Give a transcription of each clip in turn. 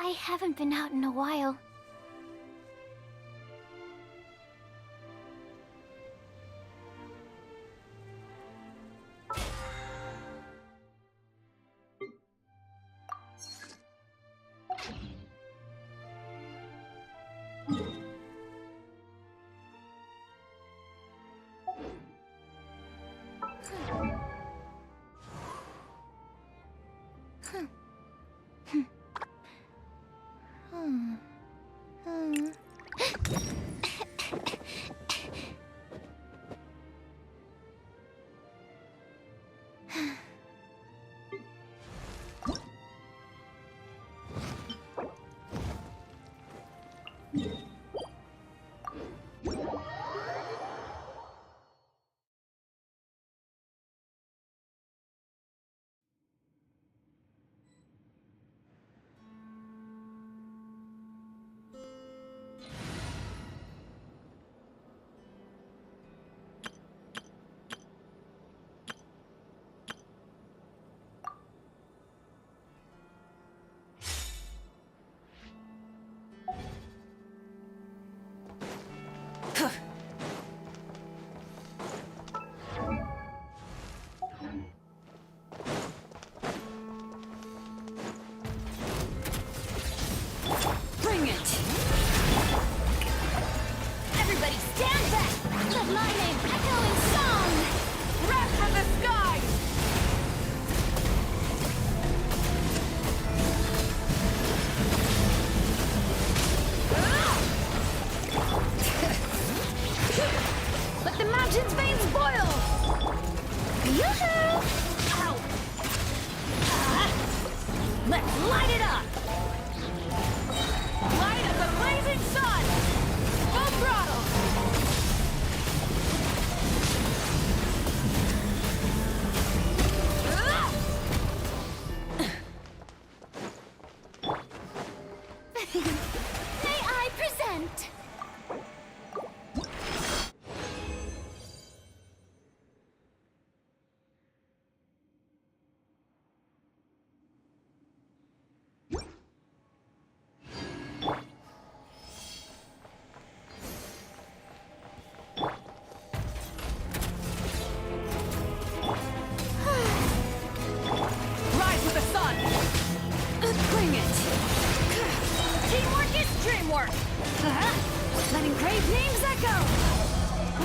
I haven't been out in a while. Bring it! Everybody stand back! Let my name echo in song! Wrath from the skies! Let the mountain's veins boil! Yoo-hoo! Ow! Let's light it up! Light of the blazing sun! Full throttle! May I present? Rise with the sun! Bring it! Teamwork is dreamwork! Letting great names echo!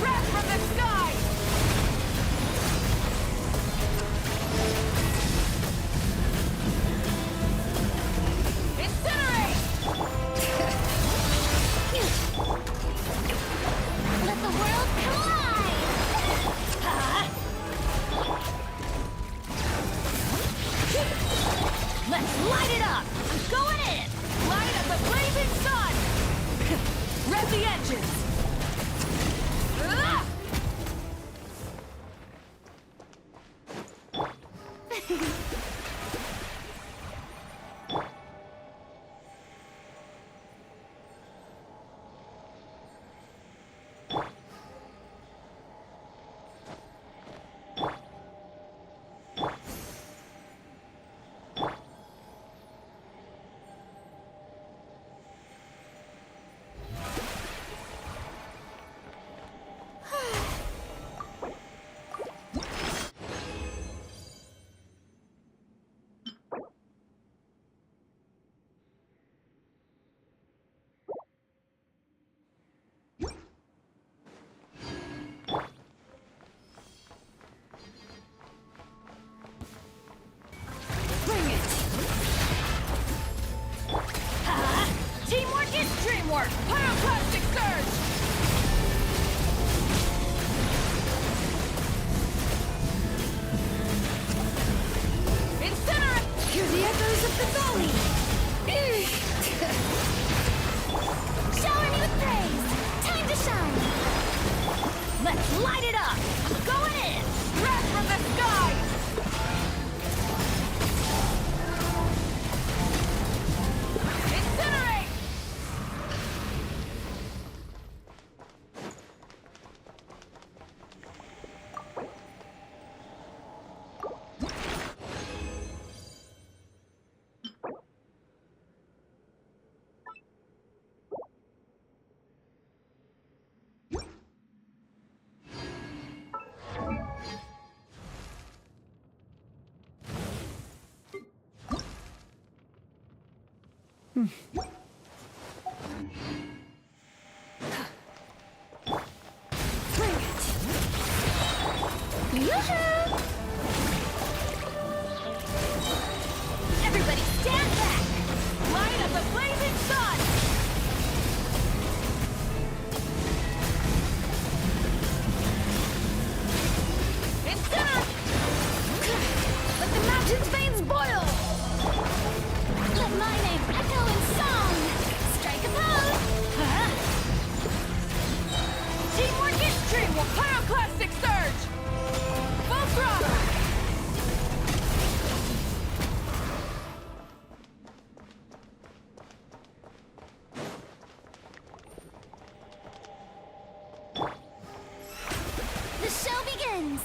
Wrath from the sky! Incinerate! Let the world collide! Let's light it up! I'm going in! Light of the blazing sun! Rev the engines! Bring it! Teamwork is dreamwork! Pyroclastic surge! Incinerate! Hear the echoes of the gully! Shower me with praise! Time to shine! Let's light it up! I'm going in! Wrath from the skies! Incinerate! Yoo-hoo! Everybody stand back! Light up the blazing sun! Incenner! Let the mountain's veins boil! Let my name echo in song! Strike a pose! Teamwork is true! Will Pyroclastic Surge! Full throttle! The show begins!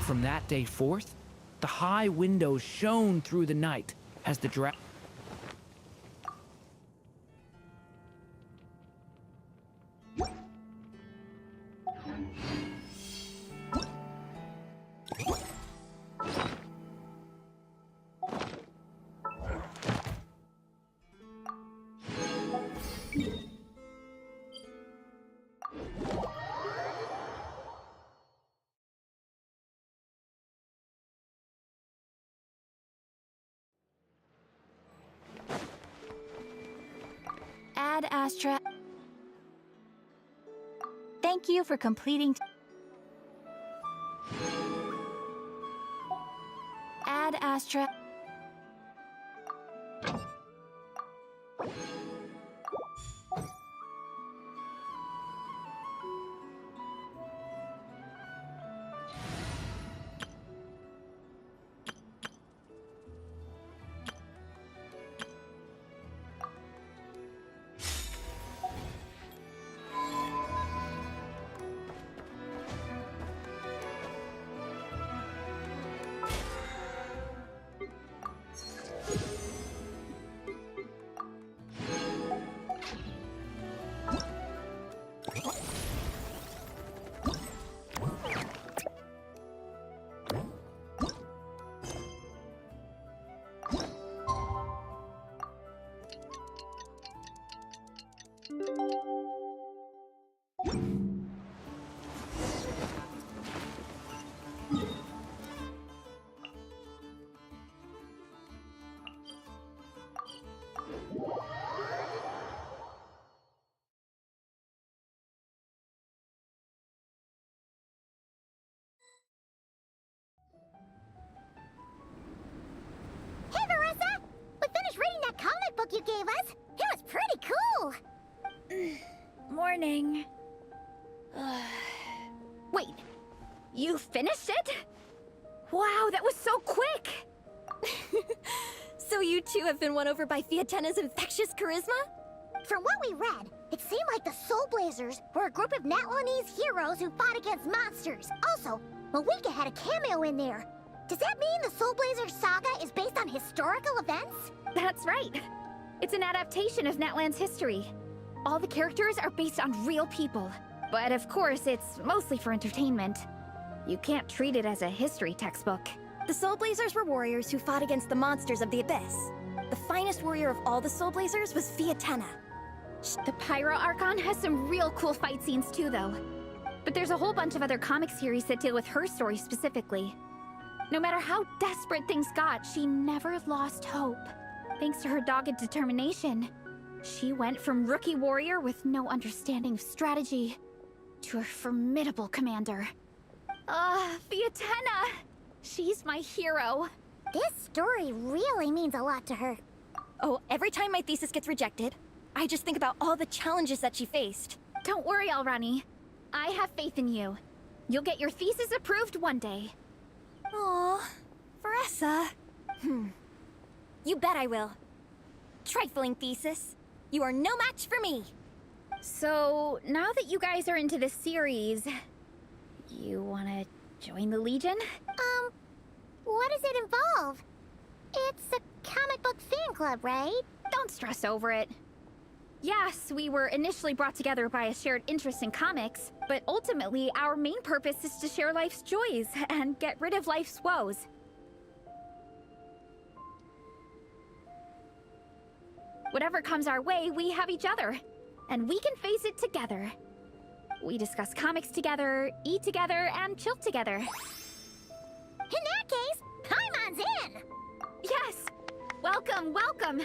From that day forth, the high windows shone through the night as the Ad Astra. Thank you for completing. Ad Astra. Hey, Marissa! We finished reading that comic book you gave us. It was pretty cool. Morning. Wait, you finished it? Wow, that was so quick! So you two have been won over by Fiatena's infectious charisma? From what we read, it seemed like the Soul Blazers were a group of Natlanese heroes who fought against monsters. Also, Malika had a cameo in there. Does that mean the Soul Blazers saga is based on historical events? That's right. It's an adaptation of Natlan's history. All the characters are based on real people. But of course, it's mostly for entertainment. You can't treat it as a history textbook. The Soul Blazers were warriors who fought against the monsters of the Abyss. The finest warrior of all the Soul Blazers was Fiatena. The Pyro Archon has some real cool fight scenes too, though. But there's a whole bunch of other comic series that deal with her story specifically. No matter how desperate things got, she never lost hope. Thanks to her dogged determination, she went from rookie warrior with no understanding of strategy to a formidable commander. Fiatena! She's my hero. This story really means a lot to her. Oh, every time my thesis gets rejected, I just think about all the challenges that she faced. Don't worry, Alrani. I have faith in you. You'll get your thesis approved one day. Aw, Veressa. You bet I will. Trifling thesis. You are no match for me. So, now that you guys are into this series, you wanna join the Legion? What does it involve? It's a comic book fan club, right? Don't stress over it. Yes, we were initially brought together by a shared interest in comics, but ultimately our main purpose is to share life's joys and get rid of life's woes. Whatever comes our way, we have each other, and we can face it together. We discuss comics together, eat together, and chill together. In that case, Paimon's in! Yes! Welcome, welcome!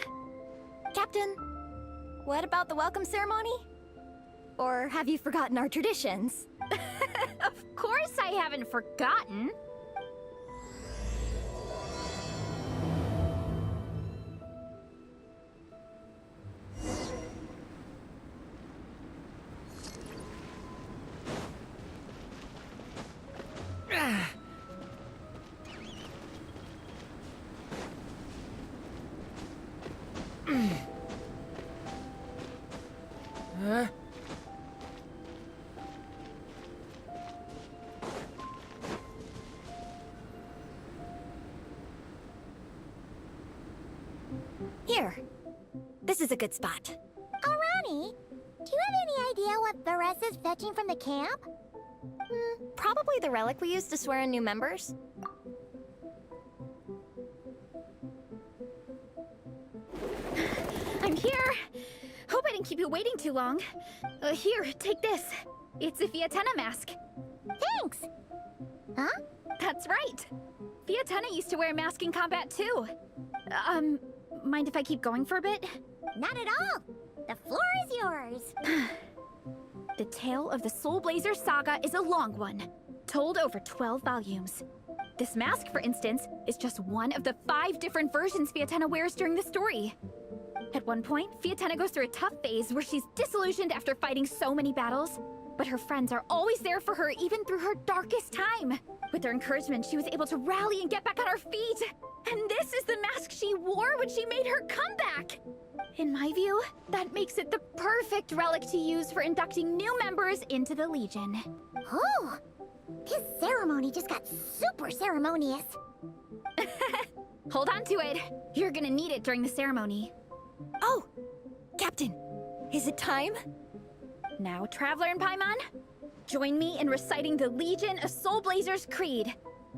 Captain, what about the welcome ceremony? Or have you forgotten our traditions? Of course I haven't forgotten! Here. This is a good spot. Alrani, do you have any idea what Veressa's fetching from the camp? Probably the relic we used to swear in new members. I'm here! Hope I didn't keep you waiting too long. Here, take this. It's a Fiatena mask. Thanks! Huh? That's right! Fiatena used to wear a mask in combat too. Mind if I keep going for a bit? Not at all! The floor is yours! The tale of the Soul Blazer saga is a long one, told over 12 volumes. This mask, for instance, is just one of the 5 different versions Fiatena wears during the story. At one point, Fiatena goes through a tough phase where she's disillusioned after fighting so many battles, but her friends are always there for her even through her darkest time. With their encouragement, she was able to rally and get back on her feet. And this is the mask she wore when she made her comeback! In my view, that makes it the perfect relic to use for inducting new members into the Legion. Oh! This ceremony just got super ceremonious. Hold on to it. You're gonna need it during the ceremony. Oh! Captain, is it time? Now, Traveler and Paimon, join me in reciting the Legion of Soul Blazers Creed,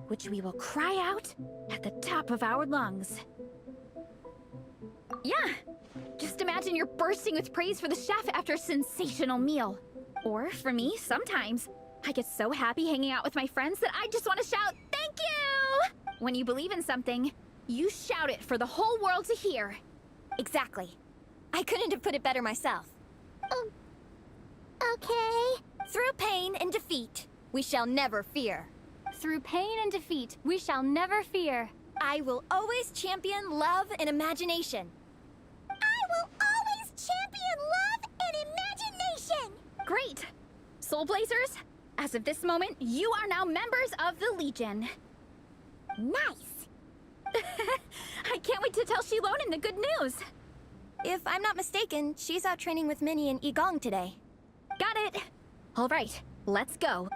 which we will cry out at the top of our lungs. Yeah, just imagine you're bursting with praise for the chef after a sensational meal. Or, for me, sometimes, I get so happy hanging out with my friends that I just want to shout, "Thank you!" When you believe in something, you shout it for the whole world to hear. Exactly. I couldn't have put it better myself. Okay. Through pain and defeat, we shall never fear. Through pain and defeat, we shall never fear. I will always champion love and imagination. I will always champion love and imagination! Great! Soul Blazers, as of this moment, you are now members of the Legion. Nice! I can't wait to tell Shilonen the good news. If I'm not mistaken, she's out training with Minnie and Igong today. Got it. All right, let's go.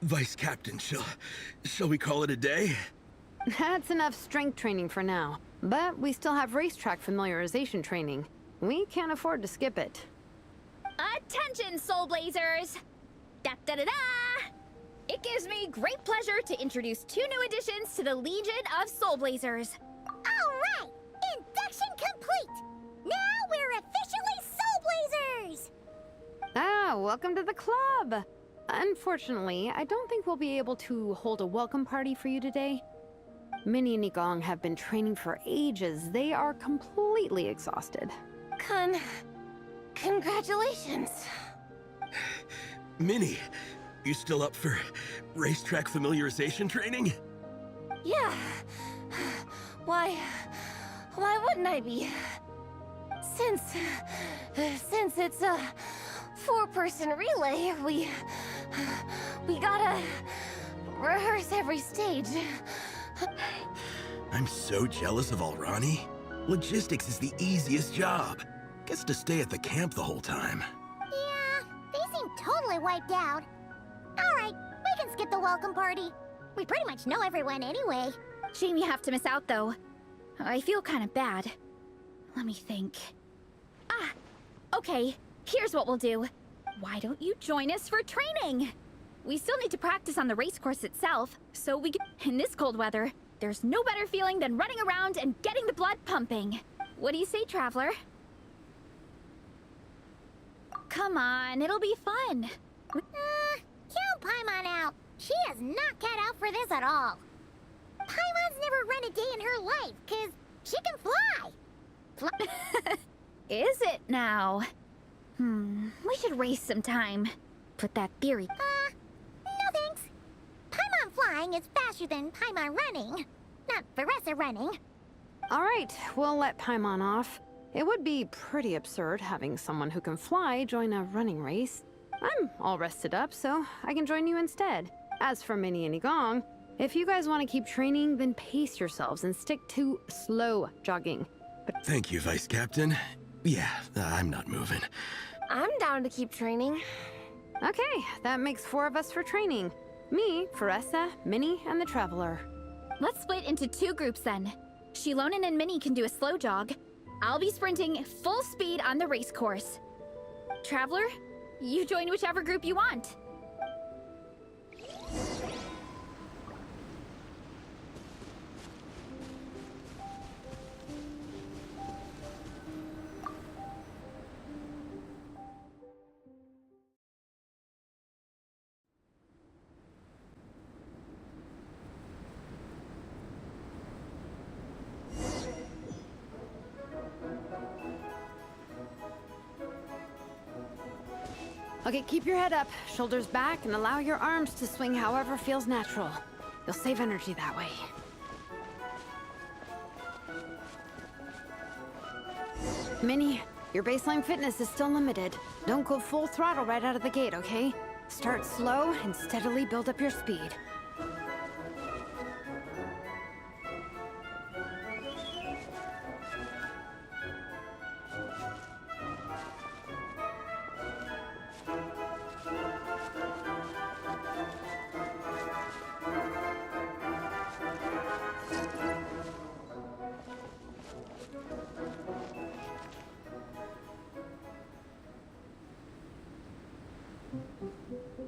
Vice Captain, shall we call it a day? That's enough strength training for now. But we still have racetrack familiarization training. We can't afford to skip it. Attention, Soul Blazers! Da-da-da-da! It gives me great pleasure to introduce 2 new additions to the Legion of Soul Blazers. Alright! Induction complete! Now we're officially Soul Blazers! Ah, welcome to the club! Unfortunately, I don't think we'll be able to hold a welcome party for you today. Minnie and Igong have been training for ages. They are completely exhausted. Congratulations. Minnie, you still up for racetrack familiarization training? Yeah. Why wouldn't I be? Since it's a four-person relay, we gotta rehearse every stage. I'm so jealous of Alrani. Logistics is the easiest job. Gets to stay at the camp the whole time. Yeah, they seem totally wiped out. Alright, we can skip the welcome party. We pretty much know everyone anyway. Shame you have to miss out, though. I feel kind of bad. Let me think. Ah, okay. Here's what we'll do. Why don't you join us for training? We still need to practice on the race course itself, so we can... In this cold weather, there's no better feeling than running around and getting the blood pumping. What do you say, Traveler? Come on, it'll be fun. Count Paimon out. She is not cut out for this at all. Paimon's never run a day in her life, 'cause she can fly. Is it now? We should race sometime. Put that theory. No thanks. Paimon flying is faster than Paimon running. Not Veressa running. Alright, we'll let Paimon off. It would be pretty absurd having someone who can fly join a running race. I'm all rested up, so I can join you instead. As for Minnie and Igong, if you guys want to keep training, then pace yourselves and stick to slow jogging. Thank you, Vice Captain. Yeah, I'm not moving. I'm down to keep training. Okay, that makes 4 of us for training. Me, Veressa, Minnie, and the Traveler. Let's split into 2 groups then. Shilonen and Minnie can do a slow jog. I'll be sprinting full speed on the race course. Traveler, you join whichever group you want. Okay, keep your head up, shoulders back, and allow your arms to swing however feels natural. You'll save energy that way. Minnie, your baseline fitness is still limited. Don't go full throttle right out of the gate, okay? Start slow and steadily build up your speed.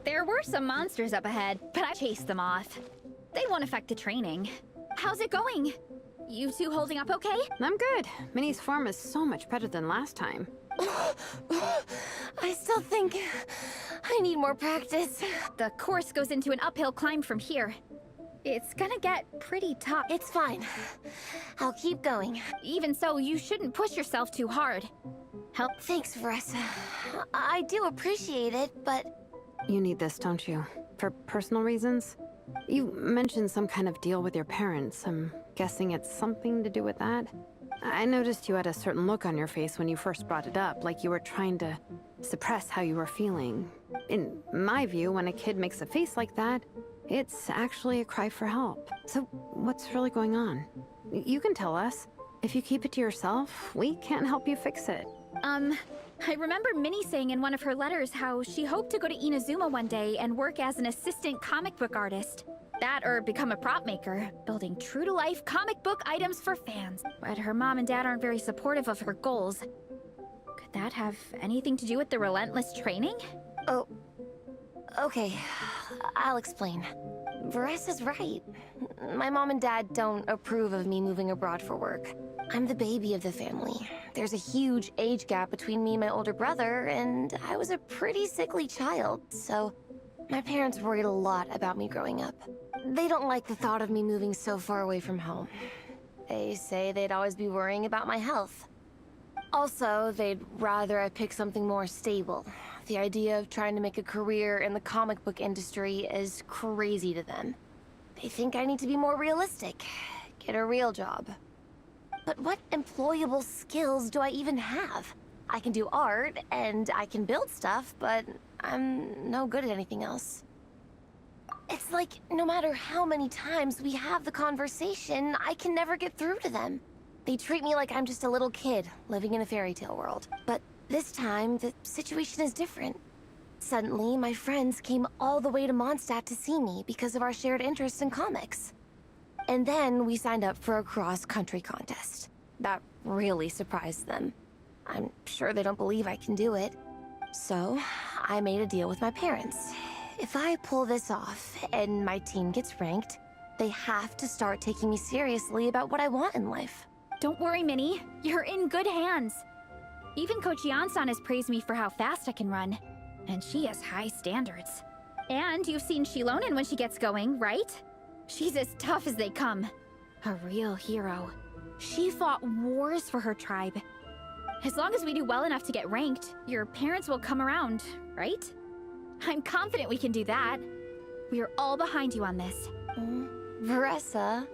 There were some monsters up ahead, but I chased them off. They won't affect the training. How's it going? You two holding up okay? I'm good. Minnie's form is so much better than last time. I still think I need more practice. The course goes into an uphill climb from here. It's gonna get pretty tough. It's fine. I'll keep going. Even so, you shouldn't push yourself too hard. Help. Thanks, Veressa. I do appreciate it, but... You need this, don't you? For personal reasons? You mentioned some kind of deal with your parents. I'm guessing it's something to do with that? I noticed you had a certain look on your face when you first brought it up, like you were trying to suppress how you were feeling. In my view, when a kid makes a face like that, it's actually a cry for help. So, what's really going on? You can tell us. If you keep it to yourself, we can't help you fix it. I remember Minnie saying in one of her letters how she hoped to go to Inazuma one day and work as an assistant comic book artist. That or become a prop maker, building true-to-life comic book items for fans. But her mom and dad aren't very supportive of her goals. Could that have anything to do with the relentless training? Oh, okay. I'll explain. Veressa's right. My mom and dad don't approve of me moving abroad for work. I'm the baby of the family. There's a huge age gap between me and my older brother, and I was a pretty sickly child, so My parents worried a lot about me growing up. They don't like the thought of me moving so far away from home. They say they'd always be worrying about my health. Also, they'd rather I pick something more stable. The idea of trying to make a career in the comic book industry is crazy to them. They think I need to be more realistic, get a real job. But what employable skills do I even have? I can do art, and I can build stuff, but I'm no good at anything else. It's like, no matter how many times we have the conversation, I can never get through to them. They treat me like I'm just a little kid living in a fairy tale world. But this time, the situation is different. Suddenly, my friends came all the way to Mondstadt to see me because of our shared interest in comics. And then we signed up for a cross-country contest. That really surprised them. I'm sure they don't believe I can do it. So, I made a deal with my parents. If I pull this off and my team gets ranked, they have to start taking me seriously about what I want in life. Don't worry, Minnie. You're in good hands. Even Coach Yan-san has praised me for how fast I can run. And she has high standards. And you've seen Shilonen when she gets going, right? She's as tough as they come. A real hero. She fought wars for her tribe. As long as we do well enough to get ranked, your parents will come around, right? I'm confident we can do that. We are all behind you on this. Veressa.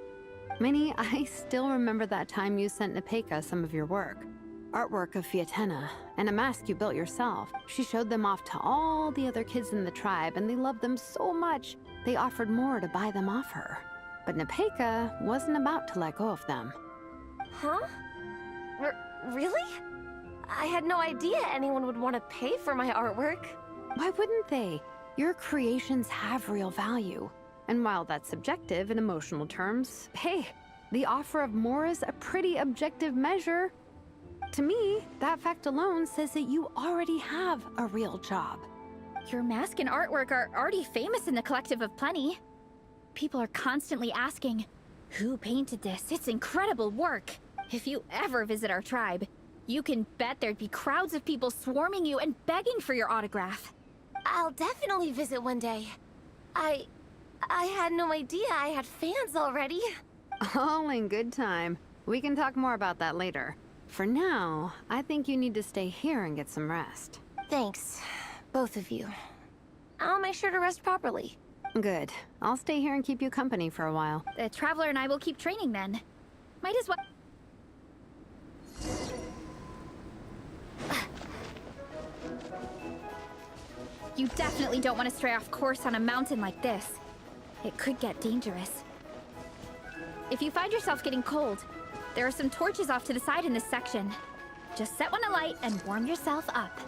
Minnie, I still remember that time you sent Nepeka some of your work. Artwork of Fiatenna, and a mask you built yourself. She showed them off to all the other kids in the tribe, and they loved them so much, they offered more to buy them off her. But Nepeka wasn't about to let go of them. Huh? Really? I had no idea anyone would want to pay for my artwork. Why wouldn't they? Your creations have real value. And while that's subjective in emotional terms, hey, the offer of more is a pretty objective measure. To me, that fact alone says that you already have a real job. Your mask and artwork are already famous in the Collective of Plenty. People are constantly asking, who painted this? It's incredible work. If you ever visit our tribe, you can bet there'd be crowds of people swarming you and begging for your autograph. I'll definitely visit one day. I had no idea I had fans already. All in good time. We can talk more about that later. For now, I think you need to stay here and get some rest. Thanks, both of you. I'll make sure to rest properly. Good. I'll stay here and keep you company for a while. The Traveler and I will keep training then. Might as well... You definitely don't want to stray off course on a mountain like this. It could get dangerous. If you find yourself getting cold, there are some torches off to the side in this section. Just set one alight and warm yourself up.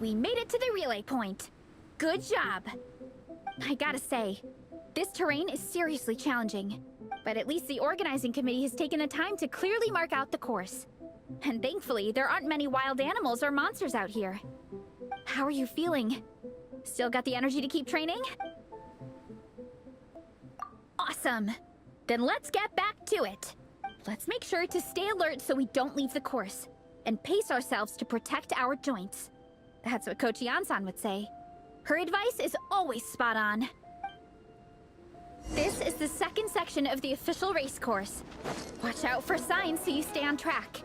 We made it to the relay point. Good job. I gotta say, this terrain is seriously challenging. But at least the organizing committee has taken the time to clearly mark out the course. And thankfully, there aren't many wild animals or monsters out here. How are you feeling? Still got the energy to keep training? Awesome. Then let's get back to it. Let's make sure to stay alert so we don't leave the course. And pace ourselves to protect our joints. That's what Coach Yan-san would say. Her advice is always spot on. This is the second section of the official race course. Watch out for signs so you stay on track.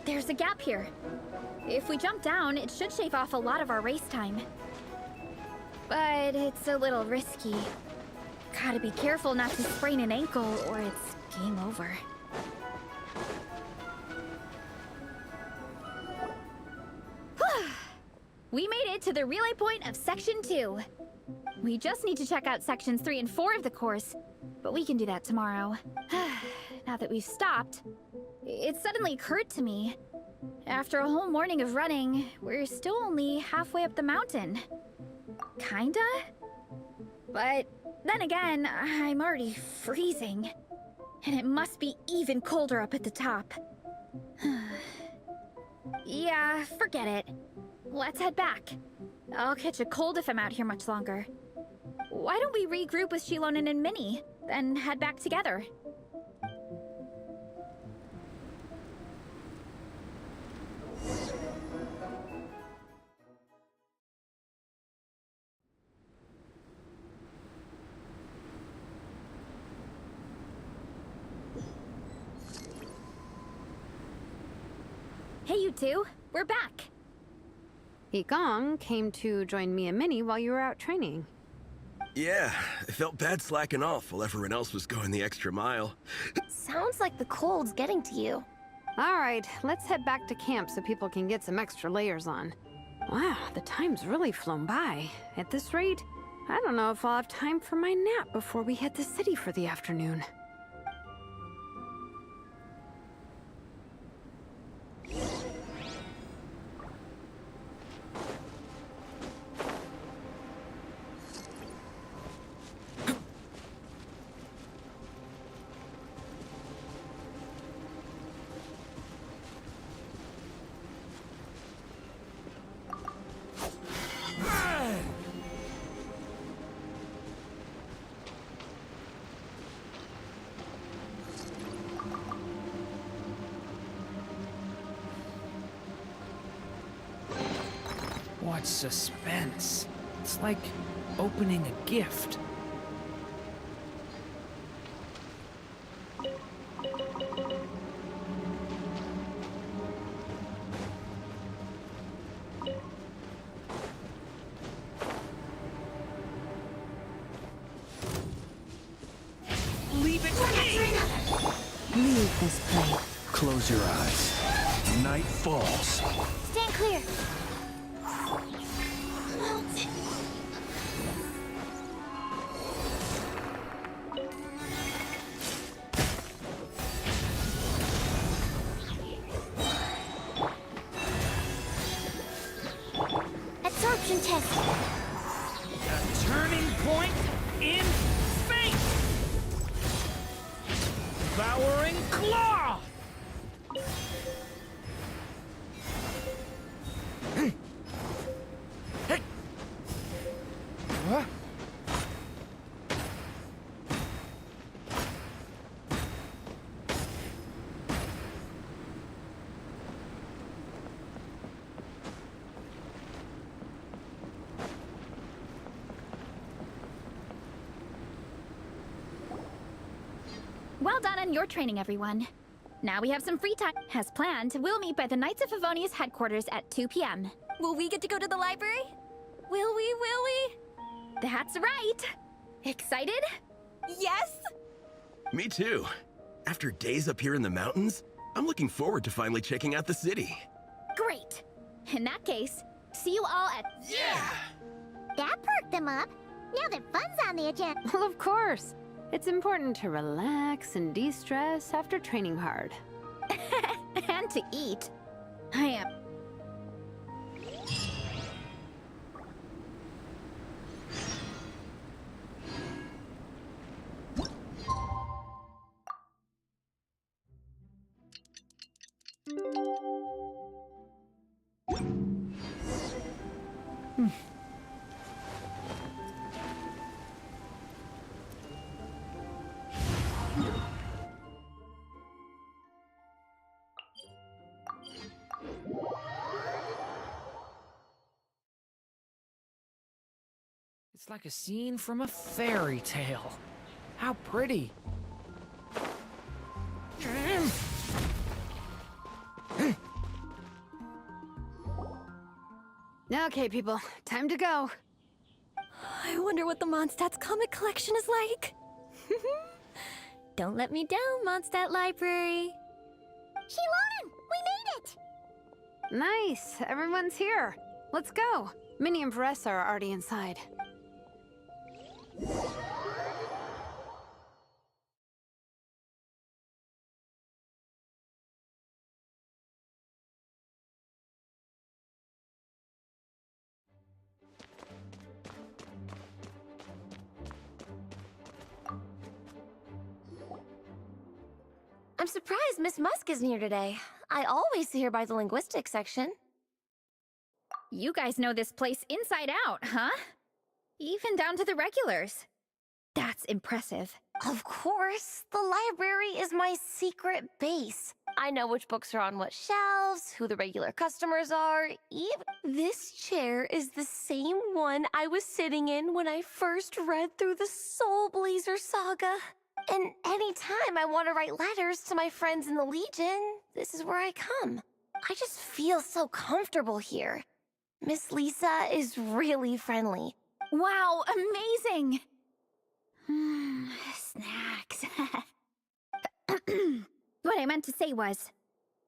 There's a gap here. If we jump down, it should shave off a lot of our race time. But it's a little risky. Gotta be careful not to sprain an ankle or it's game over. We made it to the relay point of Section 2. We just need to check out Sections 3 and 4 of the course, but we can do that tomorrow. Now that we've stopped, it suddenly occurred to me. After a whole morning of running, we're still only halfway up the mountain. Kinda? But then again, I'm already freezing. And it must be even colder up at the top. Yeah, forget it. Let's head back. I'll catch a cold if I'm out here much longer. Why don't we regroup with Shilonen and Minnie, then head back together? Hey, you two. We're back. Igong came to join me and Minnie while you were out training. Yeah, I felt bad slacking off while everyone else was going the extra mile. Sounds like the cold's getting to you. All right, let's head back to camp so people can get some extra layers on. Wow, the time's really flown by. At this rate, I don't know if I'll have time for my nap before we hit the city for the afternoon. What suspense. It's like opening a gift. Leave it to me! Leave this place. Close your eyes. Night falls. Stand clear. Absorption test. A turning point in fate! Devouring claw! What? Well done on your training, everyone. Now we have some free time. As planned, we'll meet by the Knights of Favonius headquarters at 2 p.m. Will we get to go to the library? Will we? That's right! Excited? Yes! Me too. After days up here in the mountains, I'm looking forward to finally checking out the city. Great! In that case, see you all at... Yeah! That perked them up. Now that fun's on the agenda. Well, of course. It's important to relax and de-stress after training hard. and to eat. I am... It's like a scene from a fairy tale. How pretty. Okay, people, time to go. I wonder what the Mondstadt's comic collection is like. Don't let me down, Mondstadt Library. Shilonen, we made it! Nice, everyone's here. Let's go. Minnie and Varessa are already inside. I'm surprised Miss Musk isn't here today. I always see her by the linguistics section. You guys know this place inside out, huh? Even down to the regulars. That's impressive. Of course, the library is my secret base. I know which books are on what shelves, who the regular customers are. Even this chair is the same one I was sitting in when I first read through the Soul Blazer saga. And anytime I want to write letters to my friends in the Legion, this is where I come. I just feel so comfortable here. Miss Lisa is really friendly. Wow, amazing! Snacks. What I meant to say was,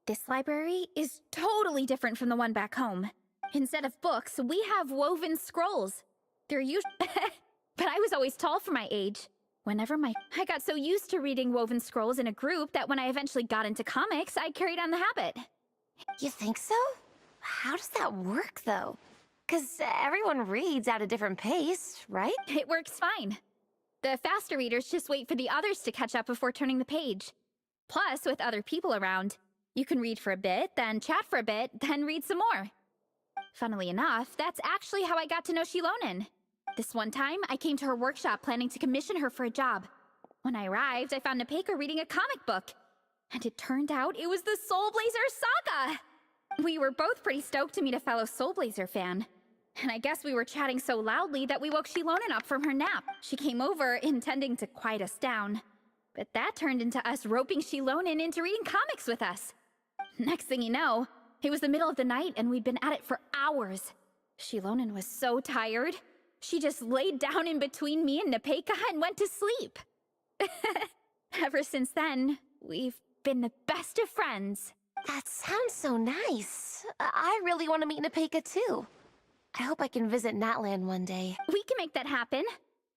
this library is totally different from the one back home. Instead of books, we have woven scrolls. They're usually... But I was always tall for my age. I got so used to reading woven scrolls in a group that when I eventually got into comics, I carried on the habit. You think so? How does that work, though? 'Cause everyone reads at a different pace, right? It works fine. The faster readers just wait for the others to catch up before turning the page. Plus, with other people around, you can read for a bit, then chat for a bit, then read some more. Funnily enough, that's actually how I got to know Shilonen. This one time, I came to her workshop planning to commission her for a job. When I arrived, I found Nepeka reading a comic book. And it turned out it was the Soul Blazer saga! We were both pretty stoked to meet a fellow Soul Blazer fan. And I guess we were chatting so loudly that we woke Shilonen up from her nap. She came over, intending to quiet us down. But that turned into us roping Shilonen into reading comics with us. Next thing you know, it was the middle of the night and we'd been at it for hours. Shilonen was so tired. She just laid down in between me and Nepeka and went to sleep. Ever since then, we've been the best of friends. That sounds so nice. I really want to meet Nepeka, too. I hope I can visit Natland one day. We can make that happen.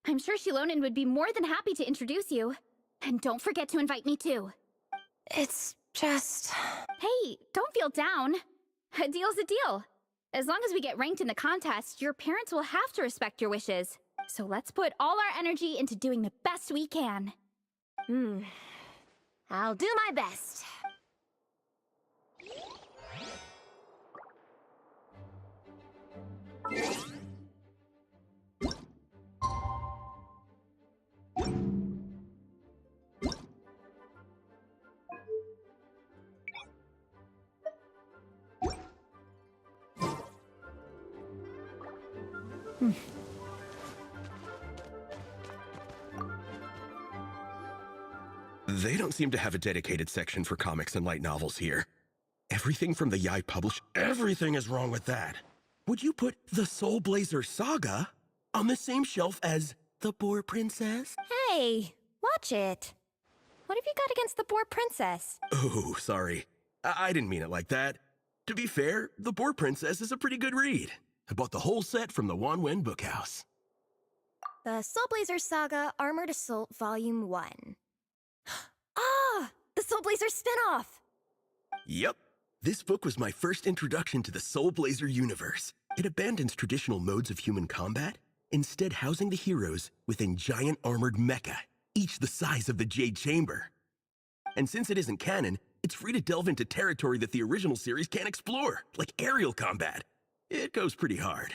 I'm sure Shilonen would be more than happy to introduce you. And don't forget to invite me, too. It's just... Hey, don't feel down. A deal's a deal. As long as we get ranked in the contest, your parents will have to respect your wishes. So let's put all our energy into doing the best we can. I'll do my best. They don't seem to have a dedicated section for comics and light novels here. Everything from the Yai publish, everything is wrong with that. Would you put the Soul Blazer saga on the same shelf as the Boar Princess? Hey, watch it. What have you got against the Boar Princess? Oh, sorry. I didn't mean it like that. To be fair, the Boar Princess is a pretty good read. I bought the whole set from the Wanwen Bookhouse. The Soul Blazer Saga Armored Assault Volume 1. Ah! The Soul Blazer spinoff! Yep. This book was my first introduction to the Soul Blazer universe. It abandons traditional modes of human combat, instead housing the heroes within giant armored mecha, each the size of the Jade Chamber. And since it isn't canon, it's free to delve into territory that the original series can't explore, like aerial combat. It goes pretty hard.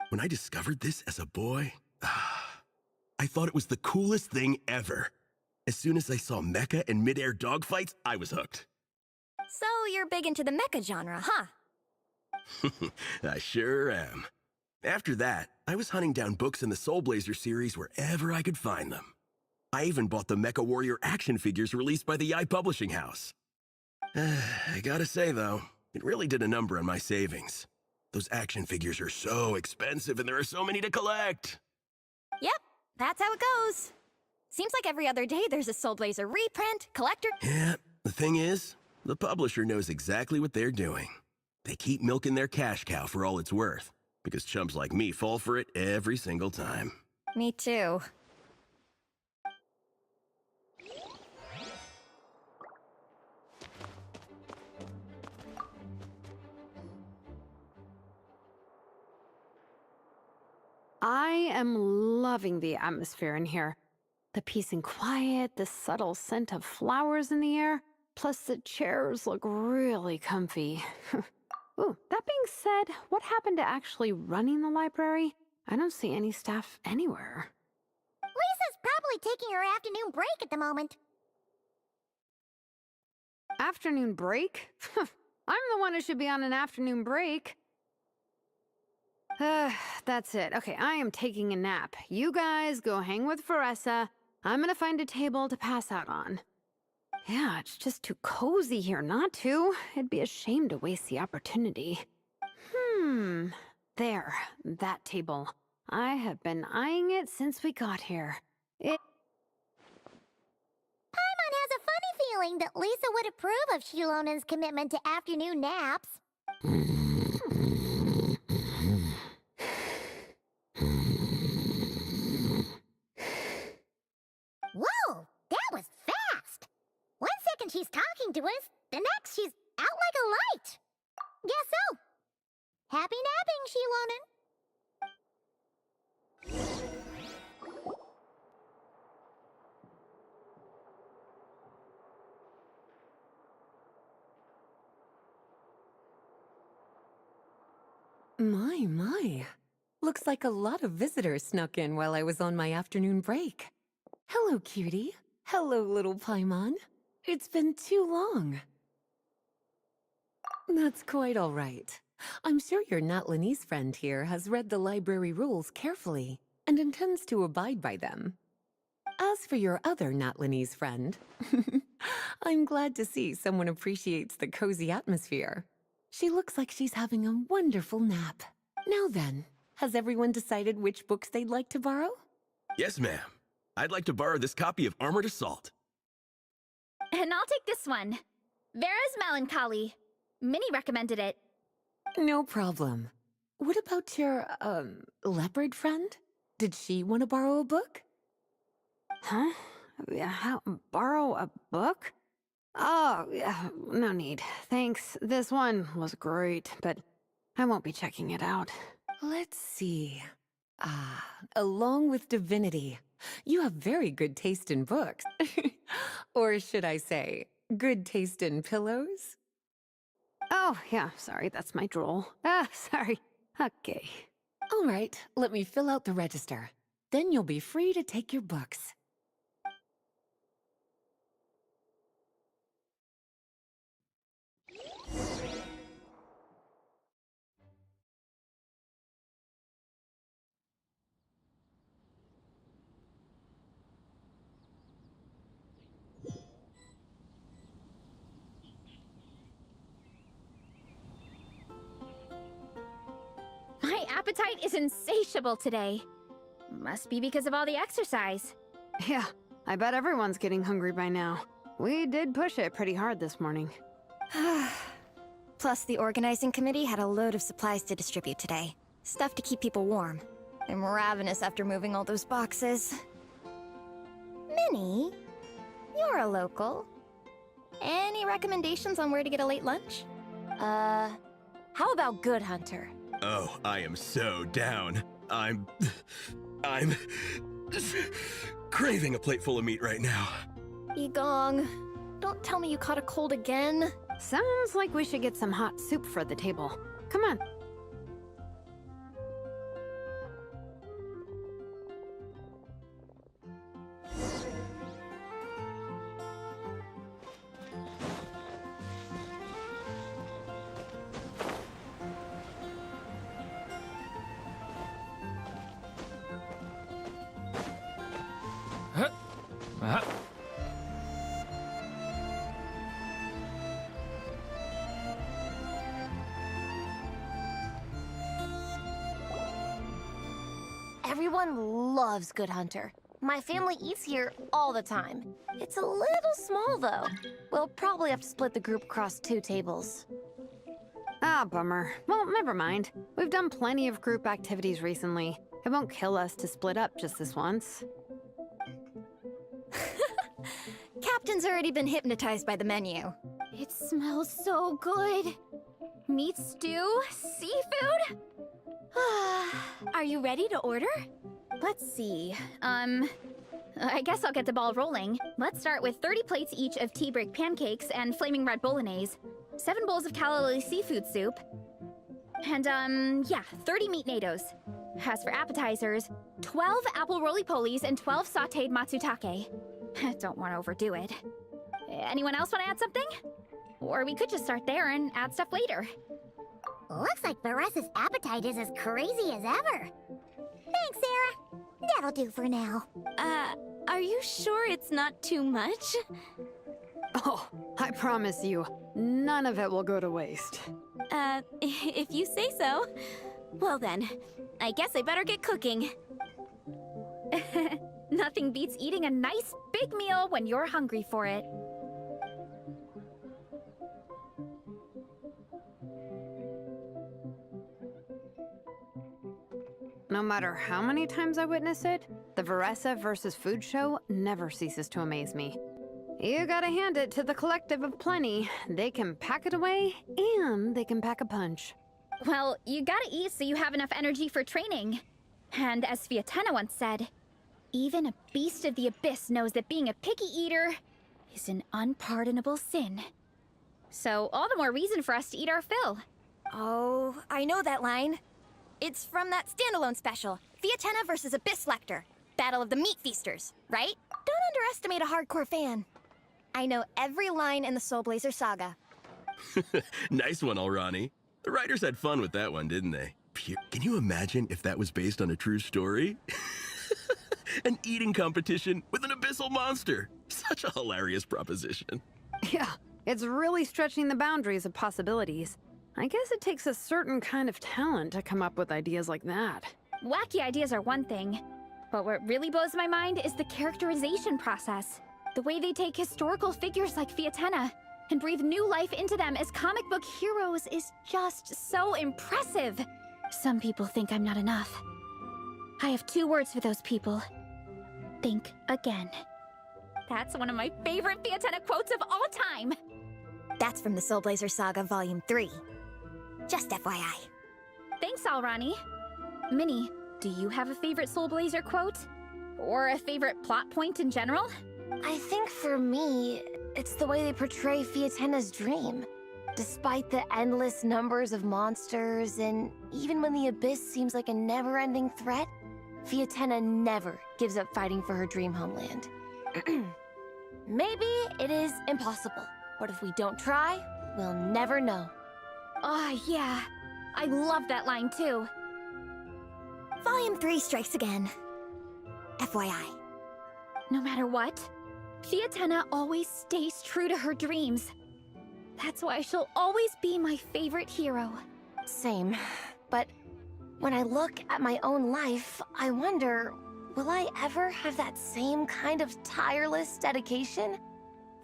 When I discovered this as a boy, I thought it was the coolest thing ever. As soon as I saw mecha and mid-air dogfights, I was hooked. So you're big into the mecha genre, huh? I sure am. After that, I was hunting down books in the Soul Blazer series wherever I could find them. I even bought the Mecha Warrior action figures released by the Yai Publishing House. I gotta say, though, it really did a number on my savings. Those action figures are so expensive and there are so many to collect. Yep, that's how it goes. Seems like every other day there's a Soul Blazer reprint, collector... Yeah, the thing is, the publisher knows exactly what they're doing. They keep milking their cash cow for all it's worth, because chumps like me fall for it every single time. Me too. I am loving the atmosphere in here. The peace and quiet, the subtle scent of flowers in the air, plus the chairs look really comfy. Ooh, that being said, what happened to actually running the library? I don't see any staff anywhere. Lisa's probably taking her afternoon break at the moment. Afternoon break? I'm the one who should be on an afternoon break. That's it. Okay, I am taking a nap. You guys go hang with Veressa. I'm gonna find a table to pass out on. Yeah, it's just too cozy here not to. It'd be a shame to waste the opportunity. There, that table. I have been eyeing it since we got here. Paimon has a funny feeling that Lisa would approve of Shilonen's commitment to afternoon naps. Whoa, that was fast! 1 second she's talking to us, the next she's out like a light. Guess so. Happy napping, Shilonen. My. Looks like a lot of visitors snuck in while I was on my afternoon break. Hello, cutie. Hello, little Paimon. It's been too long. That's quite all right. I'm sure your Natlanese friend here has read the library rules carefully and intends to abide by them. As for your other Natlanese friend, I'm glad to see someone appreciates the cozy atmosphere. She looks like she's having a wonderful nap. Now then, has everyone decided which books they'd like to borrow? Yes, ma'am. I'd like to borrow this copy of Armored Assault. And I'll take this one. Vera's Melancholy. Minnie recommended it. No problem. What about your, leopard friend? Did she want to borrow a book? Huh? How, borrow a book? Oh, yeah, no need. Thanks. This one was great, but I won't be checking it out. Let's see. Along with Divinity, you have very good taste in books. Or should I say, good taste in pillows? Oh, yeah, sorry, that's my drool. Sorry. Okay. All right, let me fill out the register. Then you'll be free to take your books. My appetite is insatiable today. Must be because of all the exercise. Yeah, I bet everyone's getting hungry by now. We did push it pretty hard this morning. Plus, the organizing committee had a load of supplies to distribute today. Stuff to keep people warm. I'm ravenous after moving all those boxes. Minnie, you're a local. Any recommendations on where to get a late lunch? How about Good Hunter? Oh, I am so down. I'm craving a plate full of meat right now. Egong, don't tell me you caught a cold again. Sounds like we should get some hot soup for the table. Come on. Everyone loves Good Hunter. My family eats here all the time. It's a little small, though. We'll probably have to split the group across 2 tables. Ah, bummer. Well, never mind. We've done plenty of group activities recently. It won't kill us to split up just this once. Captain's already been hypnotized by the menu. It smells so good. Meat stew? Seafood? Are you ready to order? Let's see. I guess I'll get the ball rolling. Let's start with 30 plates each of tea break pancakes and flaming red bolognese, 7 bowls of calla lily seafood soup, and, 30 meat natos. As for appetizers, 12 apple roly-polies and 12 sauteed matsutake. Don't want to overdo it. Anyone else want to add something? Or we could just start there and add stuff later. Looks like Varesa's appetite is as crazy as ever. Thanks, Sarah. That'll do for now. Are you sure it's not too much? Oh, I promise you, none of it will go to waste. If you say so. Well then, I guess I better get cooking. Nothing beats eating a nice big meal when you're hungry for it. No matter how many times I witness it, the Varesa versus food show never ceases to amaze me. You gotta hand it to the collective of plenty. They can pack it away, and they can pack a punch. Well, you gotta eat so you have enough energy for training. And as Fiatena once said, even a beast of the abyss knows that being a picky eater is an unpardonable sin. So all the more reason for us to eat our fill. Oh, I know that line. It's from that standalone special, Fiatena versus Abyss Lector, Battle of the Meat Feasters, right? Don't underestimate a hardcore fan. I know every line in the Soul Blazer saga. Nice one, Alrani. The writers had fun with that one, didn't they? Can you imagine if that was based on a true story? An eating competition with an abyssal monster. Such a hilarious proposition. Yeah, it's really stretching the boundaries of possibilities. I guess it takes a certain kind of talent to come up with ideas like that. Wacky ideas are one thing, but what really blows my mind is the characterization process. The way they take historical figures like Fiatena and breathe new life into them as comic book heroes is just so impressive. Some people think I'm not enough. I have 2 words for those people. Think again. That's one of my favorite Fiatena quotes of all time. That's from the Soul Blazer Saga Volume 3. Just FYI. Thanks, Alrani. Minnie, do you have a favorite Soul Blazer quote? Or a favorite plot point in general? I think for me, it's the way they portray Fiatena's dream. Despite the endless numbers of monsters, and even when the Abyss seems like a never-ending threat, Fiatena never gives up fighting for her dream homeland. Maybe it is impossible, but if we don't try, we'll never know. Oh, yeah. I love that line, too. Volume 3 strikes again. FYI. No matter what, Fiatena always stays true to her dreams. That's why she'll always be my favorite hero. Same, but when I look at my own life, I wonder, will I ever have that same kind of tireless dedication?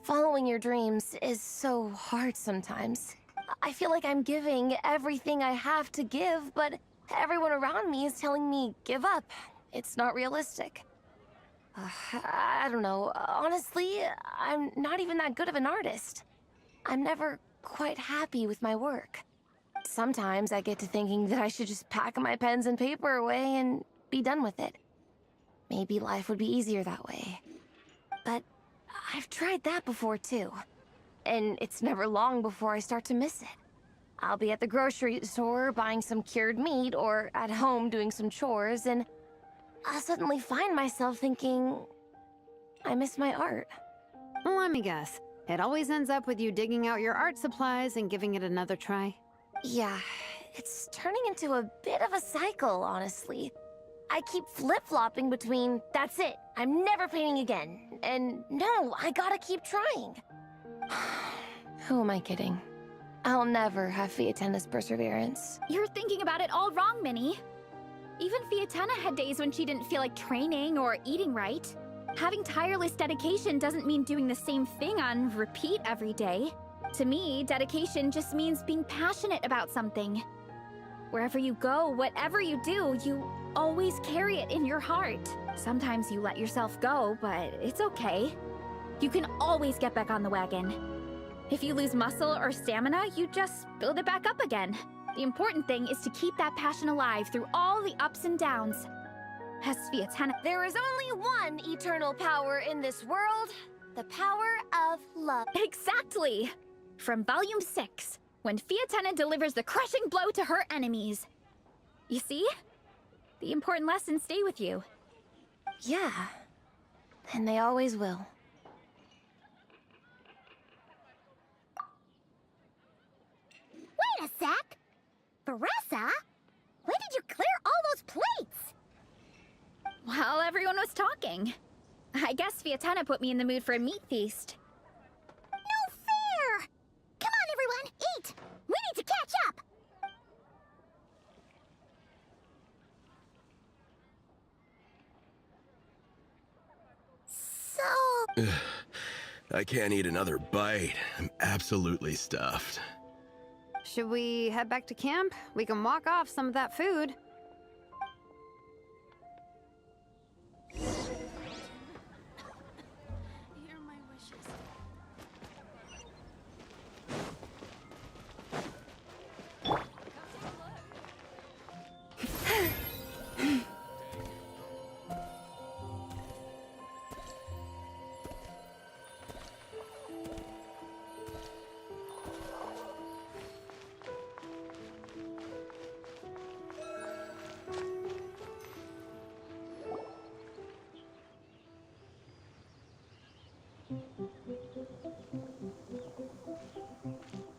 Following your dreams is so hard sometimes. I feel like I'm giving everything I have to give, but everyone around me is telling me, give up. It's not realistic. I don't know. Honestly, I'm not even that good of an artist. I'm never quite happy with my work. Sometimes I get to thinking that I should just pack my pens and paper away and be done with it. Maybe life would be easier that way. But I've tried that before too. And it's never long before I start to miss it. I'll be at the grocery store buying some cured meat or at home doing some chores, and I'll suddenly find myself thinking, I miss my art. Well, let me guess. It always ends up with you digging out your art supplies and giving it another try. Yeah, it's turning into a bit of a cycle, honestly. I keep flip-flopping between, that's it, I'm never painting again, and no, I gotta keep trying. Who am I kidding? I'll never have Fiatena's perseverance. You're thinking about it all wrong, Minnie. Even Fiatena had days when she didn't feel like training or eating right. Having tireless dedication doesn't mean doing the same thing on repeat every day. To me, dedication just means being passionate about something. Wherever you go, whatever you do, you always carry it in your heart. Sometimes you let yourself go, but it's okay. You can always get back on the wagon. If you lose muscle or stamina, you just build it back up again. The important thing is to keep that passion alive through all the ups and downs. As Fiatena, There is only one eternal power in this world, the power of love. exactly! From Volume 6, when Fiatena delivers the crushing blow to her enemies. You see? The important lessons stay with you. Yeah, and they always will. Wait a sec! Veressa? When did you clear all those plates? While everyone was talking. I guess Fiatena put me in the mood for a meat feast. No fair! Come on, everyone, eat! We need to catch up! So... I can't eat another bite. I'm absolutely stuffed. Should we head back to camp? We can walk off some of that food.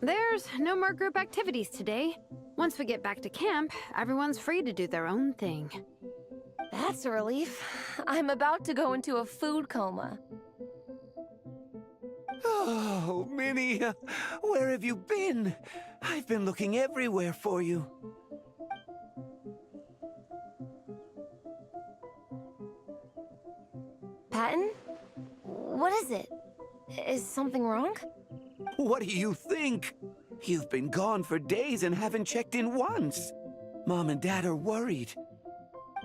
There's no more group activities today. Once we get back to camp, everyone's free to do their own thing. That's a relief. I'm about to go into a food coma. Oh, Minnie, where have you been? I've been looking everywhere for you. Patton? What is it? Is something wrong? What do you think? You've been gone for days and haven't checked in once. Mom and Dad are worried.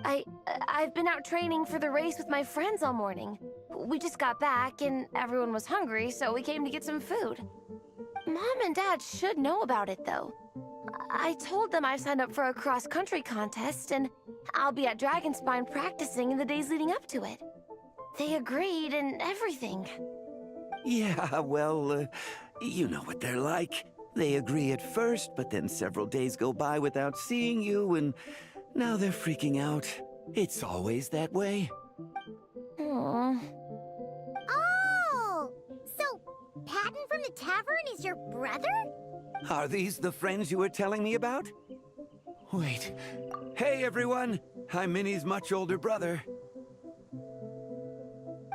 I've been out training for the race with my friends all morning. We just got back and everyone was hungry, so we came to get some food. Mom and Dad should know about it, though. I told them I signed up for a cross-country contest and I'll be at Dragonspine practicing in the days leading up to it. They agreed and everything. Yeah, well, you know what they're like. They agree at first, but then several days go by without seeing you, and now they're freaking out. It's always that way. Aww. Oh! So, Patton from the tavern is your brother? Are these the friends you were telling me about? Wait. Hey, everyone! I'm Minnie's much older brother.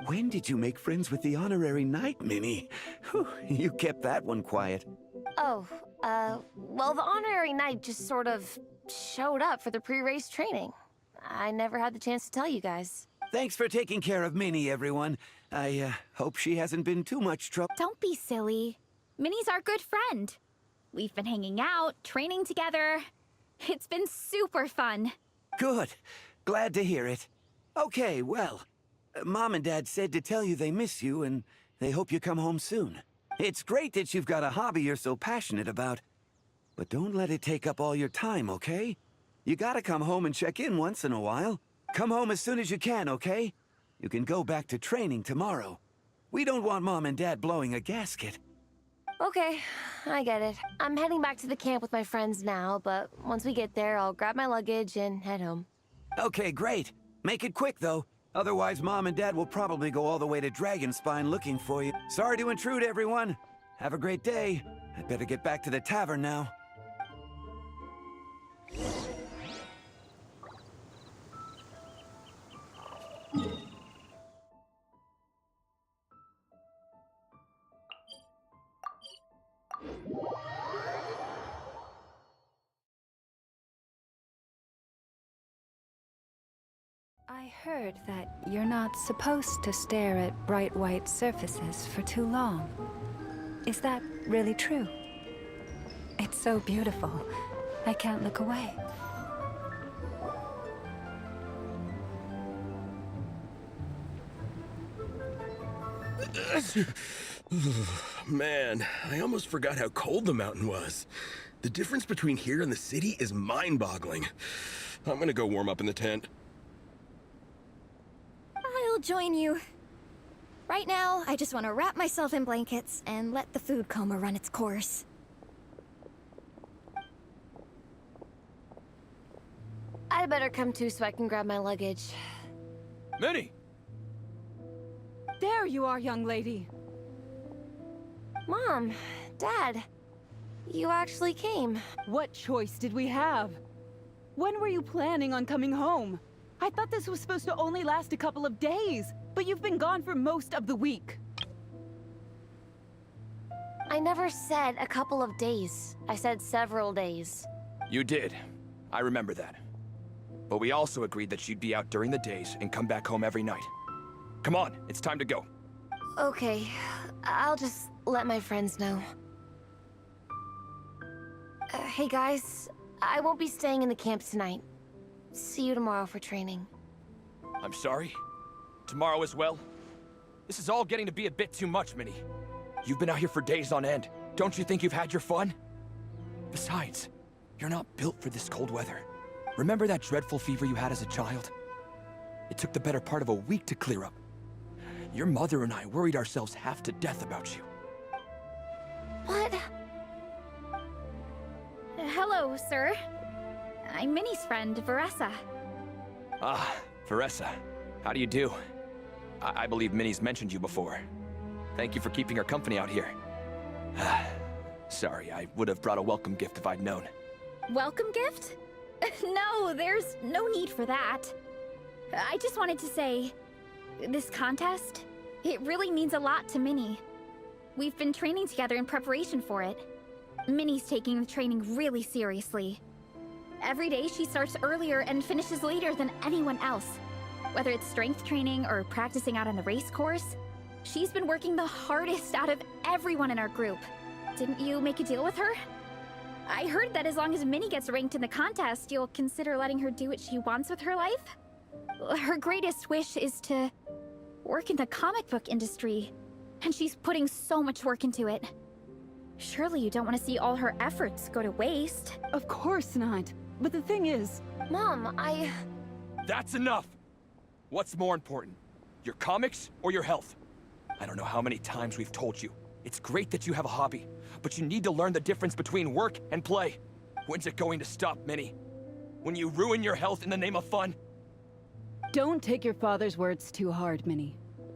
When did you make friends with the honorary knight, Minnie? Whew, you kept that one quiet. Oh, well, the honorary knight just sort of showed up for the pre-race training. I never had the chance to tell you guys. Thanks for taking care of Minnie, everyone. I hope she hasn't been too much trouble. Don't be silly. Minnie's our good friend. We've been hanging out, training together. It's been super fun. Good. Glad to hear it. Okay, well, Mom and Dad said to tell you they miss you and they hope you come home soon. It's great that you've got a hobby you're so passionate about. But don't let it take up all your time, okay? You gotta come home and check in once in a while. Come home as soon as you can, okay? You can go back to training tomorrow. We don't want Mom and Dad blowing a gasket. Okay, I get it. I'm heading back to the camp with my friends now, but once we get there, I'll grab my luggage and head home. Okay, great. Make it quick, though. Otherwise, Mom and Dad will probably go all the way to Dragonspine looking for you. Sorry to intrude, everyone. Have a great day. I'd better get back to the tavern now. I heard that you're not supposed to stare at bright white surfaces for too long. Is that really true? It's so beautiful. I can't look away. Man, I almost forgot how cold the mountain was. The difference between here and the city is mind-boggling. I'm gonna go warm up in the tent. I'll join you. Right now, I just want to wrap myself in blankets and let the food coma run its course. I'd better come too so I can grab my luggage. Minnie! There you are, young lady. Mom, Dad, you actually came. What choice did we have? When were you planning on coming home? I thought this was supposed to only last a couple of days, but you've been gone for most of the week. I never said a couple of days. I said several days. You did. I remember that. But we also agreed that you'd be out during the days and come back home every night. Come on, it's time to go. Okay, I'll just let my friends know. Hey guys, I won't be staying in the camp tonight. See you tomorrow for training. I'm sorry. Tomorrow as well? This is all getting to be a bit too much, Minnie. You've been out here for days on end. Don't you think you've had your fun? Besides, you're not built for this cold weather. Remember that dreadful fever you had as a child? It took the better part of a week to clear up. Your mother and I worried ourselves half to death about you. What? Hello, sir. I'm Minnie's friend, Veressa. Ah, Veressa. How do you do? I believe Minnie's mentioned you before. Thank you for keeping her company out here. Sorry, I would have brought a welcome gift if I'd known. Welcome gift? No, there's no need for that. I just wanted to say, this contest, it really means a lot to Minnie. We've been training together in preparation for it. Minnie's taking the training really seriously. Every day she starts earlier and finishes later than anyone else. Whether it's strength training or practicing out on the race course, she's been working the hardest out of everyone in our group. Didn't you make a deal with her? I heard that as long as Minnie gets ranked in the contest, you'll consider letting her do what she wants with her life? Her greatest wish is to work in the comic book industry, and she's putting so much work into it. Surely you don't want to see all her efforts go to waste. Of course not. But the thing is... Mom, That's enough! What's more important? Your comics or your health? I don't know how many times we've told you. It's great that you have a hobby, but you need to learn the difference between work and play. When's it going to stop, Minnie? When you ruin your health in the name of fun? Don't take your father's words too hard, Minnie.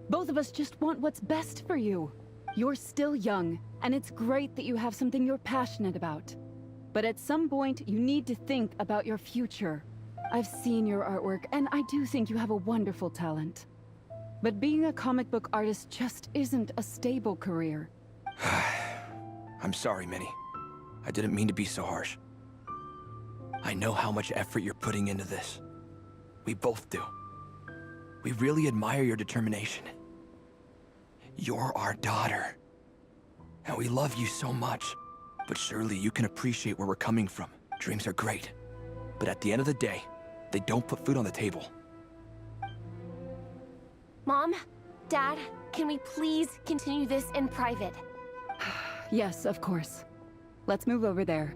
Both of us just want what's best for you. You're still young, and it's great that you have something you're passionate about. But at some point, you need to think about your future. I've seen your artwork, and I do think you have a wonderful talent. But being a comic book artist just isn't a stable career. I'm sorry, Minnie. I didn't mean to be so harsh. I know how much effort you're putting into this. We both do. We really admire your determination. You're our daughter. And we love you so much. But surely you can appreciate where we're coming from. Dreams are great. But at the end of the day, they don't put food on the table. Mom, Dad, can we please continue this in private? Yes, of course. Let's move over there.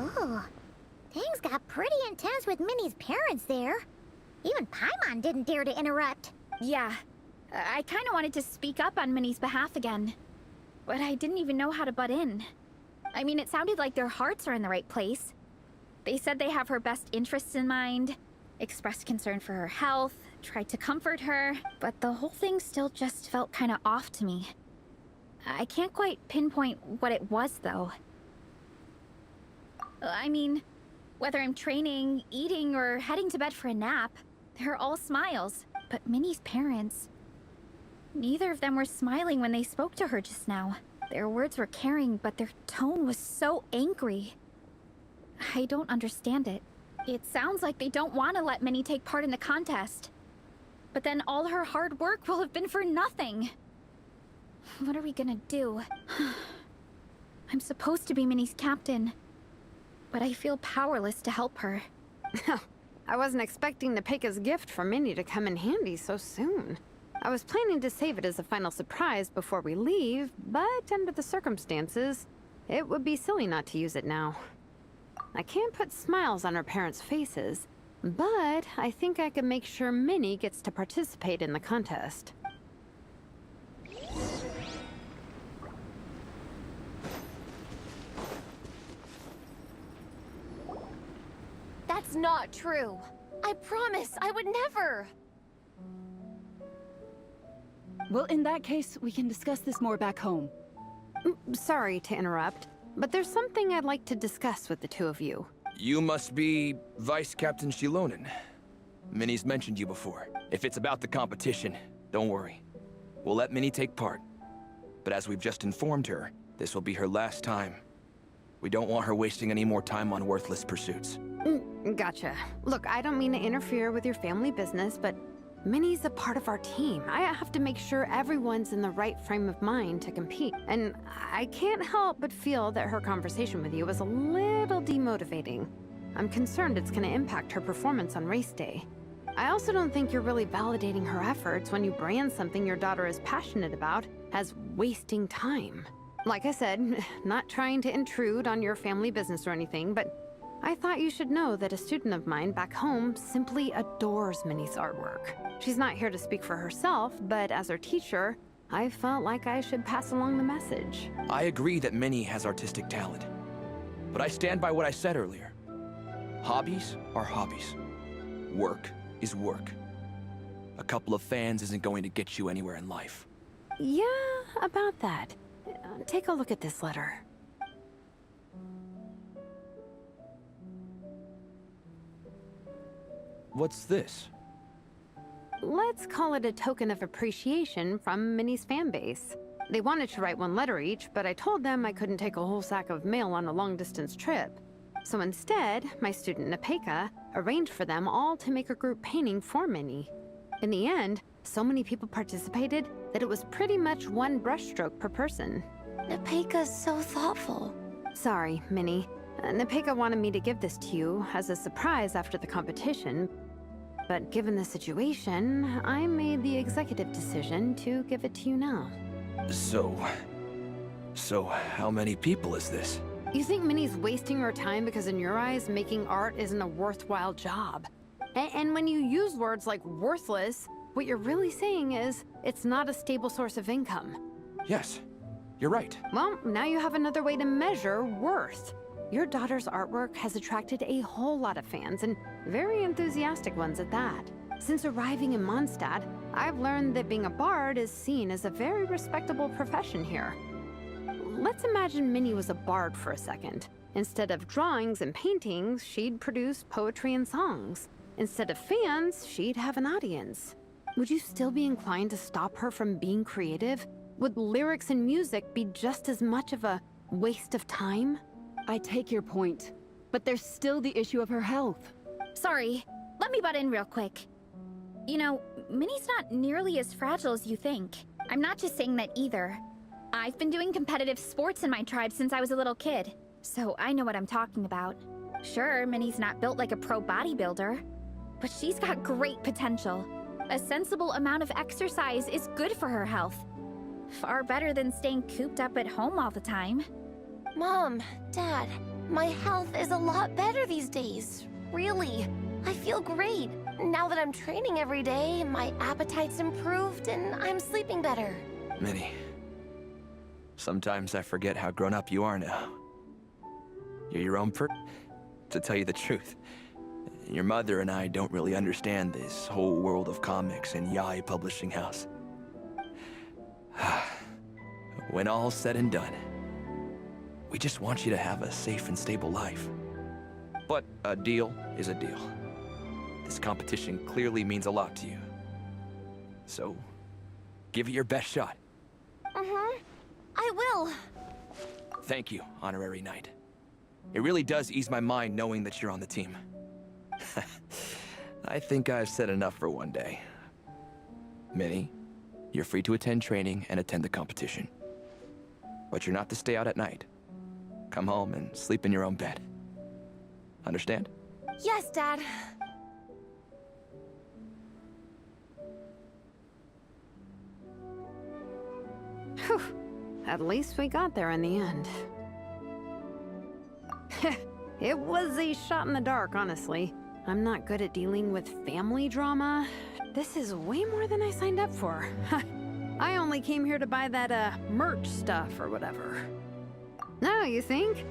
Oh, things got pretty intense with Minnie's parents there. Even Paimon didn't dare to interrupt. Yeah, I kind of wanted to speak up on Minnie's behalf again, but I didn't even know how to butt in. I mean, it sounded like their hearts are in the right place. They said they have her best interests in mind, expressed concern for her health, tried to comfort her, but the whole thing still just felt kind of off to me. I can't quite pinpoint what it was, though. I mean, whether I'm training, eating, or heading to bed for a nap, they're all smiles. But Minnie's parents... neither of them were smiling when they spoke to her just now. Their words were caring, but their tone was so angry. I don't understand it. It sounds like they don't want to let Minnie take part in the contest. But then all her hard work will have been for nothing. What are we gonna do? I'm supposed to be Minnie's captain, but I feel powerless to help her. I wasn't expecting Nepeka's gift for Minnie to come in handy so soon. I was planning to save it as a final surprise before we leave, but under the circumstances, it would be silly not to use it now. I can't put smiles on her parents' faces, but I think I can make sure Minnie gets to participate in the contest. That's not true. I promise, I would never. Well, in that case, we can discuss this more back home. Sorry to interrupt, but there's something I'd like to discuss with the two of you. You must be Vice Captain Shilonen. Minnie's mentioned you before. If it's about the competition, don't worry. We'll let Minnie take part. But as we've just informed her, this will be her last time. We don't want her wasting any more time on worthless pursuits. Gotcha. Look, I don't mean to interfere with your family business, but Minnie's a part of our team. I have to make sure everyone's in the right frame of mind to compete. And I can't help but feel that her conversation with you was a little demotivating. I'm concerned it's going to impact her performance on race day. I also don't think you're really validating her efforts when you brand something your daughter is passionate about as wasting time. Like I said, not trying to intrude on your family business or anything, but I thought you should know that a student of mine back home simply adores Minnie's artwork. She's not here to speak for herself, but as her teacher, I felt like I should pass along the message. I agree that Minnie has artistic talent. But I stand by what I said earlier. Hobbies are hobbies. Work is work. A couple of fans isn't going to get you anywhere in life. Yeah, about that. Take a look at this letter. What's this? Let's call it a token of appreciation from Minnie's fan base. They wanted to write one letter each, but I told them I couldn't take a whole sack of mail on a long-distance trip. So instead, my student Nepeka arranged for them all to make a group painting for Minnie. In the end, so many people participated that it was pretty much one brushstroke per person. Nepeka's so thoughtful. Sorry, Minnie. Nepeka wanted me to give this to you as a surprise after the competition, but given the situation, I made the executive decision to give it to you now. So how many people is this? You think Minnie's wasting her time because in your eyes, making art isn't a worthwhile job? And when you use words like worthless, what you're really saying is it's not a stable source of income. Yes, you're right. Well, now you have another way to measure worth. Your daughter's artwork has attracted a whole lot of fans, and very enthusiastic ones at that. Since arriving in Mondstadt, I've learned that being a bard is seen as a very respectable profession here. Let's imagine Minnie was a bard for a second. Instead of drawings and paintings, she'd produce poetry and songs. Instead of fans, she'd have an audience. Would you still be inclined to stop her from being creative? Would lyrics and music be just as much of a waste of time? I take your point, but there's still the issue of her health. Sorry, let me butt in real quick. You know, Minnie's not nearly as fragile as you think. I'm not just saying that either. I've been doing competitive sports in my tribe since I was a little kid, so I know what I'm talking about. Sure, Minnie's not built like a pro bodybuilder, but she's got great potential. A sensible amount of exercise is good for her health. Far better than staying cooped up at home all the time. Mom, Dad, my health is a lot better these days. Really. I feel great. Now that I'm training every day, my appetite's improved and I'm sleeping better. Minnie, sometimes I forget how grown up you are now. You're your own To tell you the truth, your mother and I don't really understand this whole world of comics and Yaoi publishing house. when all's said and done, we just want you to have a safe and stable life. But a deal is a deal. This competition clearly means a lot to you. So, give it your best shot. I will. Thank you, Honorary Knight. It really does ease my mind knowing that you're on the team. I think I've said enough for one day. Minnie, you're free to attend training and attend the competition. But you're not to stay out at night. Come home and sleep in your own bed. Understand? Yes, Dad. Whew. At least we got there in the end. It was a shot in the dark, honestly. I'm not good at dealing with family drama. This is way more than I signed up for. I only came here to buy that, merch stuff or whatever. No, you think?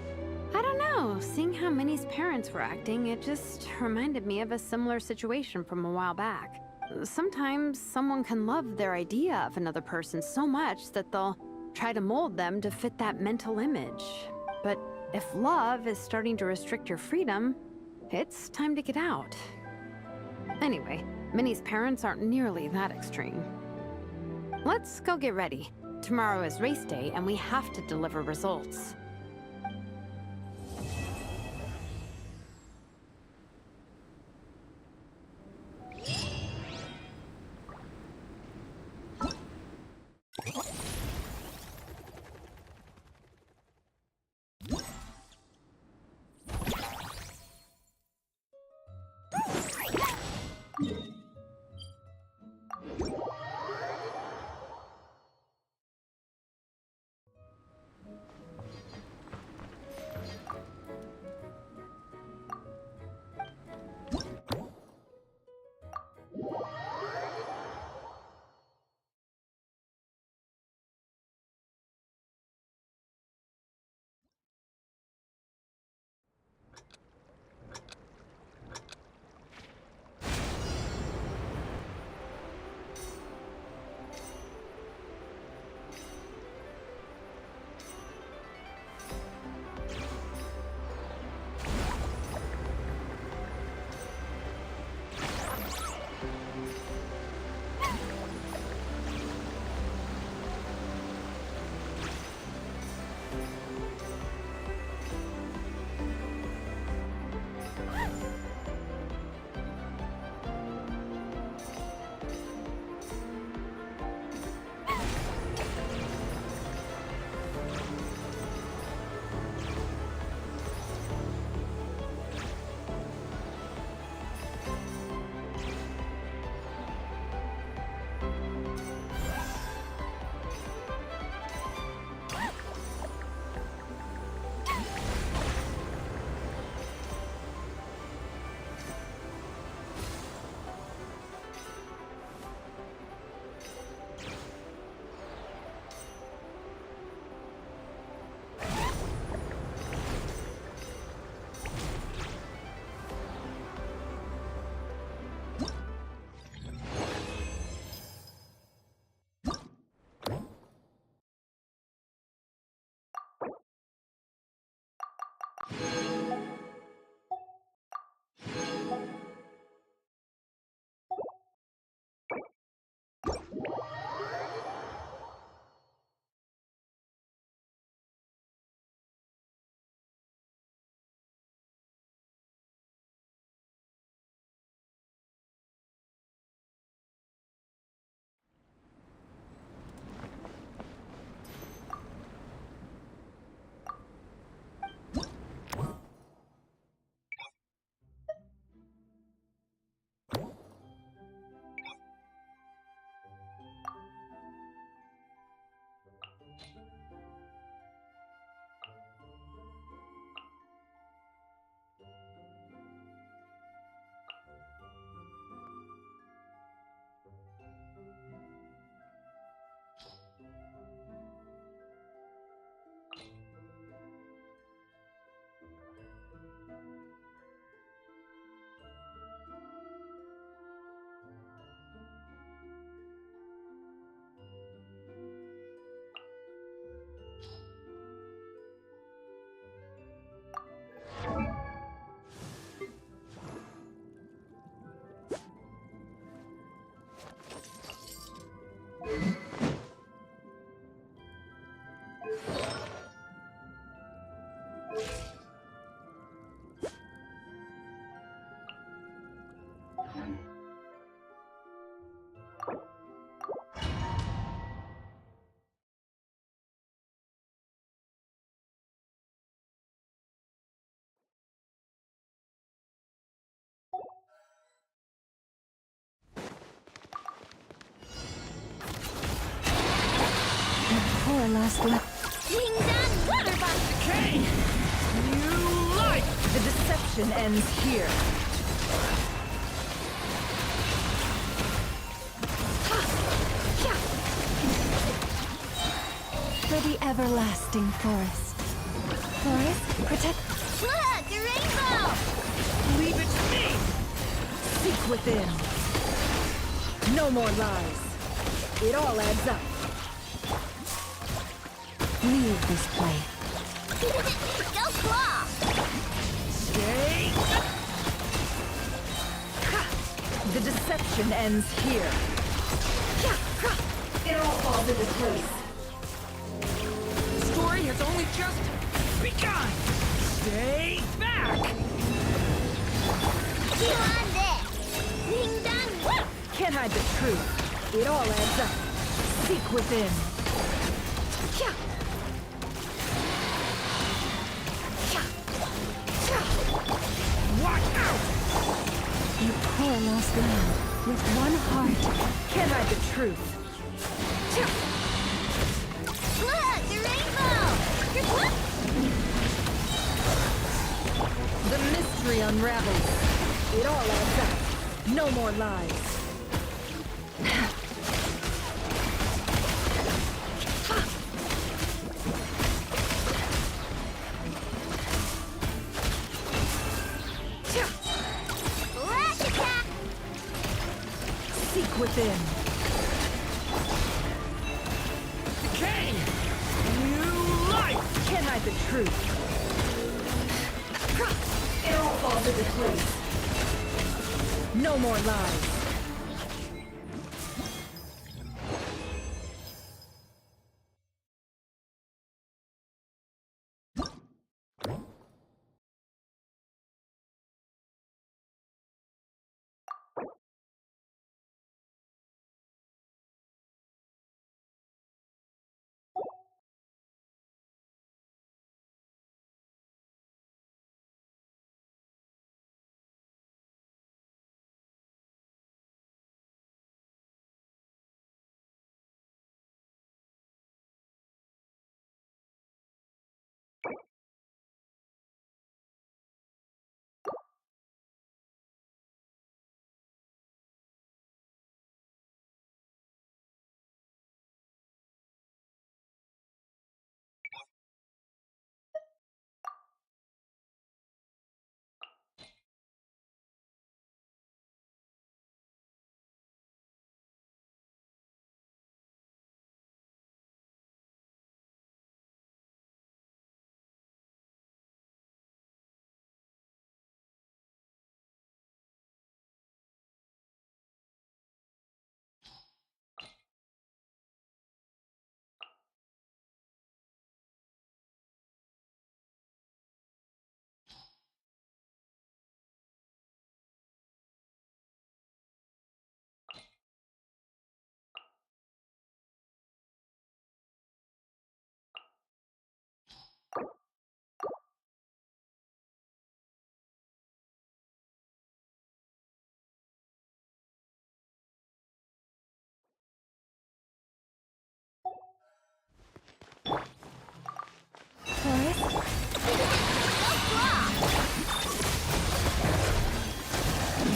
I don't know. Seeing how Minnie's parents were acting, it just reminded me of a similar situation from a while back. Sometimes someone can love their idea of another person so much that they'll try to mold them to fit that mental image. But if love is starting to restrict your freedom, it's time to get out. Anyway, Minnie's parents aren't nearly that extreme. Let's go get ready. Tomorrow is race day and we have to deliver results. last lap. Ding dong, waterbox! Decay! New life! The deception ends here. For the everlasting forest. Forest, protect. Look, a rainbow! Leave it to me! Seek within. No more lies. It all adds up. Leave this place. Go claw! Stay! The deception ends here. It all falls into place. Story has only just begun! Stay back! Chew on this! Ding dong, whoop! Can't hide the truth. It all adds up. Seek within. Watch out! You poor lost lamb, with one heart. Can't hide the truth. Look, the rainbow! Whoop! The mystery unravels. It all adds up. No more lies. Lash attack! Seek within. Decay! New life! Can't hide the truth. It all falls into place. No more lies.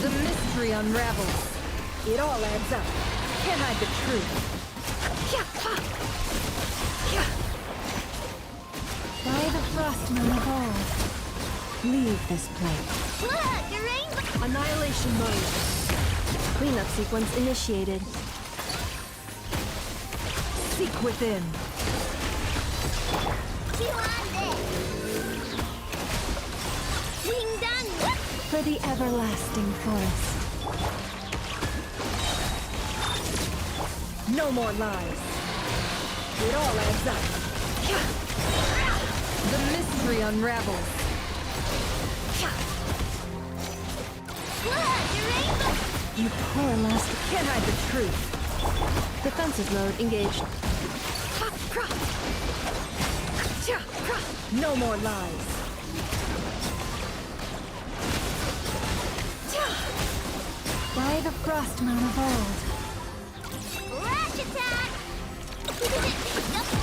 The mystery unravels. It all adds up. Can't hide the truth. By the frost moon of old. Leave this place. Look, a rainbow! Annihilation mode. Cleanup sequence initiated. Seek within. Chew on this! Ding dong, whoop! For the everlasting forest. No more lies. It all adds up. The mystery unravels. Look, a rainbow! You poor lost. Can't hide the truth. Defensive mode engaged. No more lies. By the frost moon of old. Lash attack!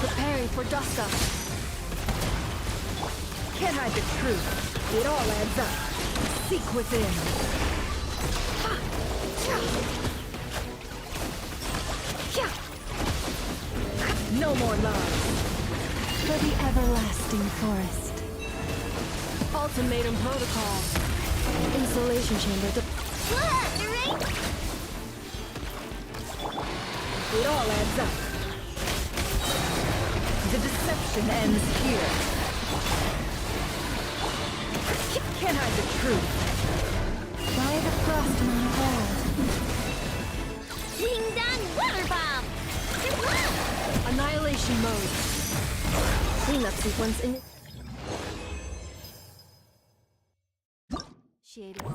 Prepare pray for Duska. Can't hide the truth. It all adds up. Seek within. No more love. For the everlasting forest. Ultimatum protocol. Insulation chamber. It all adds up. The deception ends here. Can't hide the truth. Why the frost on hold? Wingdang water bomb! Annihilation mode. Cleanup sequence in... Initiated.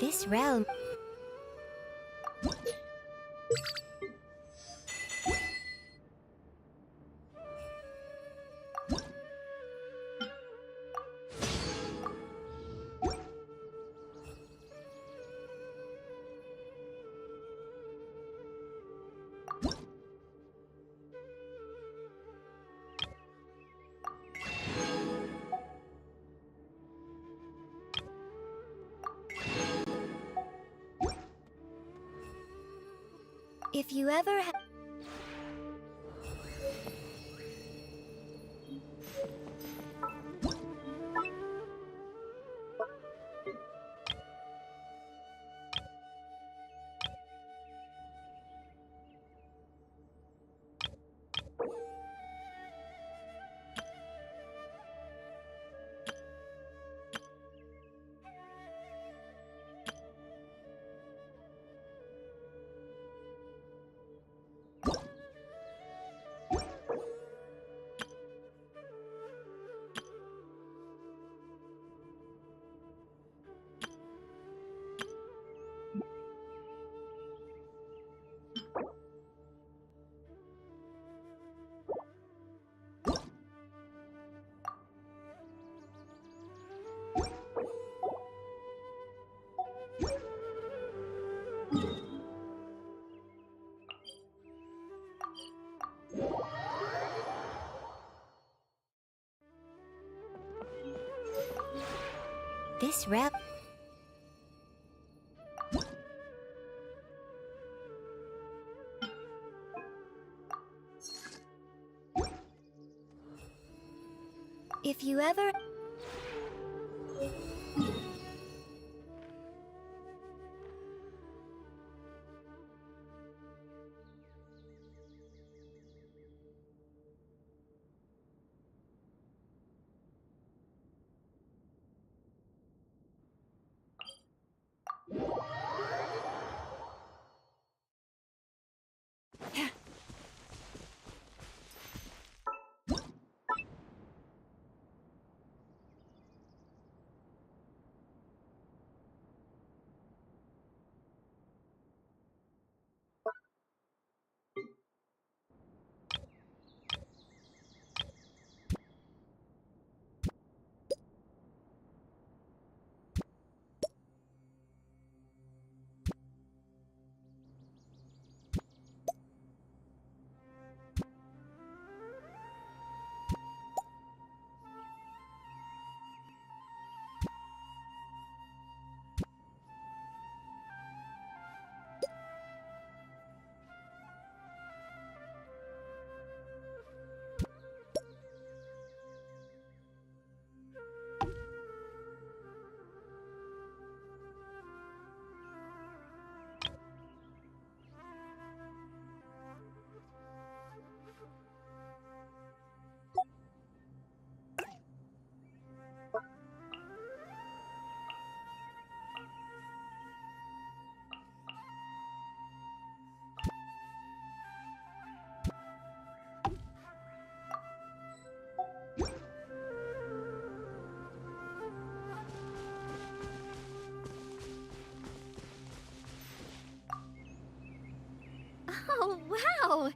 This realm... If you ever This realm... If you ever... Oh, wow!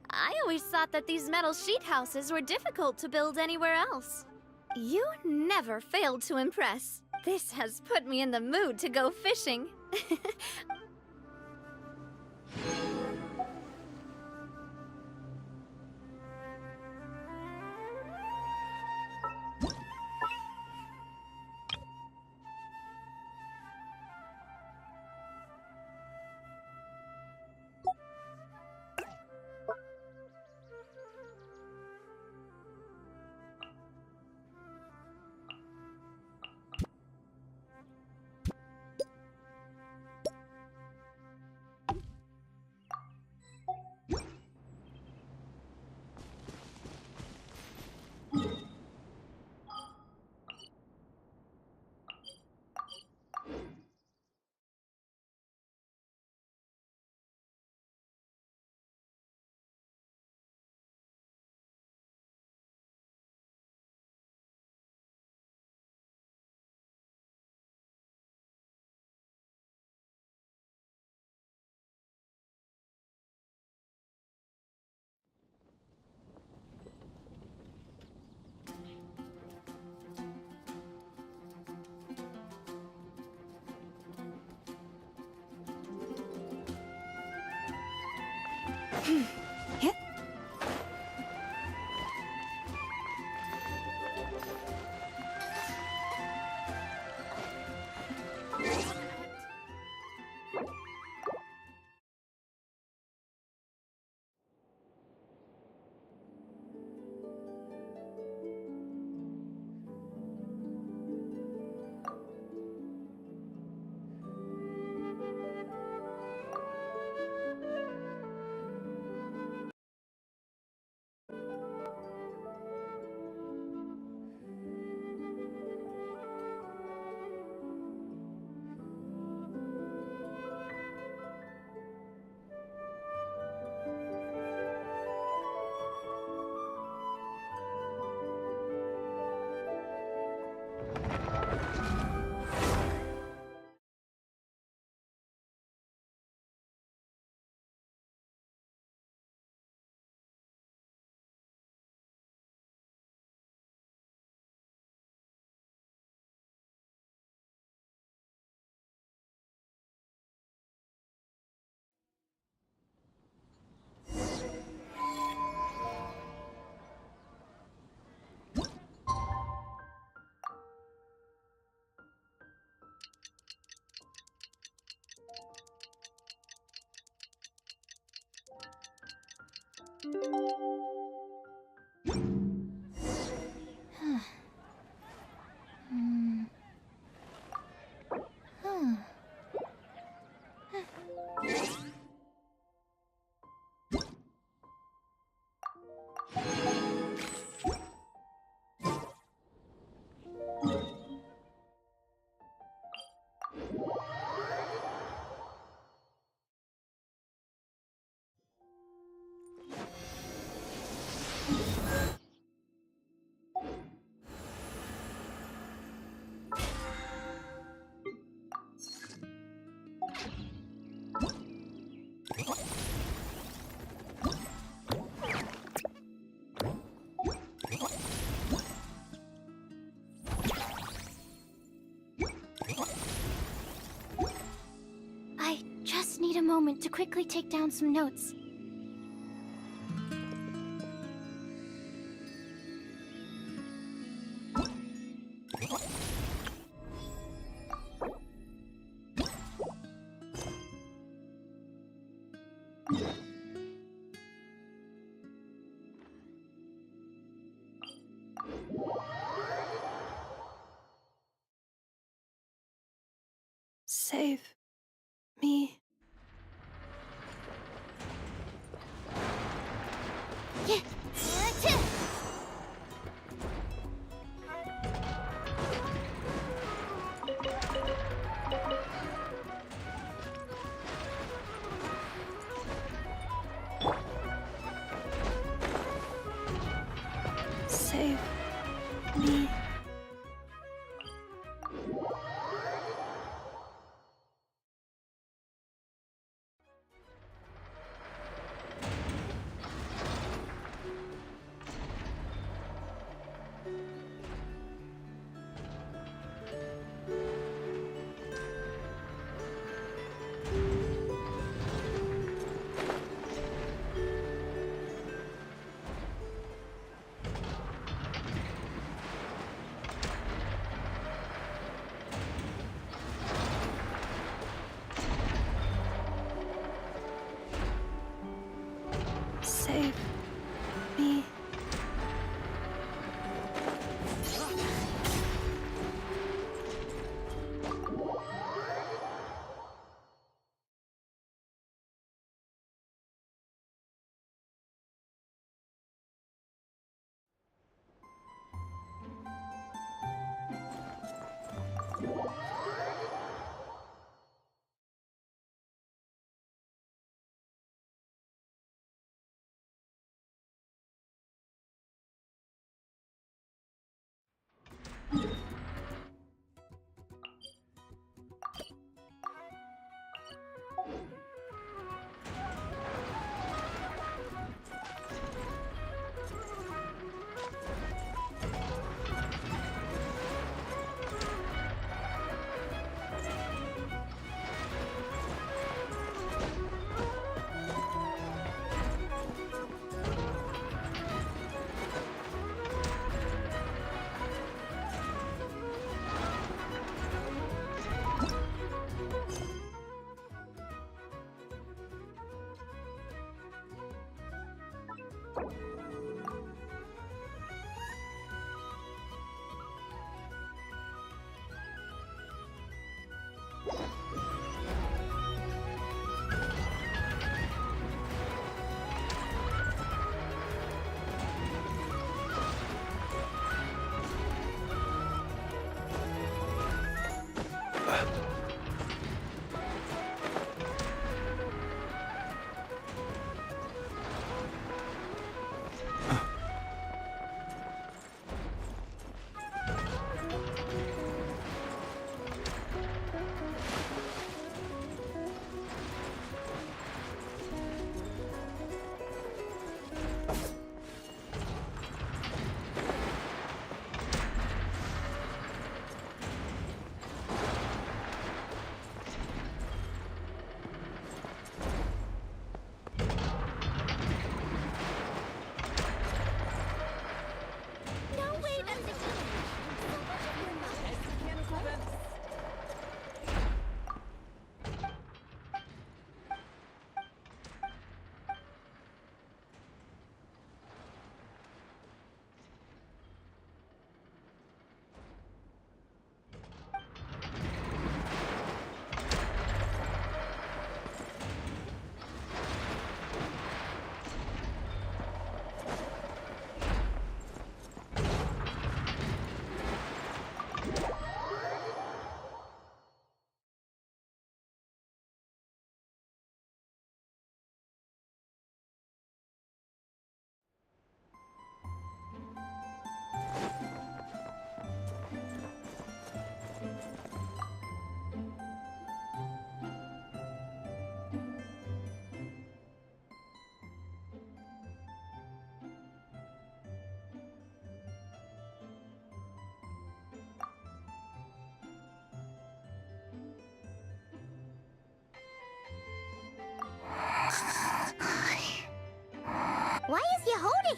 I always thought that these metal sheet houses were difficult to build anywhere else. You never failed to impress. This has put me in the mood to go fishing. Yeah. I just need a moment to quickly take down some notes. Save me. Yeah. Save me.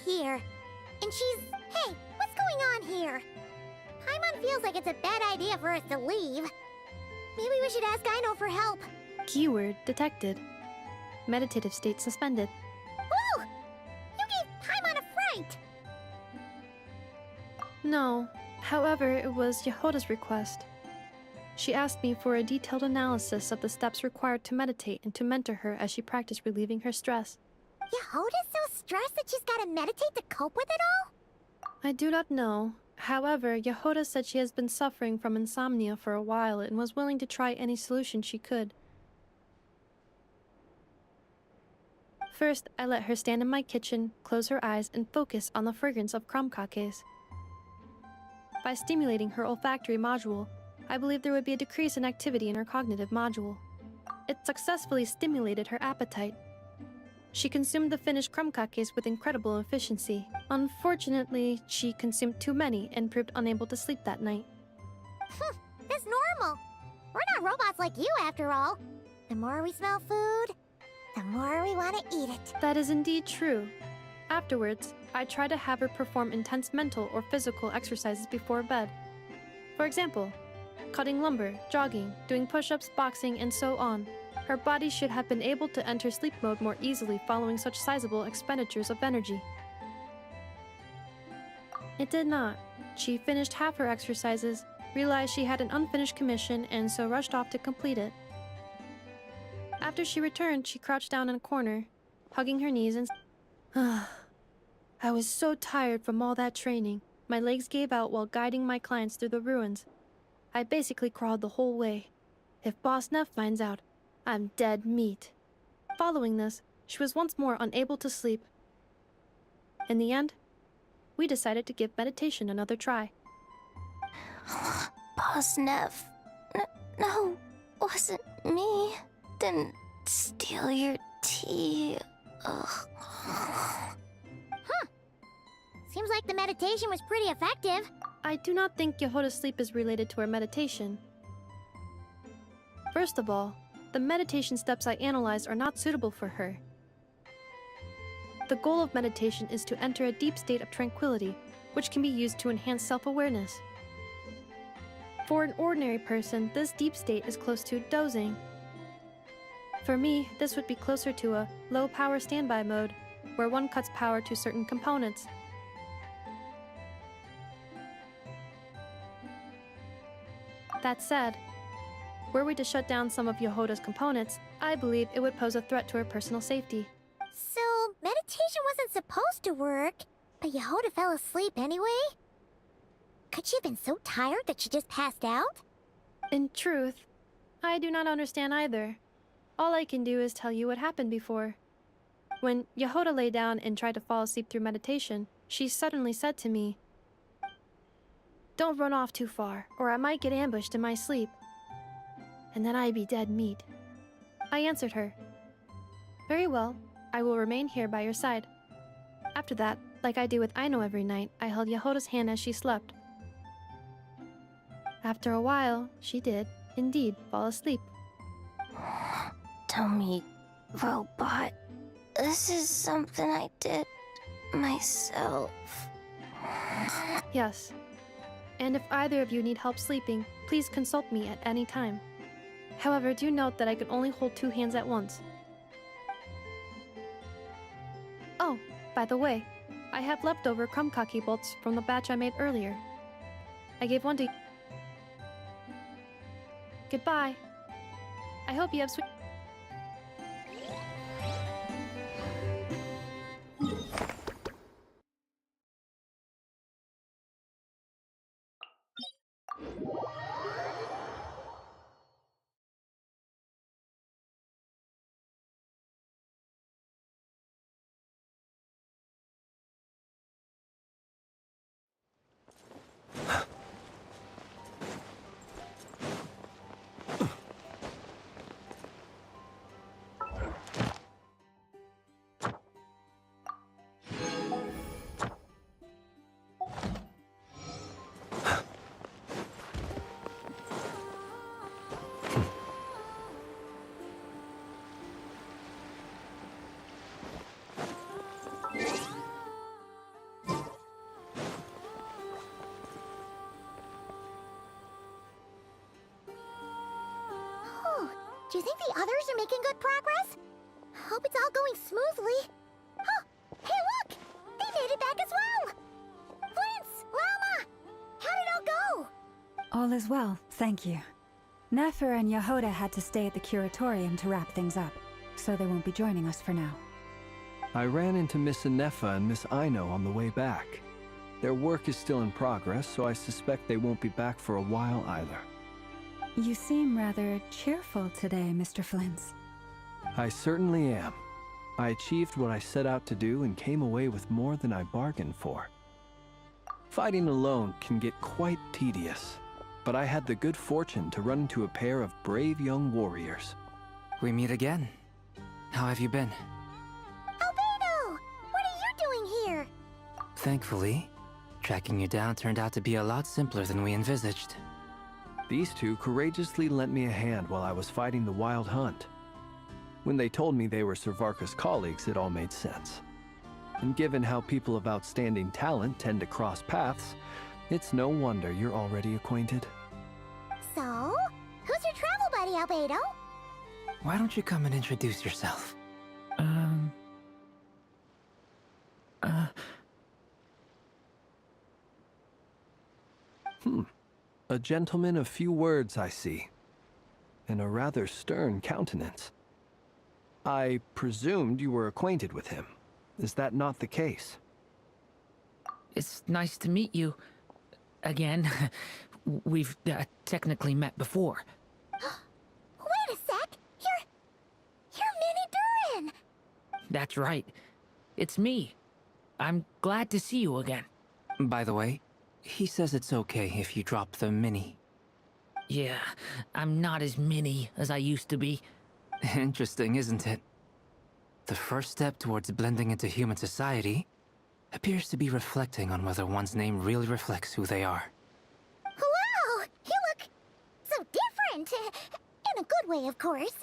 here. And she's... Hey, what's going on here? Paimon feels like it's a bad idea for us to leave. Maybe we should ask Aino for help. Keyword detected. Meditative state suspended. Whoa! You gave Paimon a fright! No. However, it was Yehoda's request. She asked me for a detailed analysis of the steps required to meditate and to mentor her as she practiced relieving her stress. Yehoda's so stressed that she's gotta meditate to cope with it all? I do not know. However, Yehoda said she has been suffering from insomnia for a while and was willing to try any solution she could. First, I let her stand in my kitchen, close her eyes, and focus on the fragrance of crumb cakes. By stimulating her olfactory module, I believed there would be a decrease in activity in her cognitive module. It successfully stimulated her appetite. She consumed the finished crumb cakes with incredible efficiency. Unfortunately, she consumed too many and proved unable to sleep that night. That's normal. We're not robots like you, after all. The more we smell food, the more we want to eat it. That is indeed true. Afterwards, I try to have her perform intense mental or physical exercises before bed. For example, cutting lumber, jogging, doing push-ups, boxing, and so on. Her body should have been able to enter sleep mode more easily following such sizable expenditures of energy. It did not. She finished half her exercises, realized she had an unfinished commission, and so rushed off to complete it. After she returned, she crouched down in a corner, hugging her knees and... I was so tired from all that training. My legs gave out while guiding my clients through the ruins. I basically crawled the whole way. If Boss Neff finds out, I'm dead meat. Following this, she was once more unable to sleep. In the end, we decided to give meditation another try. Boss Neff. No, wasn't me. Didn't steal your tea. Ugh. Seems like the meditation was pretty effective. I do not think Yehoda's sleep is related to her meditation. First of all, the meditation steps I analyzed are not suitable for her. The goal of meditation is to enter a deep state of tranquility, which can be used to enhance self-awareness. For an ordinary person, this deep state is close to dozing. For me, this would be closer to a low-power standby mode, where one cuts power to certain components. That said, were we to shut down some of Yehoda's components, I believe it would pose a threat to her personal safety. So, meditation wasn't supposed to work, but Yehoda fell asleep anyway? Could she have been so tired that she just passed out? In truth, I do not understand either. All I can do is tell you what happened before. When Yehoda lay down and tried to fall asleep through meditation, she suddenly said to me, "Don't run off too far, or I might get ambushed in my sleep. And then I'd be dead meat." I answered her, "Very well, I will remain here by your side." After that, like I do with Aino every night, I held Yehoda's hand as she slept. After a while, she did, indeed, fall asleep. Tell me, robot, this is something I did myself. Yes. And if either of you need help sleeping, please consult me at any time. However, do note that I can only hold 2 hands at once. Oh, by the way, I have leftover krumkaki bolts from the batch I made earlier. I gave one to... Goodbye. I hope you have sweet... you think the others are making good progress? Hope it's all going smoothly. Oh, hey look! They made it back as well! Flintz! Llama! How did it all go? All is well, thank you. Nefer and Yehoda had to stay at the curatorium to wrap things up, so they won't be joining us for now. I ran into Miss Anefa and Miss Aino on the way back. Their work is still in progress, so I suspect they won't be back for a while either. You seem rather cheerful today, Mr. Flintz. I certainly am. I achieved what I set out to do and came away with more than I bargained for. Fighting alone can get quite tedious, but I had the good fortune to run into a pair of brave young warriors. We meet again. How have you been? Albedo! What are you doing here? Thankfully, tracking you down turned out to be a lot simpler than we envisaged. These two courageously lent me a hand while I was fighting the Wild Hunt. When they told me they were Servarka's colleagues, it all made sense. And given how people of outstanding talent tend to cross paths, it's no wonder you're already acquainted. So, who's your travel buddy, Albedo? Why don't you come and introduce yourself? A gentleman of few words, I see. And a rather stern countenance. I presumed you were acquainted with him. Is that not the case? It's nice to meet you. Again. We've technically met before. Wait a sec! You're Mini Durin! That's right. It's me. I'm glad to see you again. By the way, he says it's okay if you drop the mini. Yeah, I'm not as mini as I used to be. Interesting, isn't it? The first step towards blending into human society appears to be reflecting on whether one's name really reflects who they are. Wow! You look so different! In a good way, of course.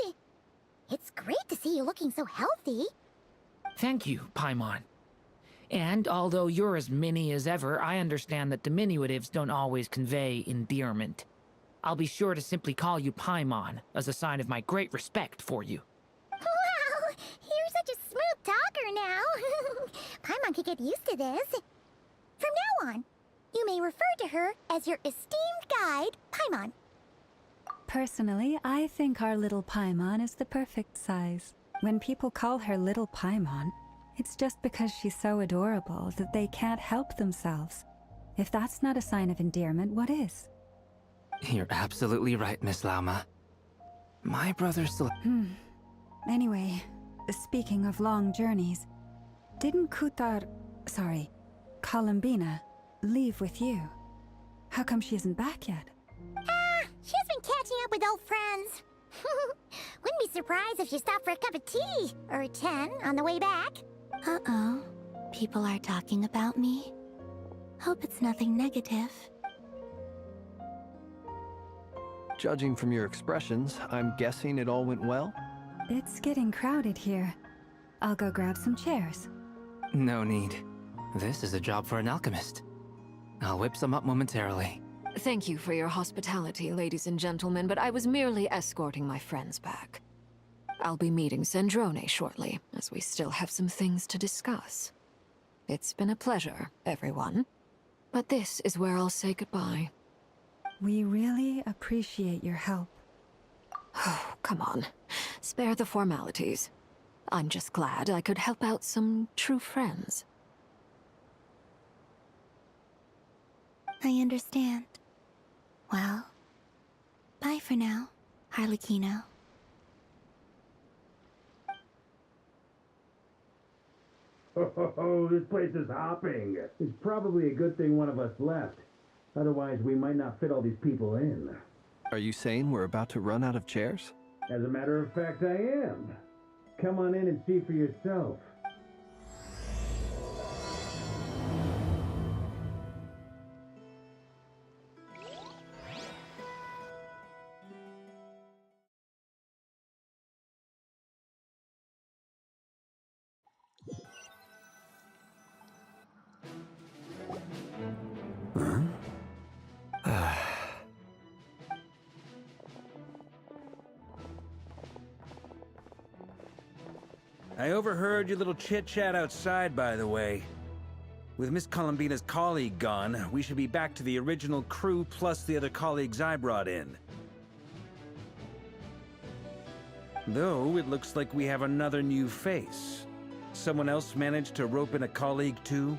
It's great to see you looking so healthy. Thank you, Paimon. And although you're as mini as ever, I understand that diminutives don't always convey endearment. I'll be sure to simply call you Paimon, as a sign of my great respect for you. Wow! You're such a smooth talker now. Paimon could get used to this. From now on, you may refer to her as your esteemed guide, Paimon. Personally, I think our little Paimon is the perfect size. When people call her Little Paimon, it's just because she's so adorable that they can't help themselves. If that's not a sign of endearment, what is? You're absolutely right, Miss Lauma. My brother still... Anyway, speaking of long journeys, didn't Columbina, leave with you? How come she isn't back yet? She's been catching up with old friends. Wouldn't be surprised if she stopped for a cup of tea or 10 on the way back. Uh-oh. People are talking about me. Hope it's nothing negative. Judging from your expressions, I'm guessing it all went well? It's getting crowded here. I'll go grab some chairs. No need. This is a job for an alchemist. I'll whip some up momentarily. Thank you for your hospitality, ladies and gentlemen, but I was merely escorting my friends back. I'll be meeting Sandrone shortly, as we still have some things to discuss. It's been a pleasure, everyone. But this is where I'll say goodbye. We really appreciate your help. Oh, come on. Spare the formalities. I'm just glad I could help out some true friends. I understand. Well, bye for now, Harlequino. Oh, this place is hopping. It's probably a good thing one of us left. Otherwise, we might not fit all these people in. Are you saying we're about to run out of chairs? As a matter of fact, I am. Come on in and see for yourself. I overheard your little chit-chat outside, by the way. With Miss Columbina's colleague gone, we should be back to the original crew plus the other colleagues I brought in. Though, it looks like we have another new face. Someone else managed to rope in a colleague too?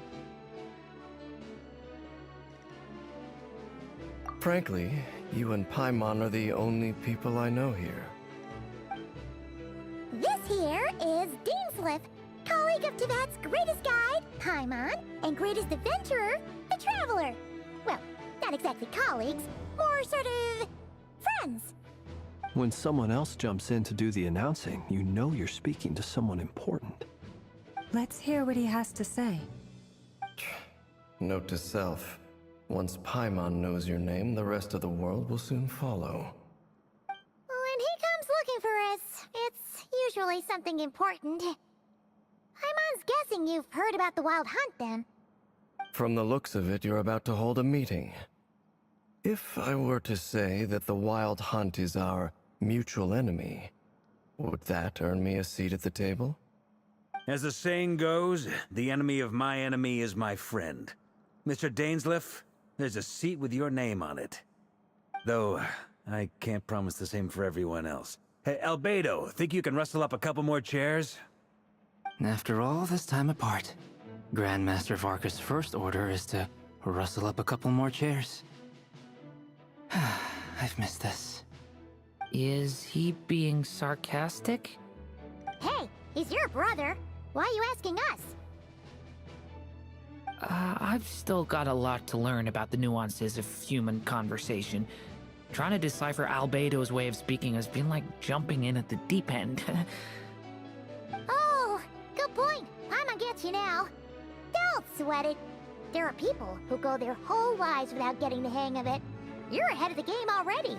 Frankly, you and Paimon are the only people I know here. This here is Deansliff, colleague of Tibet's greatest guide, Paimon, and greatest adventurer, the Traveler. Well, not exactly colleagues, more sort of friends. When someone else jumps in to do the announcing, you know you're speaking to someone important. Let's hear what he has to say. Note to self. Once Paimon knows your name, the rest of the world will soon follow. When he comes looking for us, it's usually something important. Paimon's guessing you've heard about the Wild Hunt, then. From the looks of it, you're about to hold a meeting. If I were to say that the Wild Hunt is our mutual enemy, would that earn me a seat at the table? As the saying goes, the enemy of my enemy is my friend. Mr. Dainsliff, there's a seat with your name on it. Though, I can't promise the same for everyone else. Hey, Albedo, think you can rustle up a couple more chairs? After all this time apart, Grandmaster Varka's first order is to rustle up a couple more chairs. I've missed this. Is he being sarcastic? Hey, he's your brother. Why are you asking us? I've still got a lot to learn about the nuances of human conversation. Trying to decipher Albedo's way of speaking has been like jumping in at the deep end. Oh, good point. Paimon gets you now. Don't sweat it. There are people who go their whole lives without getting the hang of it. You're ahead of the game already.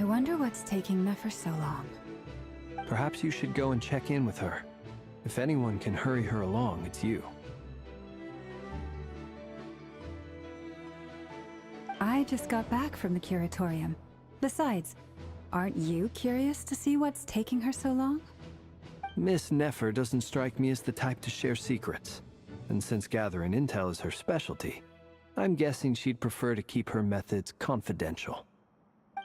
wonder what's taking Nefer so long. Perhaps you should go and check in with her. If anyone can hurry her along, it's you. I just got back from the curatorium. Besides, aren't you curious to see what's taking her so long? Miss Nefer doesn't strike me as the type to share secrets. And since gathering intel is her specialty, I'm guessing she'd prefer to keep her methods confidential.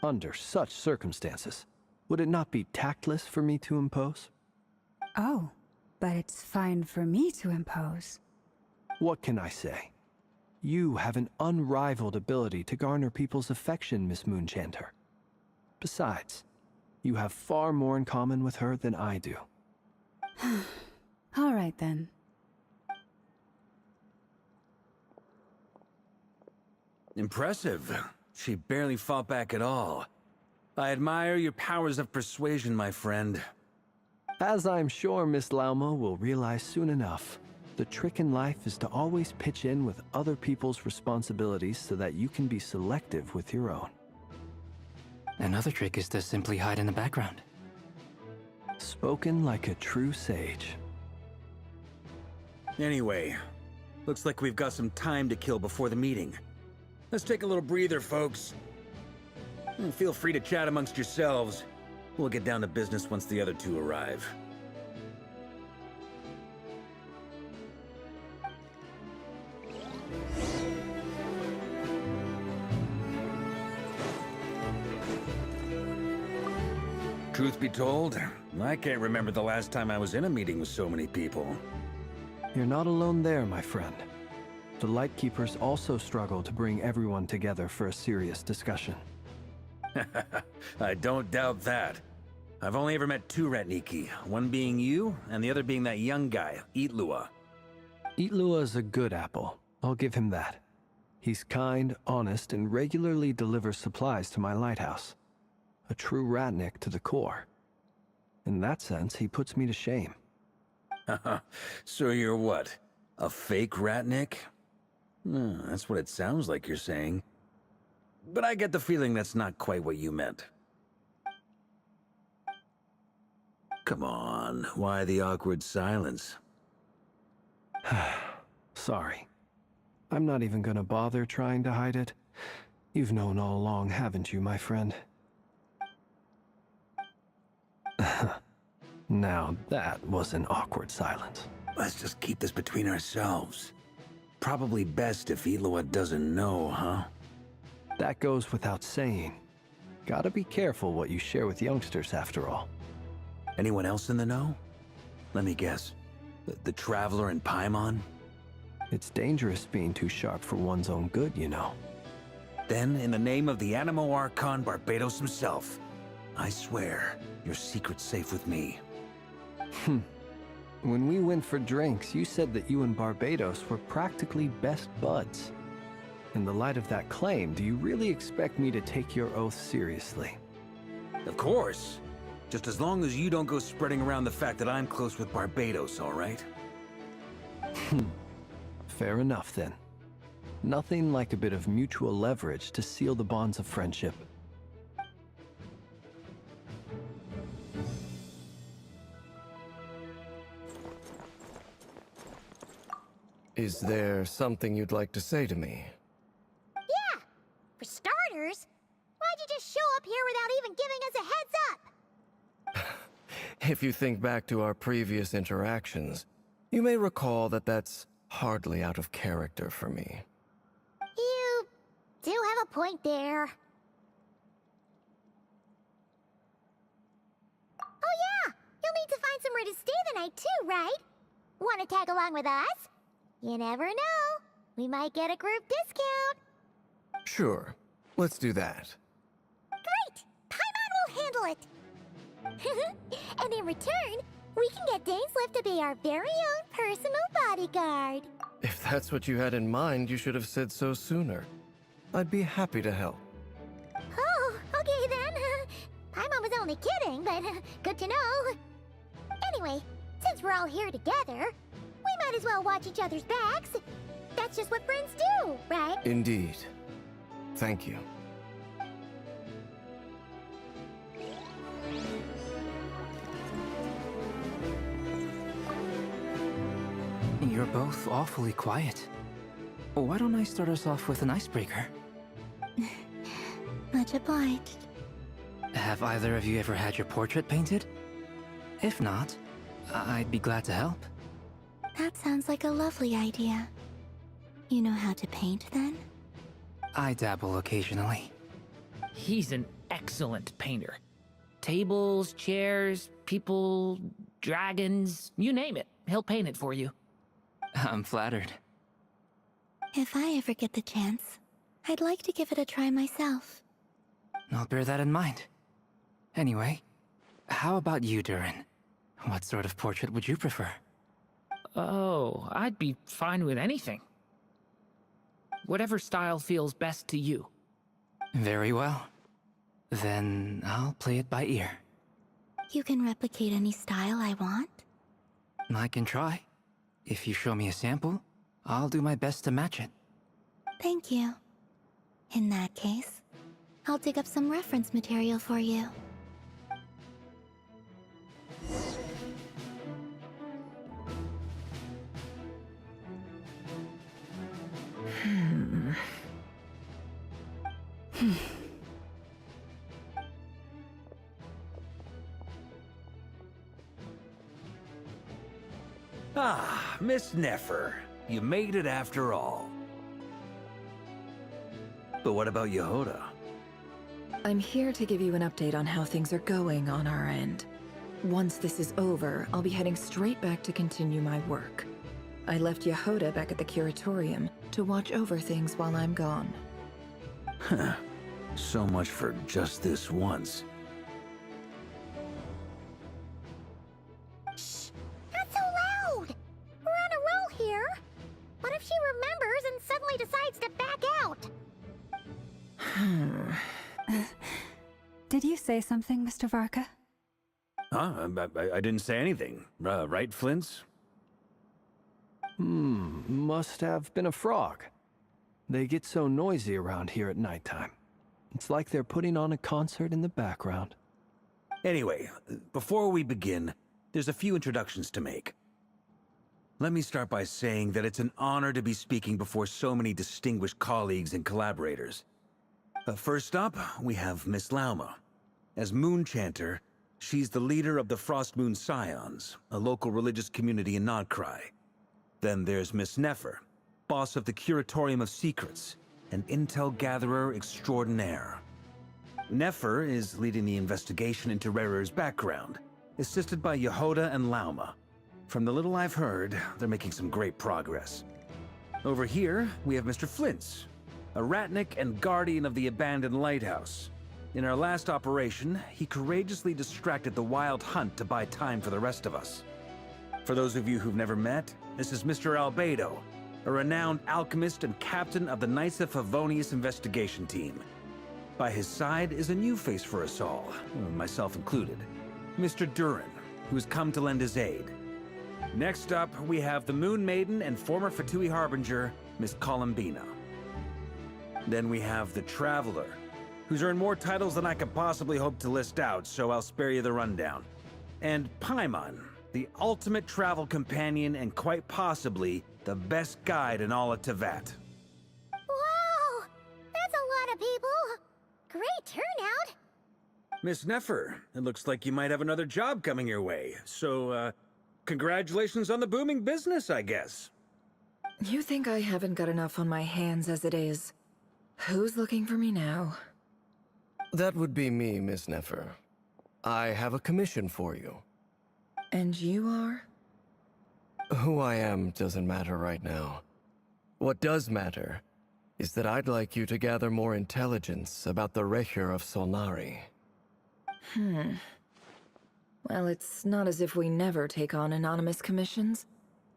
Under such circumstances, would it not be tactless for me to impose? Oh, but it's fine for me to impose. What can I say? You have an unrivaled ability to garner people's affection, Miss Moonchanter. Besides, you have far more in common with her than I do. All right then. Impressive. She barely fought back at all. I admire your powers of persuasion, my friend. As I'm sure Miss Lauma will realize soon enough, the trick in life is to always pitch in with other people's responsibilities so that you can be selective with your own. Another trick is to simply hide in the background. Spoken like a true sage. Anyway, looks like we've got some time to kill before the meeting. Let's take a little breather, folks. And feel free to chat amongst yourselves. We'll get down to business once the other two arrive. Truth be told, I can't remember the last time I was in a meeting with so many people. You're not alone there, my friend. The Lightkeepers also struggle to bring everyone together for a serious discussion. I don't doubt that. I've only ever met two Ratniki, one being you, and the other being that young guy, Itlua. Itlua is a good apple. I'll give him that. He's kind, honest, and regularly delivers supplies to my lighthouse. A true Ratnik to the core. In that sense, he puts me to shame. So you're what? A fake Ratnik? That's what it sounds like you're saying. But I get the feeling that's not quite what you meant. Come on, why the awkward silence? Sorry. I'm not even gonna bother trying to hide it. You've known all along, haven't you, my friend? Now that was an awkward silence. Let's just keep this between ourselves. Probably best if Itlua doesn't know, huh? That goes without saying. Gotta be careful what you share with youngsters, after all. Anyone else in the know? Let me guess. The Traveler and Paimon? It's dangerous being too sharp for one's own good, you know. Then, in the name of the Animo Archon Barbados himself, I swear, your secret's safe with me. When we went for drinks, you said that you and Barbados were practically best buds. In the light of that claim, do you really expect me to take your oath seriously? Of course. Just as long as you don't go spreading around the fact that I'm close with Barbados, all right? Fair enough, then. Nothing like a bit of mutual leverage to seal the bonds of friendship. Is there something you'd like to say to me? Yeah! For starters, why'd you just show up here without even giving us a heads up? If you think back to our previous interactions, you may recall that that's hardly out of character for me. You do have a point there. Oh yeah! You'll need to find somewhere to stay the night too, right? Want to tag along with us? You never know. We might get a group discount. Sure. Let's do that. Great! Paimon will handle it. And in return, we can get Dainslift to be our very own personal bodyguard. If that's what you had in mind, you should have said so sooner. I'd be happy to help. Oh, okay then. Paimon was only kidding, but good to know. Anyway, since we're all here together, we might as well watch each other's backs. That's just what friends do, right? Indeed. Thank you. You're both awfully quiet. Why don't I start us off with an icebreaker? Much obliged. Have either of you ever had your portrait painted? If not, I'd be glad to help. That sounds like a lovely idea. You know how to paint, then? I dabble occasionally. He's an excellent painter. Tables, chairs, people, dragons, you name it. He'll paint it for you. I'm flattered. If I ever get the chance, I'd like to give it a try myself. I'll bear that in mind. Anyway, how about you, Durin? What sort of portrait would you prefer? Oh, I'd be fine with anything. Whatever style feels best to you. Very well. Then I'll play it by ear. You can replicate any style I want? I can try. If you show me a sample, I'll do my best to match it. Thank you. In that case, I'll dig up some reference material for you. Ah, Miss Nefer. You made it after all. But what about Yehoda? I'm here to give you an update on how things are going on our end. Once this is over, I'll be heading straight back to continue my work. I left Yehoda back at the Curatorium to watch over things while I'm gone. Huh. So much for just this once. Shh! Not so loud! We're on a roll here! What if she remembers and suddenly decides to back out? Did you say something, Mr. Varka? Huh? I didn't say anything. Right, Flints? Must have been a frog. They get so noisy around here at nighttime. It's like they're putting on a concert in the background. Anyway, before we begin, there's a few introductions to make. Let me start by saying that it's an honor to be speaking before so many distinguished colleagues and collaborators. First up, we have Miss Lauma. As Moon Chanter, she's the leader of the Frost Moon Scions, a local religious community in Nodcry. Then there's Miss Nefer, boss of the Curatorium of Secrets, an intel gatherer extraordinaire. Nefer is leading the investigation into Rarer's background, assisted by Yehoda and Lauma. From the little I've heard, they're making some great progress. Over here, we have Mr. Flintz, a ratnik and guardian of the abandoned lighthouse. In our last operation, he courageously distracted the Wild Hunt to buy time for the rest of us. For those of you who've never met, this is Mr. Albedo, a renowned alchemist and captain of the Knights of Favonius investigation team. By his side is a new face for us all, myself included, Mr. Durin, who's come to lend his aid. Next up, we have the Moon Maiden and former Fatui Harbinger, Miss Columbina. Then we have the Traveler, who's earned more titles than I could possibly hope to list out, so I'll spare you the rundown. And Paimon, the ultimate travel companion and quite possibly the best guide in all of Tevat. Wow! That's a lot of people! Great turnout! Miss Nefer, it looks like you might have another job coming your way, so, congratulations on the booming business, I guess. You think I haven't got enough on my hands as it is? Who's looking for me now? That would be me, Miss Nefer. I have a commission for you. And you are? Who I am doesn't matter right now. What does matter is that I'd like you to gather more intelligence about the Recher of Solnari. Well, it's not as if we never take on anonymous commissions.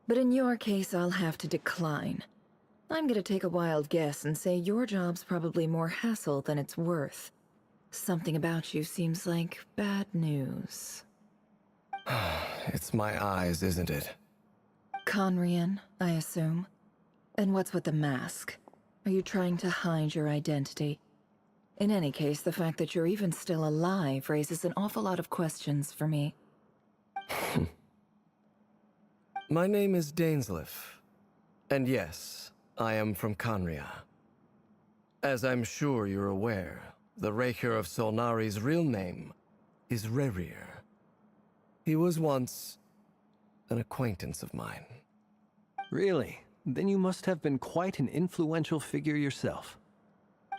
But in your case, I'll have to decline. I'm gonna take a wild guess and say your job's probably more hassle than it's worth. Something about you seems like bad news. It's my eyes, isn't it? Conrian, I assume. And what's with the mask? Are you trying to hide your identity? In any case, the fact that you're even still alive raises an awful lot of questions for me. My name is Dainsleif. And yes, I am from Conria. As I'm sure you're aware, the Raker of Solnari's real name is Rerir. He was once an acquaintance of mine. Really? Then you must have been quite an influential figure yourself.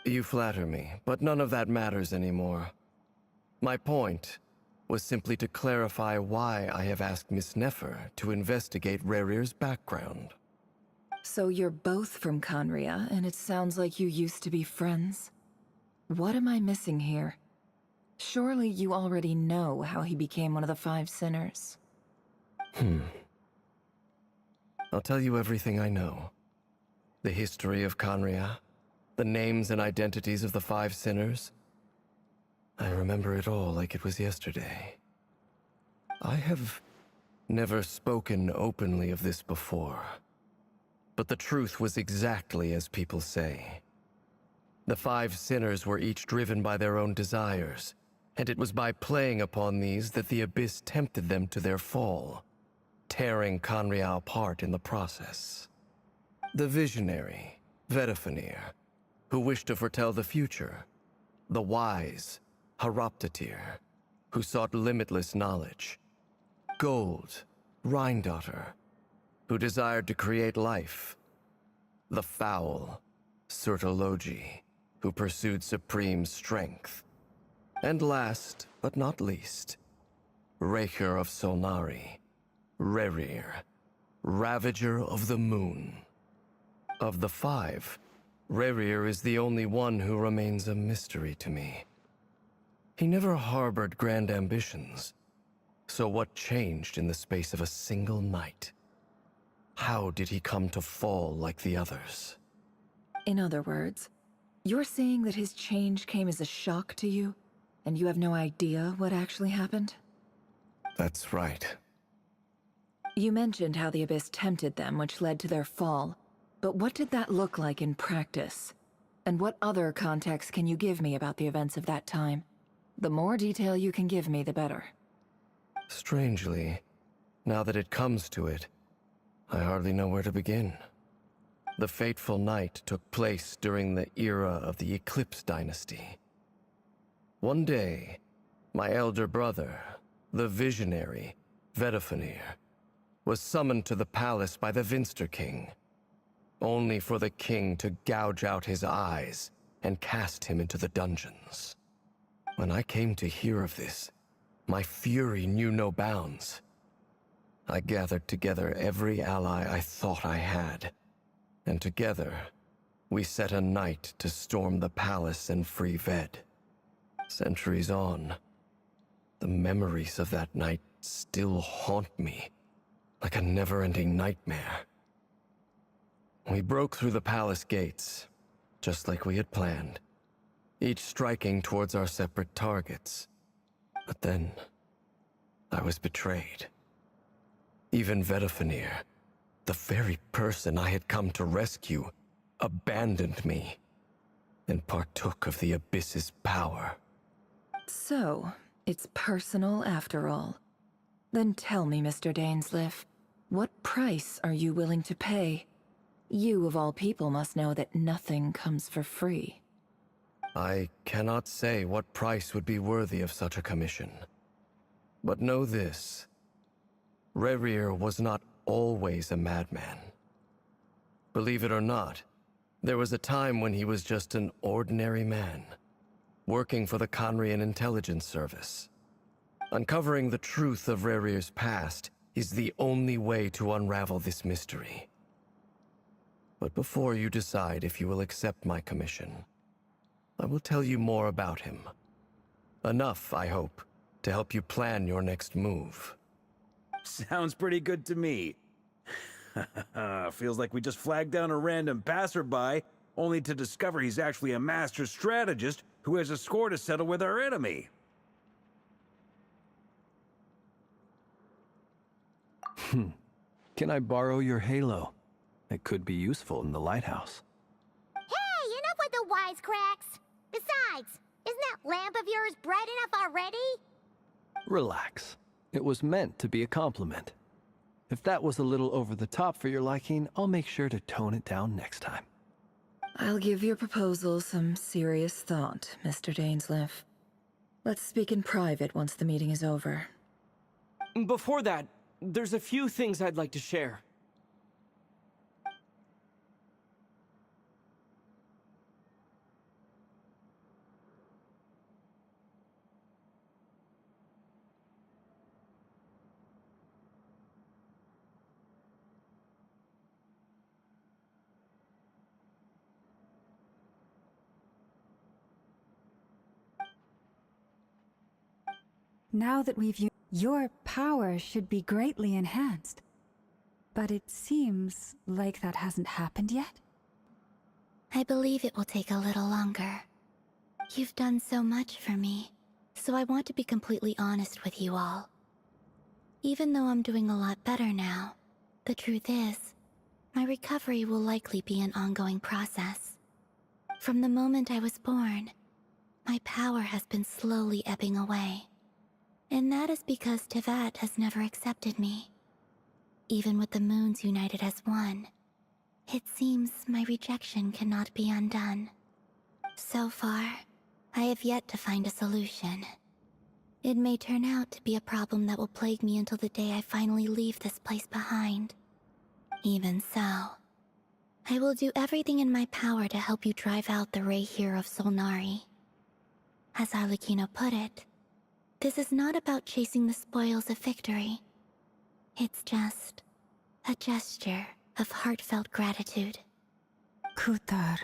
You flatter me, but none of that matters anymore. My point was simply to clarify why I have asked Miss Nefer to investigate Rerir's background. So you're both from Conria, and it sounds like you used to be friends? What am I missing here? Surely you already know how he became one of the Five Sinners. I'll tell you everything I know. The history of Conria, the names and identities of the Five Sinners. I remember it all like it was yesterday. I have never spoken openly of this before. But the truth was exactly as people say. The Five Sinners were each driven by their own desires, and it was by playing upon these that the Abyss tempted them to their fall, tearing Conria apart in the process. The visionary, Vedifenir, who wished to foretell the future. The wise, Haroptatir, who sought limitless knowledge. Gold, Rhindaughter, who desired to create life. The foul, Surtologi, who pursued supreme strength. And last, but not least, Raker of Solnari, Rerir, Ravager of the Moon. Of the five, Rerir is the only one who remains a mystery to me. He never harbored grand ambitions. So what changed in the space of a single night? How did he come to fall like the others? In other words, you're saying that his change came as a shock to you, and you have no idea what actually happened? That's right. You mentioned how the Abyss tempted them, which led to their fall. But what did that look like in practice? And what other context can you give me about the events of that time? The more detail you can give me, the better. Strangely, now that it comes to it, I hardly know where to begin. The fateful night took place during the era of the Eclipse Dynasty. One day, my elder brother, the visionary, Vedifenir, was summoned to the palace by the Vinster King, only for the king to gouge out his eyes and cast him into the dungeons. When I came to hear of this, my fury knew no bounds. I gathered together every ally I thought I had, and together, we set a night to storm the palace and free Ved. Centuries on, the memories of that night still haunt me, like a never-ending nightmare. We broke through the palace gates, just like we had planned, each striking towards our separate targets. But then, I was betrayed. Even Vedifenir, the very person I had come to rescue, abandoned me and partook of the Abyss's power. So, it's personal after all. Then tell me, Mr. Dainsleif, what price are you willing to pay? You, of all people, must know that nothing comes for free. I cannot say what price would be worthy of such a commission. But know this. Rerir was not always a madman. Believe it or not, there was a time when he was just an ordinary man, working for the Conrian Intelligence Service. Uncovering the truth of Rerir's past is the only way to unravel this mystery. But before you decide if you will accept my commission, I will tell you more about him. Enough, I hope, to help you plan your next move. Sounds pretty good to me. Feels like we just flagged down a random passerby, only to discover he's actually a master strategist who has a score to settle with our enemy. Can I borrow your halo? It could be useful in the lighthouse. Hey, enough with the wisecracks! Besides, isn't that lamp of yours bright enough already? Relax. It was meant to be a compliment. If that was a little over the top for your liking, I'll make sure to tone it down next time. I'll give your proposal some serious thought, Mr. Dainsleif. Let's speak in private once the meeting is over. Before that, there's a few things I'd like to share. Now that we've used your power should be greatly enhanced. But it seems like that hasn't happened yet. I believe it will take a little longer. You've done so much for me, so I want to be completely honest with you all. Even though I'm doing a lot better now, the truth is, my recovery will likely be an ongoing process. From the moment I was born, my power has been slowly ebbing away. And that is because Tevat has never accepted me. Even with the moons united as one, it seems my rejection cannot be undone. So far, I have yet to find a solution. It may turn out to be a problem that will plague me until the day I finally leave this place behind. Even so, I will do everything in my power to help you drive out the Ray here of Solnari. As Arlecchino put it, this is not about chasing the spoils of victory. It's just a gesture of heartfelt gratitude. Kutar.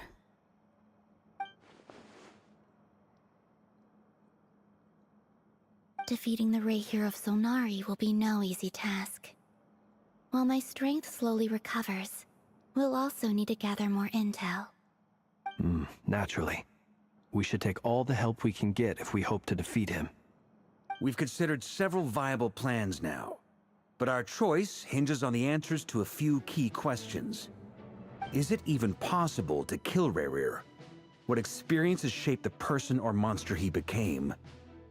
Defeating the Ray here of Solnari will be no easy task. While my strength slowly recovers, we'll also need to gather more intel. Naturally. We should take all the help we can get if we hope to defeat him. We've considered several viable plans now, but our choice hinges on the answers to a few key questions. Is it even possible to kill Rerir? What experiences shaped the person or monster he became?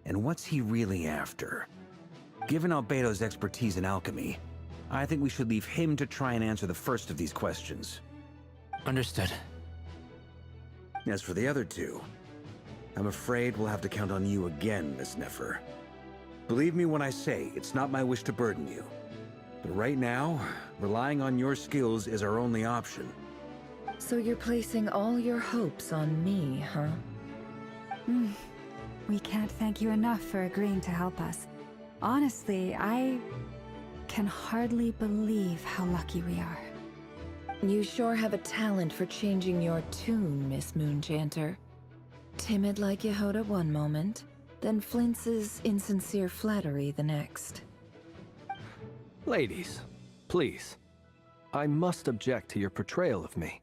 And what's he really after? Given Albedo's expertise in alchemy, I think we should leave him to try and answer the first of these questions. Understood. As for the other two, I'm afraid we'll have to count on you again, Miss Nefer. Believe me when I say it's not my wish to burden you. But right now, relying on your skills is our only option. So you're placing all your hopes on me, huh? We can't thank you enough for agreeing to help us. Honestly, I can hardly believe how lucky we are. You sure have a talent for changing your tune, Miss Moonchanter. Timid like Yehoda one moment, then flinches insincere flattery the next. Ladies, please. I must object to your portrayal of me.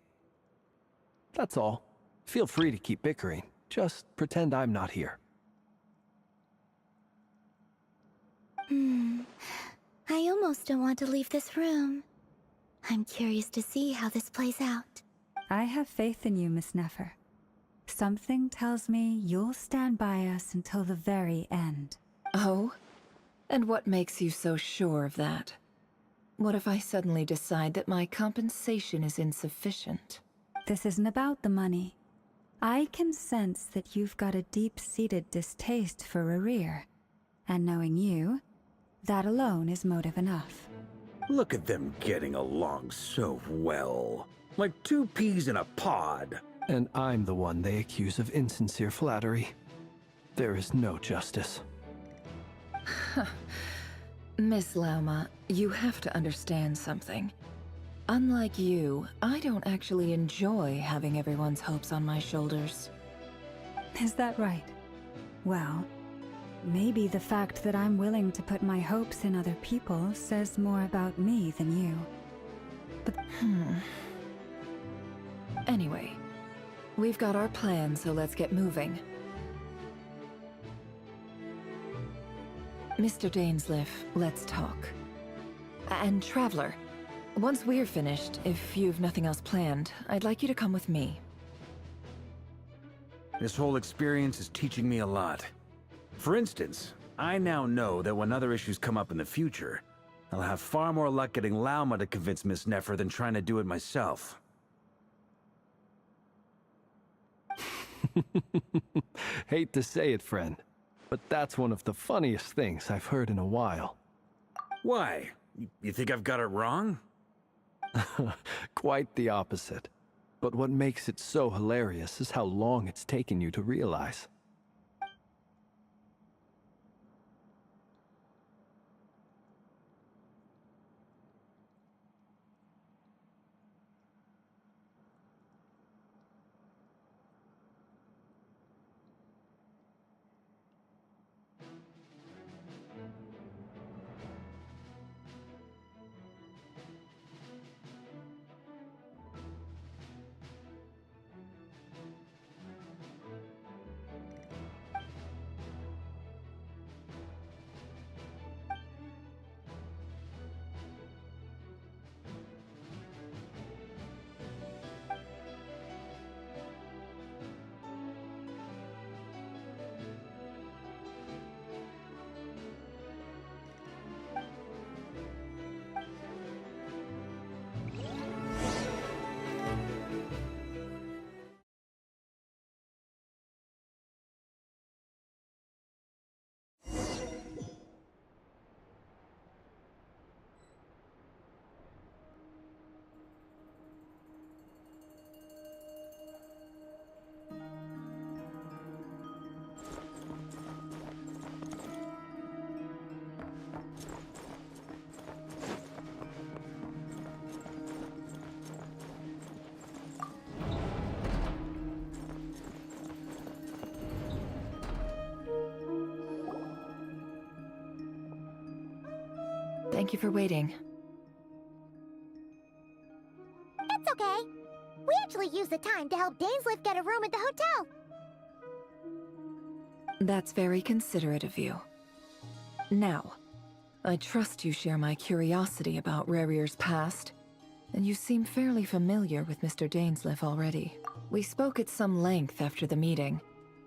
That's all. Feel free to keep bickering. Just pretend I'm not here. I almost don't want to leave this room. I'm curious to see how this plays out. I have faith in you, Miss Nefer. Something tells me you'll stand by us until the very end. Oh? And what makes you so sure of that? What if I suddenly decide that my compensation is insufficient? This isn't about the money. I can sense that you've got a deep-seated distaste for Rerir. And knowing you, that alone is motive enough. Look at them getting along so well. Like two peas in a pod. And I'm the one they accuse of insincere flattery. There is no justice. Miss Lauma, you have to understand something. Unlike you, I don't actually enjoy having everyone's hopes on my shoulders. Is that right? Well, maybe the fact that I'm willing to put my hopes in other people says more about me than you. But Anyway, we've got our plan, so let's get moving. Mr. Dainsleif, let's talk. And Traveler, once we're finished, if you've nothing else planned, I'd like you to come with me. This whole experience is teaching me a lot. For instance, I now know that when other issues come up in the future, I'll have far more luck getting Lauma to convince Miss Nefer than trying to do it myself. Hate to say it, friend, but that's one of the funniest things I've heard in a while. Why? You think I've got it wrong? Quite the opposite. But what makes it so hilarious is how long it's taken you to realize. Thank you for waiting. It's okay. We actually used the time to help Dainsleif get a room at the hotel. That's very considerate of you. Now, I trust you share my curiosity about Rarier's past, and you seem fairly familiar with Mr. Dainsleif already. We spoke at some length after the meeting.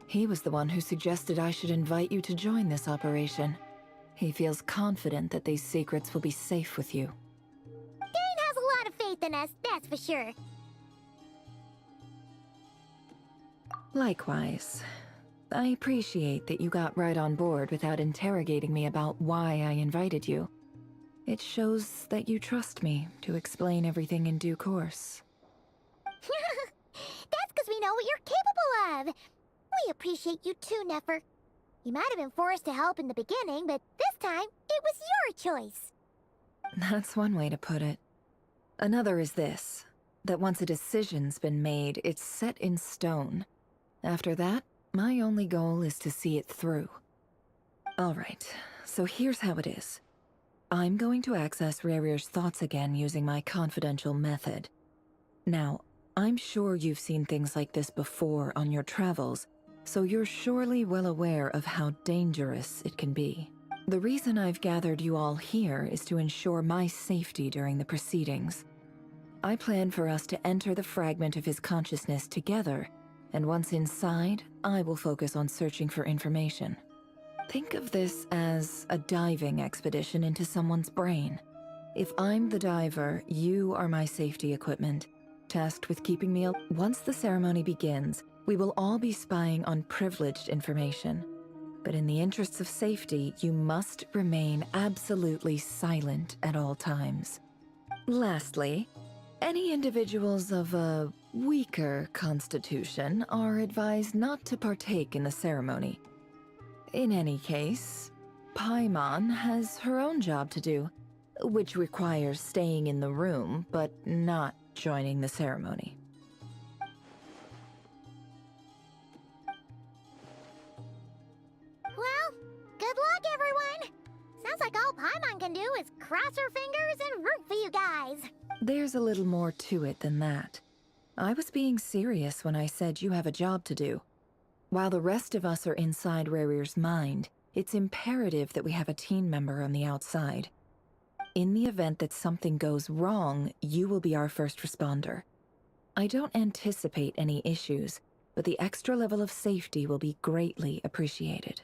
He was the one who suggested I should invite you to join this operation. He feels confident that these secrets will be safe with you. Dane has a lot of faith in us, that's for sure. Likewise. I appreciate that you got right on board without interrogating me about why I invited you. It shows that you trust me to explain everything in due course. That's because we know what you're capable of. We appreciate you too, Nefer. You might have been forced to help in the beginning, but this time, it was your choice. That's one way to put it. Another is this, that once a decision's been made, it's set in stone. After that, my only goal is to see it through. Alright, so here's how it is. I'm going to access Rarier's thoughts again using my confidential method. Now, I'm sure you've seen things like this before on your travels, so you're surely well aware of how dangerous it can be. The reason I've gathered you all here is to ensure my safety during the proceedings. I plan for us to enter the fragment of his consciousness together, and once inside, I will focus on searching for information. Think of this as a diving expedition into someone's brain. If I'm the diver, you are my safety equipment, tasked with keeping me up. Once the ceremony begins, we will all be spying on privileged information. But in the interests of safety, you must remain absolutely silent at all times. Lastly, any individuals of a weaker constitution are advised not to partake in the ceremony. In any case, Paimon has her own job to do, which requires staying in the room, but not joining the ceremony. Well, good luck, everyone. Sounds like all Paimon can do is cross her fingers and root for you guys. There's a little more to it than that. I was being serious when I said you have a job to do. While the rest of us are inside Rarier's mind, it's imperative that we have a team member on the outside. In the event that something goes wrong, you will be our first responder. I don't anticipate any issues, but the extra level of safety will be greatly appreciated.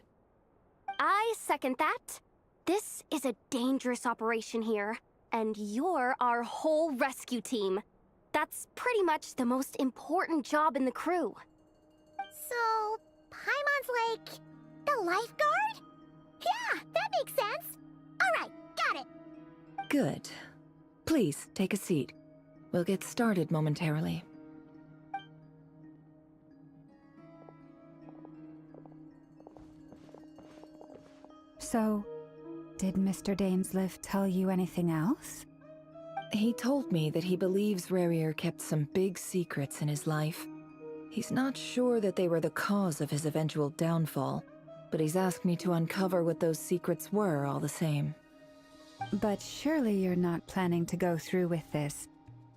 I second that. This is a dangerous operation here, and you're our whole rescue team. That's pretty much the most important job in the crew. So, Paimon's like the lifeguard? Yeah, that makes sense. Alright, got it. Good. Please, take a seat. We'll get started momentarily. So, did Mr. Dainsliff tell you anything else? He told me that he believes Rarier kept some big secrets in his life. He's not sure that they were the cause of his eventual downfall, but he's asked me to uncover what those secrets were all the same. But surely you're not planning to go through with this,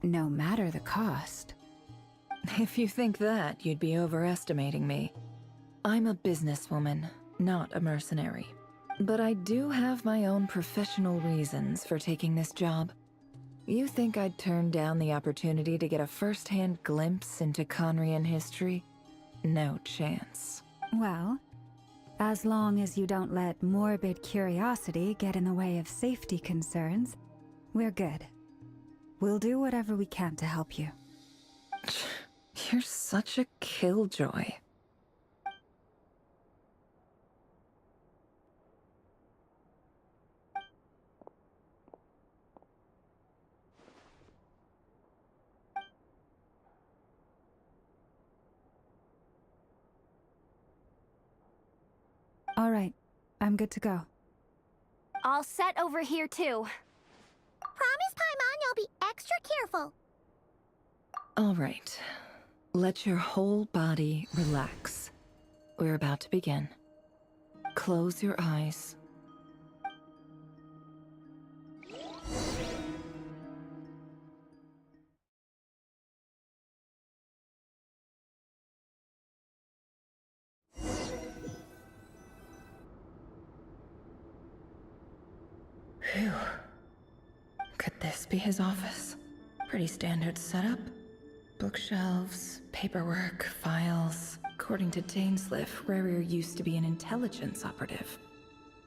no matter the cost. If you think that, you'd be overestimating me. I'm a businesswoman, not a mercenary. But I do have my own professional reasons for taking this job. You think I'd turn down the opportunity to get a first-hand glimpse into Conrian history? No chance. Well, as long as you don't let morbid curiosity get in the way of safety concerns, we're good. We'll do whatever we can to help you. You're such a killjoy. All right, I'm good to go. All set over here, too. Promise, Paimon, you'll be extra careful. All right. Let your whole body relax. We're about to begin. Close your eyes. Phew. Could this be his office? Pretty standard setup. Bookshelves, paperwork, files. According to Dainsliff, Rarier used to be an intelligence operative.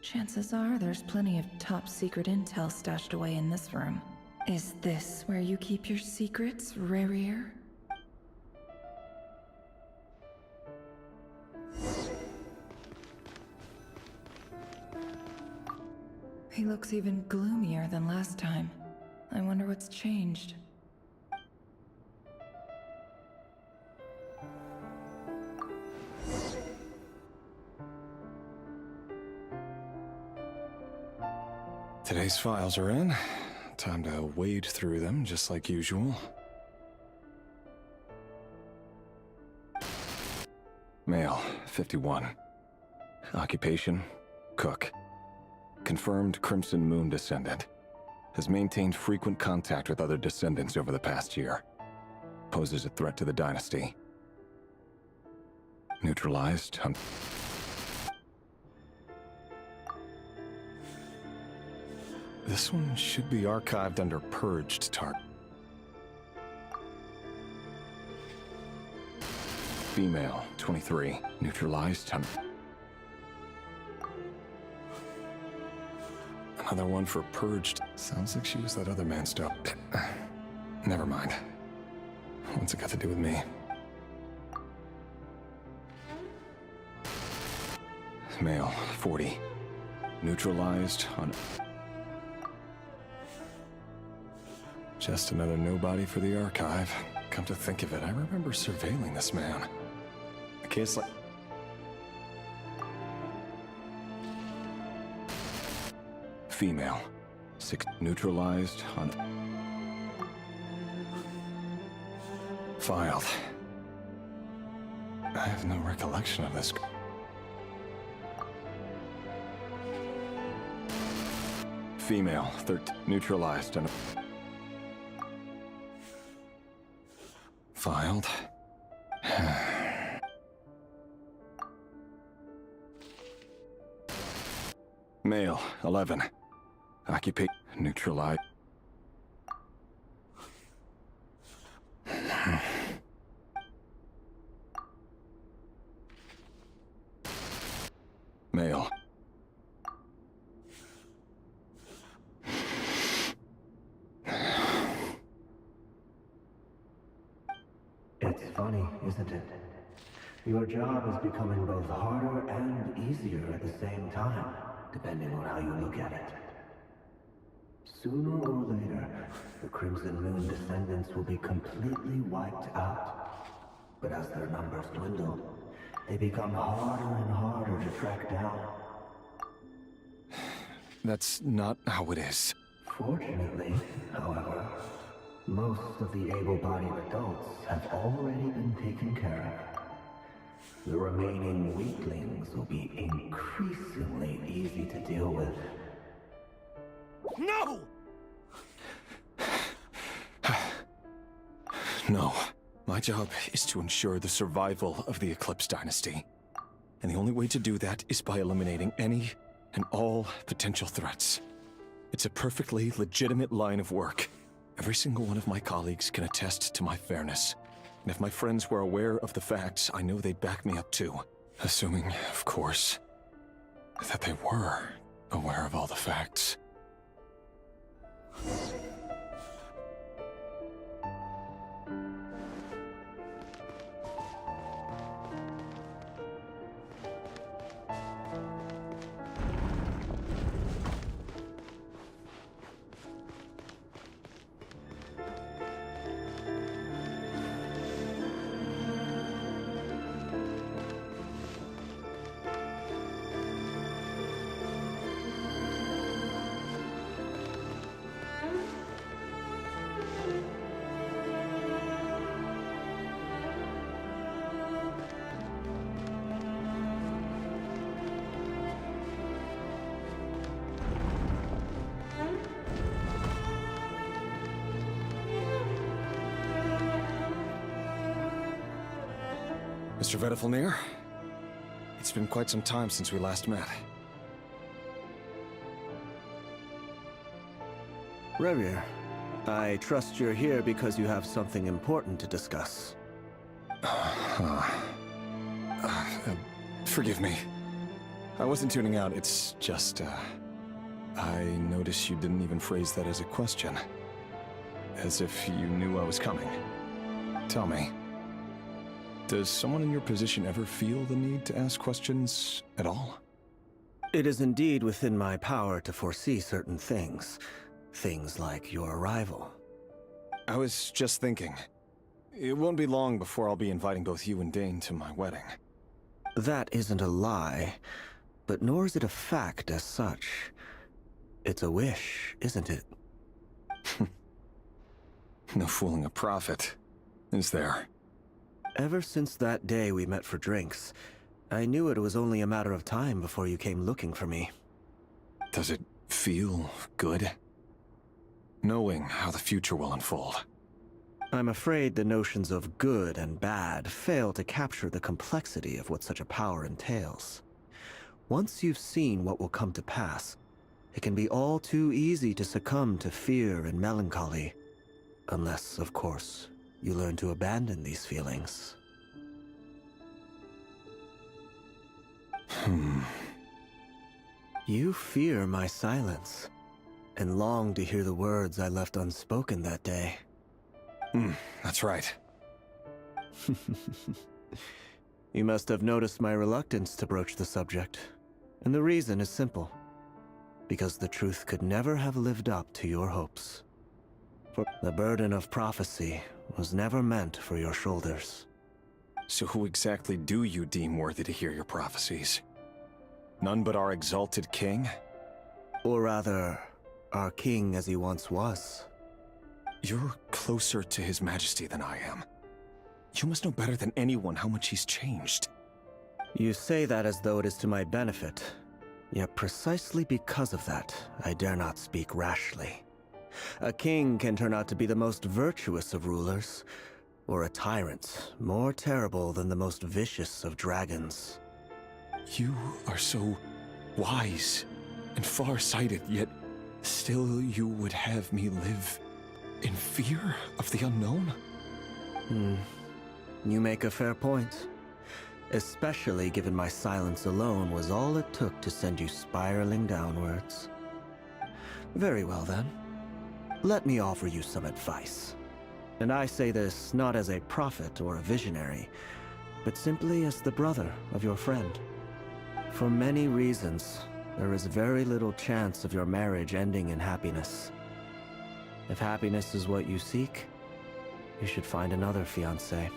Chances are there's plenty of top secret intel stashed away in this room. Is this where you keep your secrets, Rarier? He looks even gloomier than last time. I wonder what's changed. Today's files are in. Time to wade through them, just like usual. Male, 51. Occupation, cook. Confirmed Crimson Moon descendant. Has maintained frequent contact with other descendants over the past year. Poses a threat to the dynasty. Neutralized. This one should be archived under purged target. Female, 23. Neutralized. Another one for purged. Sounds like she used that other man's stuff. Never mind. What's it got to do with me? Male, 40. Neutralized on... Just another nobody for the archive. Come to think of it, I remember surveilling this man. A case like... Female. 6. Neutralized on... Filed. I have no recollection of this. Female. 13. Neutralized on... Filed. Male. 11. Occupation. Neutralized. Male. isn't it? Your job is becoming both harder and easier at the same time, depending on how you look at it. Sooner or later, the Crimson Moon descendants will be completely wiped out. But as their numbers dwindle, they become harder and harder to track down. That's not how it is. Fortunately, however, most of the able-bodied adults have already been taken care of. The remaining weaklings will be increasingly easy to deal with. No! No. My job is to ensure the survival of the Eclipse Dynasty. And the only way to do that is by eliminating any and all potential threats. It's a perfectly legitimate line of work. Every single one of my colleagues can attest to my fairness. And if my friends were aware of the facts, I know they'd back me up too. Assuming, of course, that they were aware of all the facts. Mr. Vedifalnir, it's been quite some time since we last met. Rerir, I trust you're here because you have something important to discuss. Forgive me. I wasn't tuning out, it's just, I noticed you didn't even phrase that as a question. As if you knew I was coming. Tell me, does someone in your position ever feel the need to ask questions at all? It is indeed within my power to foresee certain things. Things like your arrival. I was just thinking. It won't be long before I'll be inviting both you and Dane to my wedding. That isn't a lie, but nor is it a fact as such. It's a wish, isn't it? No fooling a prophet, is there? Ever since that day we met for drinks, I knew it was only a matter of time before you came looking for me. Does it feel good? Knowing how the future will unfold. I'm afraid the notions of good and bad fail to capture the complexity of what such a power entails. Once you've seen what will come to pass, it can be all too easy to succumb to fear and melancholy. Unless, of course, you learn to abandon these feelings. You fear my silence, and long to hear the words I left unspoken that day. That's right. You must have noticed my reluctance to broach the subject, and the reason is simple. Because the truth could never have lived up to your hopes. For the burden of prophecy was never meant for your shoulders. So who exactly do you deem worthy to hear your prophecies? None but our exalted king? Or rather, our king as he once was. You're closer to his majesty than I am. You must know better than anyone how much he's changed. You say that as though it is to my benefit. Yet precisely because of that, I dare not speak rashly. A king can turn out to be the most virtuous of rulers, or a tyrant more terrible than the most vicious of dragons. You are so wise and far-sighted, yet still you would have me live in fear of the unknown? You make a fair point. Especially given my silence alone was all it took to send you spiraling downwards. Very well then. Let me offer you some advice. And I say this not as a prophet or a visionary, but simply as the brother of your friend. For many reasons, there is very little chance of your marriage ending in happiness. If happiness is what you seek, you should find another fiancé.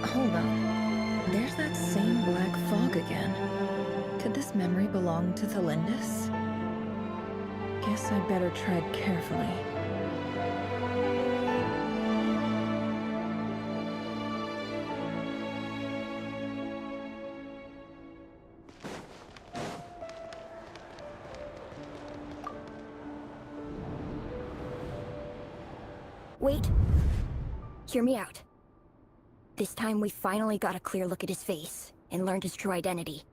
Hold on. There's that same black fog again. Could this memory belong to Thelindis? Guess I'd better tread carefully. Wait. Hear me out. This time we finally got a clear look at his face and learned his true identity.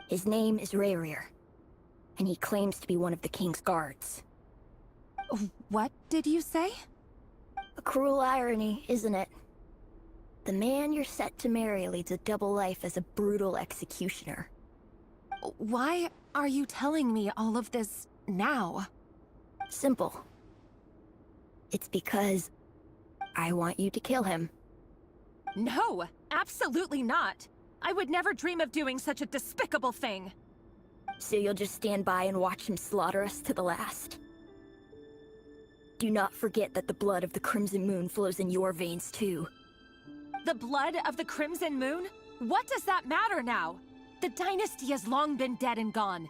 His name is Rayrir, and he claims to be one of the king's guards. What did you say? A cruel irony, isn't it? The man you're set to marry leads a double life as a brutal executioner. Why are you telling me all of this now? Simple. It's because I want you to kill him. No, absolutely not. I would never dream of doing such a despicable thing. So you'll just stand by and watch him slaughter us to the last? Do not forget that the blood of the Crimson Moon flows in your veins too. The blood of the Crimson Moon? What does that matter now? The dynasty has long been dead and gone.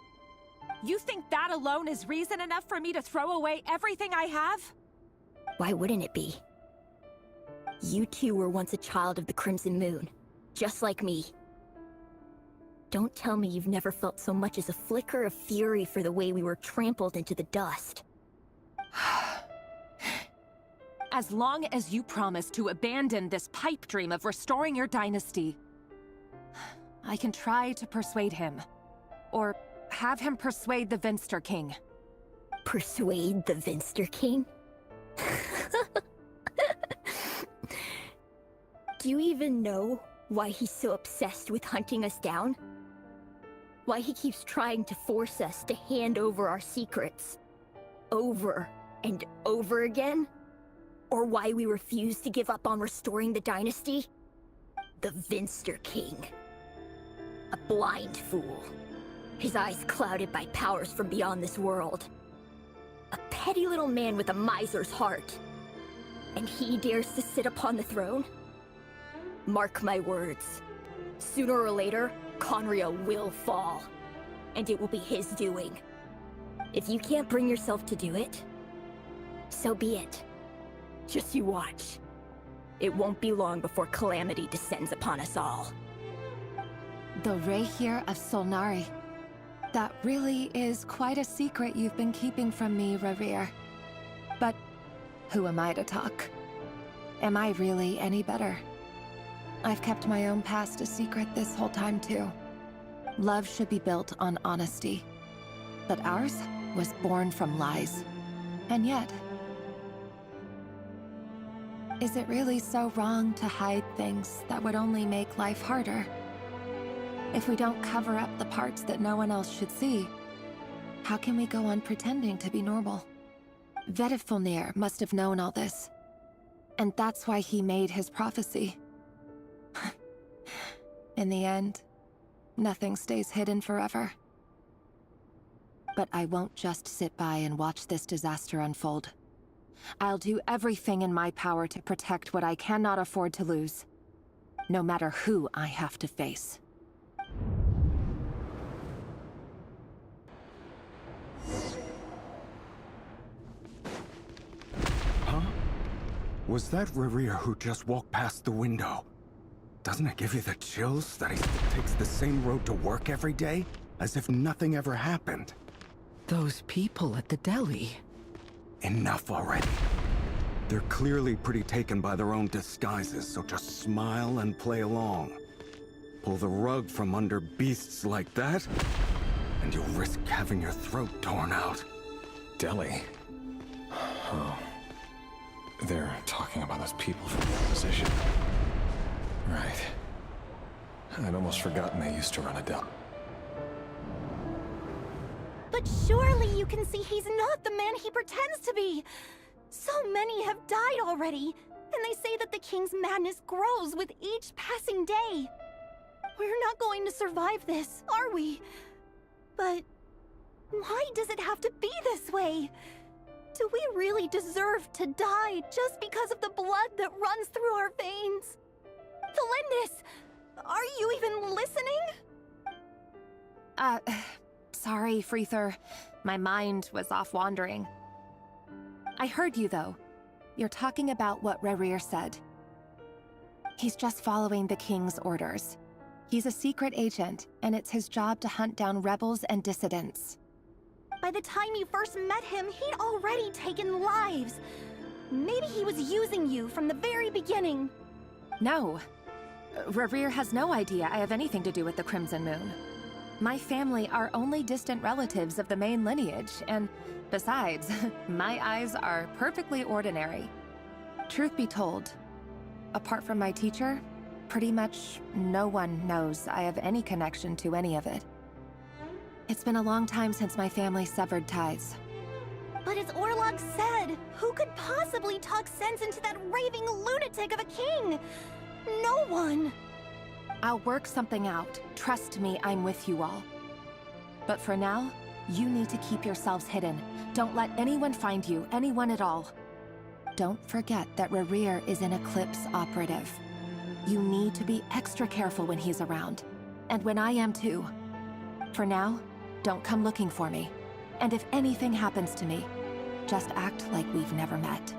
You think that alone is reason enough for me to throw away everything I have? Why wouldn't it be? You two were once a child of the Crimson Moon, just like me. Don't tell me you've never felt so much as a flicker of fury for the way we were trampled into the dust. As long as you promise to abandon this pipe dream of restoring your dynasty, I can try to persuade him. Or have him persuade the Vinster King. Persuade the Vinster King? Do you even know why he's so obsessed with hunting us down? Why he keeps trying to force us to hand over our secrets? Over and over again? Or why we refuse to give up on restoring the dynasty? The Vinster King. A blind fool. His eyes clouded by powers from beyond this world. A petty little man with a miser's heart. And he dares to sit upon the throne? Mark my words. Sooner or later, Conria will fall. And it will be his doing. If you can't bring yourself to do it, so be it. Just you watch. It won't be long before calamity descends upon us all. The Rayrir of Solnari. That really is quite a secret you've been keeping from me, Rayrir. But who am I to talk? Am I really any better? I've kept my own past a secret this whole time too. Love should be built on honesty. But ours was born from lies. And yet, is it really so wrong to hide things that would only make life harder? If we don't cover up the parts that no one else should see, how can we go on pretending to be normal? Vedifulnir must have known all this. And that's why he made his prophecy. In the end, nothing stays hidden forever. But I won't just sit by and watch this disaster unfold. I'll do everything in my power to protect what I cannot afford to lose, no matter who I have to face. Huh? Was that Rayrir who just walked past the window? Doesn't it give you the chills that he still takes the same road to work every day? As if nothing ever happened. Those people at the deli. Enough already. They're clearly pretty taken by their own disguises, so just smile and play along. Pull the rug from under beasts like that, and you'll risk having your throat torn out. Deli? Oh. They're talking about those people from the opposition. Right. I'd almost forgotten they used to run a deli. But surely you can see he's not the man he pretends to be. So many have died already, and they say that the king's madness grows with each passing day. We're not going to survive this, are we? But why does it have to be this way? Do we really deserve to die just because of the blood that runs through our veins? Felindis, are you even listening? Sorry, Freether. My mind was off wandering. I heard you, though. You're talking about what Rerir said. He's just following the king's orders. He's a secret agent, and it's his job to hunt down rebels and dissidents. By the time you first met him, he'd already taken lives. Maybe he was using you from the very beginning. No. Rerir has no idea I have anything to do with the Crimson Moon. My family are only distant relatives of the main lineage, and besides, my eyes are perfectly ordinary. Truth be told, apart from my teacher, pretty much no one knows I have any connection to any of it. It's been a long time since my family severed ties. But as Orlog said, who could possibly talk sense into that raving lunatic of a king? No one. I'll work something out. Trust me, I'm with you all. But for now, you need to keep yourselves hidden. Don't let anyone find you, anyone at all. Don't forget that Rerir is an Eclipse operative. You need to be extra careful when he's around. And when I am too. For now, don't come looking for me. And if anything happens to me, just act like we've never met.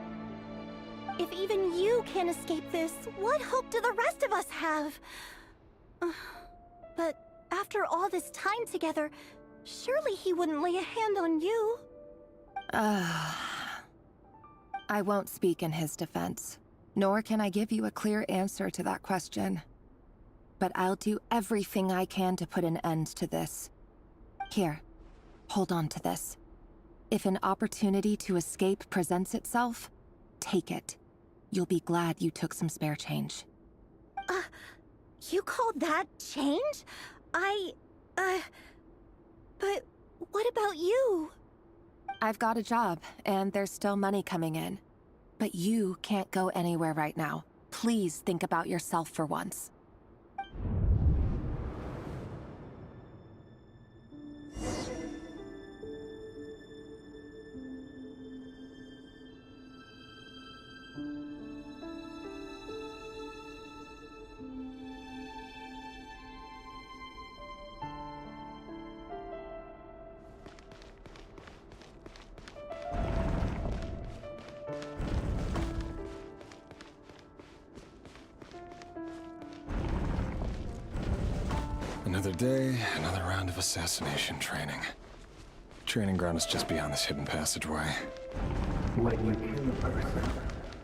If even you can't escape this, what hope do the rest of us have? But after all this time together, surely he wouldn't lay a hand on you. I won't speak in his defense, nor can I give you a clear answer to that question. But I'll do everything I can to put an end to this. Here, hold on to this. If an opportunity to escape presents itself, take it. You'll be glad you took some spare change. You call that change? But what about you? I've got a job, and there's still money coming in. But you can't go anywhere right now. Please think about yourself for once. Another day, another round of assassination training. Training ground is just beyond this hidden passageway. When you kill a person,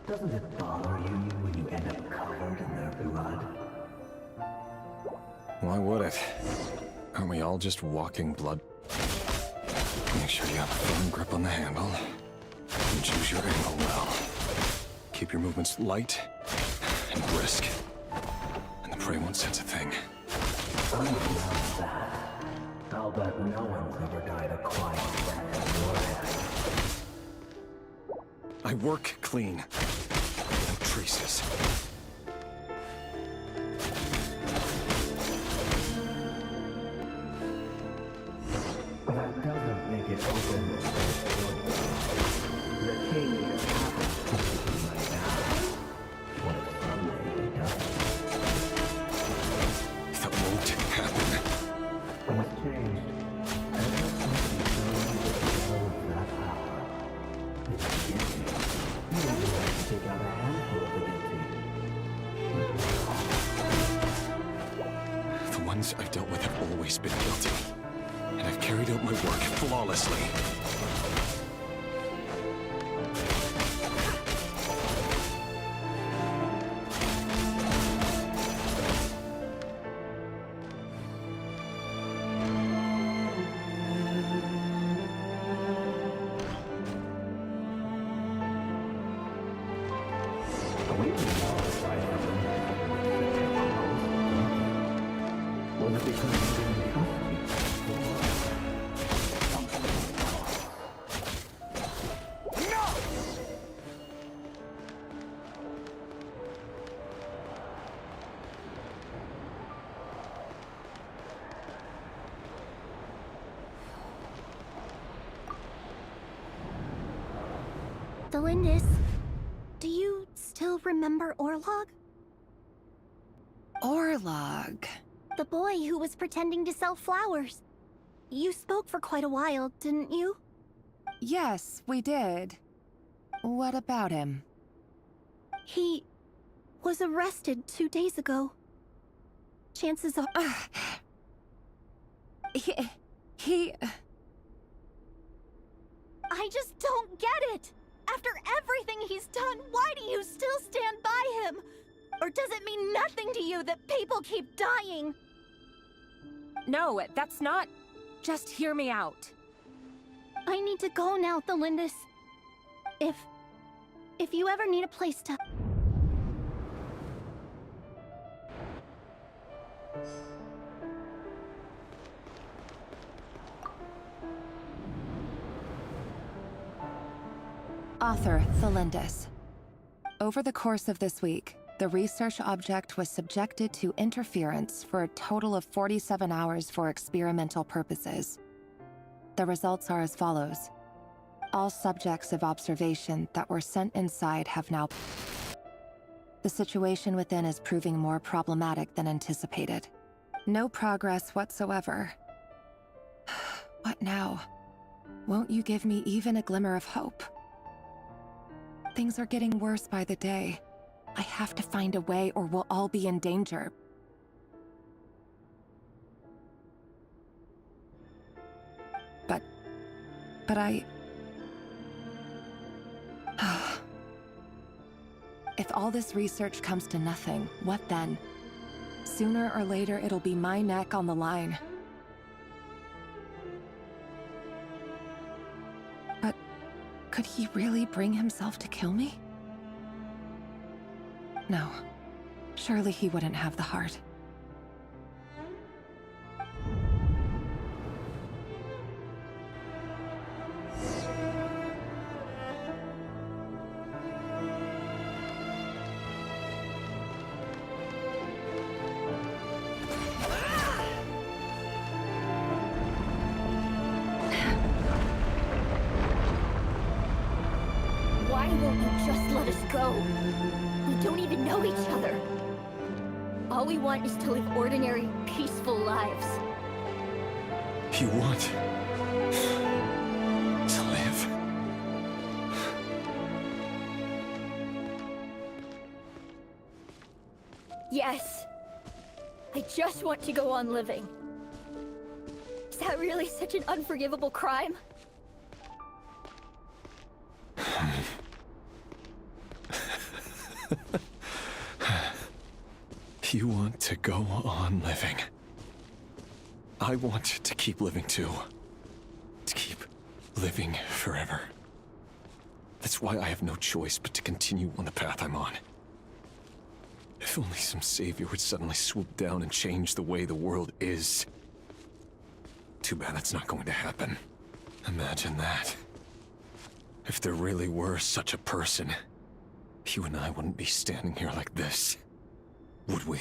doesn't it bother you when you end up covered in their blood? Why would it? Aren't we all just walking blood? Make sure you have a firm grip on the handle. And choose your angle well. Keep your movements light and brisk. And the prey won't sense a thing. I'll bet no one's ever died a quiet death in your hands. I work clean. No traces. That doesn't make it open. The king is happy right now. What if someday he doesn't? That won't happen. Things changed. Ever since you showed me that power, it's beginning. You only have to take out a handful of the guilty. The ones I've dealt with have always been guilty. And I've carried out my work flawlessly. Delindis, do you still remember Orlog? Orlog. The boy who was pretending to sell flowers. You spoke for quite a while, didn't you? Yes, we did. What about him? He was arrested 2 days ago. Chances are... He... I just don't get it! After everything he's done, why do you still stand by him? Or does it mean nothing to you that people keep dying? No, that's not... Just hear me out. I need to go now, Thelindis. If you ever need a place to... Author, Thelindis. Over the course of this week, the research object was subjected to interference for a total of 47 hours for experimental purposes. The results are as follows. All subjects of observation that were sent inside have now... The situation within is proving more problematic than anticipated. No progress whatsoever. What now? Won't you give me even a glimmer of hope? Things are getting worse by the day. I have to find a way or we'll all be in danger. But I... If all this research comes to nothing, what then? Sooner or later, it'll be my neck on the line. But could he really bring himself to kill me? No. Surely he wouldn't have the heart. Why won't you just let us go? We don't even know each other. All we want is to live ordinary, peaceful lives. You want to live? Yes. I just want to go on living. Is that really such an unforgivable crime? You want to go on living. I want to keep living too. To keep living forever. That's why I have no choice but to continue on the path I'm on. If only some savior would suddenly swoop down and change the way the world is. Too bad that's not going to happen. Imagine that. If there really were such a person, you and I wouldn't be standing here like this, would we?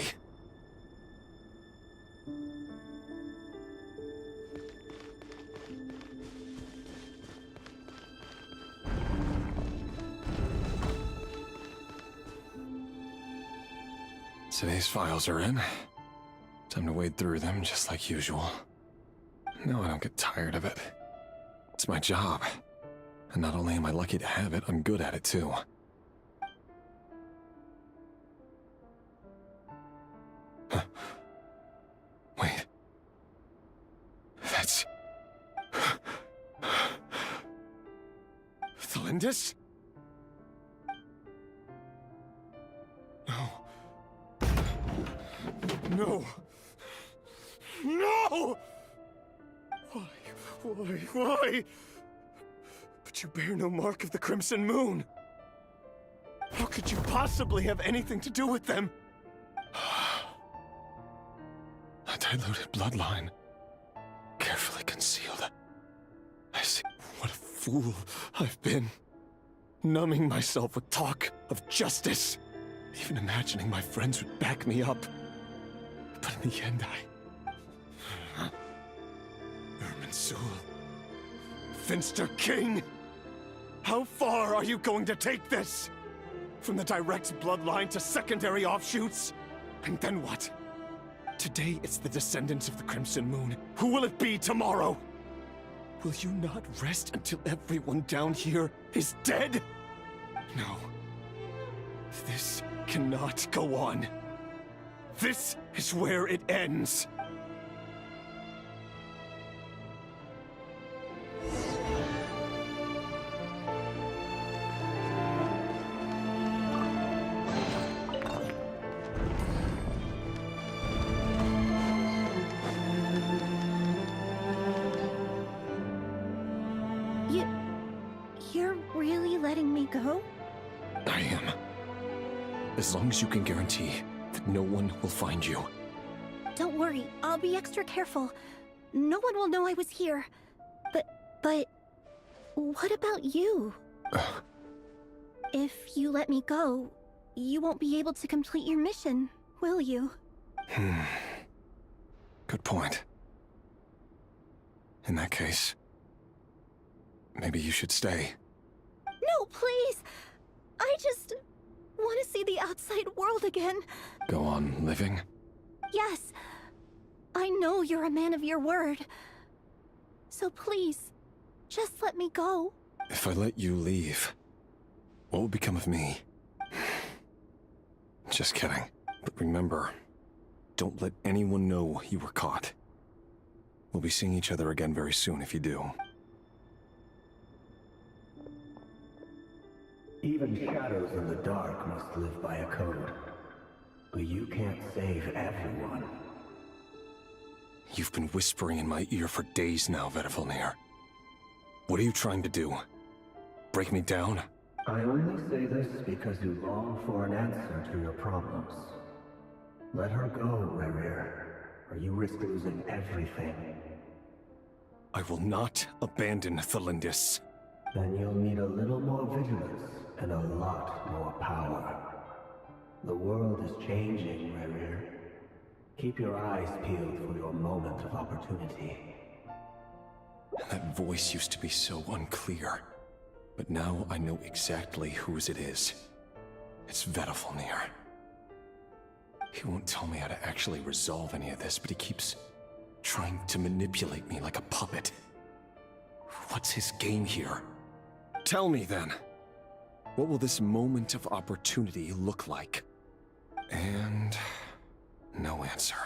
Today's files are in. Time to wade through them just like usual. No, I don't get tired of it. It's my job. And not only am I lucky to have it, I'm good at it too. Huh. Wait. That's... Thelindis? No. No! No! Why? But you bear no mark of the Crimson Moon! How could you possibly have anything to do with them? A diluted bloodline. Carefully concealed. I see what a fool I've been. Numbing myself with talk of justice. Even imagining my friends would back me up. But in the end, Erminsul. Finster King! How far are you going to take this? From the direct bloodline to secondary offshoots? And then what? Today it's the descendants of the Crimson Moon. Who will it be tomorrow? Will you not rest until everyone down here is dead? No. This cannot go on. This is where it ends. You're really letting me go? I am. As long as you can guarantee that no one will find you. Don't worry, I'll be extra careful. No one will know I was here. But what about you? If you let me go, you won't be able to complete your mission, will you? Good point. In that case, maybe you should stay. No, please! I just want to see the outside world again. Go on living? Yes. I know you're a man of your word. So please, just let me go. If I let you leave, what will become of me? Just kidding. But remember, don't let anyone know you were caught. We'll be seeing each other again very soon if you do. Even shadows in the dark must live by a code. But you can't save everyone. You've been whispering in my ear for days now, Vedifalnir. What are you trying to do? Break me down? I only say this because you long for an answer to your problems. Let her go, Rerir, or you risk losing everything. I will not abandon Thalindis. Then you'll need a little more vigilance and a lot more power. The world is changing, Rerir. Keep your eyes peeled for your moment of opportunity. That voice used to be so unclear. But now I know exactly whose it is. It's Vedifalnir. He won't tell me how to actually resolve any of this, but he keeps trying to manipulate me like a puppet. What's his game here? Tell me then. What will this moment of opportunity look like? And no answer.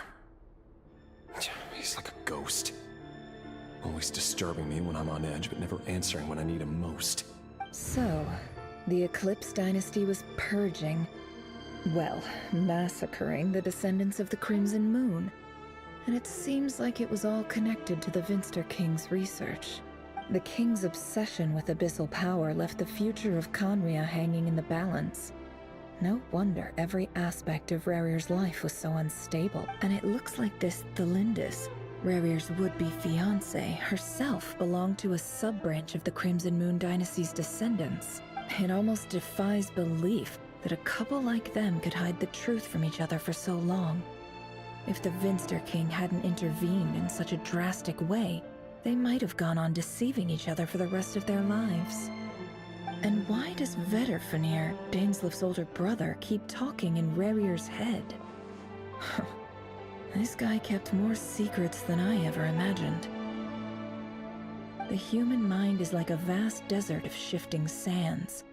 He's like a ghost. Always disturbing me when I'm on edge, but never answering when I need him most. So, the Eclipse Dynasty was purging, well, massacring the descendants of the Crimson Moon. And it seems like it was all connected to the Vinster King's research. The King's obsession with abyssal power left the future of Conria hanging in the balance. No wonder every aspect of Rerir's life was so unstable. And it looks like this Thalindis, Rerir's would-be fiancée, herself belonged to a sub-branch of the Crimson Moon Dynasty's descendants. It almost defies belief that a couple like them could hide the truth from each other for so long. If the Vinster King hadn't intervened in such a drastic way, they might have gone on deceiving each other for the rest of their lives. And why does Vedifalnir, Dainslif's older brother, keep talking in Rerir's head? This guy kept more secrets than I ever imagined. The human mind is like a vast desert of shifting sands.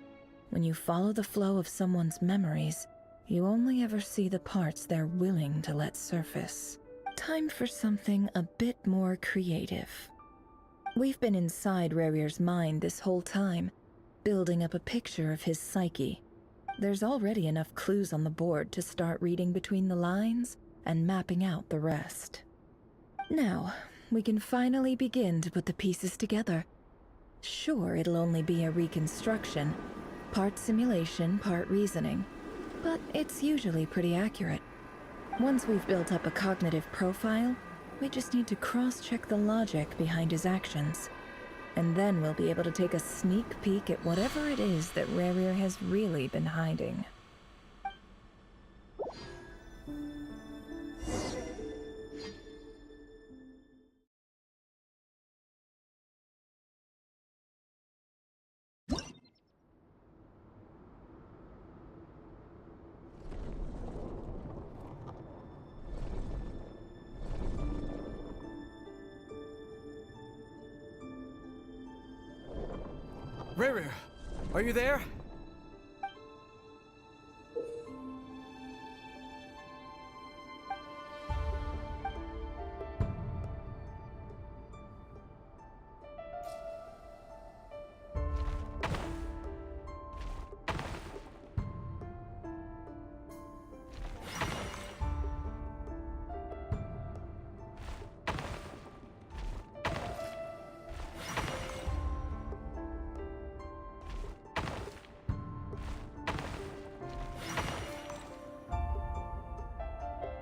When you follow the flow of someone's memories, you only ever see the parts they're willing to let surface. Time for something a bit more creative. We've been inside Rerir's mind this whole time, building up a picture of his psyche. There's already enough clues on the board to start reading between the lines and mapping out the rest. Now, we can finally begin to put the pieces together. Sure, it'll only be a reconstruction, part simulation, part reasoning, but it's usually pretty accurate. Once we've built up a cognitive profile, we just need to cross-check the logic behind his actions. And then we'll be able to take a sneak peek at whatever it is that Rerir has really been hiding. Rerir, are you there?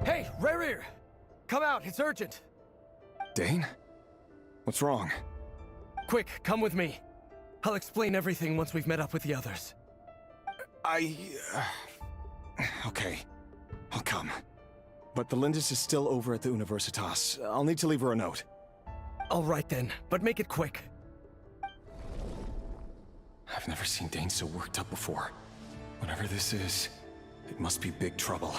Hey, Rerir! Come out, it's urgent! Dane? What's wrong? Quick, come with me. I'll explain everything once we've met up with the others. Okay. I'll come. But the Lindis is still over at the Universitas. I'll need to leave her a note. All right then, but make it quick. I've never seen Dane so worked up before. Whatever this is, it must be big trouble.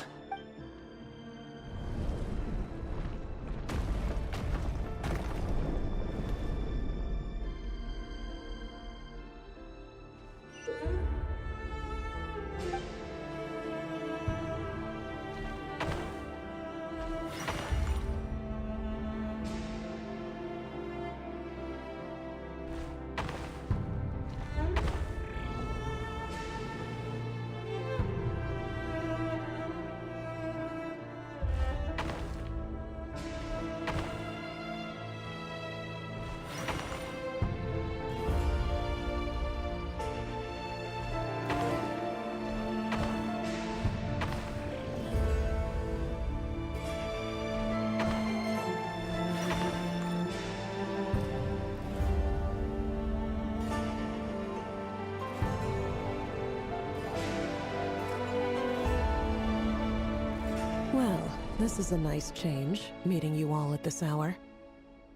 Well, this is a nice change, meeting you all at this hour.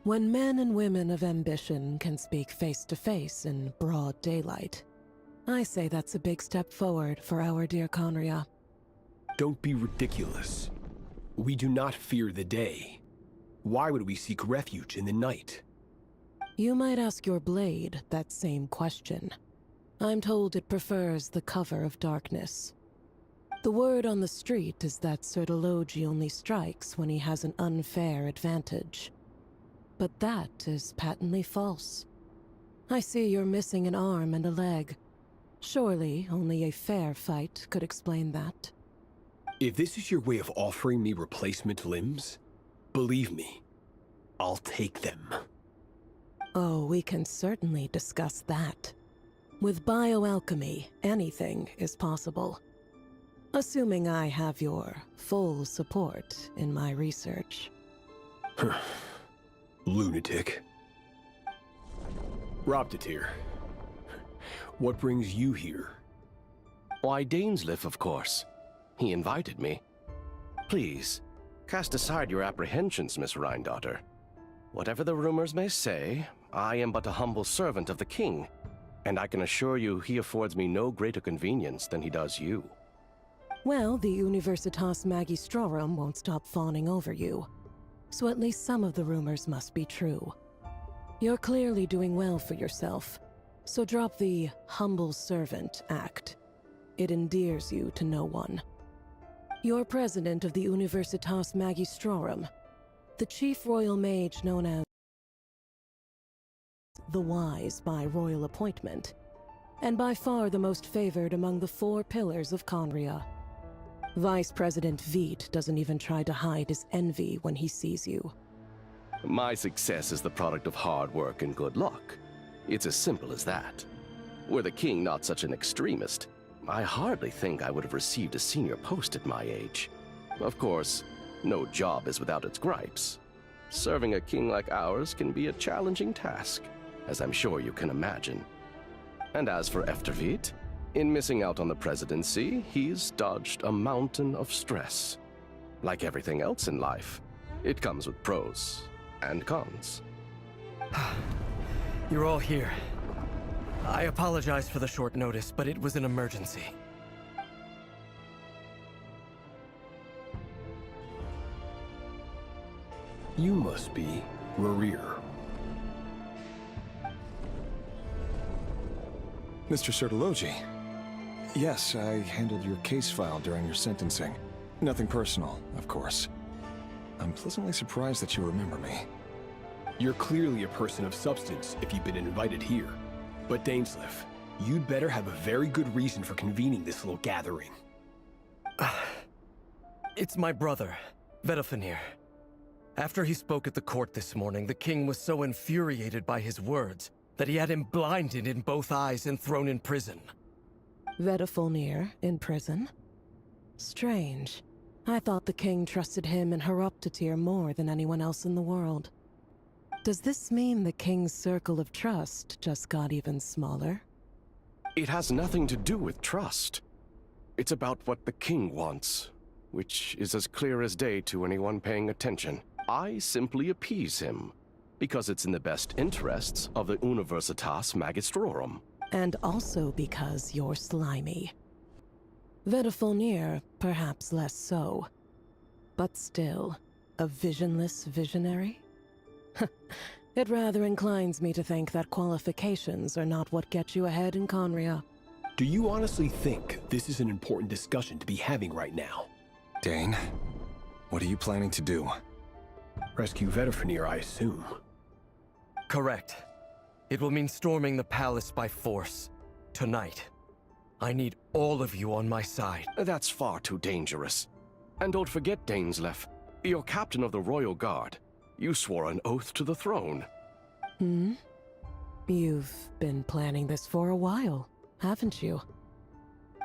When men and women of ambition can speak face to face in broad daylight, I say that's a big step forward for our dear Conria. Don't be ridiculous. We do not fear the day. Why would we seek refuge in the night? You might ask your blade that same question. I'm told it prefers the cover of darkness. The word on the street is that Sir Delogi only strikes when he has an unfair advantage. But that is patently false. I see you're missing an arm and a leg. Surely only a fair fight could explain that. If this is your way of offering me replacement limbs, believe me, I'll take them. Oh, we can certainly discuss that. With bioalchemy, anything is possible. Assuming I have your full support in my research. Lunatic. Robtatir, what brings you here? Why, Dainsleif, of course. He invited me. Please, cast aside your apprehensions, Miss Rhindaughter. Whatever the rumors may say, I am but a humble servant of the king, and I can assure you he affords me no greater convenience than he does you. Well, the Universitas Magistrorum won't stop fawning over you, so at least some of the rumors must be true. You're clearly doing well for yourself, so drop the humble servant act. It endears you to no one. You're president of the Universitas Magistrorum, the chief royal mage known as the Wise by royal appointment, and by far the most favored among the 4 pillars of Conria. Vice President Veit doesn't even try to hide his envy when he sees you. My success is the product of hard work and good luck. It's as simple as that. Were the king not such an extremist, I hardly think I would have received a senior post at my age. Of course, no job is without its gripes. Serving a king like ours can be a challenging task, as I'm sure you can imagine. And as for Efterveit, in missing out on the presidency, he's dodged a mountain of stress. Like everything else in life, it comes with pros and cons. You're all here. I apologize for the short notice, but it was an emergency. You must be Rerir. Mr. Sertologi. Yes, I handled your case file during your sentencing. Nothing personal, of course. I'm pleasantly surprised that you remember me. You're clearly a person of substance if you've been invited here. But Dainsleif, you'd better have a very good reason for convening this little gathering. It's my brother, Vedafenir. After he spoke at the court this morning, the king was so infuriated by his words that he had him blinded in both eyes and thrown in prison. Vedafenir in prison? Strange. I thought the king trusted him and Horoptatyr more than anyone else in the world. Does this mean the king's circle of trust just got even smaller? It has nothing to do with trust. It's about what the king wants, which is as clear as day to anyone paying attention. I simply appease him, because it's in the best interests of the Universitas Magistrorum. And also because you're slimy. Vedafenir, perhaps less so. But still, a visionless visionary? It rather inclines me to think that qualifications are not what get you ahead in Conria. Do you honestly think this is an important discussion to be having right now? Dane, what are you planning to do? Rescue Vedafenir, I assume. Correct. It will mean storming the palace by force. Tonight. I need all of you on my side. That's far too dangerous. And don't forget, Dainsleif, you're captain of the Royal Guard. You swore an oath to the throne. Hmm? You've been planning this for a while, haven't you?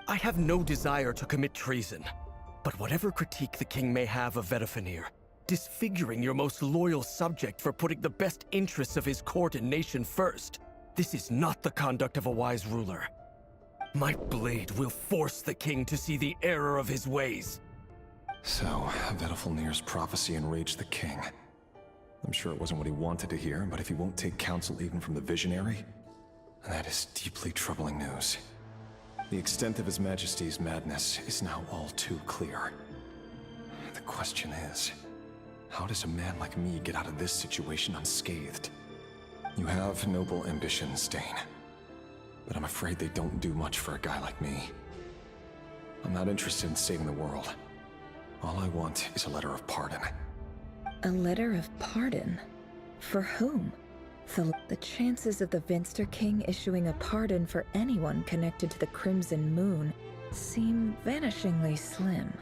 I have no desire to commit treason. But whatever critique the king may have of Vedafenir, disfiguring your most loyal subject for putting the best interests of his court and nation first, this is not the conduct of a wise ruler. My blade will force the king to see the error of his ways. So, Vedafenir's prophecy enraged the king. I'm sure it wasn't what he wanted to hear, but if he won't take counsel even from the visionary, that is deeply troubling news. The extent of His Majesty's madness is now all too clear. The question is, how does a man like me get out of this situation unscathed? You have noble ambitions, Dane, but I'm afraid they don't do much for a guy like me. I'm not interested in saving the world. All I want is a letter of pardon. A letter of pardon? For whom? The chances of the Vinster King issuing a pardon for anyone connected to the Crimson Moon seem vanishingly slim.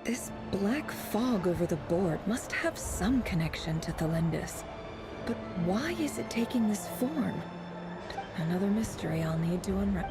This black fog over the board must have some connection to Thelindis. But why is it taking this form? Another mystery I'll need to unravel.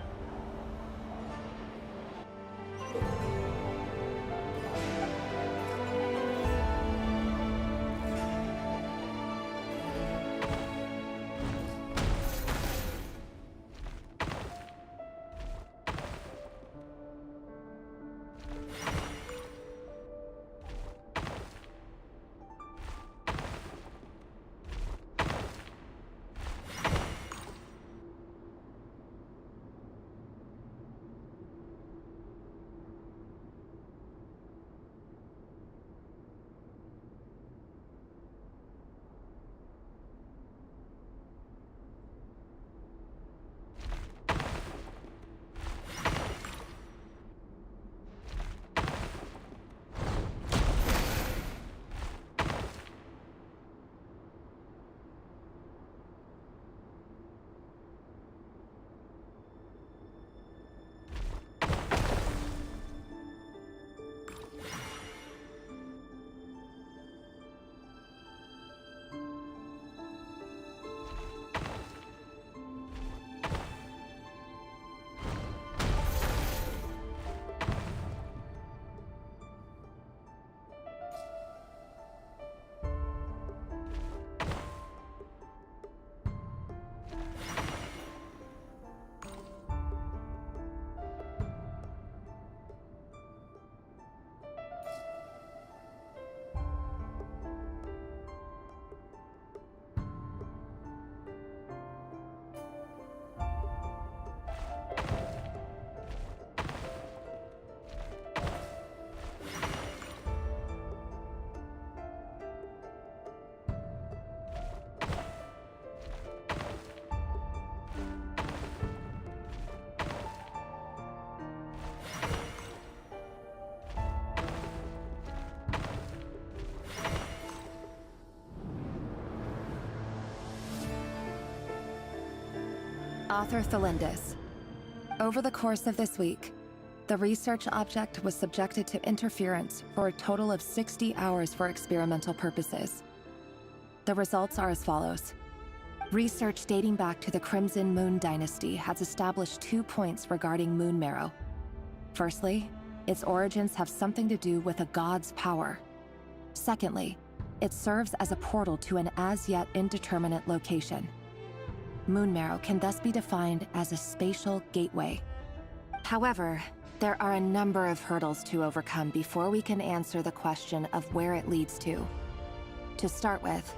Author Thelindis. Over the course of this week, the research object was subjected to interference for a total of 60 hours for experimental purposes. The results are as follows. Research dating back to the Crimson Moon Dynasty has established 2 points regarding moon marrow. Firstly, its origins have something to do with a god's power. Secondly, it serves as a portal to an as-yet indeterminate location. Moon marrow can thus be defined as a spatial gateway. However, there are a number of hurdles to overcome before we can answer the question of where it leads to. To start with,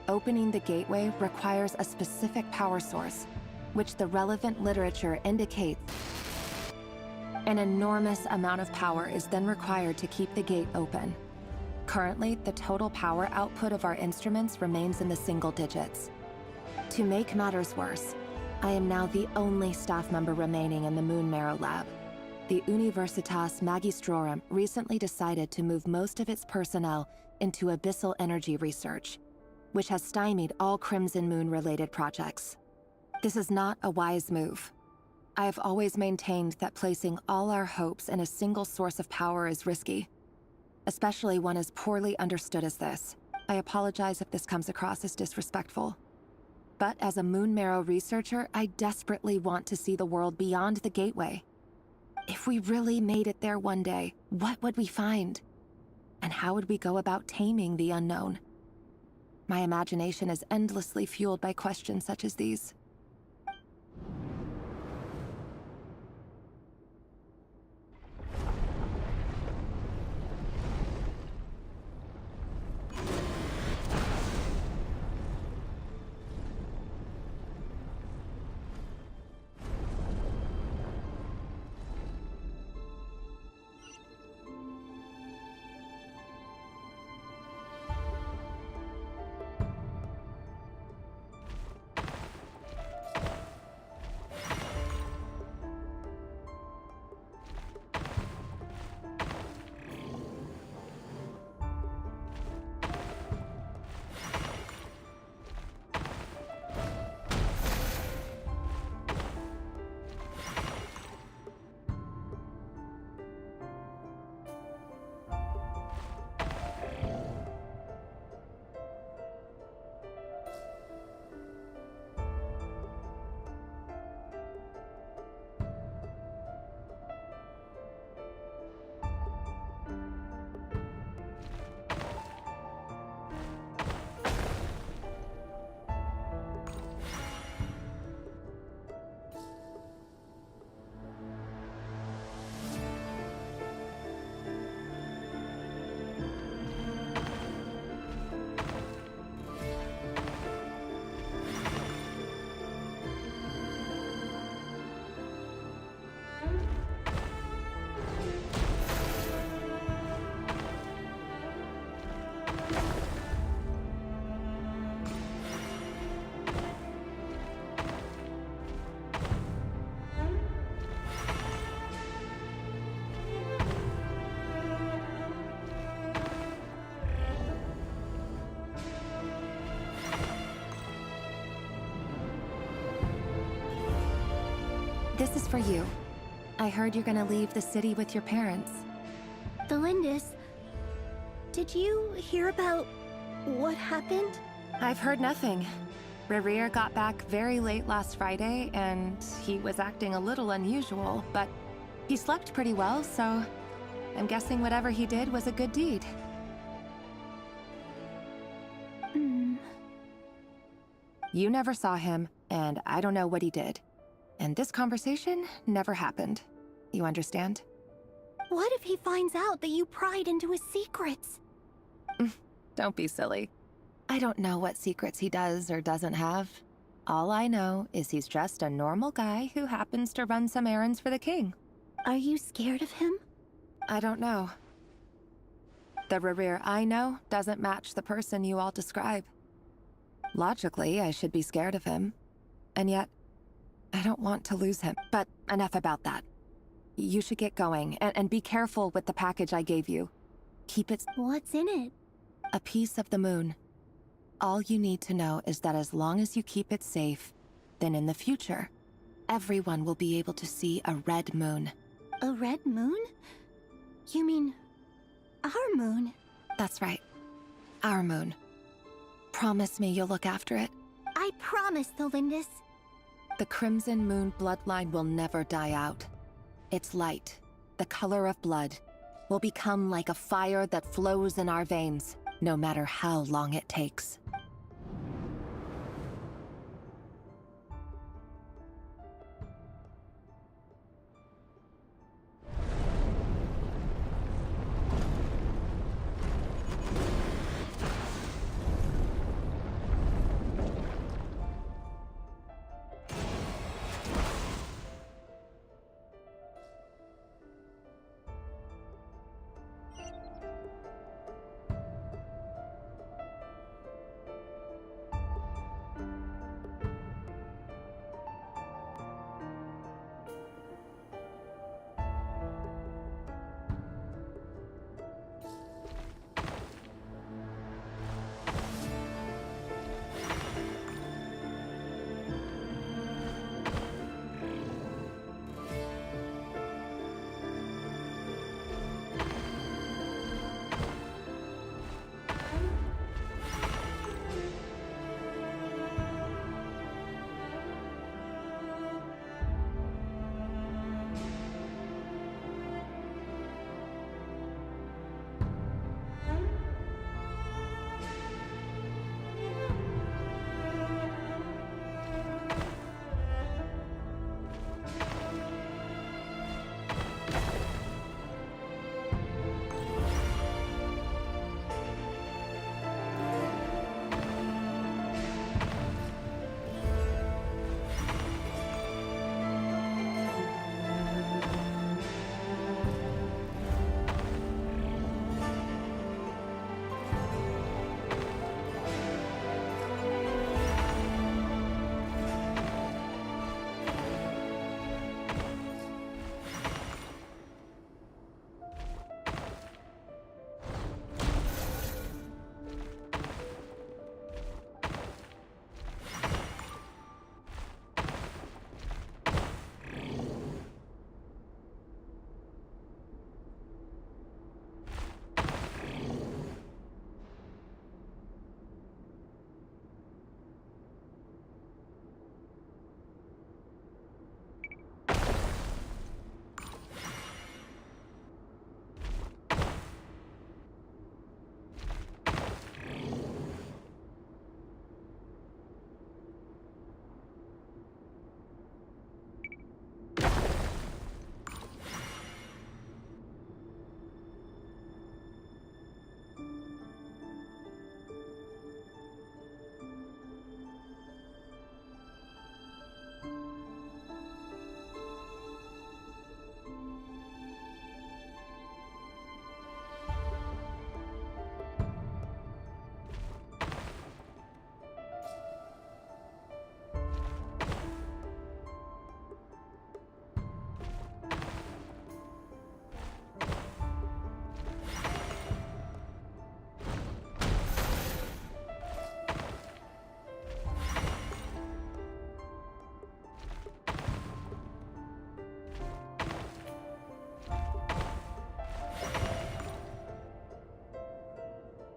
opening the gateway requires a specific power source, which the relevant literature indicates. An enormous amount of power is then required to keep the gate open. Currently, the total power output of our instruments remains in the single digits. To make matters worse, I am now the only staff member remaining in the Moon Marrow Lab. The Universitas Magistrorum recently decided to move most of its personnel into abyssal energy research, which has stymied all Crimson Moon-related projects. This is not a wise move. I have always maintained that placing all our hopes in a single source of power is risky, especially one as poorly understood as this. I apologize if this comes across as disrespectful. But as a Moon Marrow researcher, I desperately want to see the world beyond the gateway. If we really made it there one day, what would we find? And how would we go about taming the unknown? My imagination is endlessly fueled by questions such as these. This is for you. I heard you're gonna leave the city with your parents. Thelindis, did you hear about what happened? I've heard nothing. Rerir got back very late last Friday, and he was acting a little unusual, but he slept pretty well, so I'm guessing whatever he did was a good deed. You never saw him, and I don't know what he did. And this conversation never happened. You understand? What if he finds out that you pried into his secrets? Don't be silly. I don't know what secrets he does or doesn't have. All I know is he's just a normal guy who happens to run some errands for the king. Are you scared of him? I don't know. The Rerir I know doesn't match the person you all describe. Logically, I should be scared of him. And yet, I don't want to lose him. But enough about that. You should get going, and be careful with the package I gave you. Keep it— What's in it? A piece of the moon. All you need to know is that as long as you keep it safe, then in the future, everyone will be able to see a red moon. A red moon? You mean our moon? That's right. Our moon. Promise me you'll look after it. I promise, Tholindis. The Crimson Moon bloodline will never die out. Its light, the color of blood, will become like a fire that flows in our veins, no matter how long it takes.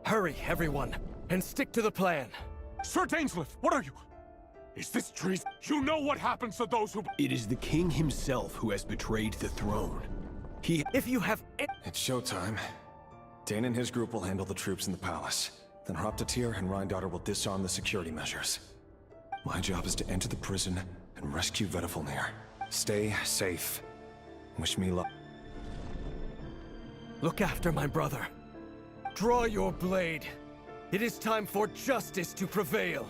Hurry, everyone, and stick to the plan. Sir Dainsleif, what are you? Is this treason? You know what happens to those who... It is the king himself who has betrayed the throne. If you have... It's showtime. Dane and his group will handle the troops in the palace. Then Hraptatir and Rhindaughter will disarm the security measures. My job is to enter the prison and rescue Vedifalnir. Stay safe. Wish me luck. Look after my brother. Draw your blade. It is time for justice to prevail.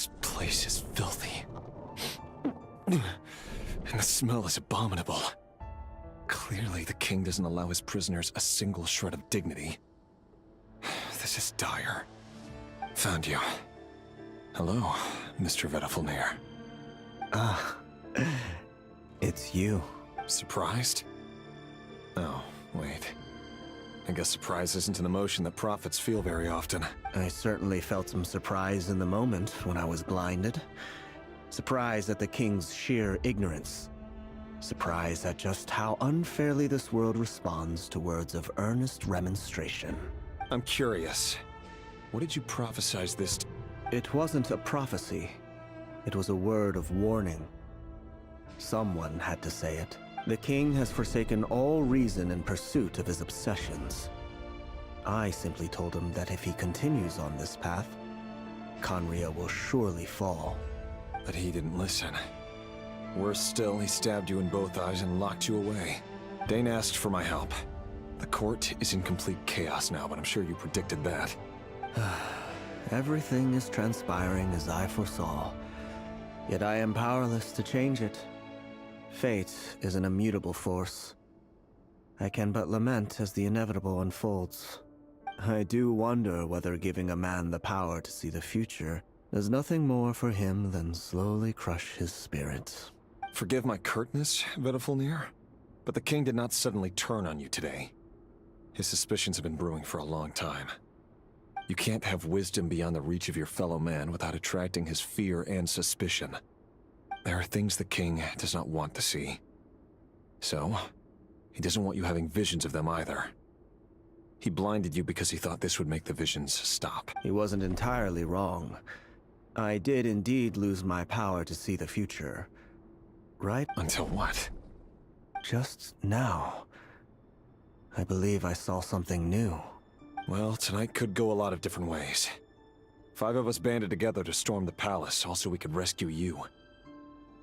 This place is filthy. And the smell is abominable. Clearly, the king doesn't allow his prisoners a single shred of dignity. This is dire. Found you. Hello, Mr. Vedafilnir. Ah, it's you. Surprised? Oh, wait. I guess surprise isn't an emotion that prophets feel very often. I certainly felt some surprise in the moment when I was blinded. Surprise at the king's sheer ignorance. Surprise at just how unfairly this world responds to words of earnest remonstration. I'm curious. What did you prophesize this to? It wasn't a prophecy. It was a word of warning. Someone had to say it. The king has forsaken all reason in pursuit of his obsessions. I simply told him that if he continues on this path, Conria will surely fall. But he didn't listen. Worse still, he stabbed you in both eyes and locked you away. Dane asked for my help. The court is in complete chaos now, but I'm sure you predicted that. Everything is transpiring as I foresaw, yet I am powerless to change it. Fate is an immutable force. I can but lament as the inevitable unfolds. I do wonder whether giving a man the power to see the future does nothing more for him than slowly crush his spirit. Forgive my curtness, Vedafilnir, but the king did not suddenly turn on you today. His suspicions have been brewing for a long time. You can't have wisdom beyond the reach of your fellow man without attracting his fear and suspicion. There are things the king does not want to see. So, he doesn't want you having visions of them either. He blinded you because he thought this would make the visions stop. He wasn't entirely wrong. I did indeed lose my power to see the future. Right? Until what? Just now. I believe I saw something new. Well, tonight could go a lot of different ways. 5 of us banded together to storm the palace, also we could rescue you.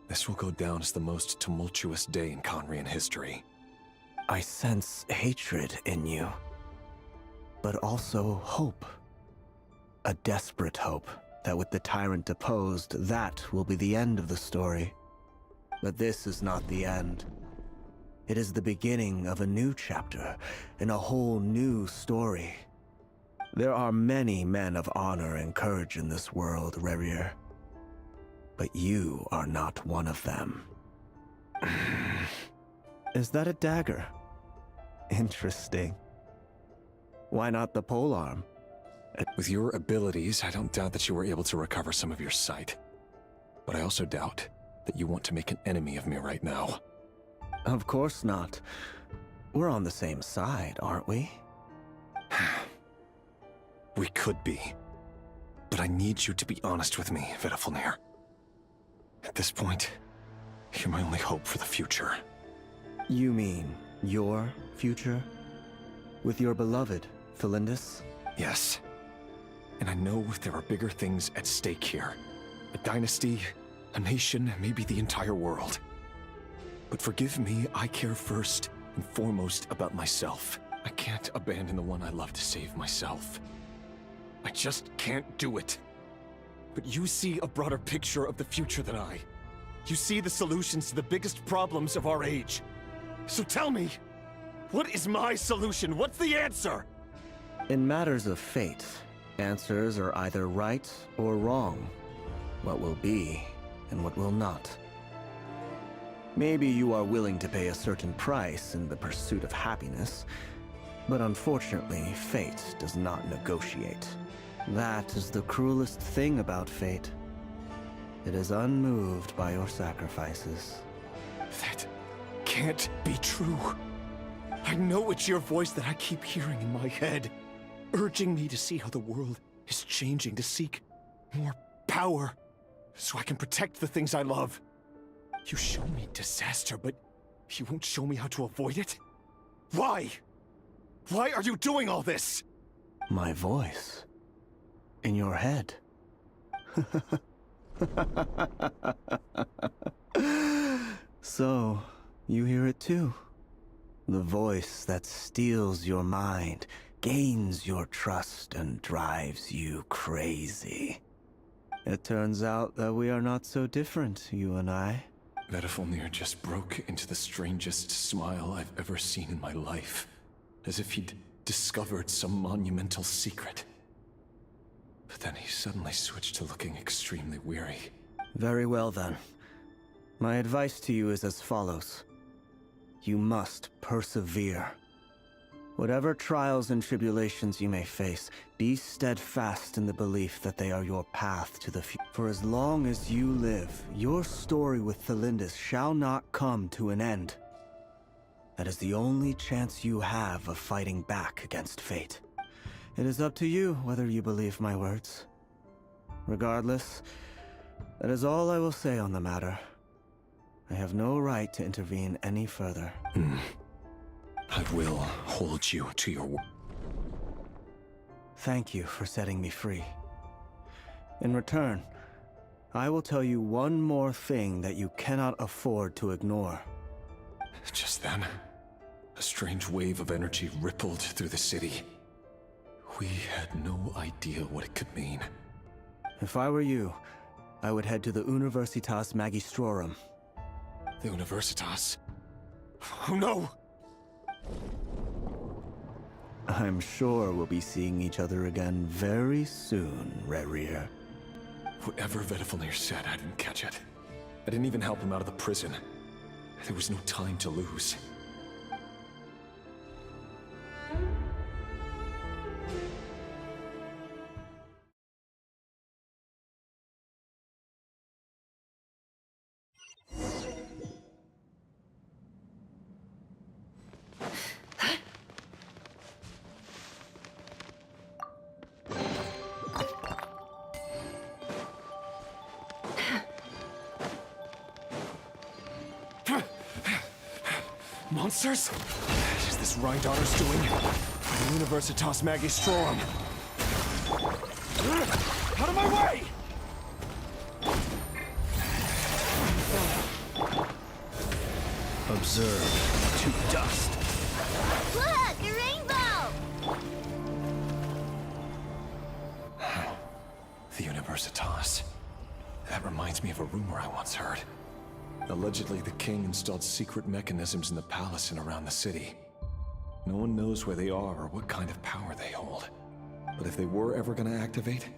This will go down as the most tumultuous day in Conrian history. I sense hatred in you, but also hope. A desperate hope that with the tyrant deposed, that will be the end of the story. But this is not the end. It is the beginning of a new chapter, in a whole new story. There are many men of honor and courage in this world, Rerir. But you are not one of them. Is that a dagger? Interesting. Why not the polearm? With your abilities, I don't doubt that you were able to recover some of your sight. But I also doubt that you want to make an enemy of me right now. Of course not. We're on the same side, aren't we? We could be. But I need you to be honest with me, Vedafilnir. At this point, you're my only hope for the future. You mean your future? With your beloved, Felindus? Yes. And I know there are bigger things at stake here. A dynasty, a nation, maybe the entire world. But forgive me, I care first and foremost about myself. I can't abandon the one I love to save myself. I just can't do it. But you see a broader picture of the future than I. You see the solutions to the biggest problems of our age. So tell me, what is my solution? What's the answer? In matters of fate, answers are either right or wrong. What will be and what will not. Maybe you are willing to pay a certain price in the pursuit of happiness, but unfortunately, fate does not negotiate. That is the cruelest thing about fate. It is unmoved by your sacrifices. That can't be true. I know it's your voice that I keep hearing in my head, urging me to see how the world is changing, to seek more power, so I can protect the things I love. You show me disaster, but you won't show me how to avoid it? Why? Why are you doing all this? My voice. In your head. So, you hear it too? The voice that steals your mind, gains your trust, and drives you crazy. It turns out that we are not so different, you and I. Vedifalnir just broke into the strangest smile I've ever seen in my life. As if he'd discovered some monumental secret. But then he suddenly switched to looking extremely weary. Very well then. My advice to you is as follows. You must persevere. Whatever trials and tribulations you may face, be steadfast in the belief that they are your path to the future. For as long as you live, your story with Thelindis shall not come to an end. That is the only chance you have of fighting back against fate. It is up to you whether you believe my words. Regardless, that is all I will say on the matter. I have no right to intervene any further. I will hold you to your word. Thank you for setting me free. In return, I will tell you one more thing that you cannot afford to ignore. Just then, a strange wave of energy rippled through the city. We had no idea what it could mean. If I were you, I would head to the Universitas Magistrorum. The Universitas? Oh no! I'm sure we'll be seeing each other again very soon, Rerir. Whatever Vedifalnir said, I didn't catch it. I didn't even help him out of the prison. There was no time to lose. Monsters? Is this Rhindaughter's doing? The Universitas Magistrorum. Out of my way! Observe to dust. Look, a rainbow! The Universitas. That reminds me of a rumor I once heard. Allegedly, the king installed secret mechanisms in the palace and around the city. No one knows where they are or what kind of power they hold. But if they were ever going to activate,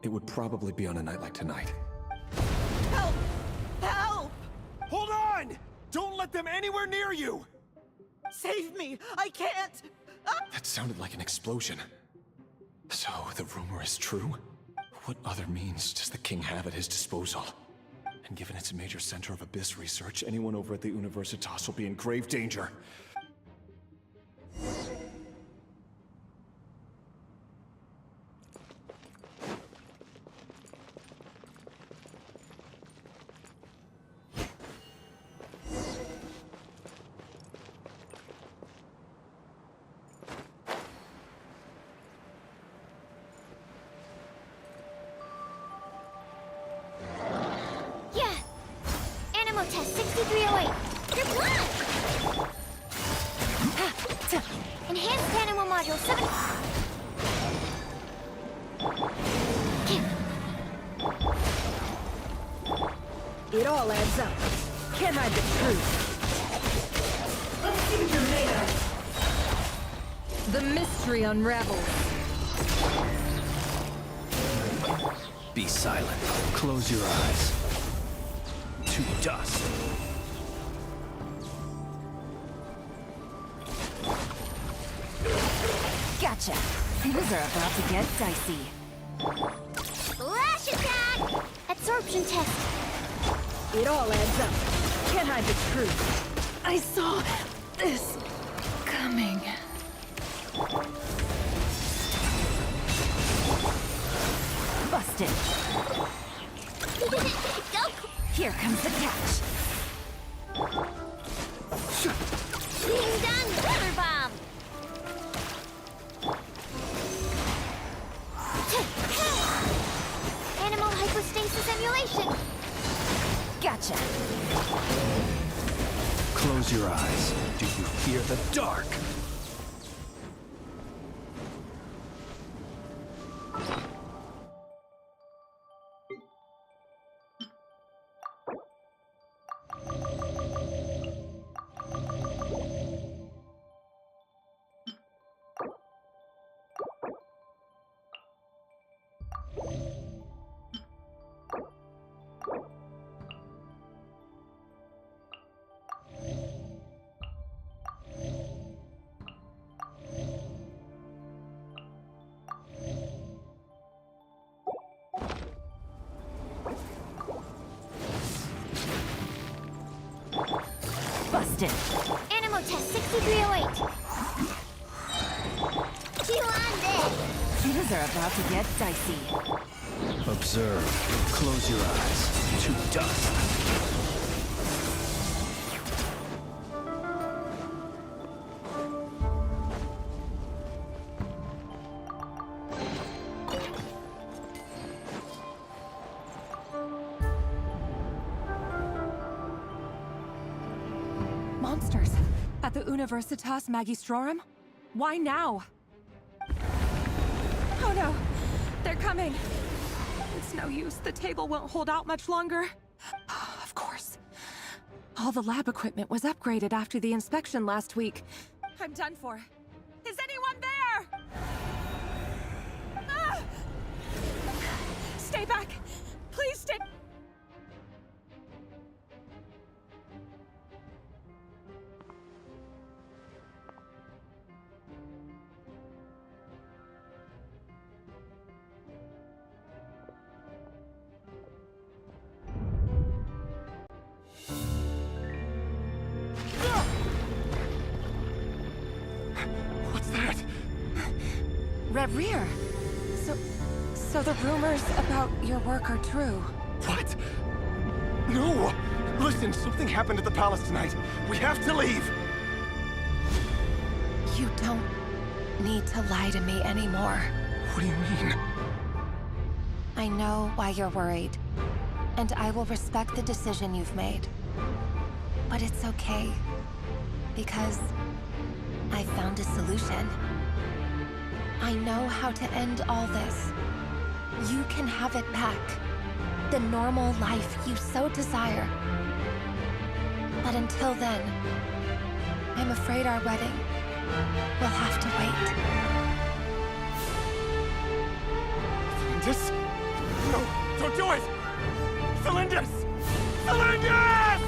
it would probably be on a night like tonight. Help! Help! Hold on! Don't let them anywhere near you! Save me! I can't! That sounded like an explosion. So, the rumor is true? What other means does the king have at his disposal? And given it's a major center of abyss research, anyone over at the Universitas will be in grave danger. Test 6308. You're blocked! Enhanced animal module 7. It all adds up. Can't hide the truth. The mystery unravels. Be silent. Close your eyes. To dust. Gotcha. Things are about to get dicey. Flash attack! Absorption test. It all adds up. Can't hide the truth. I saw this coming. Busted. Go! Here comes the catch. Ding dong, rubber bomb! Animal hypostasis emulation! Gotcha. Close your eyes. Do you fear the dark? busted. Animal test 6308. You on this? Things are about to get dicey. Observe. Close your eyes. To dust. Monsters. At the Universitas Magistrorum? Why now? Oh no! They're coming! It's no use. The table won't hold out much longer. Of course. All the lab equipment was upgraded after the inspection last week. I'm done for. Is anyone there? Ah! Stay back! Please stay... What's that? Reverie! So the rumors about your work are true. What? No! Listen, something happened at the palace tonight. We have to leave! You don't need to lie to me anymore. What do you mean? I know why you're worried, and I will respect the decision you've made. But it's okay, because I found a solution. I know how to end all this. You can have it back. The normal life you so desire. But until then, I'm afraid our wedding will have to wait. Cylindus? No, don't do it! Cylindus! Cylindus!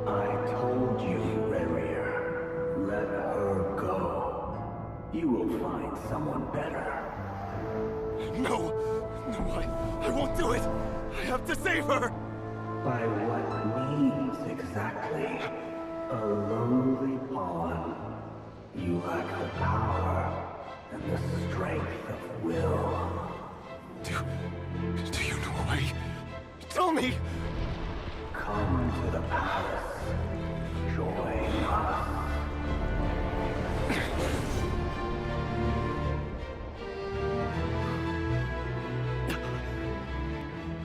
I told you, Rerir. Let her go. You will find someone better. No! No, I won't do it! I have to save her! By what means exactly? A lowly pawn. You lack the power and the strength of will. Do you know why? Tell me! Come to the palace. Join us.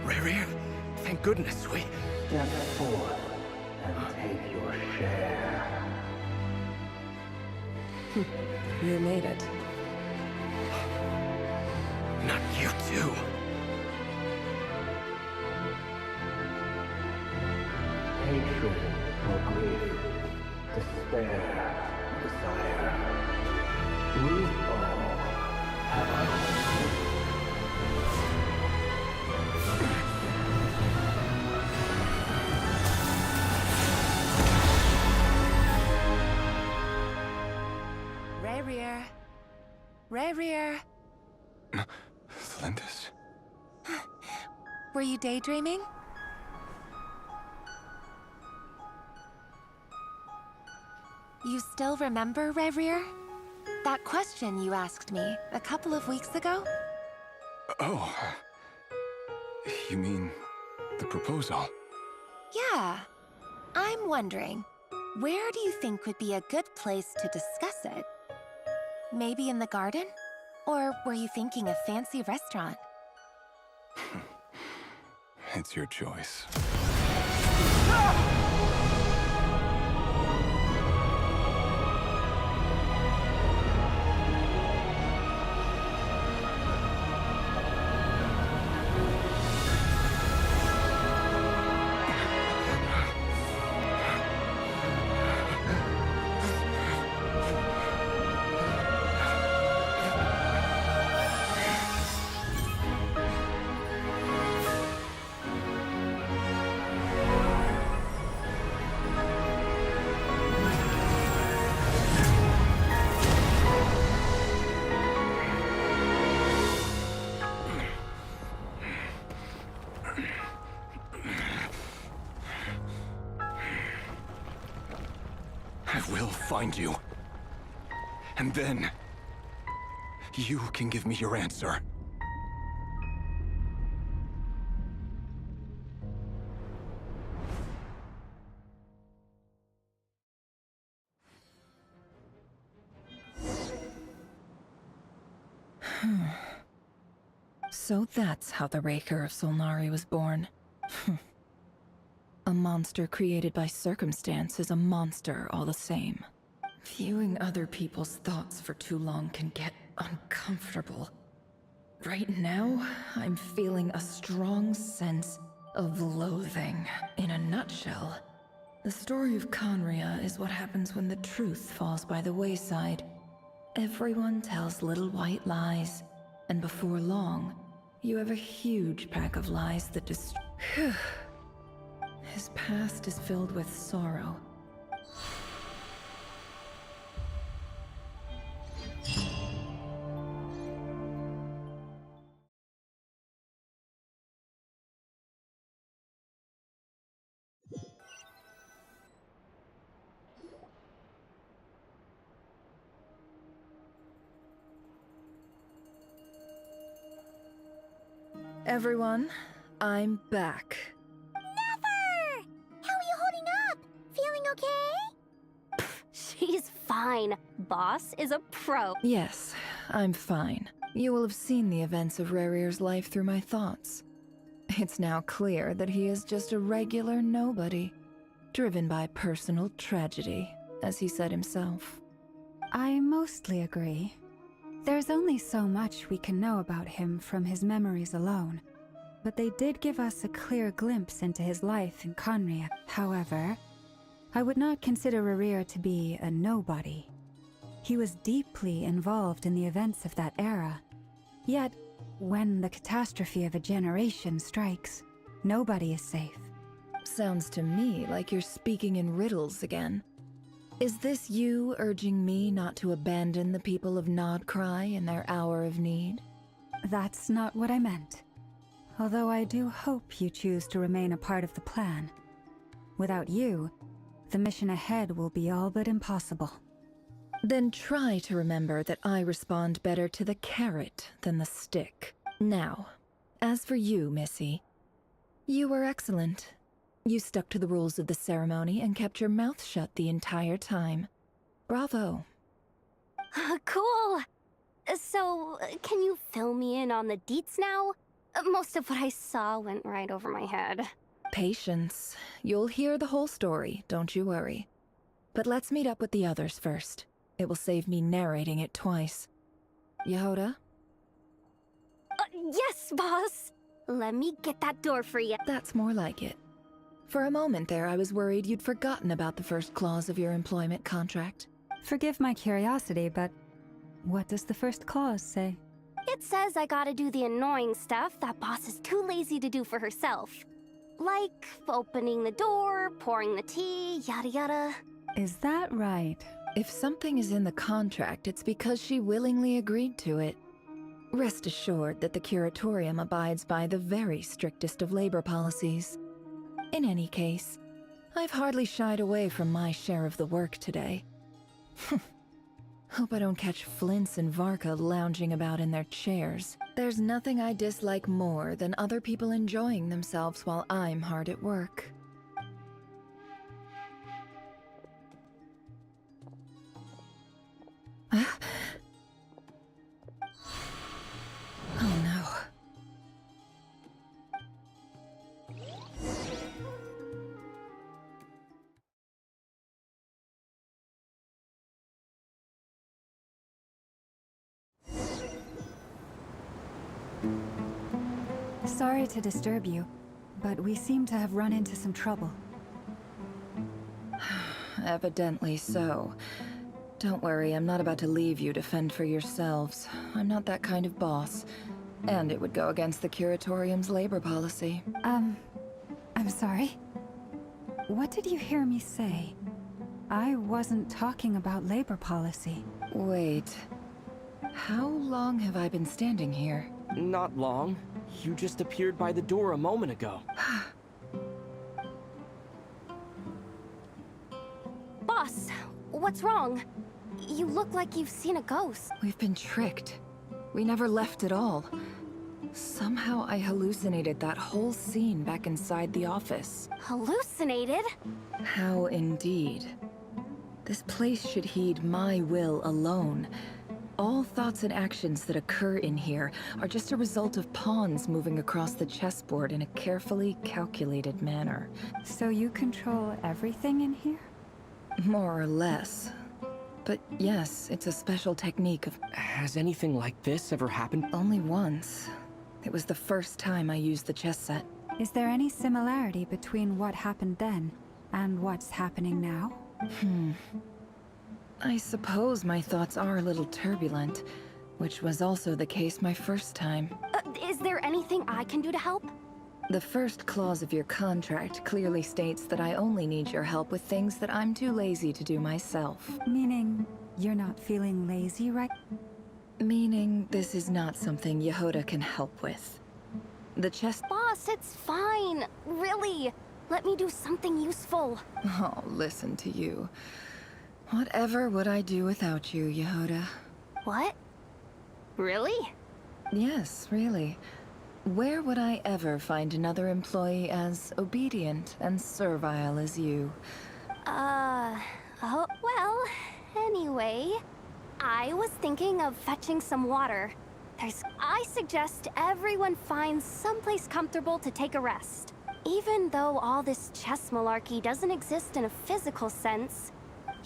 Rerir, thank goodness we... Step forth and take your share. You made it. Not you too. Hatred or grief, despair, desire. We all have our own. Rerir. Rerir. Cylindus? Were you daydreaming? You still remember, Rerir? That question you asked me a couple of weeks ago? Oh. You mean the proposal? Yeah. I'm wondering, where do you think would be a good place to discuss it? Maybe in the garden? Or were you thinking a fancy restaurant? It's your choice. find you. And then... you can give me your answer. So that's how the Raker of Solnari was born. A monster created by circumstance is a monster all the same. Viewing other people's thoughts for too long can get uncomfortable. Right now, I'm feeling a strong sense of loathing. In a nutshell, the story of Conria is what happens when the truth falls by the wayside. Everyone tells little white lies, and before long, you have a huge pack of lies that His past is filled with sorrow. Everyone, I'm back. Never! How are you holding up? Feeling okay? She's fine. Boss is a pro. Yes, I'm fine. You will have seen the events of Rarir's life through my thoughts. It's now clear that he is just a regular nobody, driven by personal tragedy, as he said himself. I mostly agree. There's only so much we can know about him from his memories alone, but they did give us a clear glimpse into his life in Conria. However, I would not consider Rarir to be a nobody. He was deeply involved in the events of that era. Yet, when the catastrophe of a generation strikes, nobody is safe. Sounds to me like you're speaking in riddles again. Is this you urging me not to abandon the people of Nodcry in their hour of need? That's not what I meant. Although I do hope you choose to remain a part of the plan. Without you, the mission ahead will be all but impossible. Then try to remember that I respond better to the carrot than the stick. Now, as for you, Missy, you were excellent. You stuck to the rules of the ceremony and kept your mouth shut the entire time. Bravo. Cool. So, can you fill me in on the deets now? Most of what I saw went right over my head. Patience. You'll hear the whole story, don't you worry. But let's meet up with the others first. It will save me narrating it twice. Yehoda? Yes, boss! Let me get that door for you. That's more like it. For a moment there, I was worried you'd forgotten about the first clause of your employment contract. Forgive my curiosity, but what does the first clause say? It says I gotta do the annoying stuff that boss is too lazy to do for herself. Like opening the door, pouring the tea, yada yada. Is that right? If something is in the contract, it's because she willingly agreed to it. Rest assured that the Curatorium abides by the very strictest of labor policies. In any case, I've hardly shied away from my share of the work today. Hope I don't catch Flints and Varka lounging about in their chairs. There's nothing I dislike more than other people enjoying themselves while I'm hard at work. Oh no. Sorry to disturb you, but we seem to have run into some trouble. Evidently so. Don't worry, I'm not about to leave you to fend for yourselves. I'm not that kind of boss. And it would go against the Curatorium's labor policy. I'm sorry? What did you hear me say? I wasn't talking about labor policy. Wait. How long have I been standing here? Not long. You just appeared by the door a moment ago. Boss, what What's wrong? You look like you've seen a ghost. We've been tricked. We never left at all. Somehow I hallucinated that whole scene back inside the office. Hallucinated? How indeed. This place should heed my will alone. All thoughts and actions that occur in here are just a result of pawns moving across the chessboard in a carefully calculated manner. So you control everything in here? More or less. But yes, it's a special technique of... Has anything like this ever happened? Only once. It was the first time I used the chess set. Is there any similarity between what happened then and what's happening now? I suppose my thoughts are a little turbulent, which was also the case my first time. Is there anything I can do to help? The first clause of your contract clearly states that I only need your help with things that I'm too lazy to do myself. Meaning, you're not feeling lazy, right? Meaning, this is not something Yehoda can help with. The chess... Boss, it's fine. Really. Let me do something useful. Oh, listen to you. Whatever would I do without you, Yehoda? What? Really? Yes, really. Where would I ever find another employee as obedient and servile as you? Oh, well, anyway, I was thinking of fetching some water. I suggest everyone finds someplace comfortable to take a rest. Even though all this chess malarkey doesn't exist in a physical sense,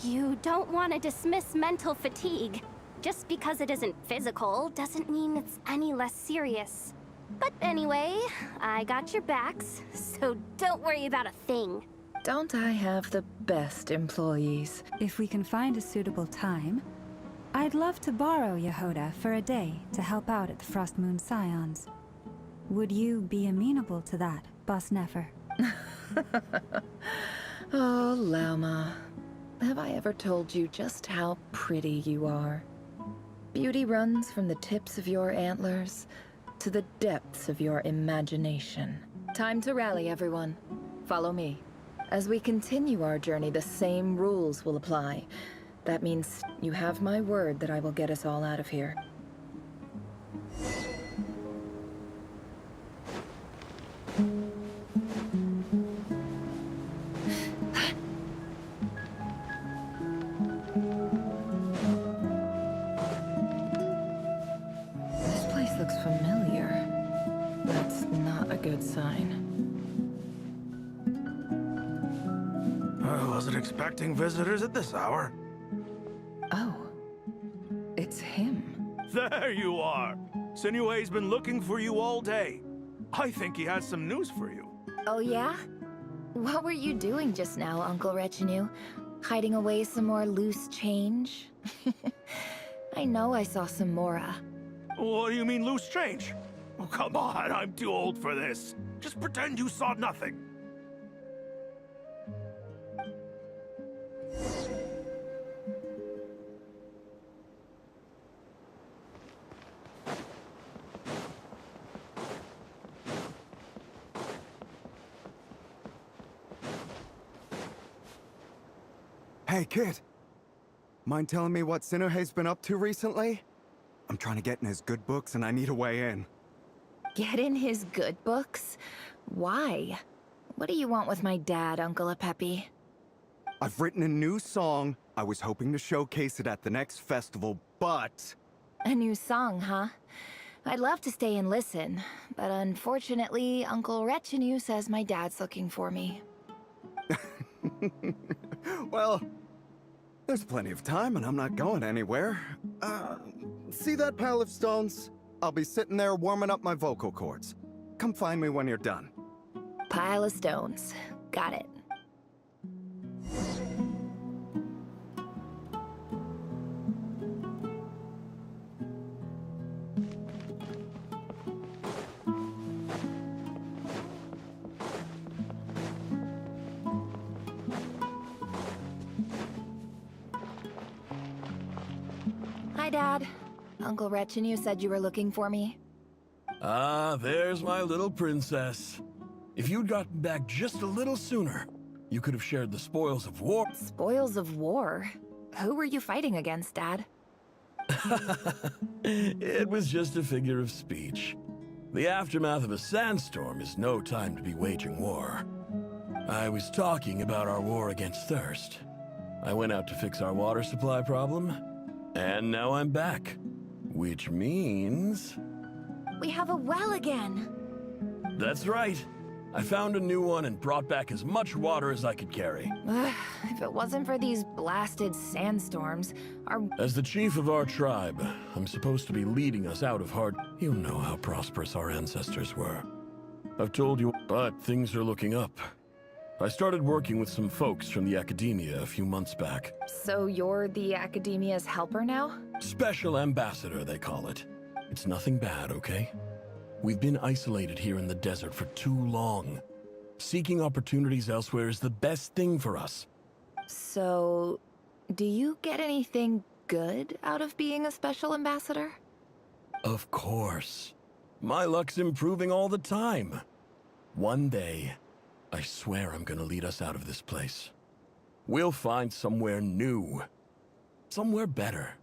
you don't want to dismiss mental fatigue. Just because it isn't physical doesn't mean it's any less serious. But anyway, I got your backs, so don't worry about a thing. Don't I have the best employees? If we can find a suitable time, I'd love to borrow Yehoda for a day to help out at the Frost Moon Scions. Would you be amenable to that, Boss Nefer? Oh, Lauma. Have I ever told you just how pretty you are? Beauty runs from the tips of your antlers to the depths of your imagination. Time to rally, everyone. Follow me. As we continue our journey, the same rules will apply. That means you have my word that I will get us all out of here. This place looks familiar. That's not a good sign. I wasn't expecting visitors at this hour. Oh, it's him. There you are! Sinue's been looking for you all day. I think he has some news for you. Oh yeah? What were you doing just now, Uncle Retinue? Hiding away some more loose change? I know I saw some Mora. What do you mean, loose change? Oh, come on, I'm too old for this. Just pretend you saw nothing. Hey, kid. Mind telling me what Sinuhe's been up to recently? I'm trying to get in his good books and I need a way in. Get in his good books? Why? What do you want with my dad, Uncle Apepi? I've written a new song. I was hoping to showcase it at the next festival, but... A new song, huh? I'd love to stay and listen, but unfortunately, Uncle Retinue says my dad's looking for me. Well, there's plenty of time and I'm not going anywhere. See that pile of stones? I'll be sitting there warming up my vocal cords. Come find me when you're done. Pile of stones. Got it. Hi, Dad. Uncle Retinue said you were looking for me. Ah, there's my little princess. If you'd gotten back just a little sooner, you could have shared the spoils of war. Spoils of war? Who were you fighting against, Dad? It was just a figure of speech. The aftermath of a sandstorm is no time to be waging war. I was talking about our war against thirst. I went out to fix our water supply problem, and now I'm back. Which means... We have a well again! That's right. I found a new one and brought back as much water as I could carry. If it wasn't for these blasted sandstorms, As the chief of our tribe, I'm supposed to be leading us out of hard... You know how prosperous our ancestors were. I've told you, but things are looking up. I started working with some folks from the academia a few months back. So you're the academia's helper now? Special ambassador, they call it. It's nothing bad, okay? We've been isolated here in the desert for too long. Seeking opportunities elsewhere is the best thing for us. So, do you get anything good out of being a special ambassador? Of course. My luck's improving all the time. One day, I swear I'm gonna lead us out of this place. We'll find somewhere new. Somewhere better.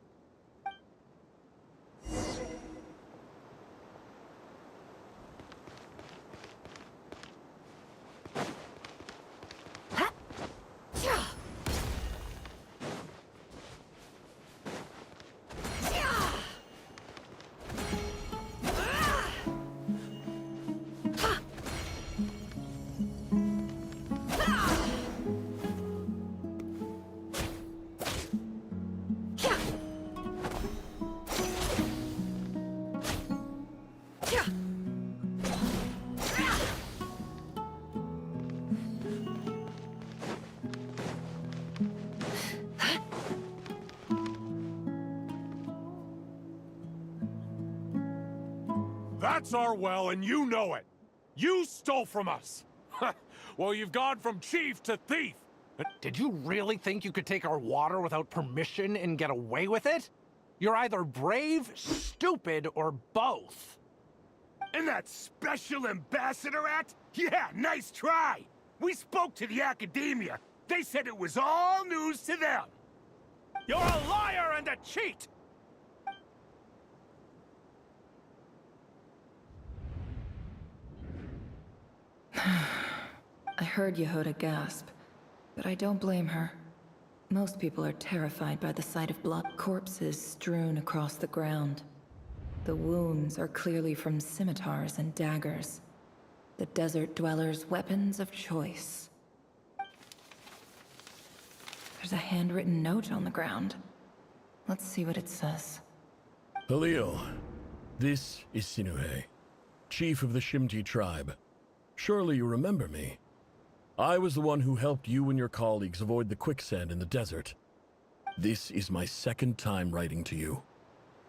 That's our well, and you know it. You stole from us. Well, you've gone from chief to thief. Did you really think you could take our water without permission and get away with it? You're either brave, stupid, or both. And that special ambassador act? Yeah, nice try. We spoke to the academia. They said it was all news to them. You're a liar and a cheat! I heard Yehuda gasp, but I don't blame her. Most people are terrified by the sight of blood, corpses strewn across the ground. The wounds are clearly from scimitars and daggers, the desert dwellers' weapons of choice. There's a handwritten note on the ground. Let's see what it says. Halil, this is Sinuhe, chief of the Shimti tribe. Surely you remember me. I was the one who helped you and your colleagues avoid the quicksand in the desert. This is my second time writing to you.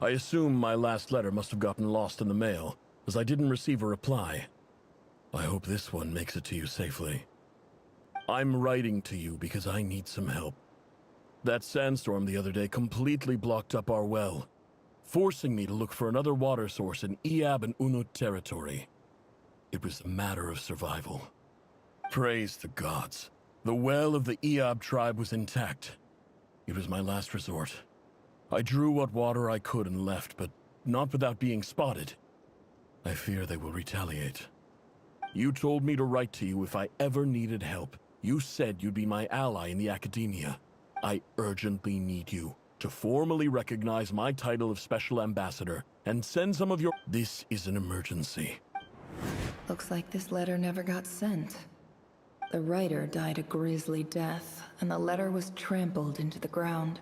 I assume my last letter must have gotten lost in the mail, as I didn't receive a reply. I hope this one makes it to you safely. I'm writing to you because I need some help. That sandstorm the other day completely blocked up our well, forcing me to look for another water source in Iab and Unut territory. It was a matter of survival. Praise the gods. The well of the Iab tribe was intact. It was my last resort. I drew what water I could and left, but not without being spotted. I fear they will retaliate. You told me to write to you if I ever needed help. You said you'd be my ally in the academia. I urgently need you to formally recognize my title of Special Ambassador and send some of your... This is an emergency. Looks like this letter never got sent. The writer died a grisly death, and the letter was trampled into the ground.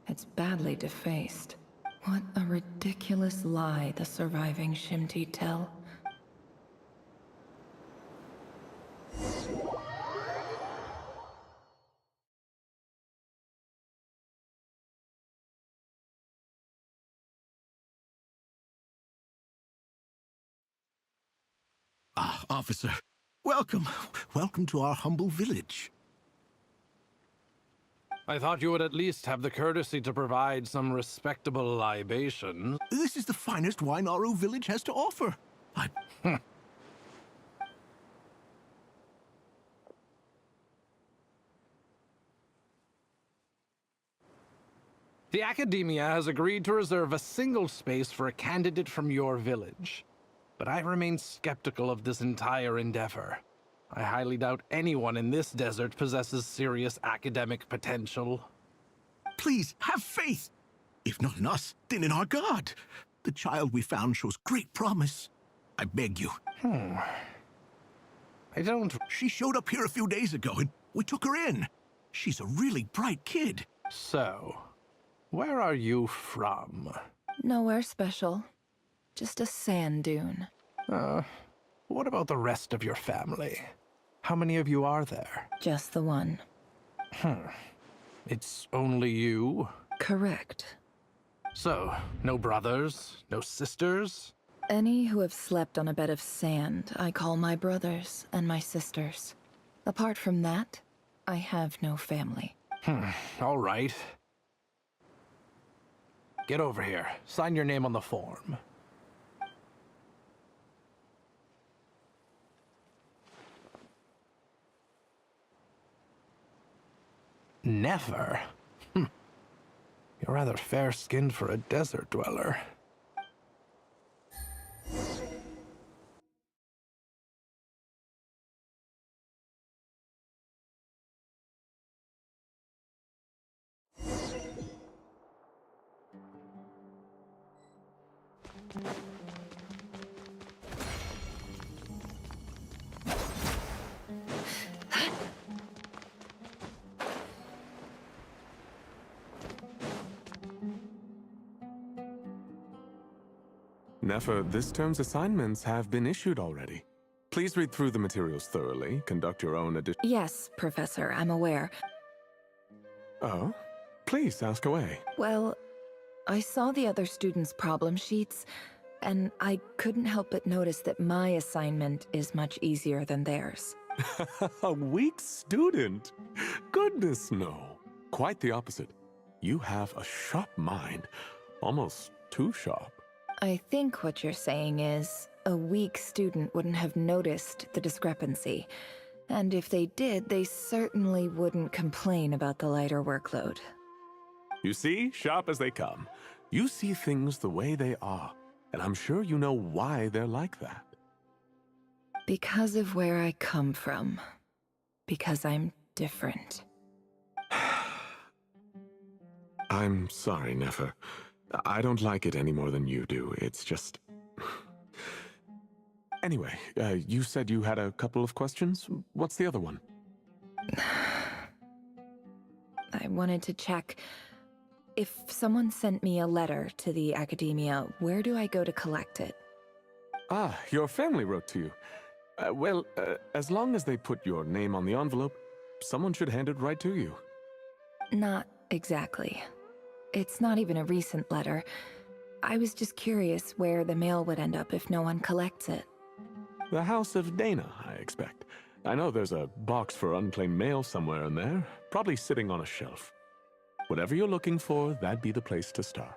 It's badly defaced. What a ridiculous lie the surviving Shimti tell. Ah, officer. Welcome. Welcome to our humble village. I thought you would at least have the courtesy to provide some respectable libations. This is the finest wine our village has to offer. The Academia has agreed to reserve a single space for a candidate from your village. But I remain skeptical of this entire endeavor. I highly doubt anyone in this desert possesses serious academic potential. Please, have faith. If not in us, then in our god. The child we found shows great promise. I beg you. I don't... She showed up here a few days ago, and we took her in. She's a really bright kid. So, where are you from? Nowhere special. Just a sand dune. What about the rest of your family? How many of you are there? Just the one. It's only you? Correct. So, no brothers, no sisters? Any who have slept on a bed of sand, I call my brothers and my sisters. Apart from that, I have no family. All right. Get over here. Sign your name on the form. Never? You're rather fair-skinned for a desert dweller. Nefer, this term's assignments have been issued already. Please read through the materials thoroughly, conduct your own edition. Yes, Professor, I'm aware. Oh? Please, ask away. Well, I saw the other students' problem sheets, and I couldn't help but notice that my assignment is much easier than theirs. A weak student? Goodness, no. Quite the opposite. You have a sharp mind. Almost too sharp. I think what you're saying is, a weak student wouldn't have noticed the discrepancy. And if they did, they certainly wouldn't complain about the lighter workload. You see, sharp as they come. You see things the way they are, and I'm sure you know why they're like that. Because of where I come from. Because I'm different. I'm sorry, Nefer. I don't like it any more than you do. It's just... Anyway, you said you had a couple of questions. What's the other one? I wanted to check. If someone sent me a letter to the Academia, where do I go to collect it? Ah, your family wrote to you. Well, as long as they put your name on the envelope, someone should hand it right to you. Not exactly. It's not even a recent letter. I was just curious where the mail would end up if no one collects it. The House of Dana, I expect. I know there's a box for unclaimed mail somewhere in there, probably sitting on a shelf. Whatever you're looking for, that'd be the place to start.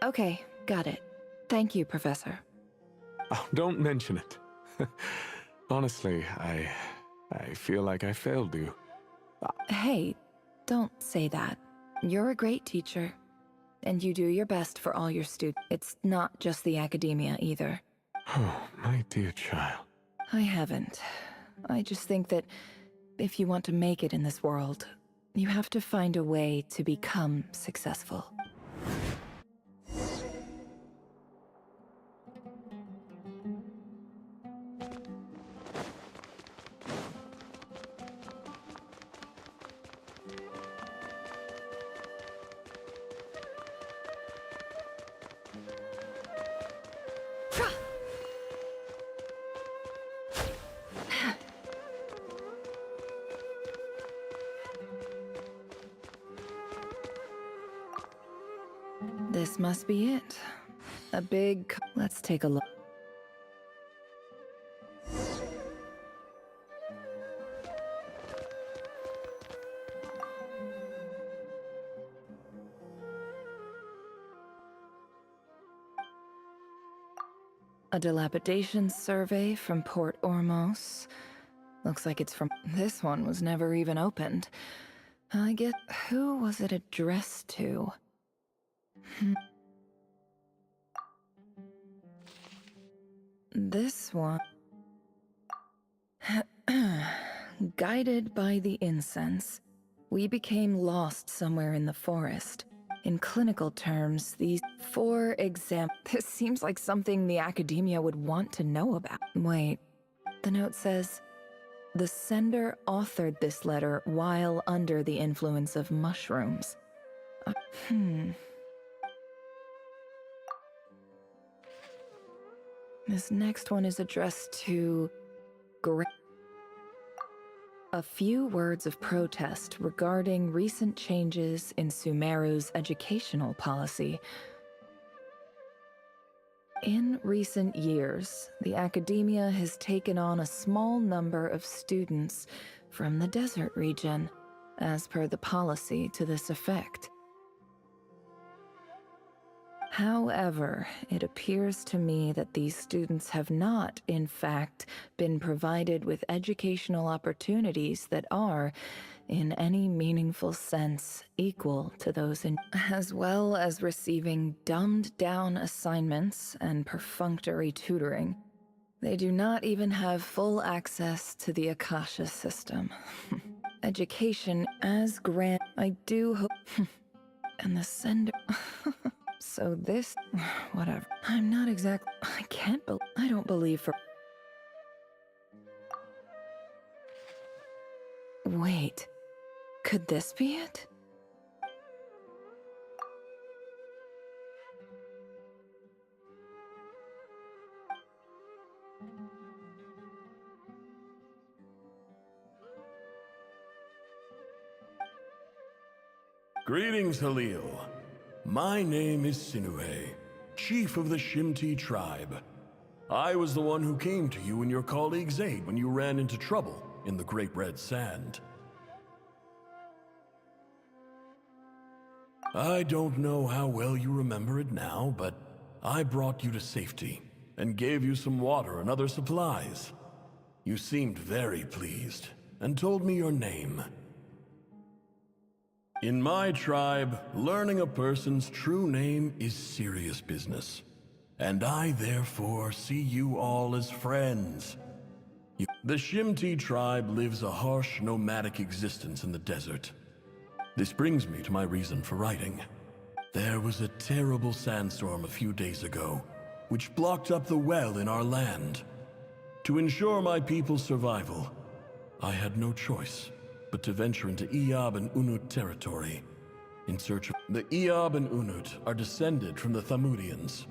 Okay, got it. Thank you, Professor. Oh, don't mention it. Honestly, I feel like I failed you. Hey, don't say that. You're a great teacher, and you do your best for all your students. It's not just the Academia either. Oh, my dear child. I haven't. I just think that if you want to make it in this world, you have to find a way to become successful. This must be it. A big... Let's take a look. A dilapidation survey from Port Ormos. Looks like it's from... This one was never even opened. I get... Who was it addressed to? This one. Guided by the incense, we became lost somewhere in the forest. In clinical terms, these, for example, this seems like something the academia would want to know about. Wait, the note says, the sender authored this letter while under the influence of mushrooms. This next one is addressed to a few words of protest regarding recent changes in Sumeru's educational policy. In recent years, the academia has taken on a small number of students from the desert region, as per the policy to this effect. However, it appears to me that these students have not, in fact, been provided with educational opportunities that are, in any meaningful sense, equal to those in, as well as receiving dumbed-down assignments and perfunctory tutoring. They do not even have full access to the Akasha system. Education as grant, I do hope, and the sender... So this, whatever. I'm not exactly, I don't believe for... Wait, could this be it? Greetings, Halil. My name is Sinue, chief of the Shimti tribe. I was the one who came to you and your colleague's aid when you ran into trouble in the Great Red Sand. I don't know how well you remember it now, but I brought you to safety and gave you some water and other supplies. You seemed very pleased and told me your name. In my tribe, learning a person's true name is serious business, and I therefore see you all as friends. The Shimti tribe lives a harsh, nomadic existence in the desert. This brings me to my reason for writing. There was a terrible sandstorm a few days ago, which blocked up the well in our land. To ensure my people's survival, I had no choice but to venture into Eob and Unut territory in search of... The Eob and Unut are descended from the Thamudians.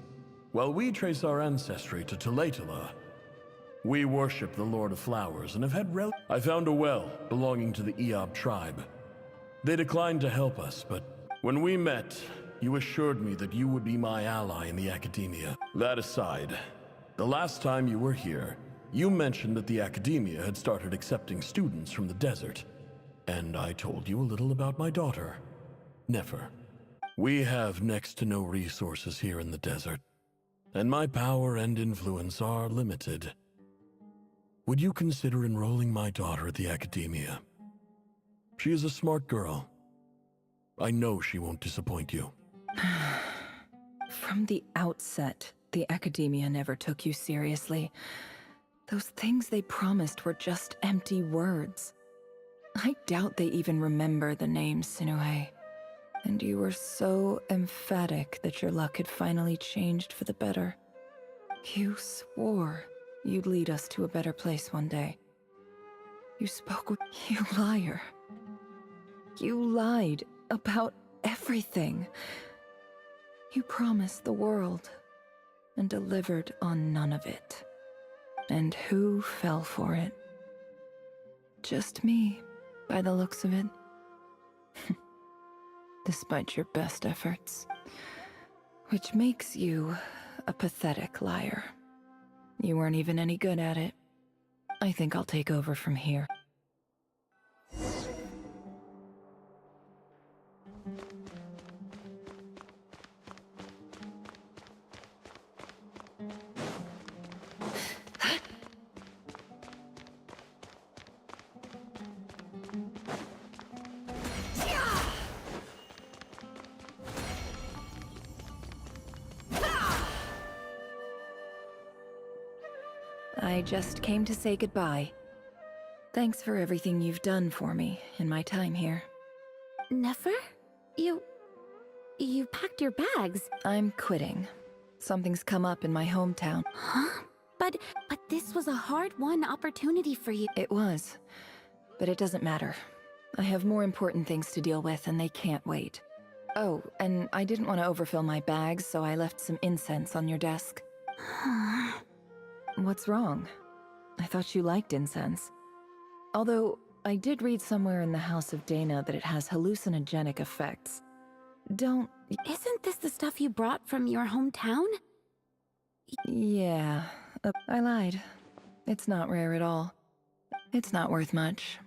While we trace our ancestry to Tulatala, we worship the Lord of Flowers and have had I found a well belonging to the Eob tribe. They declined to help us, but when we met, you assured me that you would be my ally in the academia. That aside, the last time you were here, you mentioned that the academia had started accepting students from the desert. And I told you a little about my daughter, Nefer. We have next to no resources here in the desert, and my power and influence are limited. Would you consider enrolling my daughter at the academia? She is a smart girl. I know she won't disappoint you. From the outset, the academia never took you seriously. Those things they promised were just empty words. I doubt they even remember the name Sinue. And you were so emphatic that your luck had finally changed for the better. You swore you'd lead us to a better place one day. You spoke with... You liar. You lied about everything. You promised the world and delivered on none of it. And who fell for it? Just me. By the looks of it. Despite your best efforts. Which makes you a pathetic liar. You weren't even any good at it. I think I'll take over from here. I just came to say goodbye. Thanks for everything you've done for me in my time here. Nefer? You packed your bags. I'm quitting. Something's come up in my hometown. Huh? But this was a hard-won opportunity for you. It was. But it doesn't matter. I have more important things to deal with, and they can't wait. Oh, and I didn't want to overfill my bags, so I left some incense on your desk. What's wrong? I thought you liked incense. Although, I did read somewhere in the House of Dana that it has hallucinogenic effects. Don't... Isn't this the stuff you brought from your hometown? Yeah, I lied. It's not rare at all. It's not worth much.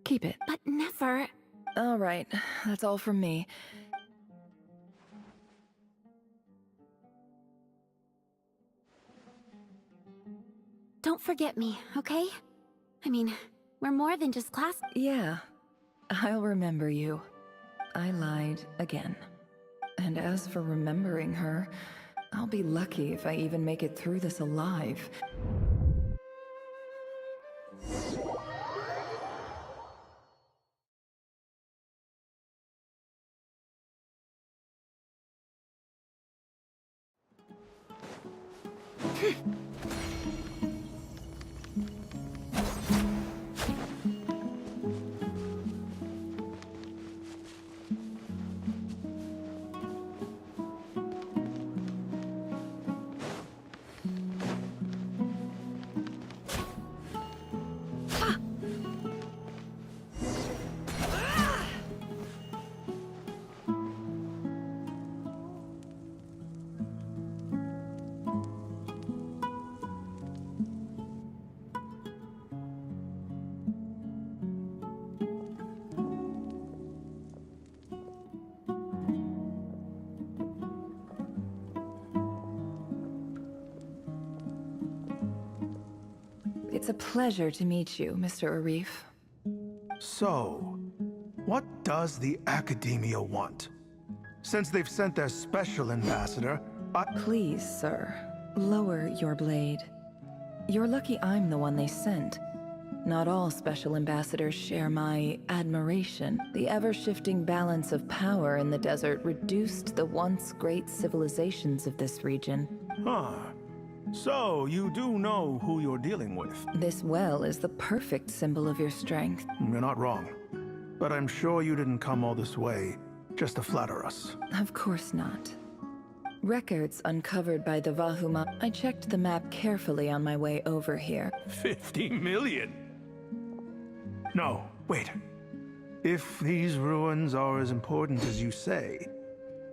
Keep it. But Nefer... All right, that's all from me. Don't forget me, okay? I mean, we're more than just class... Yeah, I'll remember you. I lied again. And as for remembering her, I'll be lucky if I even make it through this alive. It's a pleasure to meet you, Mr. Arif. So, what does the Academia want? Since they've sent their special ambassador, Please, sir, lower your blade. You're lucky I'm the one they sent. Not all special ambassadors share my admiration. The ever-shifting balance of power in the desert reduced the once great civilizations of this region. Huh. So, you do know who you're dealing with? This well is the perfect symbol of your strength. You're not wrong. But I'm sure you didn't come all this way just to flatter us. Of course not. Records uncovered by the Vahuma. I checked the map carefully on my way over here. 50 million? No, wait. If these ruins are as important as you say,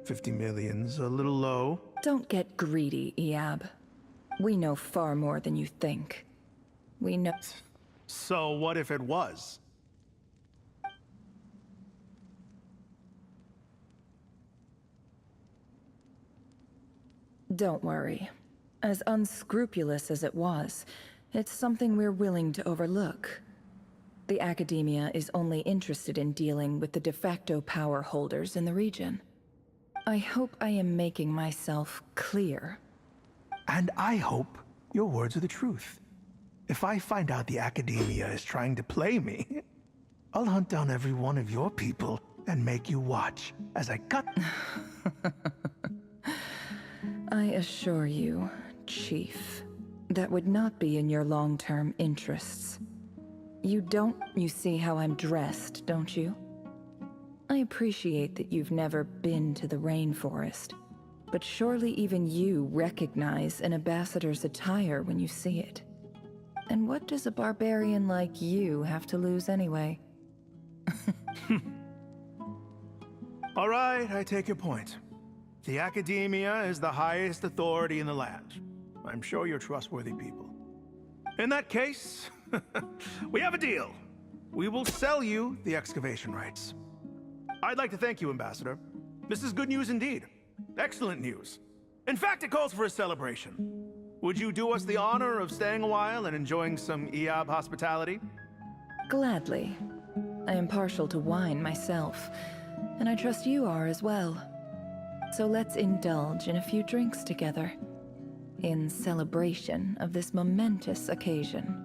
50 million's a little low. Don't get greedy, Iab. We know far more than you think. We know... So what if it was? Don't worry. As unscrupulous as it was, it's something we're willing to overlook. The Academia is only interested in dealing with the de facto power holders in the region. I hope I am making myself clear. And I hope your words are the truth. If I find out the Academia is trying to play me, I'll hunt down every one of your people and make you watch as I cut... I assure you, Chief, that would not be in your long-term interests. You see how I'm dressed, don't you? I appreciate that you've never been to the rainforest, but surely even you recognize an ambassador's attire when you see it. And what does a barbarian like you have to lose anyway? All right, I take your point. The Academia is the highest authority in the land. I'm sure you're trustworthy people. In that case, we have a deal. We will sell you the excavation rights. I'd like to thank you, Ambassador. This is good news indeed. Excellent news. In fact, it calls for a celebration. Would you do us the honor of staying a while and enjoying some Iab hospitality? Gladly. I am partial to wine myself, and I trust you are as well. So let's indulge in a few drinks together. in celebration of this momentous occasion.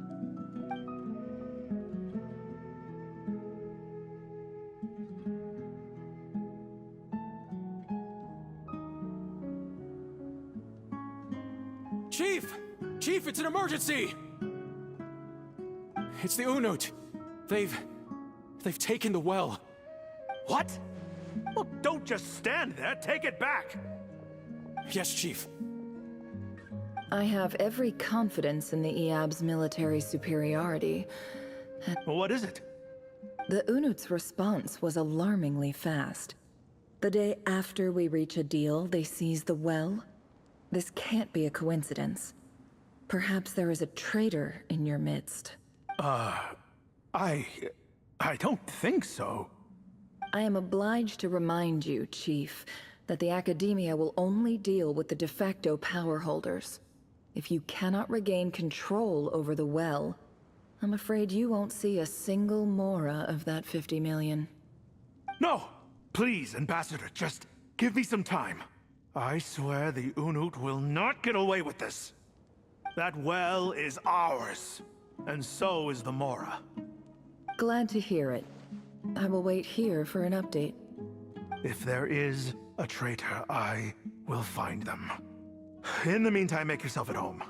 Chief! Chief, it's an emergency! It's the Unut. They've taken the well. What? Well, don't just stand there. Take it back. Yes, Chief. I have every confidence in the Eab's military superiority. What is it? The Unut's response was alarmingly fast. The day after we reach a deal, they seize the well. This can't be a coincidence. Perhaps there is a traitor in your midst. I don't think so. I am obliged to remind you, Chief, that the Academia will only deal with the de facto power holders. If you cannot regain control over the well, I'm afraid you won't see a single mora of that 50 million. No! Please, Ambassador, just give me some time. I swear the Unut will not get away with this. That well is ours, and so is the mora. Glad to hear it. I will wait here for an update. If there is a traitor, I will find them. In the meantime, make yourself at home.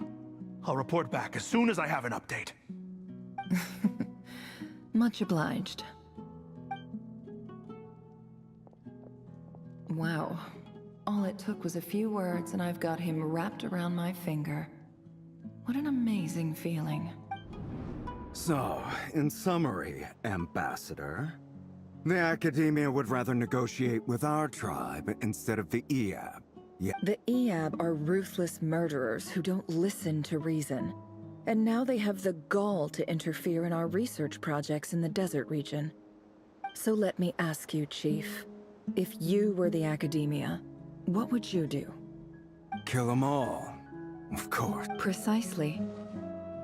I'll report back as soon as I have an update. Much obliged. Wow. All it took was a few words and I've got him wrapped around my finger. What an amazing feeling. So, in summary, Ambassador, the Academia would rather negotiate with our tribe instead of the Eab. Yeah. The Eab are ruthless murderers who don't listen to reason. And now they have the gall to interfere in our research projects in the desert region. So let me ask you, Chief. If you were the Academia, what would you do? Kill them all, of course. Precisely.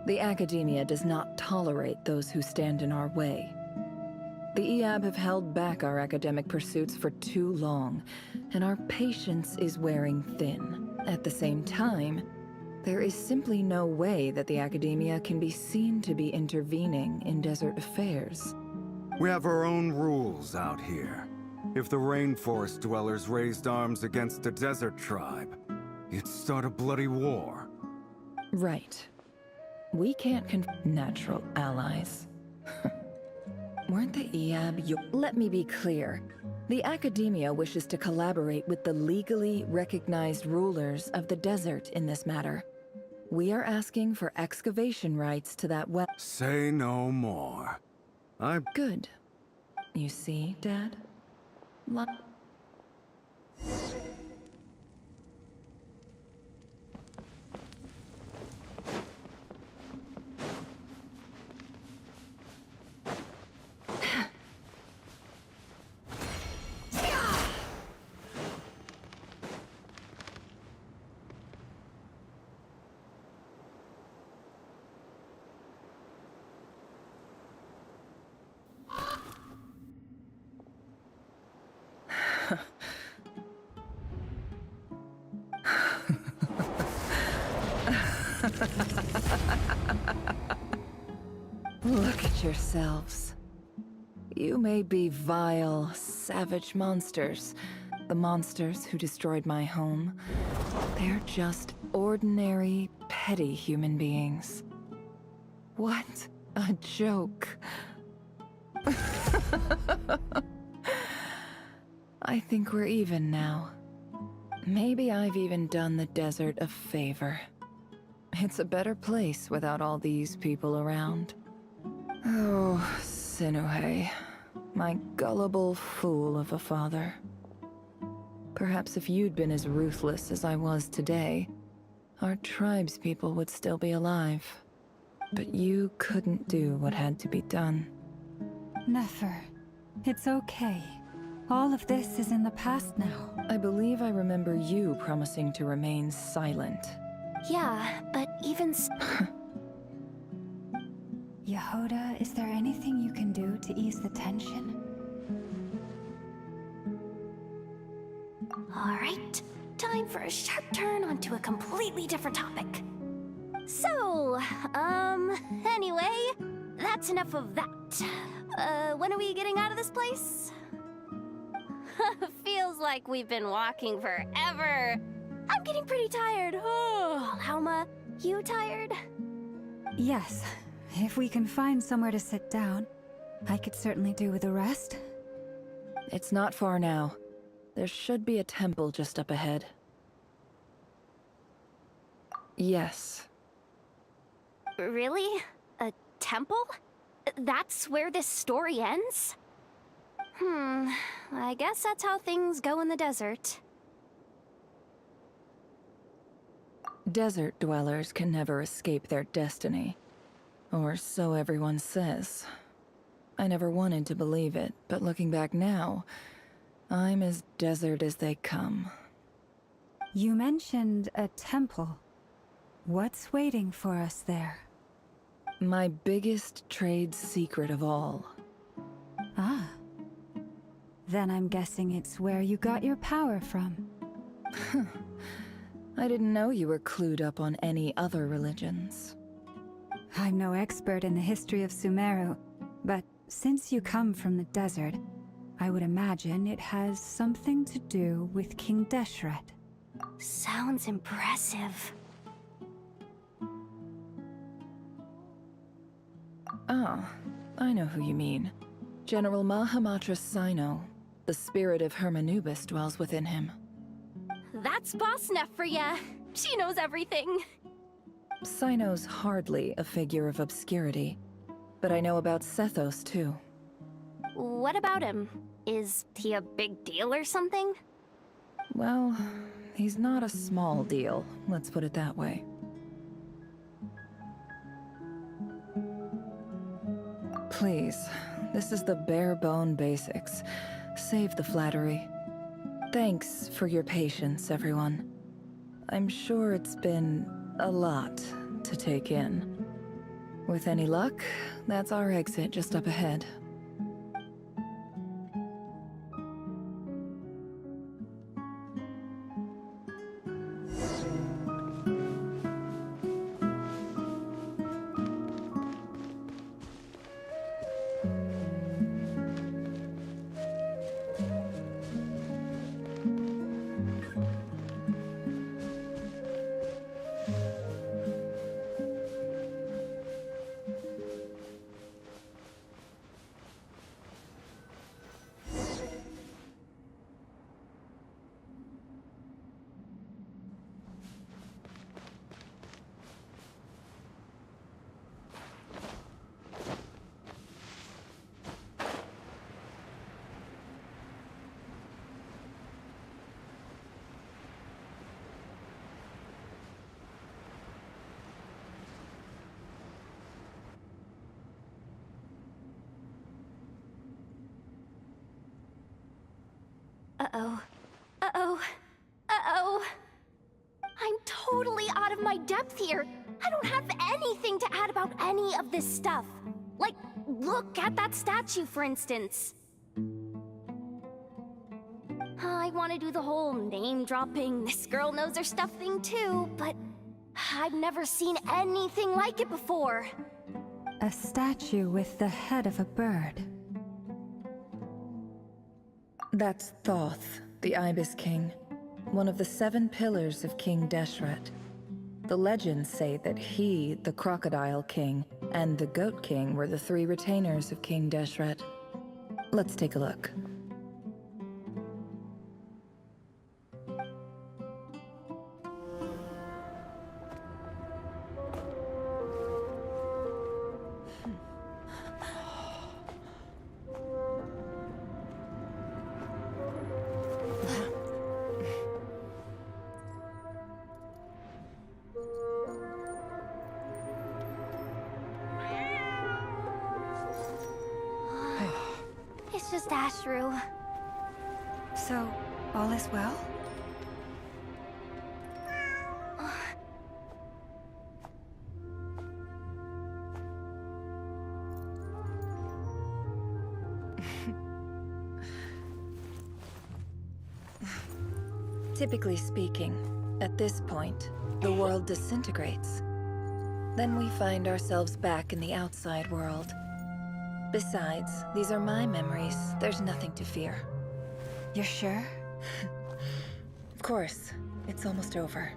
The Academia does not tolerate those who stand in our way. The Eab have held back our academic pursuits for too long, and our patience is wearing thin. At the same time, there is simply no way that the Academia can be seen to be intervening in desert affairs. We have our own rules out here. If the rainforest dwellers raised arms against a desert tribe, you'd start a bloody war. Right. We can't natural allies. Weren't the Eab Let me be clear. The Academia wishes to collaborate with the legally recognized rulers of the desert in this matter. We are asking for excavation rights to that well. Say no more. Good. You see, Dad? Look at yourselves. You may be vile, savage monsters. The monsters who destroyed my home. They're just ordinary, petty human beings. What a joke. I think we're even now. Maybe I've even done the desert a favor. It's a better place without all these people around. Oh, Sinuhe, my gullible fool of a father. Perhaps if you'd been as ruthless as I was today, our tribespeople would still be alive. But you couldn't do what had to be done. Nefer, it's okay. All of this is in the past now. I believe I remember you promising to remain silent. Yeah, but even Yehoda, is there anything you can do to ease the tension? All right, time time for a sharp turn onto a completely different topic. So, anyway, that's enough of that. When are we getting out of this place? Feels like we've been walking forever. I'm getting pretty tired. Oh, Alma, you tired? Yes. If we can find somewhere to sit down, I could certainly do with a rest. It's not far now. There should be a temple just up ahead. Yes. Really? A temple? That's where this story ends? I guess that's how things go in the desert. Desert dwellers can never escape their destiny. Or so everyone says. I never wanted to believe it, but looking back now, I'm as desert as they come. You mentioned a temple. What's waiting for us there? My biggest trade secret of all. Ah. Then I'm guessing it's where you got your power from. I didn't know you were clued up on any other religions. I'm no expert in the history of Sumeru, but since you come from the desert, I would imagine it has something to do with King Deshret. Sounds impressive. Ah, I know who you mean. General Mahamatra Sino. The spirit of Hermanubis dwells within him. That's Boss Neff for ya. She knows everything. Sino's hardly a figure of obscurity, but I know about Sethos too. What about him? Is he a big deal or something? Well, he's not a small deal, let's put it that way. Please, this is the bare-bone basics. Save the flattery. Thanks for your patience, everyone. I'm sure it's been a lot to take in. With any luck, that's our exit just up ahead. Uh-oh. Uh-oh. Uh-oh. I'm totally out of my depth here. I don't have anything to add about any of this stuff. Like, look at that statue, for instance. I want to do the whole name-dropping, this girl knows her stuff thing too, but I've never seen anything like it before. A statue with the head of a bird. That's Thoth, the Ibis King, one of the 7 pillars of King Deshret. The legends say that he, the Crocodile King, and the Goat King were the 3 retainers of King Deshret. Let's take a look. It's just Ashru. So, all is well? Typically speaking, at this point, the world disintegrates. Then we find ourselves back in the outside world. Besides, these are my memories. There's nothing to fear. You're sure? Of course. It's almost over.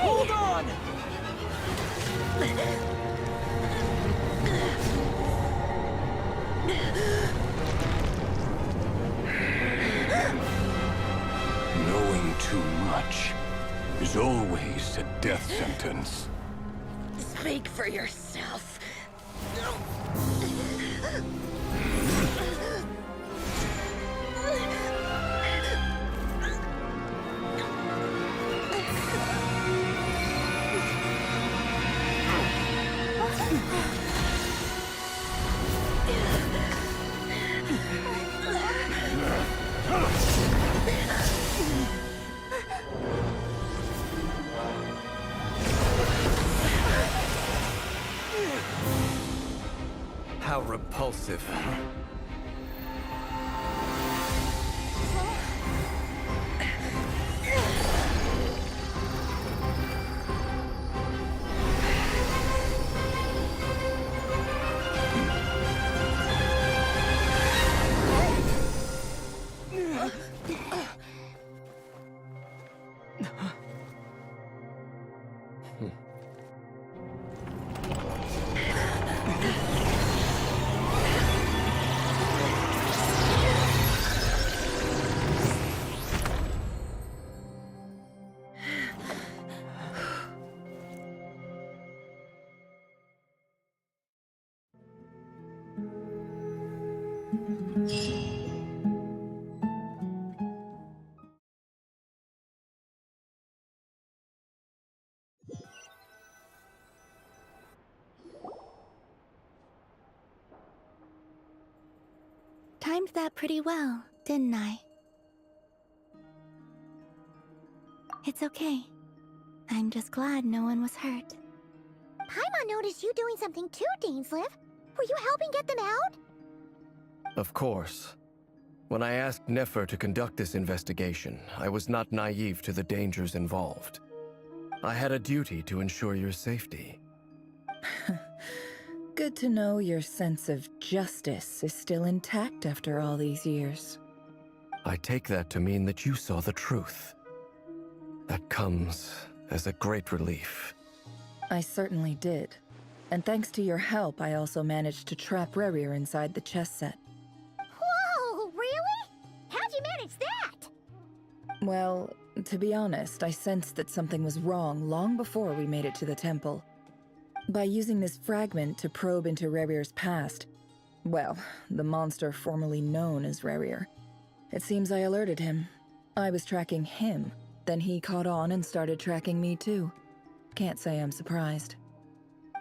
Hold on! Knowing too much is always a death sentence. Speak for yourself. How repulsive. Timed that pretty well, didn't I? It's okay. I'm just glad no one was hurt. Paimon noticed you doing something too, Dainsleif. Were you helping get them out? Of course. When I asked Nefer to conduct this investigation, I was not naive to the dangers involved. I had a duty to ensure your safety. Good to know your sense of justice is still intact after all these years. I take that to mean that you saw the truth. That comes as a great relief. I certainly did. And thanks to your help, I also managed to trap Rerir inside the chess set. Whoa, really? How'd you manage that? Well, to be honest, I sensed that something was wrong long before we made it to the temple. By using this fragment to probe into Rerir's past, well, the monster formerly known as Rerir, it seems I alerted him. I was tracking him, then he caught on and started tracking me too. Can't say I'm surprised.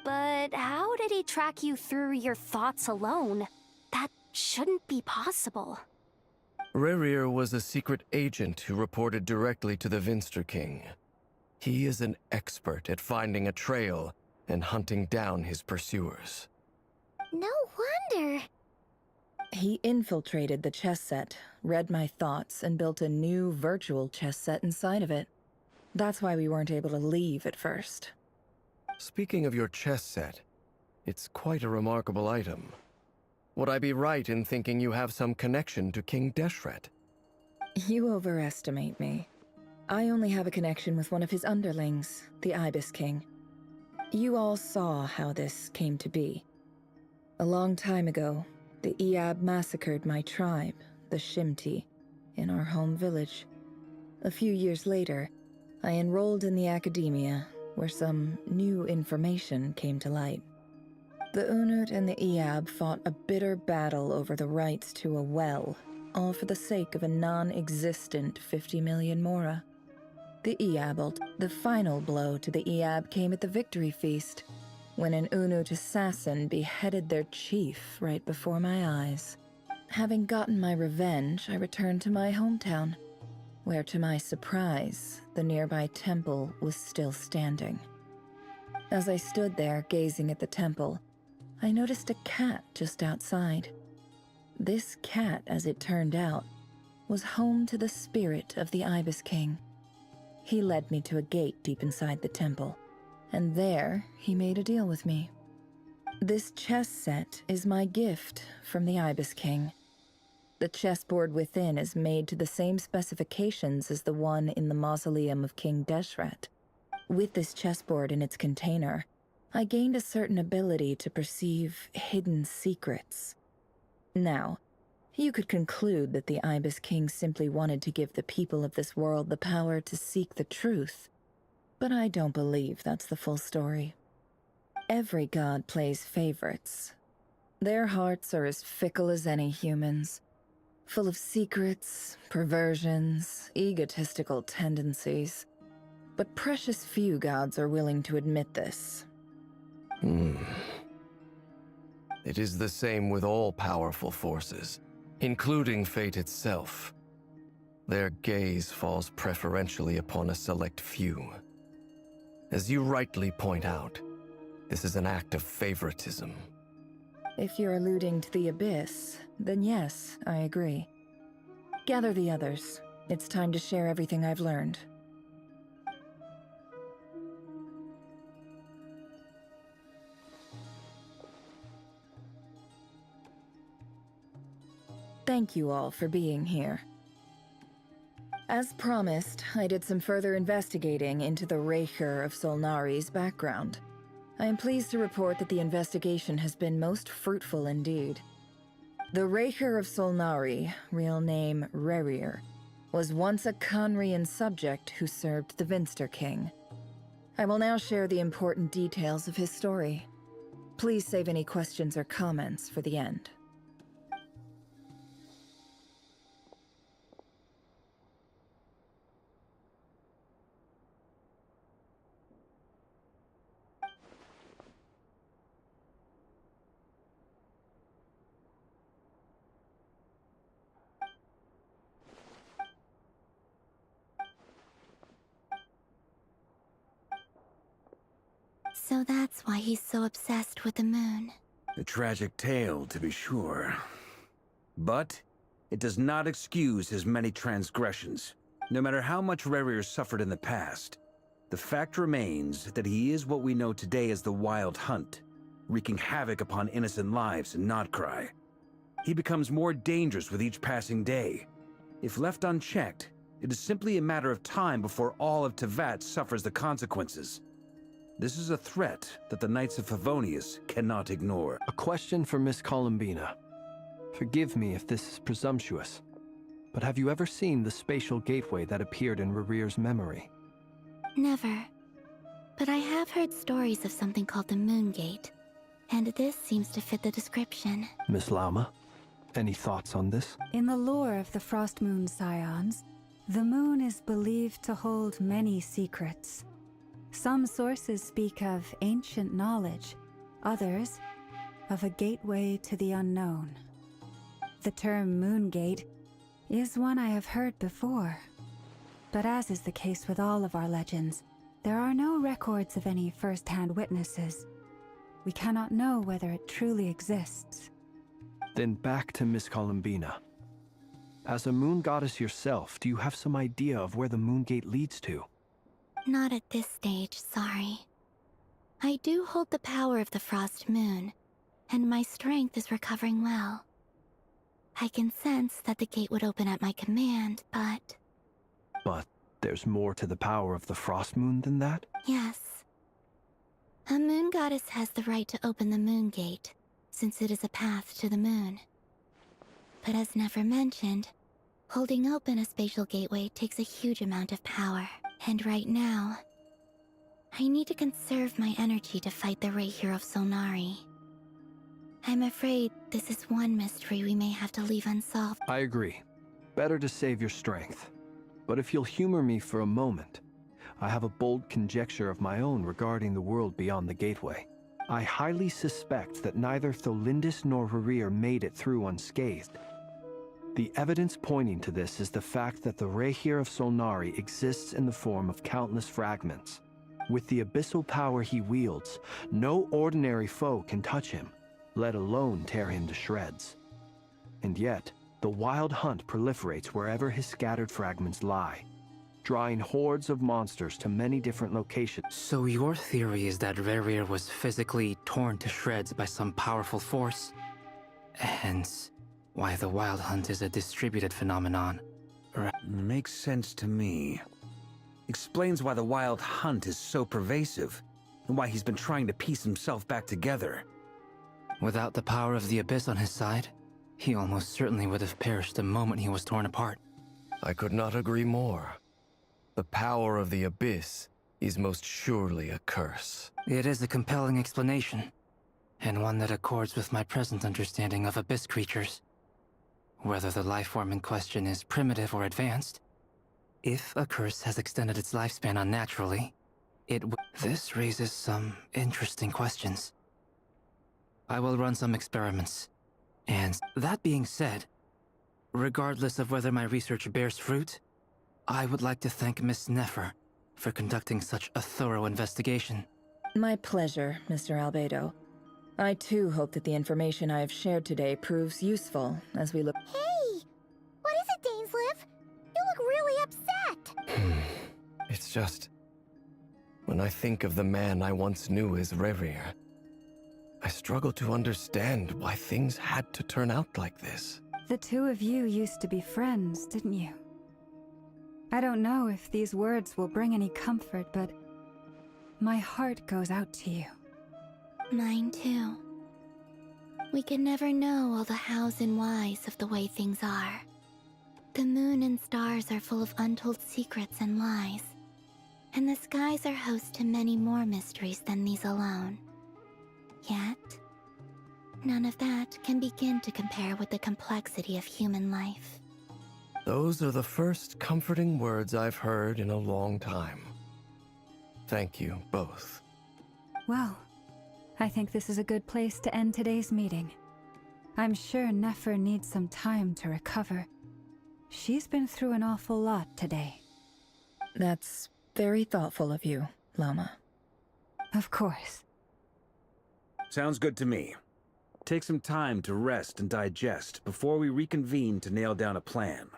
But how did he track you through your thoughts alone? That shouldn't be possible. Rerir was a secret agent who reported directly to the Vinster King. He is an expert at finding a trail and hunting down his pursuers. No wonder. He infiltrated the chess set, read my thoughts, and built a new virtual chess set inside of it. That's why we weren't able to leave at first. Speaking of your chess set, it's quite a remarkable item. Would I be right in thinking you have some connection to King Deshret? You overestimate me. I only have a connection with one of his underlings, the Ibis King. You all saw how this came to be. A long time ago, the Iab massacred my tribe, the Shimti, in our home village. A few years later, I enrolled in the academia, where some new information came to light. The Unut and the Iab fought a bitter battle over the rights to a well, all for the sake of a non-existent 50 million Mora. The Iab, the final blow to the Iab came at the victory feast, when an Unut assassin beheaded their chief right before my eyes. having gotten my revenge, I returned to my hometown, where to my surprise, the nearby temple was still standing. As I stood there gazing at the temple, I noticed a cat just outside. This cat, as it turned out, was home to the spirit of the Ibis King. He led me to a gate deep inside the temple, and there he made a deal with me. This chess set is my gift from the Ibis King. The chessboard within is made to the same specifications as the one in the mausoleum of King Deshret. With this chessboard in its container, I gained a certain ability to perceive hidden secrets. Now, you could conclude that the Ibis King simply wanted to give the people of this world the power to seek the truth, but I don't believe that's the full story. Every god plays favorites. Their hearts are as fickle as any human's, full of secrets, perversions, egotistical tendencies. But precious few gods are willing to admit this. It is the same with all powerful forces, including fate itself. Their gaze falls preferentially upon a select few. As you rightly point out, this is an act of favoritism. If you're alluding to the Abyss, then yes, I agree. Gather the others. It's time to share everything I've learned. Thank you all for being here. As promised, I did some further investigating into the Raker of Solnari's background. I am pleased to report that the investigation has been most fruitful indeed. The Raker of Solnari, real name Rerir, was once a Conrian subject who served the Vinster King. I will now share the important details of his story. Please save any questions or comments for the end. So that's why he's so obsessed with the moon. A tragic tale, to be sure. But it does not excuse his many transgressions. No matter how much Rerir suffered in the past, the fact remains that he is what we know today as the Wild Hunt, wreaking havoc upon innocent lives in Notcry. He becomes more dangerous with each passing day. If left unchecked, it is simply a matter of time before all of Tevat suffers the consequences. This is a threat that the Knights of Favonius cannot ignore. A question for Miss Columbina. Forgive me if this is presumptuous, but have you ever seen the spatial gateway that appeared in Rerir's memory? Never. But I have heard stories of something called the Moon Gate, and this seems to fit the description. Miss Lauma, any thoughts on this? In the lore of the Frost Moon Scions, the moon is believed to hold many secrets. Some sources speak of ancient knowledge, others of a gateway to the unknown. The term Moon Gate is one I have heard before, but as is the case with all of our legends, there are no records of any first-hand witnesses. We cannot know whether it truly exists. Then back to Miss Columbina. As a moon goddess yourself, do you have some idea of where the Moon Gate leads to? Not at this stage, sorry. I do hold the power of the Frost Moon, and my strength is recovering well. I can sense that the gate would open at my command, but... But there's more to the power of the Frost Moon than that? Yes. A moon goddess has the right to open the Moon Gate, since it is a path to the moon. But as never mentioned, holding open a spatial gateway takes a huge amount of power. And right now, I need to conserve my energy to fight the Raker of Solnari. I'm afraid this is one mystery we may have to leave unsolved. I agree. Better to save your strength. But if you'll humor me for a moment, I have a bold conjecture of my own regarding the world beyond the gateway. I highly suspect that neither Tholindis nor Rerir made it through unscathed, The evidence pointing to this is the fact that the Rehir of Solnari exists in the form of countless fragments. With the abyssal power he wields, no ordinary foe can touch him, let alone tear him to shreds. And yet, the Wild Hunt proliferates wherever his scattered fragments lie, drawing hordes of monsters to many different locations. So your theory is that Rerir was physically torn to shreds by some powerful force? Hence, why the Wild Hunt is a distributed phenomenon. Makes sense to me. Explains why the Wild Hunt is so pervasive, and why he's been trying to piece himself back together. Without the power of the Abyss on his side, he almost certainly would have perished the moment he was torn apart. I could not agree more. The power of the Abyss is most surely a curse. It is a compelling explanation, and one that accords with my present understanding of Abyss creatures. Whether the life form in question is primitive or advanced, if a curse has extended its lifespan unnaturally, this raises some interesting questions. I will run some experiments, and that being said, regardless of whether my research bears fruit, I would like to thank Miss Nefer for conducting such a thorough investigation. My pleasure, Mr. Albedo. I too hope that the information I have shared today proves useful as we look— Hey! What is it, Dainsleif? You look really upset! It's just... when I think of the man I once knew as Rerir, I struggle to understand why things had to turn out like this. The two of you used to be friends, didn't you? I don't know if these words will bring any comfort, but my heart goes out to you. Mine too. We can never know all the hows and whys of the way things are. The moon and stars are full of untold secrets and lies, and the skies are host to many more mysteries than these alone. Yet, none of that can begin to compare with the complexity of human life. Those are the first comforting words I've heard in a long time. Thank you both. Well, I think this is a good place to end today's meeting. I'm sure Nefer needs some time to recover. She's been through an awful lot today. That's very thoughtful of you, Lama. Of course. Sounds good to me. Take some time to rest and digest before we reconvene to nail down a plan.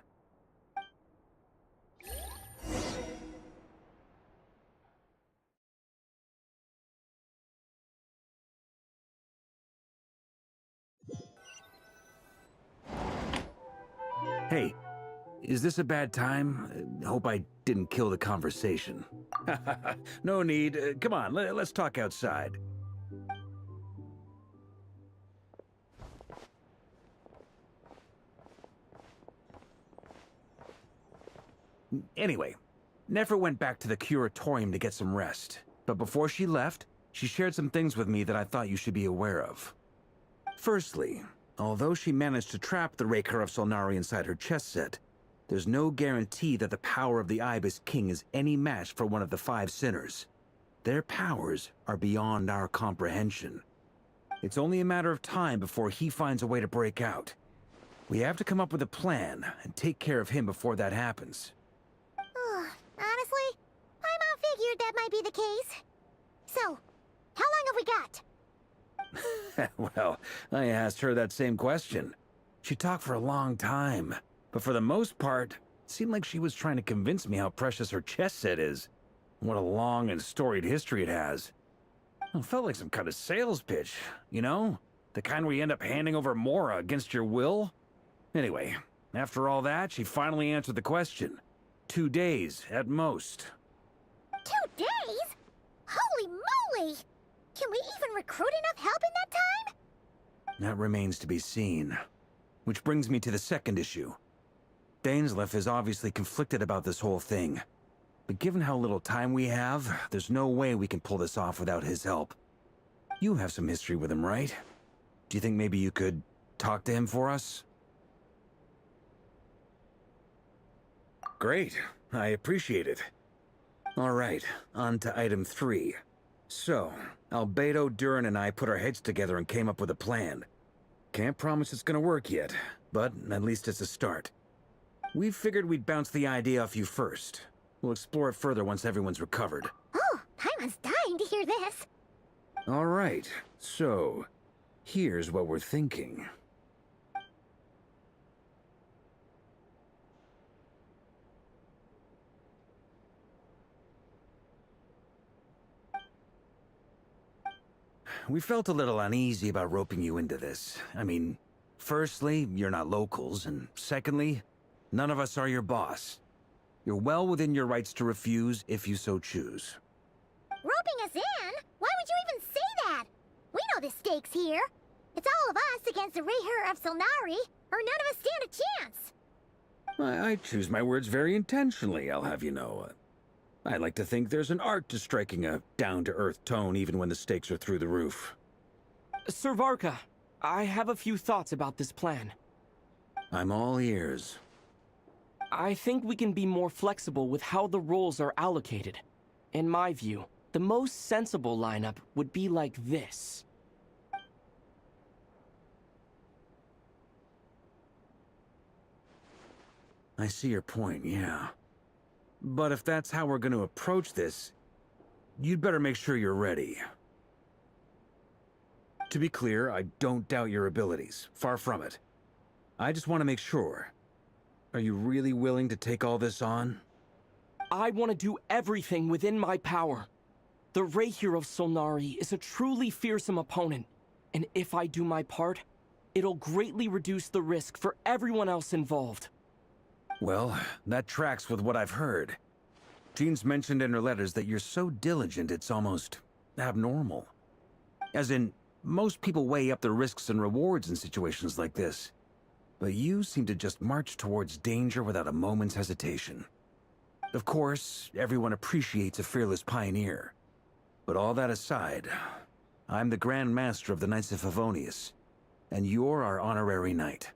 Hey, is this a bad time? Hope I didn't kill the conversation. No need. Come on, let's talk outside. Anyway, Nefer went back to the Curatorium to get some rest. But before she left, she shared some things with me that I thought you should be aware of. Firstly, although she managed to trap the Raker of Solnari inside her chess set, there's no guarantee that the power of the Ibis King is any match for one of the 5 sinners. Their powers are beyond our comprehension. It's only a matter of time before he finds a way to break out. We have to come up with a plan and take care of him before that happens. Honestly, my mom figured that might be the case. So, how long have we got? Well, I asked her that same question. She talked for a long time, but for the most part, it seemed like she was trying to convince me how precious her chess set is. What a long and storied history it has. It felt like some kind of sales pitch, you know? The kind where you end up handing over Mora against your will. Anyway, after all that, she finally answered the question. 2 days, at most. 2 days? Holy moly! Can we even recruit enough help in that time? That remains to be seen. Which brings me to the second issue. Dainsleif is obviously conflicted about this whole thing. But given how little time we have, there's no way we can pull this off without his help. You have some history with him, right? Do you think maybe you could talk to him for us? Great. I appreciate it. All right, on to item 3. So, Albedo, Durin, and I put our heads together and came up with a plan. Can't promise it's gonna work yet, but at least it's a start. We figured we'd bounce the idea off you first. We'll explore it further once everyone's recovered. Oh, Paimon's dying to hear this. All right, so here's what we're thinking. We felt a little uneasy about roping you into this. I mean, firstly, you're not locals, and secondly, none of us are your boss. You're well within your rights to refuse if you so choose. Roping us in? Why would you even say that? We know the stakes here. It's all of us against the Rayher of Solnari, or none of us stand a chance. I choose my words very intentionally, I'll have you know. I like to think there's an art to striking a down-to-earth tone even when the stakes are through the roof. Sir Varka, I have a few thoughts about this plan. I'm all ears. I think we can be more flexible with how the roles are allocated. In my view, the most sensible lineup would be like this. I see your point, yeah. But if that's how we're going to approach this, you'd better make sure you're ready. To be clear, I don't doubt your abilities. Far from it. I just want to make sure. Are you really willing to take all this on? I want to do everything within my power. The Rayher of Solnari is a truly fearsome opponent, and if I do my part, it'll greatly reduce the risk for everyone else involved. Well, that tracks with what I've heard. Jean's mentioned in her letters that you're so diligent it's almost abnormal. As in, most people weigh up the risks and rewards in situations like this. But you seem to just march towards danger without a moment's hesitation. Of course, everyone appreciates a fearless pioneer. But all that aside, I'm the Grand Master of the Knights of Favonius, and you're our honorary knight.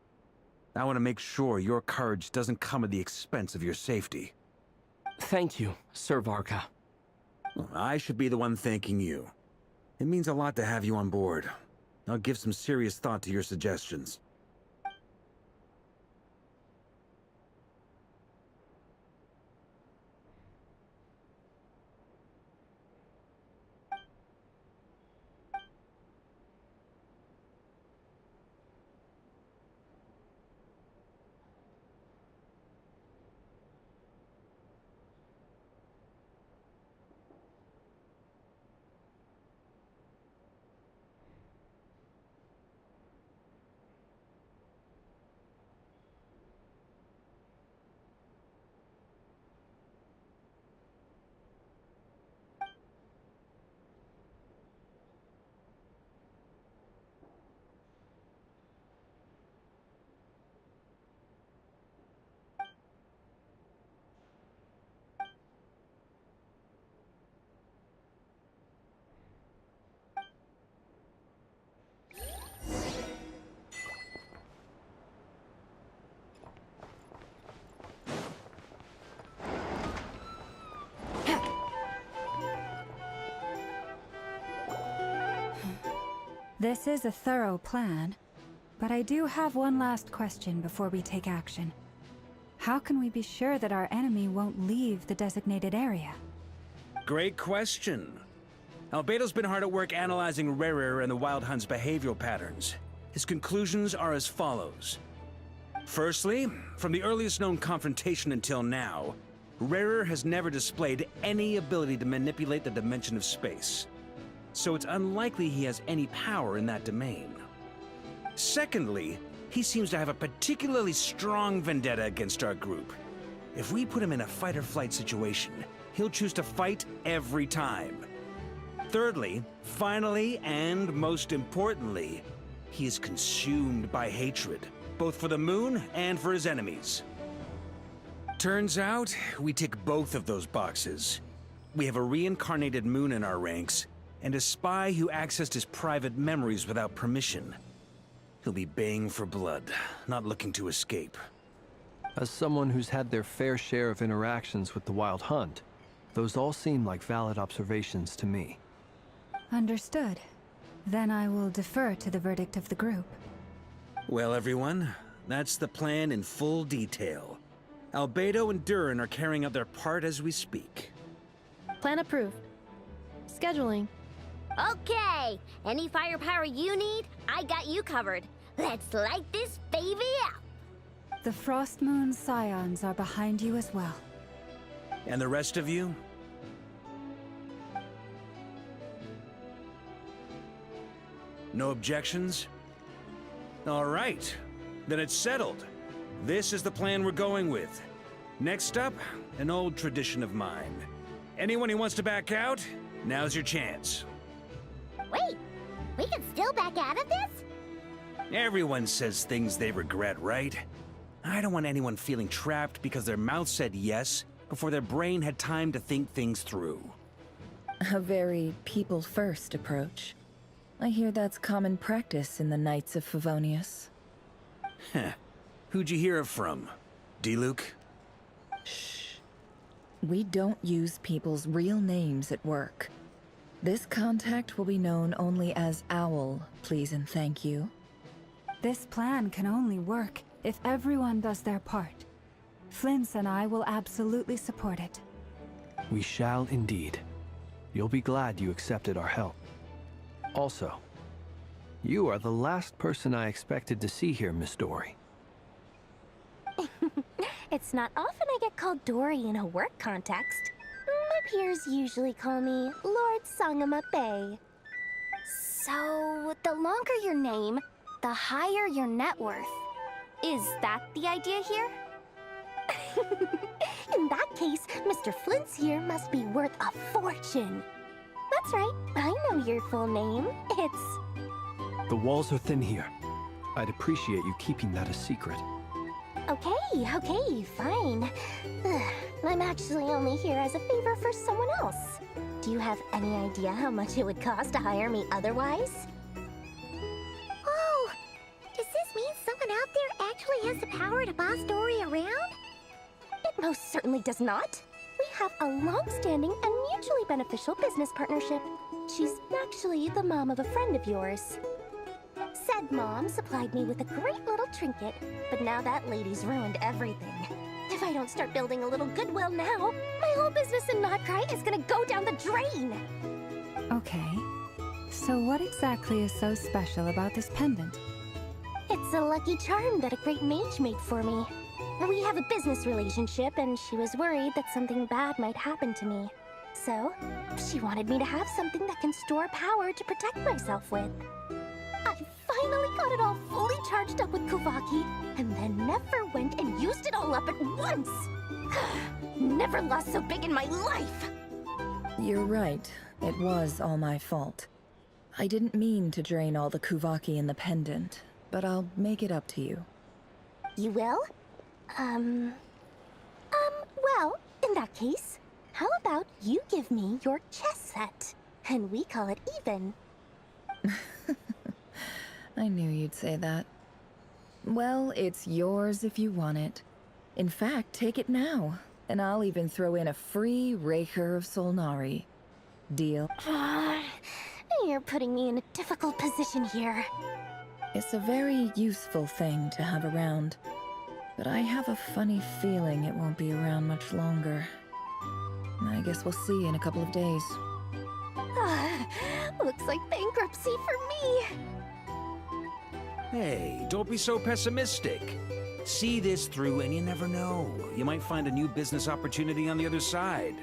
I want to make sure your courage doesn't come at the expense of your safety. Thank you, Sir Varka. I should be the one thanking you. It means a lot to have you on board. I'll give some serious thought to your suggestions. This is a thorough plan, but I do have one last question before we take action. How can we be sure that our enemy won't leave the designated area? Great question. Albedo's been hard at work analyzing Rayher and the Wild Hunt's behavioral patterns. His conclusions are as follows. Firstly, from the earliest known confrontation until now, Rayher has never displayed any ability to manipulate the dimension of space. So it's unlikely he has any power in that domain. Secondly, he seems to have a particularly strong vendetta against our group. If we put him in a fight-or-flight situation, he'll choose to fight every time. Thirdly, finally, and most importantly, he is consumed by hatred, both for the moon and for his enemies. Turns out, we tick both of those boxes. We have a reincarnated moon in our ranks, and a spy who accessed his private memories without permission. He'll be baying for blood, not looking to escape. As someone who's had their fair share of interactions with the Wild Hunt, those all seem like valid observations to me. Understood. Then I will defer to the verdict of the group. Well, everyone, That's the plan in full detail. Albedo and Durin are carrying out their part as we speak. Plan approved. Scheduling. Okay, any firepower you need, I got you covered. Let's light this baby up. The Frost Moon Scions are behind you as well. And the rest of you? No objections? All right, then it's settled. This is the plan we're going with. Next up, an old tradition of mine. Anyone who wants to back out, now's your chance. Wait, we can still back out of this? Everyone says things they regret, right? I don't want anyone feeling trapped because their mouth said yes before their brain had time to think things through. A very people-first approach. I hear that's common practice in the Knights of Favonius. Heh. Who'd you hear it from? D-Luke? Shh. We don't use people's real names at work. This contact will be known only as Owl, please and thank you. This plan can only work if everyone does their part. Flint's and I will absolutely support it. We shall indeed. You'll be glad you accepted our help. Also, you are the last person I expected to see here, Miss Dory. It's not often I get called Dory in a work context. My peers usually call me Lord Sangama Bay. So, the longer your name, the higher your net worth. Is that the idea here? In that case, Mr. Flint's here must be worth a fortune. That's right, I know your full name. It's... The walls are thin here. I'd appreciate you keeping that a secret. Okay, fine. I'm actually only here as a favor for someone else. Do you have any idea how much it would cost to hire me otherwise? Oh, does this mean someone out there actually has the power to boss Dory around? It most certainly does not. We have a long-standing and mutually beneficial business partnership. She's actually the mom of a friend of yours. Said mom supplied me with a great little trinket, but now that lady's ruined everything. If I don't start building a little goodwill now, my whole business in Notcry is gonna go down the drain! Okay. So what exactly is so special about this pendant? It's a lucky charm that a great mage made for me. We have a business relationship, and she was worried that something bad might happen to me. So, she wanted me to have something that can store power to protect myself with. I finally got it all fully charged up with Kuvaki, and then never went and used it all up at once! Never lost so big in my life! You're right. It was all my fault. I didn't mean to drain all the Kuvaki in the pendant, but I'll make it up to you. You will? Well, in that case, how about you give me your chess set, and we call it even? I knew you'd say that. Well, it's yours if you want it. In fact, take it now, and I'll even throw in a free Raker of Solnari. Deal? You're putting me in a difficult position here. It's a very useful thing to have around, but I have a funny feeling it won't be around much longer. I guess we'll see in a couple of days. Looks like bankruptcy for me. Hey, don't be so pessimistic. See this through and you never know. You might find a new business opportunity on the other side.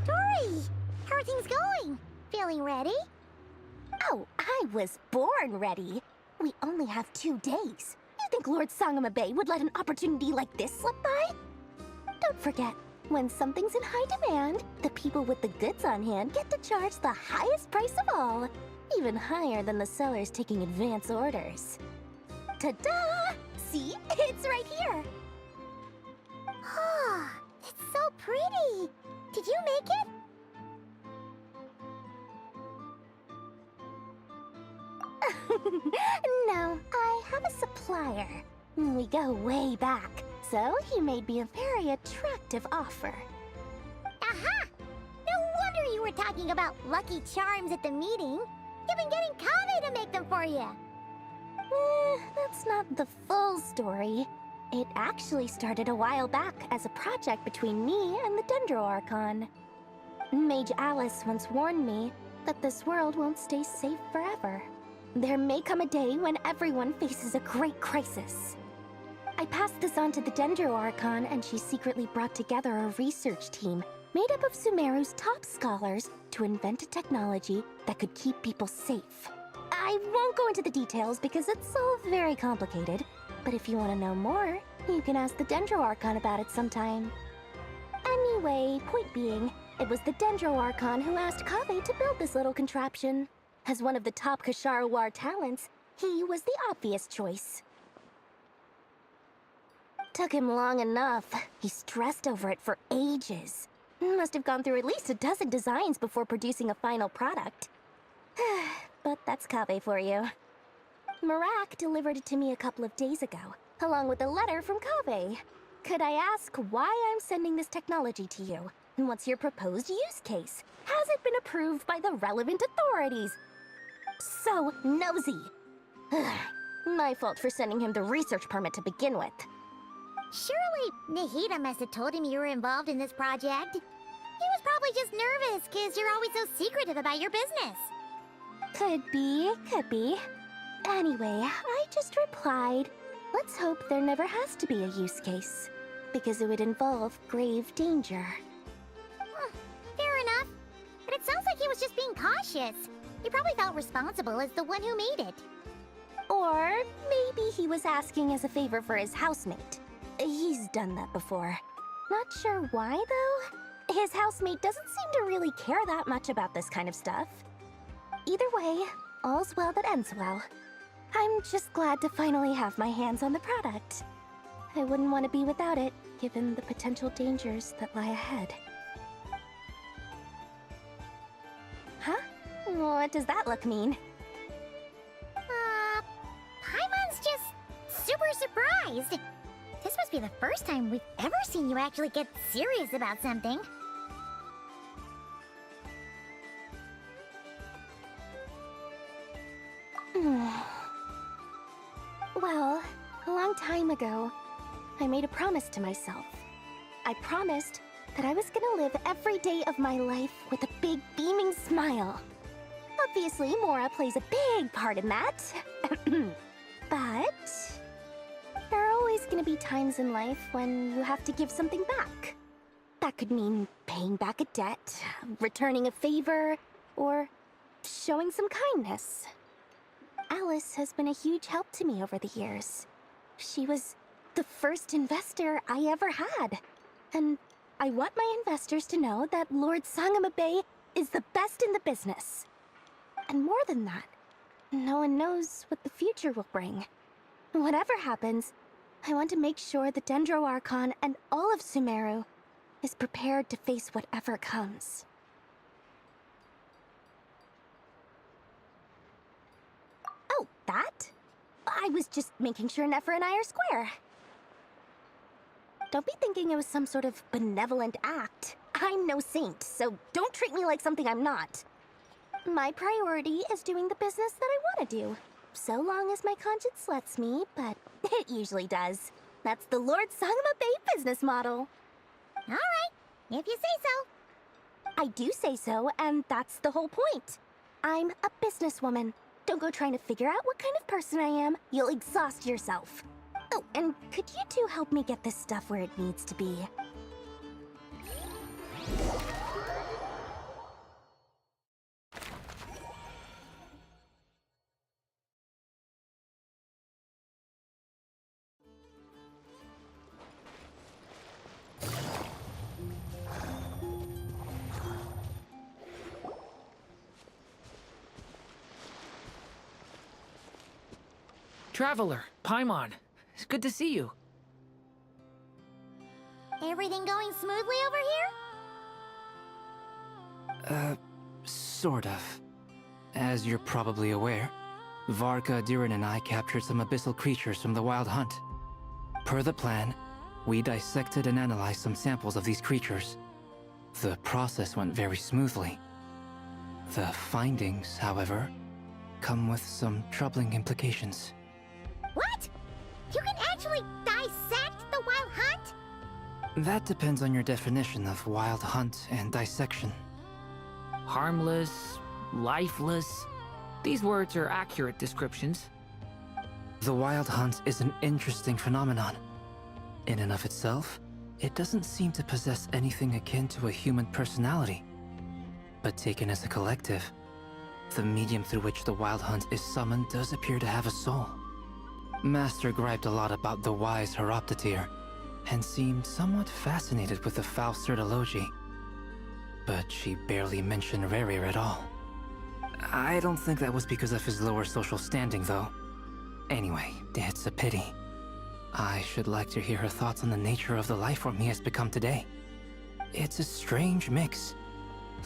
Dory, how are things going? Feeling ready? Oh, I was born ready. We only have 2 days. You think Lord Sangamabe would let an opportunity like this slip by? Don't forget, when something's in high demand, the people with the goods on hand get to charge the highest price of all. Even higher than the sellers taking advance orders. Ta-da! See? It's right here! Ah, it's so pretty! Did you make it? No, I have a supplier. We go way back, so he made me a very attractive offer. Aha! No wonder you were talking about Lucky Charms at the meeting. You've been getting Kave to make them for you. That's not the full story. It actually started a while back as a project between me and the Dendro Archon. Mage Alice once warned me that this world won't stay safe forever. There may come a day when everyone faces a great crisis. I passed this on to the Dendro Archon, and she secretly brought together a research team made up of Sumeru's top scholars to invent a technology that could keep people safe. I won't go into the details because it's all very complicated, but if you want to know more, you can ask the Dendro Archon about it sometime. Anyway, point being, it was the Dendro Archon who asked Kave to build this little contraption. As one of the top Kashara War talents, he was the obvious choice. Took him long enough. He stressed over it for ages. Must have gone through at least a dozen designs before producing a final product. But that's Kave for you. Marak delivered it to me a couple of days ago, along with a letter from Kave. Could I ask why I'm sending this technology to you? And what's your proposed use case? Has it been approved by the relevant authorities? So nosy. My fault for sending him the research permit to begin with. Surely Nahida must have told him you were involved in this project. He was probably just nervous because you're always so secretive about your business. Could be, could be. Anyway, I just replied, let's hope there never has to be a use case, because it would involve grave danger. Fair enough. But it sounds like he was just being cautious. He probably felt responsible as the one who made it. Or maybe he was asking as a favor for his housemate. He's done that before. Not sure why, though. His housemate doesn't seem to really care that much about this kind of stuff. Either way, all's well that ends well. I'm just glad to finally have my hands on the product. I wouldn't want to be without it, given the potential dangers that lie ahead. Huh? What does that look mean? Paimon's just super surprised. This must be the first time we've ever seen you actually get serious about something. Well, a long time ago, I made a promise to myself. I promised that I was gonna live every day of my life with a big beaming smile. Obviously, Mora plays a big part in that. But there are always gonna be times in life when you have to give something back. That could mean paying back a debt, returning a favor, or showing some kindness. Alice has been a huge help to me over the years. She was the first investor I ever had. And I want my investors to know that Lord Sangamabe is the best in the business. And more than that, no one knows what the future will bring. Whatever happens, I want to make sure the Dendro Archon and all of Sumeru is prepared to face whatever comes. Oh, that? I was just making sure Nefer and I are square. Don't be thinking it was some sort of benevolent act. I'm no saint, so don't treat me like something I'm not. My priority is doing the business that I want to do. So long as my conscience lets me, but it usually does. That's the Lord Sangamabe business model. Alright, if you say so. I do say so, and that's the whole point. I'm a businesswoman. Don't go trying to figure out what kind of person I am. You'll exhaust yourself. Oh, and could you two help me get this stuff where it needs to be? Traveler, Paimon. It's good to see you. Everything going smoothly over here? Sort of. As you're probably aware, Varka, Durin, and I captured some abyssal creatures from the Wild Hunt. Per the plan, we dissected and analyzed some samples of these creatures. The process went very smoothly. The findings, however, come with some troubling implications. What? You can actually dissect the Wild Hunt? That depends on your definition of Wild Hunt and dissection. Harmless, lifeless. These words are accurate descriptions. The Wild Hunt is an interesting phenomenon. In and of itself, it doesn't seem to possess anything akin to a human personality. But taken as a collective, the medium through which the Wild Hunt is summoned does appear to have a soul. Master griped a lot about the wise Horoptetyr, and seemed somewhat fascinated with the foul Certology. But she barely mentioned Rerir at all. I don't think that was because of his lower social standing, though. Anyway, it's a pity. I should like to hear her thoughts on the nature of the lifeform he has become today. It's a strange mix.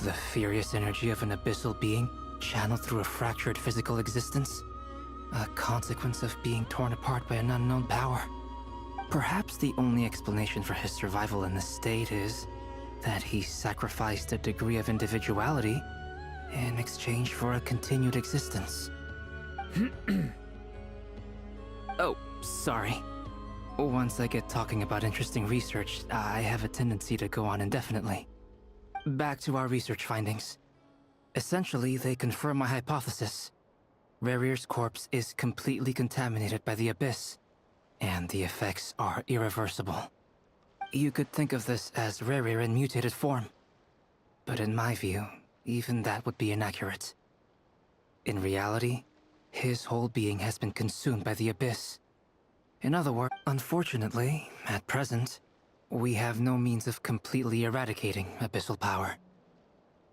The furious energy of an abyssal being channeled through a fractured physical existence. A consequence of being torn apart by an unknown power. Perhaps the only explanation for his survival in this state is that he sacrificed a degree of individuality in exchange for a continued existence. Oh, sorry. Once I get talking about interesting research, I have a tendency to go on indefinitely. Back to our research findings. Essentially, they confirm my hypothesis. Rerir's corpse is completely contaminated by the Abyss, and the effects are irreversible. You could think of this as Rerir in mutated form. But in my view, even that would be inaccurate. In reality, his whole being has been consumed by the Abyss. In other words, unfortunately, at present, we have no means of completely eradicating abyssal power.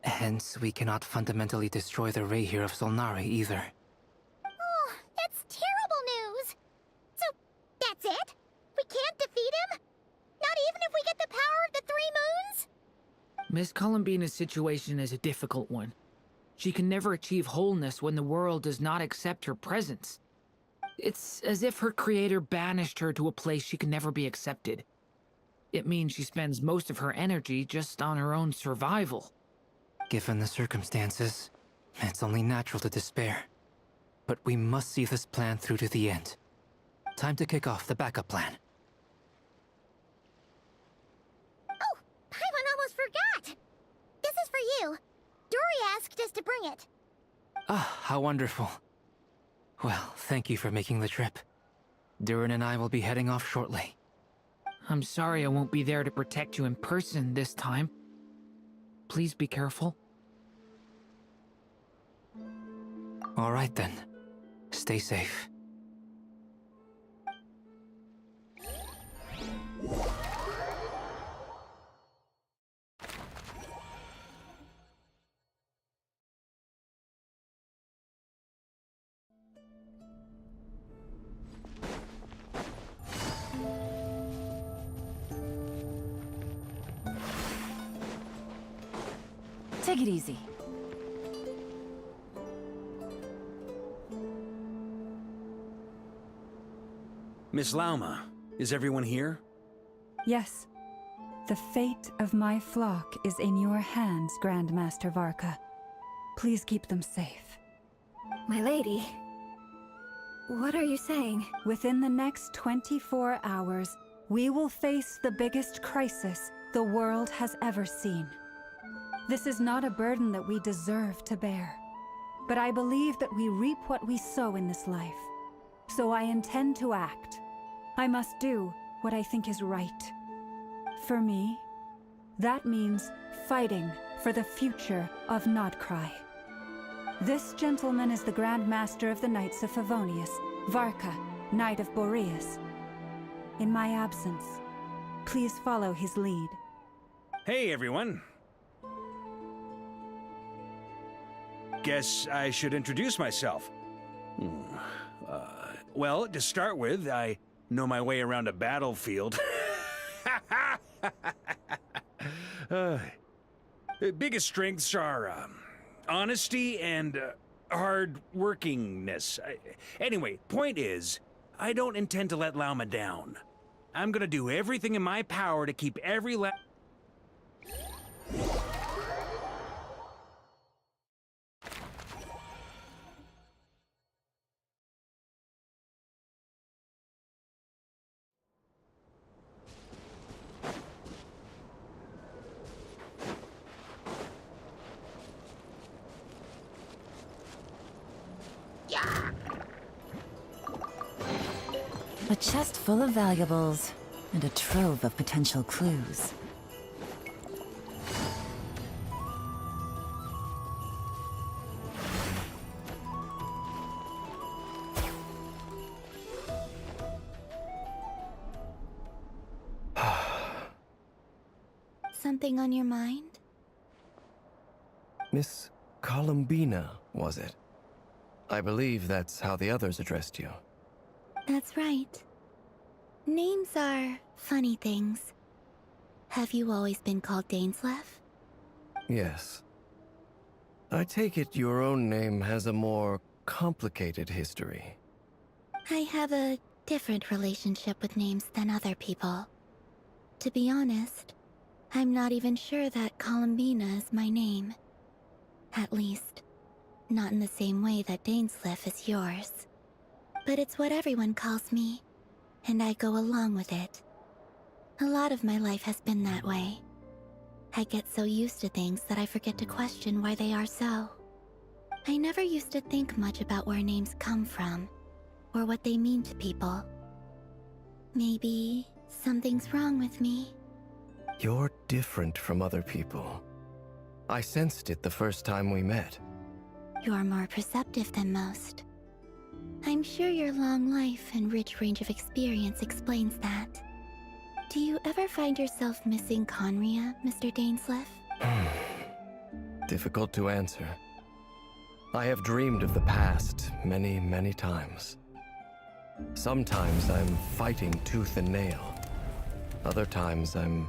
Hence, we cannot fundamentally destroy the Rayhir of Solnari either. Oh, that's terrible news! So, that's it? We can't defeat him? Not even if we get the power of the Three Moons? Miss Columbina's situation is a difficult one. She can never achieve wholeness when the world does not accept her presence. It's as if her creator banished her to a place she can never be accepted. It means she spends most of her energy just on her own survival. Given the circumstances, it's only natural to despair. But we must see this plan through to the end. Time to kick off the backup plan. Oh, Paimon almost forgot! This is for you. Durin asked us to bring it. Ah, how wonderful. Well, thank you for making the trip. Durin and I will be heading off shortly. I'm sorry I won't be there to protect you in person this time. Please be careful. All right then. Stay safe. Take it easy. Miss Lauma, is everyone here? Yes. The fate of my flock is in your hands, Grandmaster Varka. Please keep them safe. My lady, what are you saying? Within the next 24 hours, we will face the biggest crisis the world has ever seen. This is not a burden that we deserve to bear, but I believe that we reap what we sow in this life. So I intend to act. I must do what I think is right. For me, that means fighting for the future of Nodcry. This gentleman is the Grand Master of the Knights of Favonius, Varka, Knight of Boreas. In my absence, please follow his lead. Hey, everyone. Guess I should introduce myself. Well, to start with, I know my way around a battlefield. Biggest strengths are honesty and hard workingness. Anyway, point is, I don't intend to let Lauma down. I'm gonna do everything in my power to keep every A chest full of valuables, and a trove of potential clues. Something on your mind? Miss Columbina, was it? I believe that's how the others addressed you. That's right. Names are funny things. Have you always been called Dainsleif? Yes. I take it your own name has a more complicated history. I have a different relationship with names than other people. To be honest, I'm not even sure that Columbina is my name. At least, not in the same way that Dainsleif is yours. But it's what everyone calls me, and I go along with it. A lot of my life has been that way. I get so used to things that I forget to question why they are so. I never used to think much about where names come from, or what they mean to people. Maybe something's wrong with me. You're different from other people. I sensed it the first time we met. You're more perceptive than most. I'm sure your long life and rich range of experience explains that. Do you ever find yourself missing Conria, Mr. Dainsleif? Difficult to answer. I have dreamed of the past many, many times. Sometimes I'm fighting tooth and nail. Other times I'm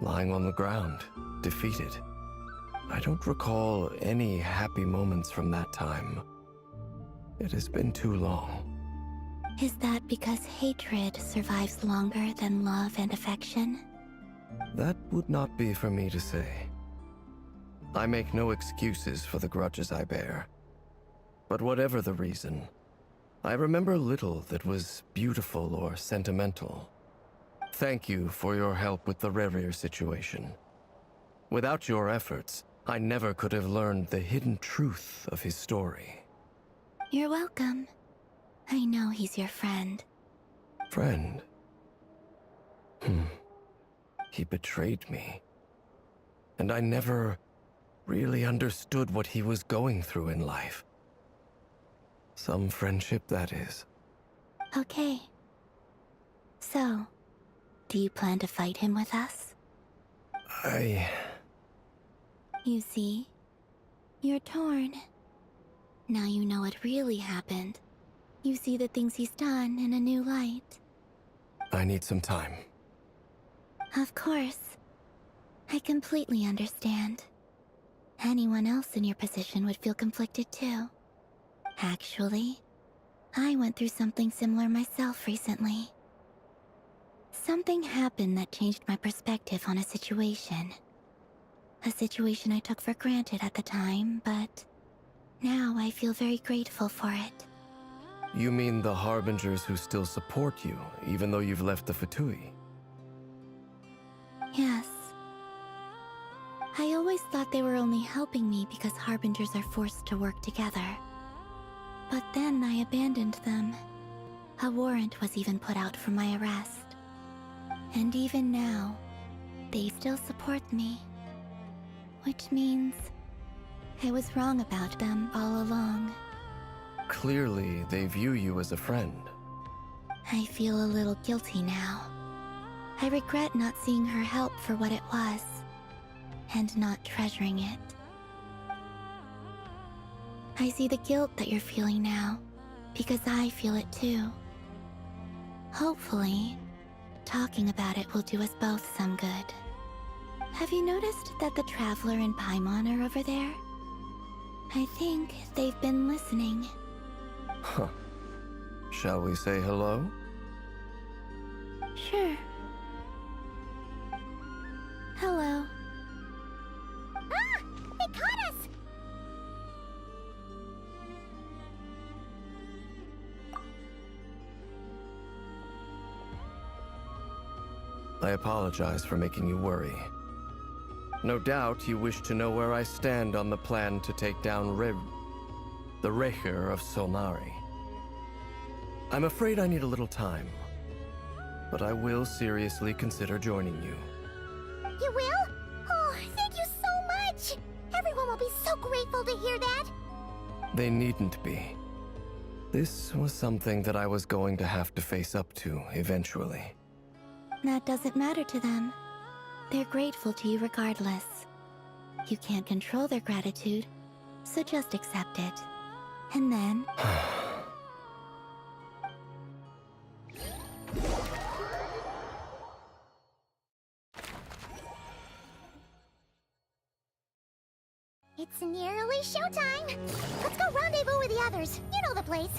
lying on the ground, defeated. I don't recall any happy moments from that time. It has been too long. Is that because hatred survives longer than love and affection? That would not be for me to say. I make no excuses for the grudges I bear. But whatever the reason, I remember little that was beautiful or sentimental. Thank you for your help with the Rerir situation. Without your efforts, I never could have learned the hidden truth of his story. You're welcome. I know he's your friend. Friend? He betrayed me. And I never really understood what he was going through in life. Some friendship, that is. Okay. So, do you plan to fight him with us? You see? You're torn. Now you know what really happened. You see the things he's done in a new light. I need some time. Of course. I completely understand. Anyone else in your position would feel conflicted too. Actually, I went through something similar myself recently. Something happened that changed my perspective on a situation. A situation I took for granted at the time, but now I feel very grateful for it. You mean the Harbingers who still support you, even though you've left the Fatui? Yes. I always thought they were only helping me because Harbingers are forced to work together. But then I abandoned them. A warrant was even put out for my arrest. And even now, they still support me. Which means I was wrong about them all along. Clearly, they view you as a friend. I feel a little guilty now. I regret not seeing her help for what it was, and not treasuring it. I see the guilt that you're feeling now, because I feel it too. Hopefully, talking about it will do us both some good. Have you noticed that the Traveler and Paimon are over there? I think they've been listening. Huh. Shall we say hello? Sure. Hello. Ah! They caught us! I apologize for making you worry. No doubt you wish to know where I stand on the plan to take down the Recher of Solnari. I'm afraid I need a little time, but I will seriously consider joining you. You will? Oh, thank you so much! Everyone will be so grateful to hear that! They needn't be. This was something that I was going to have to face up to eventually. That doesn't matter to them. They're grateful to you regardless. You can't control their gratitude, so just accept it. And then... It's nearly showtime! Let's go rendezvous with the others. You know the place.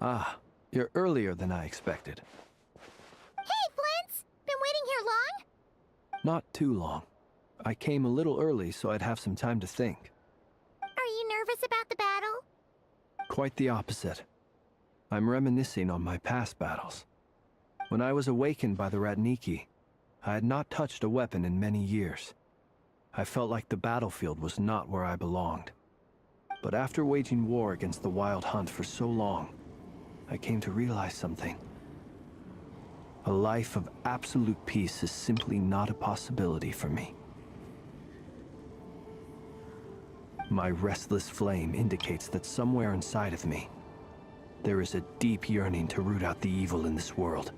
Ah, you're earlier than I expected. Hey, Flint's! Been waiting here long? Not too long. I came a little early so I'd have some time to think. Are you nervous about the battle? Quite the opposite. I'm reminiscing on my past battles. When I was awakened by the Ratniki, I had not touched a weapon in many years. I felt like the battlefield was not where I belonged. But after waging war against the Wild Hunt for so long, I came to realize something. A life of absolute peace is simply not a possibility for me. My restless flame indicates that somewhere inside of me, there is a deep yearning to root out the evil in this world.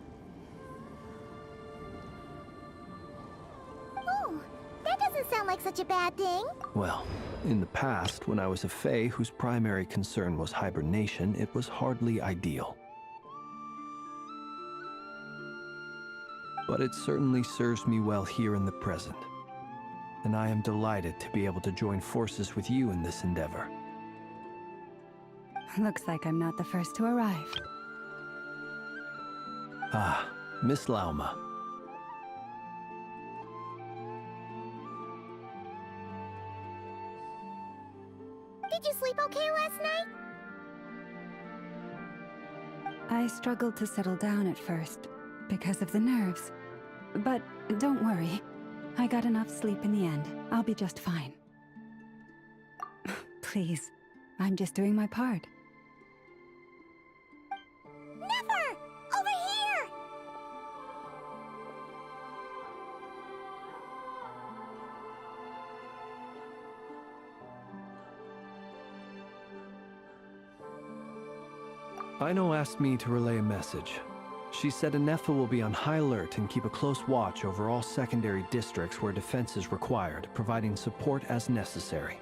Oh, that doesn't sound like such a bad thing. Well, in the past, when I was a Fae whose primary concern was hibernation, it was hardly ideal. But it certainly serves me well here in the present. And I am delighted to be able to join forces with you in this endeavor. Looks like I'm not the first to arrive. Ah, Miss Lauma. Did you sleep okay last night? I struggled to settle down at first, because of the nerves. But don't worry. I got enough sleep in the end. I'll be just fine. Please, I'm just doing my part. Never! Over here! Aino asked me to relay a message. She said Anefa will be on high alert and keep a close watch over all secondary districts where defense is required, providing support as necessary.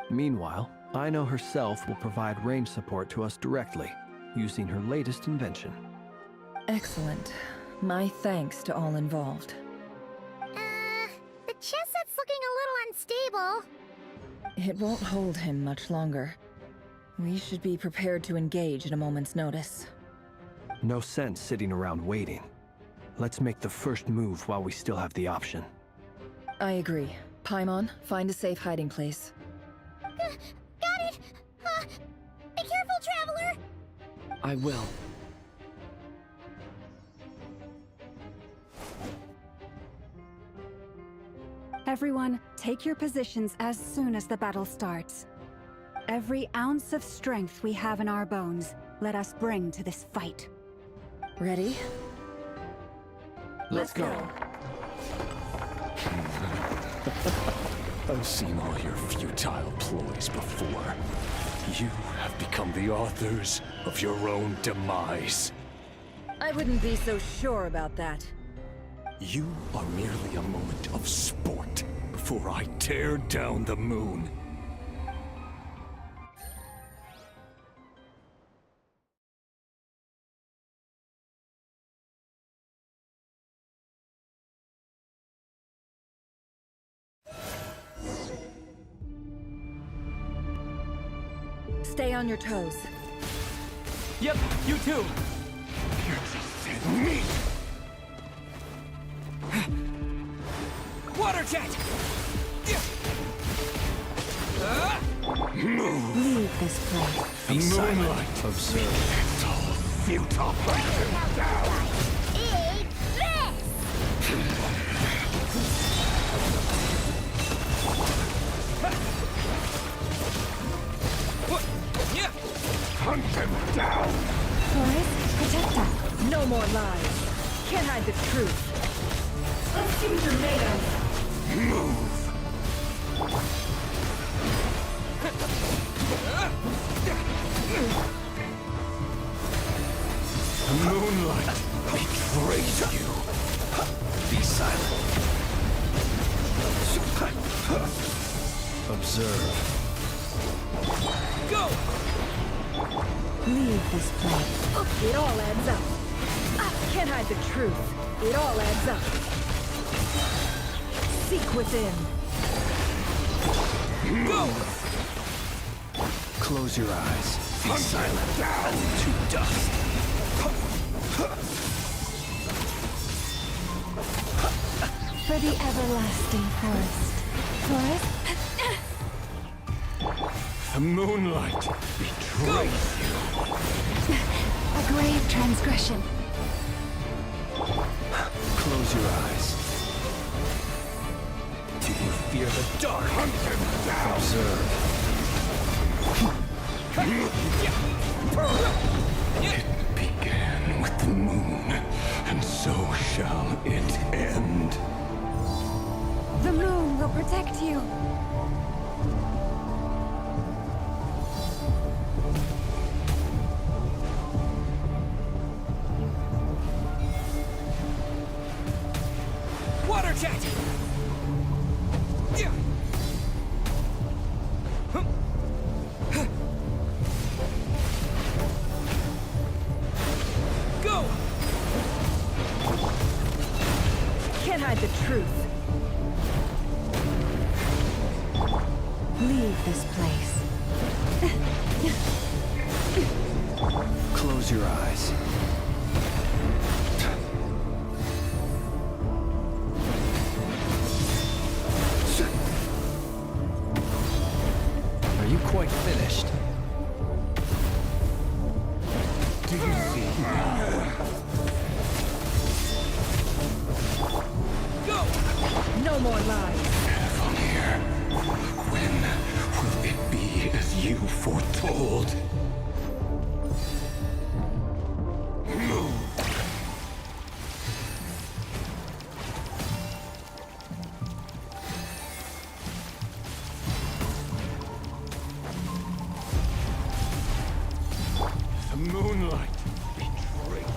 Meanwhile, Aino herself will provide range support to us directly, using her latest invention. Excellent. My thanks to all involved. The chess set's looking a little unstable. It won't hold him much longer. We should be prepared to engage at a moment's notice. No sense sitting around waiting. Let's make the first move while we still have the option. I agree. Paimon, find a safe hiding place. Got it! Be careful, Traveler! I will. Everyone, take your positions as soon as the battle starts. Every ounce of strength we have in our bones, let us bring to this fight. Ready? Let's go. A I've seen all your futile ploys before. You have become the authors of your own demise. I wouldn't be so sure about that. You are merely a moment of sport before I tear down the moon. Stay on your toes. Yep, you too. Me! Water jet! Move! Leave this place. Be silent. Observe. Futile. Eat this! Hunt them down! Forest, protector. No more lies. Can't hide the truth. Let's see what you're made of. Move! The moonlight betrays you. Be silent. Observe. Go! Leave this place. It all adds up. Can't hide the truth. It all adds up. Seek within. Go! Close your eyes. Be silent. Down to dust. For the everlasting forest. Forest? The moonlight betrays you. A grave transgression. Close your eyes. Do you fear the dark? Hunt them down. Observe. It began with the moon, and so shall it end. The moon will protect you. Water jet! Go! Can't hide the truth. Leave this place. Close your eyes. Are you quite finished? Do you see now? Go! No more lies. Here. When will it be as you foretold? Move! The moonlight betrayed you.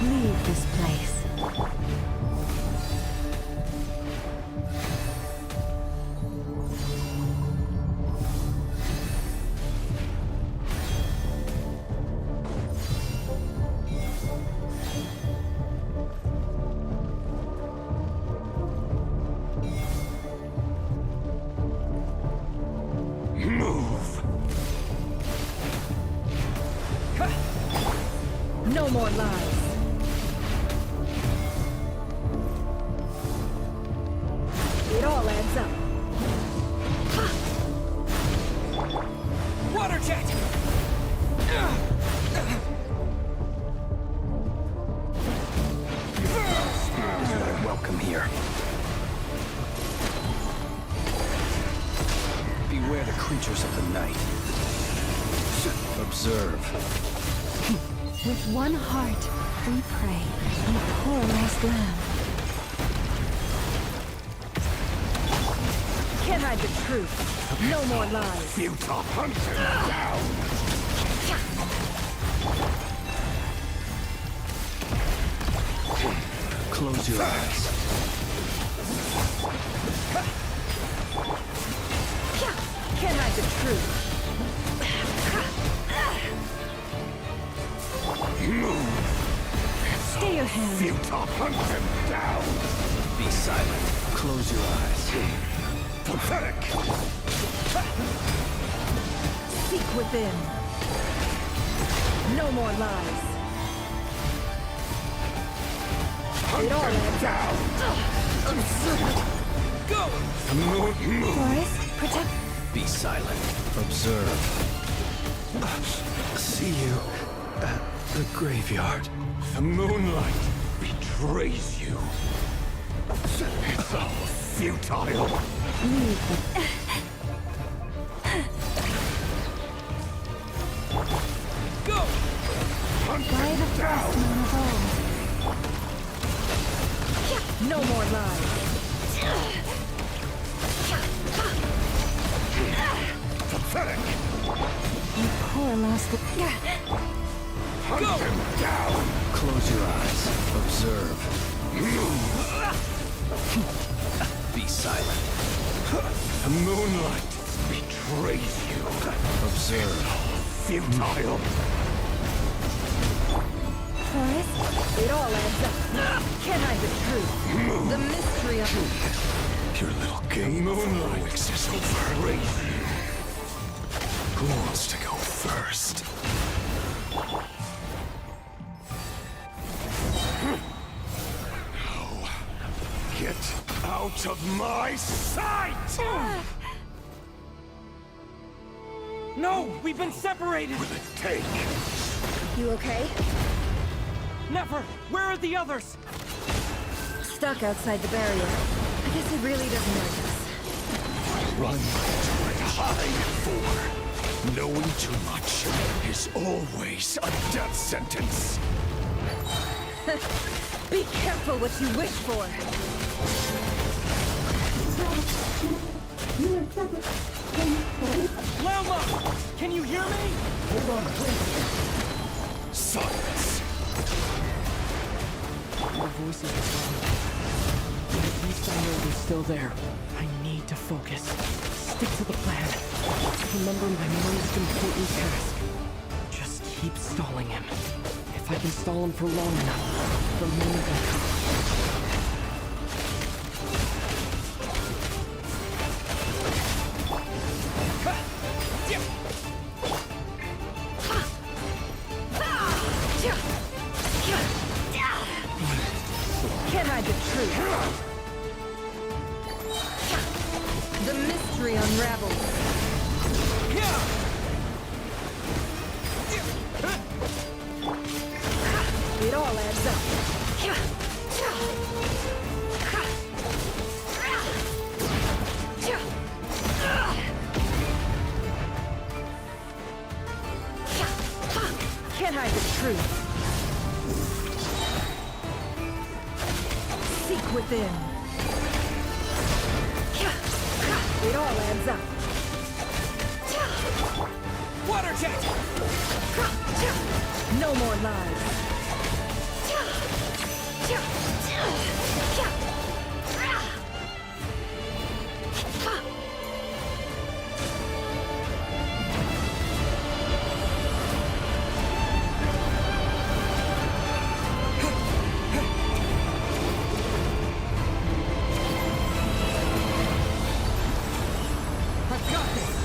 Leave this place. Move! No more lies. welcome here. Beware the creatures of the night. Observe. With one heart, we pray, and poor lost lamb. Can't hide the truth. No more lies. Futile hunter down! Close your eyes. Can't hide the truth. Stay your hand. Futile hunt him down! Be silent. Close your eyes. Pathetic! Seek within. No more lies. It all ends down! Go! Forest, protect. Be silent. Observe. See you at the graveyard. The moonlight betrays you. It's all futile. Go! Hunt By him the down! first man of all. No more lies. Pathetic! You poor lost. Hunt him down! Close your eyes. Observe. Be silent. The moonlight betrays you. Observe. Futile. Forest, It all adds up. Can't hide the truth. The mystery of Your little game of heroics is over. Who wants to go first? No. Get out of my sight! No! We've been separated! Will it take? You okay? Never! Where are the others? Stuck outside the barrier. I guess he really doesn't like us. Run to and hide for. Knowing too much is always a death sentence. Be careful what you wish for. Lama! Can you hear me? Hold on, please. Silence. Your voices are gone. But at least I know they're still there. I need to focus. Stick to the plan. Remember my most important task. Just keep stalling him. If I can stall him for long enough, the moment will come. Can't hide the truth. The mystery unravels. It all adds up. Can't hide the truth. Seek within. It all adds up. Water jet! No more lies. I've got this!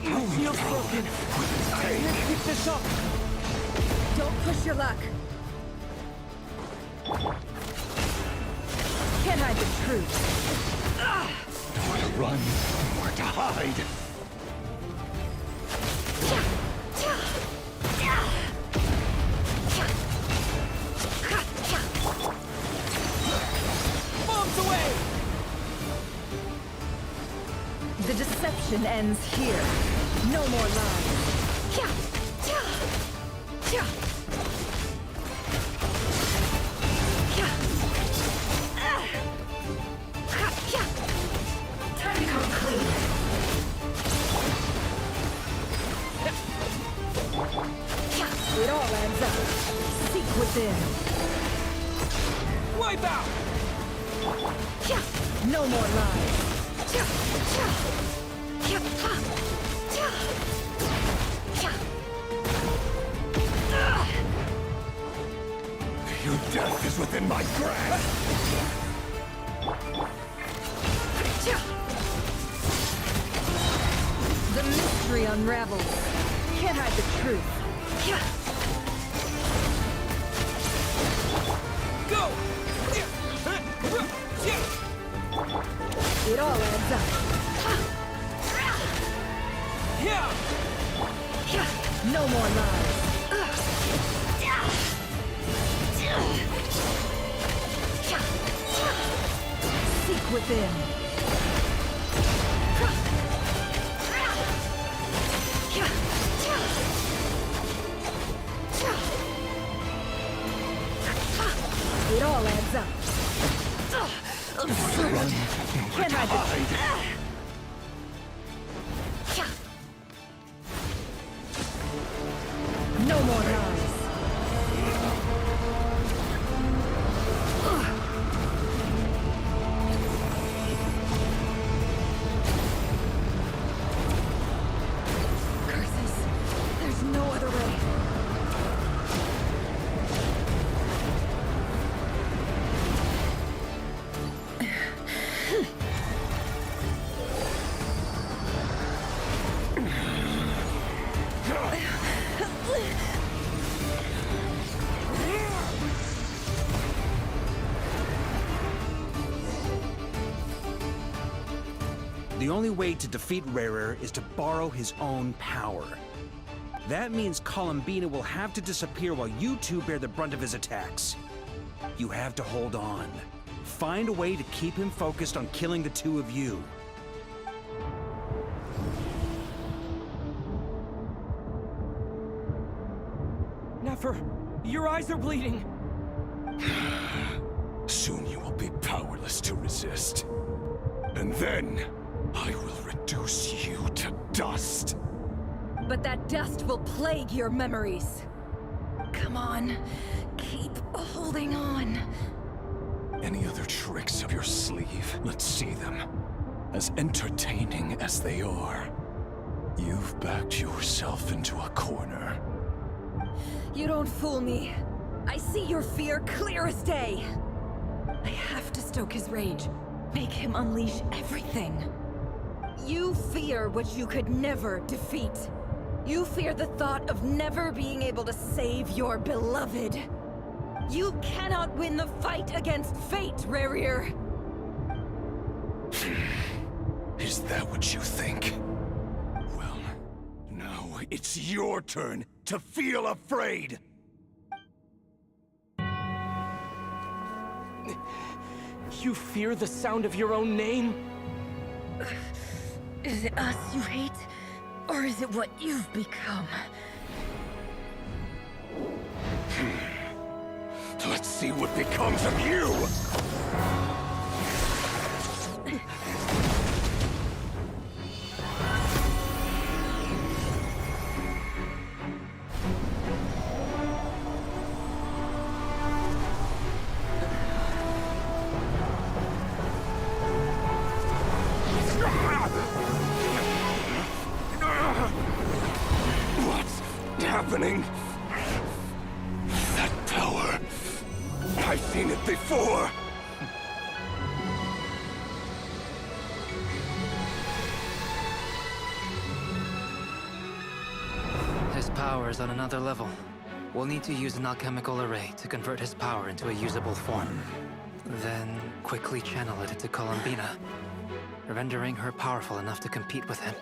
My shield's broken. I can't keep this up. Don't push your luck. Can't hide the truth. run nor to hide. Bombs away! The deception ends here. No more lies. Time to come clean. It all adds up. Seek within. Wipe out! No more lies. Your death is within my grasp! The mystery unravels. Can't hide the truth. Go! It all adds up. No more lies. Seek within. It all adds up. Absurd. Can't hide the... No more lies. Curses. There's no other way. The only way to defeat Rarer is to borrow his own power. That means Columbina will have to disappear while you two bear the brunt of his attacks. You have to hold on. Find a way to keep him focused on killing the two of you. Nefer, your eyes are bleeding. Soon you will be powerless to resist. And then, I will reduce you to dust. But that dust will plague your memories. Come on, keep holding on. Any other tricks up your sleeve? Let's see them. As entertaining as they are. You've backed yourself into a corner. You don't fool me. I see your fear clear as day. I have to stoke his rage. Make him unleash everything. You fear what you could never defeat. You fear the thought of never being able to save your beloved. You cannot win the fight against fate, Rarir. Is that what you think? Well, now it's your turn to feel afraid! You fear the sound of your own name? Is it us you hate? Or is it what you've become? Let's see what becomes of you! What's happening? That power. I've seen it before. His power is on another level. We'll need to use an alchemical array to convert his power into a usable form. Then quickly channel it into Columbina. rendering her powerful enough to compete with him.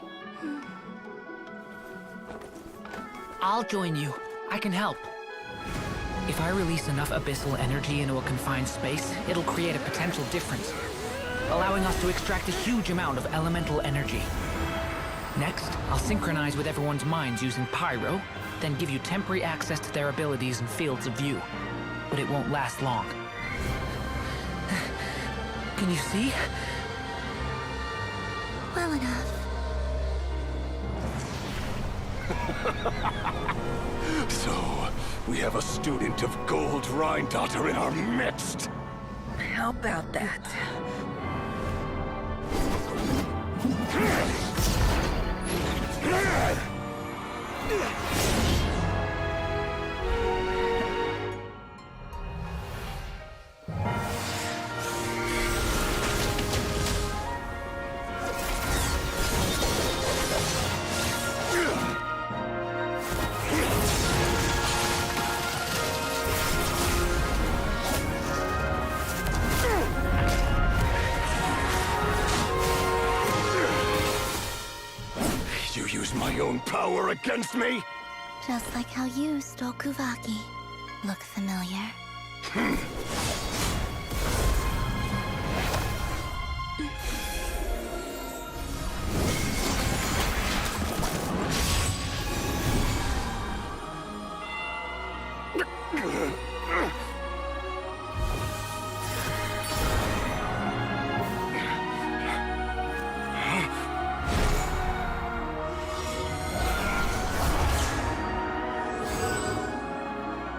I'll join you. I can help. If I release enough abyssal energy into a confined space, it'll create a potential difference, allowing us to extract a huge amount of elemental energy. Next, I'll synchronize with everyone's minds using pyro, then give you temporary access to their abilities and fields of view. But it won't last long. Can you see? Well enough. So, we have a student of Gold Rhine-Daughter in our midst. How about that? You use my own power against me? Just like how you stole Kuvaki. Look familiar?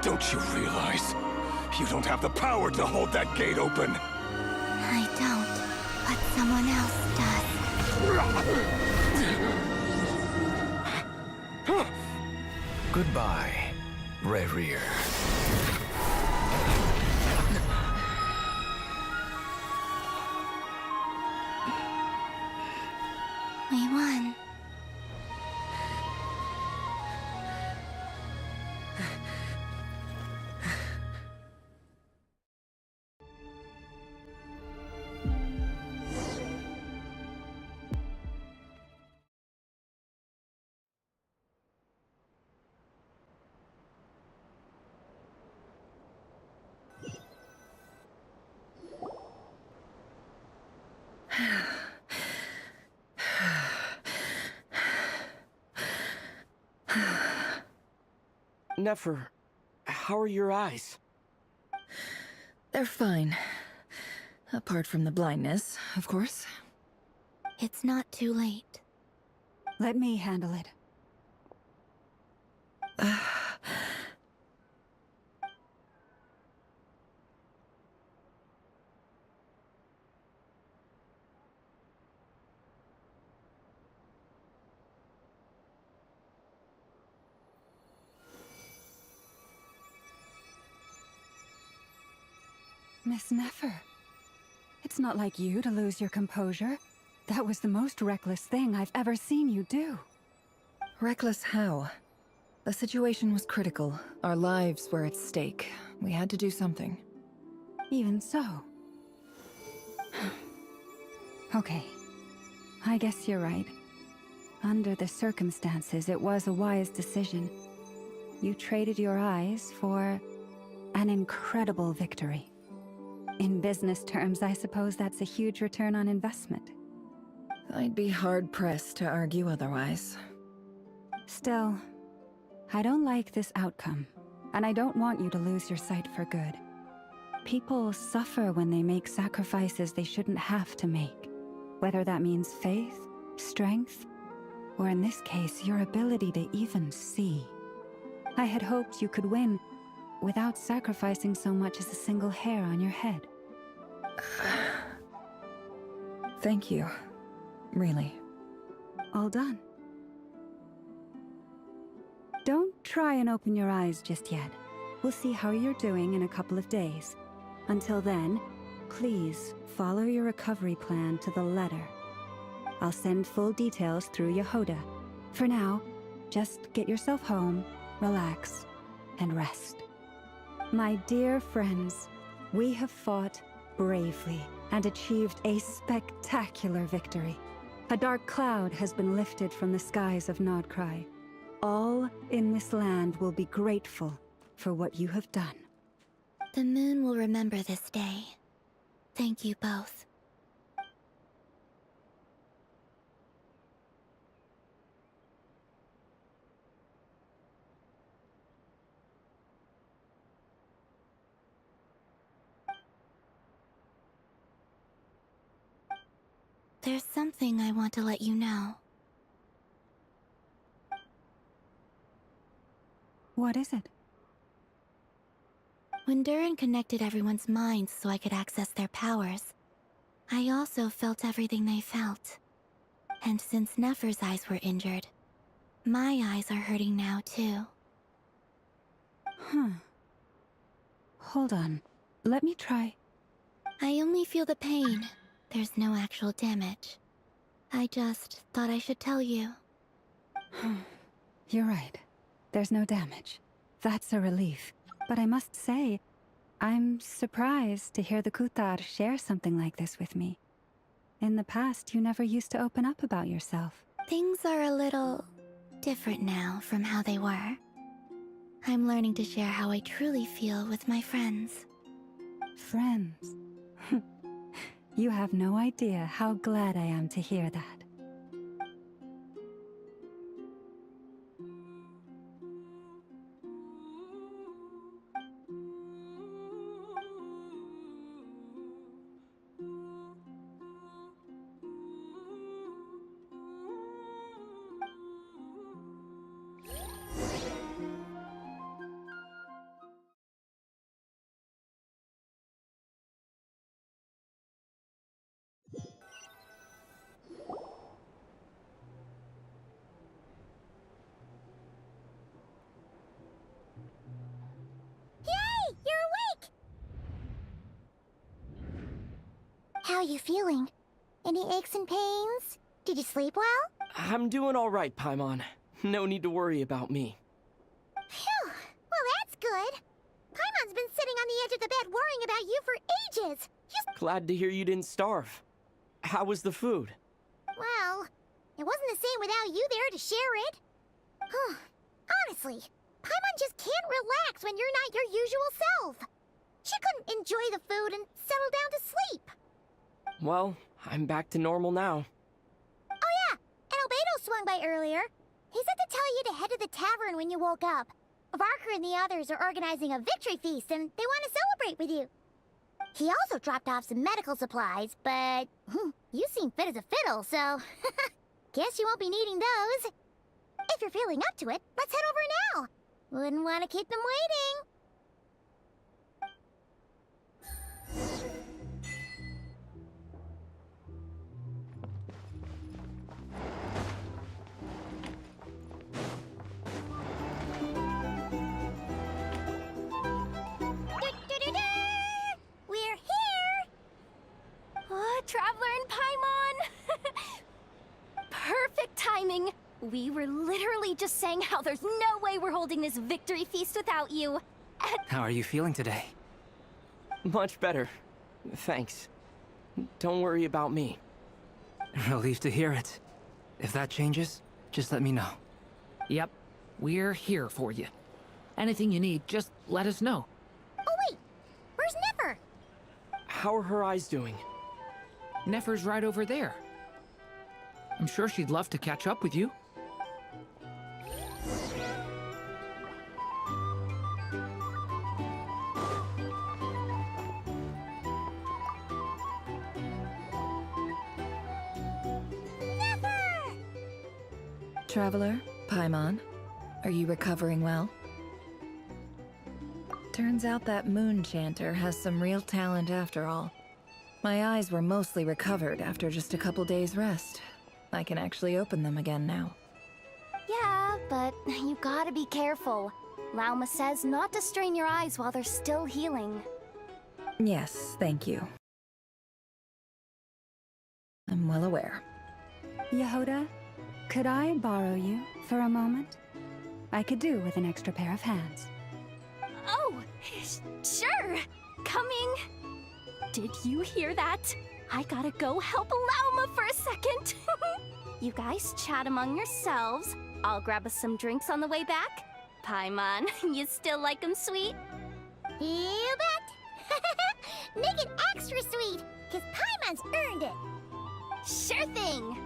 Don't you realize? You don't have the power to hold that gate open. I don't, but someone else does. Goodbye, Rerir. We won. Nefer, how are your eyes? They're fine. Apart from the blindness, of course. It's not too late. Let me handle it. Miss Nefer, it's not like you to lose your composure. That was the most reckless thing I've ever seen you do. Reckless how? The situation was critical. Our lives were at stake. We had to do something. Even so. Okay. I guess you're right. Under the circumstances, it was a wise decision. You traded your eyes for an incredible victory. In business terms, I suppose that's a huge return on investment. I'd be hard-pressed to argue otherwise. Still, I don't like this outcome, and I don't want you to lose your sight for good. People suffer when they make sacrifices they shouldn't have to make, whether that means faith, strength, or in this case, your ability to even see. I had hoped you could win without sacrificing so much as a single hair on your head. Thank you. Really. All done. Don't try and open your eyes just yet. We'll see how you're doing in a couple of days. Until then, please follow your recovery plan to the letter. I'll send full details through Yehoda. For now, just get yourself home, relax, and rest. My dear friends, we have fought bravely and achieved a spectacular victory. A dark cloud has been lifted from the skies of Nodcry. All in this land will be grateful for what you have done. The moon will remember this day. Thank you both. There's something I want to let you know. What is it? When Durin connected everyone's minds so I could access their powers, I also felt everything they felt. And since Nefer's eyes were injured, my eyes are hurting now too. Huh. Hold on. Let me try. I only feel the pain. There's no actual damage. I just thought I should tell you. You're right. There's no damage. That's a relief. But I must say, I'm surprised to hear the Kutar share something like this with me. In the past, you never used to open up about yourself. Things are a little different now from how they were. I'm learning to share how I truly feel with my friends. Friends? You have no idea how glad I am to hear that. How are you feeling? Any aches and pains? Did you sleep well? I'm doing all right, Paimon. No need to worry about me. Phew! Well, that's good. Paimon's been sitting on the edge of the bed worrying about you for ages. Glad to hear you didn't starve. How was the food? Well, it wasn't the same without you there to share it. Honestly, Paimon just can't relax when you're not your usual self. She couldn't enjoy the food and settle down to sleep. Well, I'm back to normal now. Oh yeah, and Albedo swung by earlier. He said to tell you to head to the tavern when you woke up. Varker and the others are organizing a victory feast and they want to celebrate with you. He also dropped off some medical supplies, but you seem fit as a fiddle, so guess you won't be needing those. If you're feeling up to it, let's head over now. Wouldn't want to keep them waiting. We're here! Traveler and Paimon! Perfect timing! We were literally just saying how there's no way we're holding this victory feast without you. How are you feeling today? Much better. Thanks. Don't worry about me. Relieved to hear it. If that changes, just let me know. Yep, we're here for you. Anything you need, just let us know. Oh wait, where's Nefer? How are her eyes doing? Nefer's right over there. I'm sure she'd love to catch up with you. Traveler, Paimon, are you recovering well? Turns out that moon chanter has some real talent after all. My eyes were mostly recovered after just a couple days rest. I can actually open them again now. Yeah, but you gotta be careful. Lauma says not to strain your eyes while they're still healing. Yes, thank you. I'm well aware. Yehoda, could I borrow you for a moment? I could do with an extra pair of hands. Oh, sure. Coming. Did you hear that? I gotta go help Lauma for a second. You guys chat among yourselves. I'll grab us some drinks on the way back. Paimon, you still like 'em sweet? You bet! Make it extra sweet, because Paimon's earned it! Sure thing!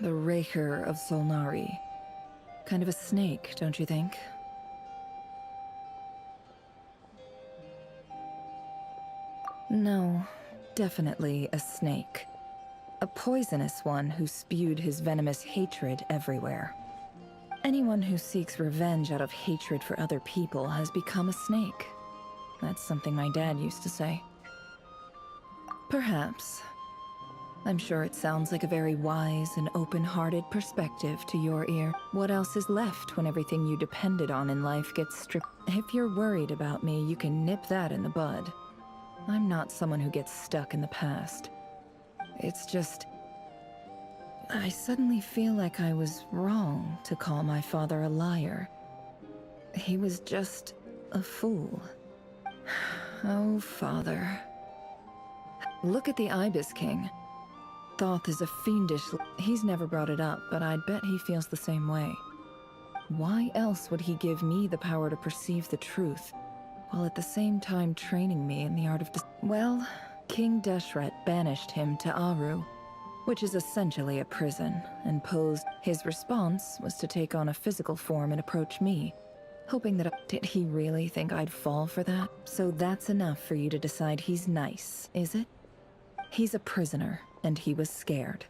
The Raker of Solnari. Kind of a snake, don't you think? No, definitely a snake. A poisonous one who spewed his venomous hatred everywhere. Anyone who seeks revenge out of hatred for other people has become a snake. That's something my dad used to say. Perhaps. I'm sure it sounds like a very wise and open-hearted perspective to your ear. What else is left when everything you depended on in life gets stripped? If you're worried about me, you can nip that in the bud. I'm not someone who gets stuck in the past. It's just... I suddenly feel like I was wrong to call my father a liar. He was just a fool. Oh, father. Look at the Ibis King. Thoth is a fiendish... He's never brought it up, but I'd bet he feels the same way. Why else would he give me the power to perceive the truth, while at the same time training me in the art of... Well, King Deshret banished him to Aru, which is essentially a prison, and posed... His response was to take on a physical form and approach me, hoping that... Did he really think I'd fall for that? So that's enough for you to decide he's nice, is it? He's a prisoner, and he was scared.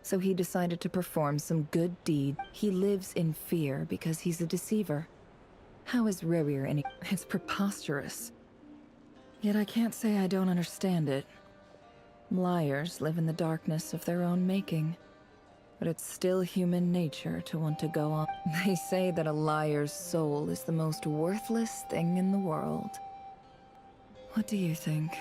So he decided to perform some good deed. He lives in fear because he's a deceiver. How is Rerir any... It's preposterous. Yet I can't say I don't understand it. Liars live in the darkness of their own making. But it's still human nature to want to go on. They say that a liar's soul is the most worthless thing in the world. What do you think?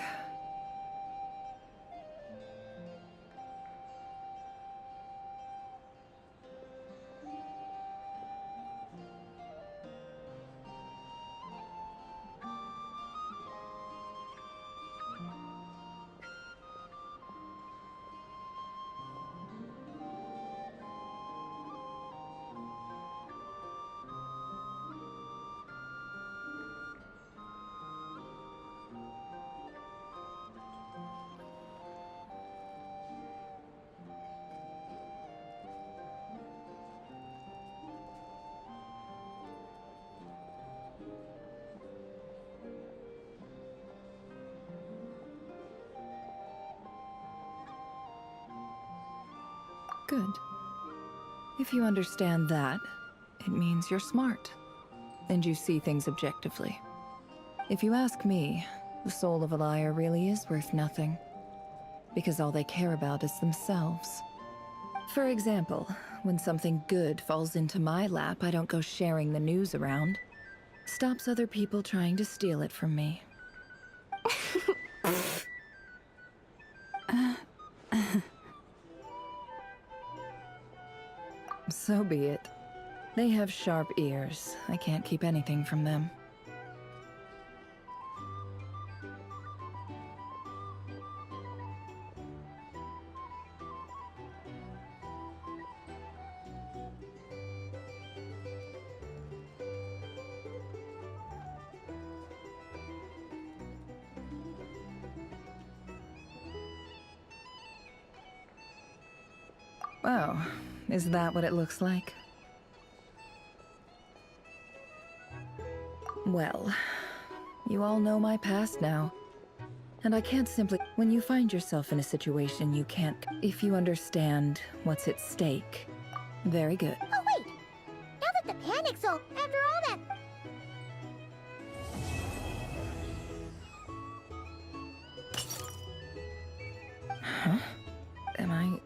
Good. If you understand that, it means you're smart, and you see things objectively. If you ask me, the soul of a liar really is worth nothing, because all they care about is themselves. For example, when something good falls into my lap, I don't go sharing the news around. Stops other people trying to steal it from me. So be it. They have sharp ears. I can't keep anything from them. Oh, is that what it looks like? Well, you all know my past now. And I can't simply... When you find yourself in a situation you can't... If you understand what's at stake, very good. Oh wait! Now that the panic's all... After all that... Huh? Am I...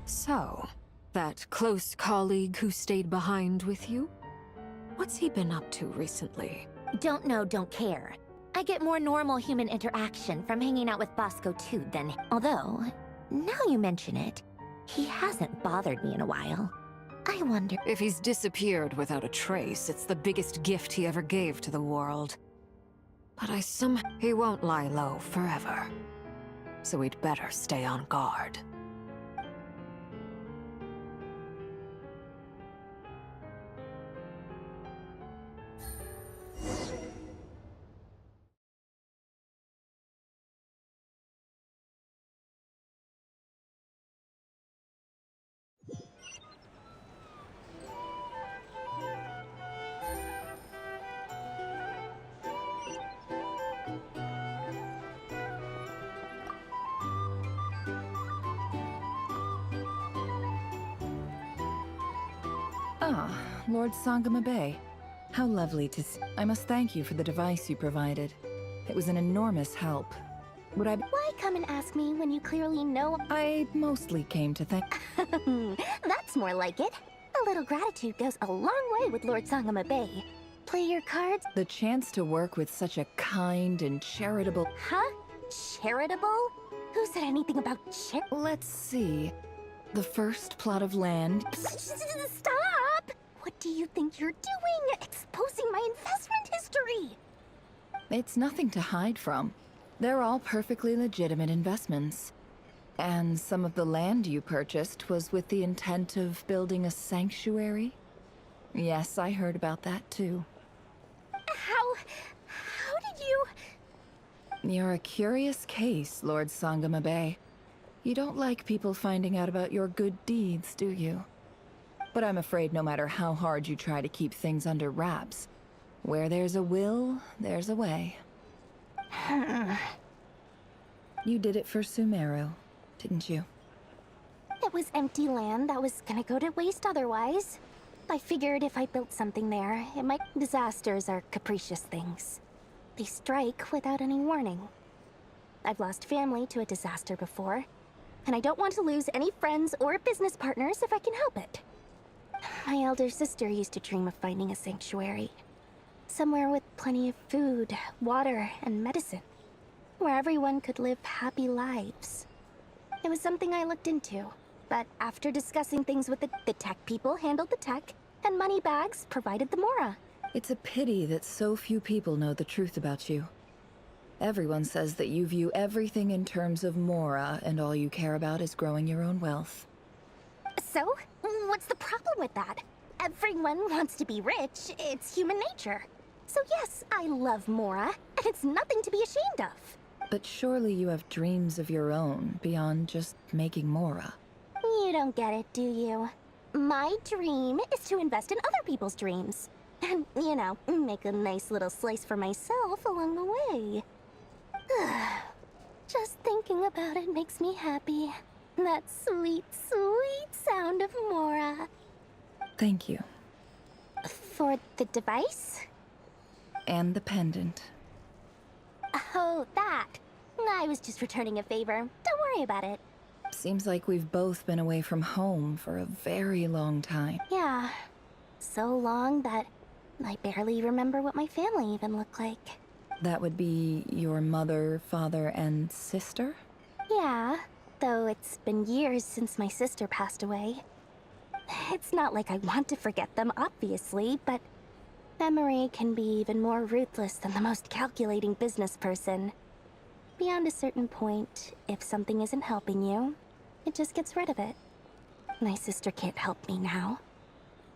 So, that close colleague who stayed behind with you? What's he been up to recently? Don't know, don't care. I get more normal human interaction from hanging out with Bosco too than... Although, now you mention it, he hasn't bothered me in a while. I wonder... If he's disappeared without a trace, it's the biggest gift he ever gave to the world. But he won't lie low forever. So we'd better stay on guard. Ah, Lord Sangama Bay. How lovely to see. I must thank you for the device you provided. It was an enormous help. Would I... Why come and ask me when you clearly know... I mostly came to thank... That's more like it. A little gratitude goes a long way with Lord Sangama Bay. Play your cards... The chance to work with such a kind and charitable... Huh? Charitable? Who said anything about Let's see. The first plot of land... Stop! What do you think you're doing? Exposing my investment history! It's nothing to hide from. They're all perfectly legitimate investments. And some of the land you purchased was with the intent of building a sanctuary? Yes, I heard about that too. How did you... You're a curious case, Lord Sangama Bay. You don't like people finding out about your good deeds, do you? But I'm afraid no matter how hard you try to keep things under wraps, where there's a will, there's a way. You did it for Sumeru, didn't you? It was empty land that was gonna go to waste otherwise. I figured if I built something there, it might... Disasters are capricious things. They strike without any warning. I've lost family to a disaster before, and I don't want to lose any friends or business partners if I can help it. My elder sister used to dream of finding a sanctuary. Somewhere with plenty of food, water, and medicine. Where everyone could live happy lives. It was something I looked into, but after discussing things with the tech people handled the tech, and Moneybags provided the Mora. It's a pity that so few people know the truth about you. Everyone says that you view everything in terms of Mora, and all you care about is growing your own wealth. So? What's the problem with that? Everyone wants to be rich. It's human nature. So yes, I love Mora, and it's nothing to be ashamed of. But surely you have dreams of your own, beyond just making Mora. You don't get it, do you? My dream is to invest in other people's dreams. And, you know, make a nice little slice for myself along the way. Just thinking about it makes me happy. That sweet, sweet sound of Mora. Thank you. For the device? And the pendant. Oh, that. I was just returning a favor. Don't worry about it. Seems like we've both been away from home for a very long time. Yeah. So long that I barely remember what my family even looked like. That would be your mother, father, and sister? Yeah, though it's been years since my sister passed away. It's not like I want to forget them, obviously, but memory can be even more ruthless than the most calculating business person. Beyond a certain point, if something isn't helping you, it just gets rid of it. My sister can't help me now.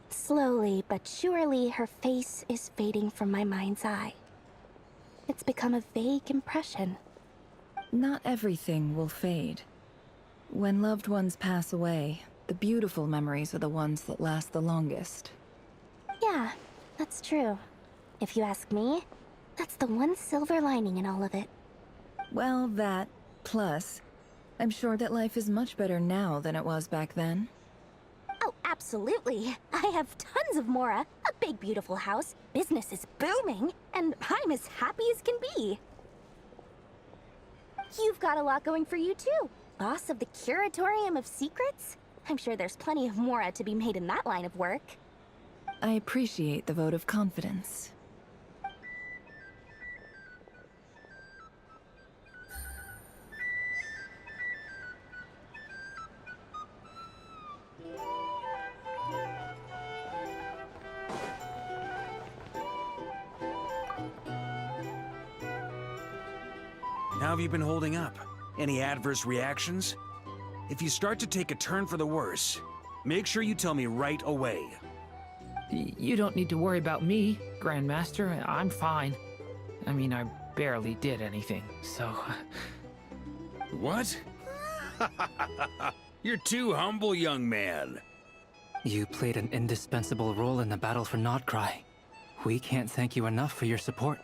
Slowly but surely, her face is fading from my mind's eye. It's become a vague impression. Not everything will fade. When loved ones pass away, the beautiful memories are the ones that last the longest. Yeah, that's true. If you ask me, that's the one silver lining in all of it. Well, that, plus, I'm sure that life is much better now than it was back then. Oh, absolutely. I have tons of Mora, a big beautiful house, business is booming, and I'm as happy as can be. You've got a lot going for you too. Boss of the Curatorium of Secrets? I'm sure there's plenty of mora to be made in that line of work. I appreciate the vote of confidence. How have you been holding up? Any adverse reactions? If you start to take a turn for the worse, make sure you tell me right away. You don't need to worry about me, Grandmaster. I'm fine. I mean, I barely did anything, so... What? You're too humble, young man. You played an indispensable role in the battle for Nodcry. We can't thank you enough for your support.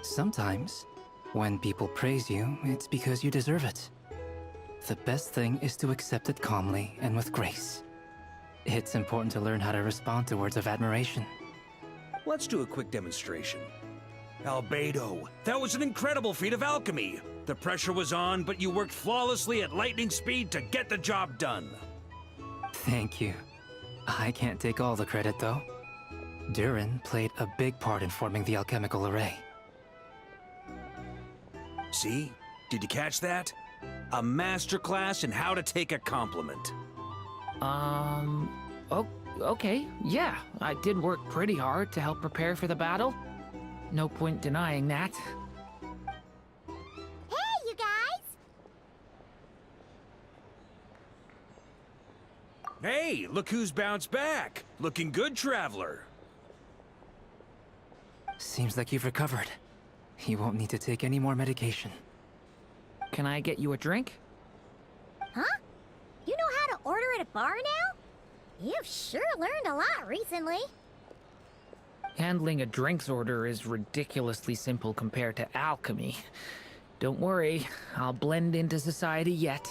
Sometimes, when people praise you, it's because you deserve it. The best thing is to accept it calmly and with grace. It's important to learn how to respond to words of admiration. Let's do a quick demonstration. Albedo, that was an incredible feat of alchemy. The pressure was on, but you worked flawlessly at lightning speed to get the job done. Thank you. I can't take all the credit, though. Durin played a big part in forming the alchemical array. See? Did you catch that? A masterclass in how to take a compliment. Okay, yeah. I did work pretty hard to help prepare for the battle. No point denying that. Hey, you guys! Hey, look who's bounced back. Looking good, Traveler. Seems like you've recovered. You won't need to take any more medication. Can I get you a drink? Huh? You know how to order at a bar now? You've sure learned a lot recently. Handling a drinks order is ridiculously simple compared to alchemy. Don't worry, I'll blend into society yet.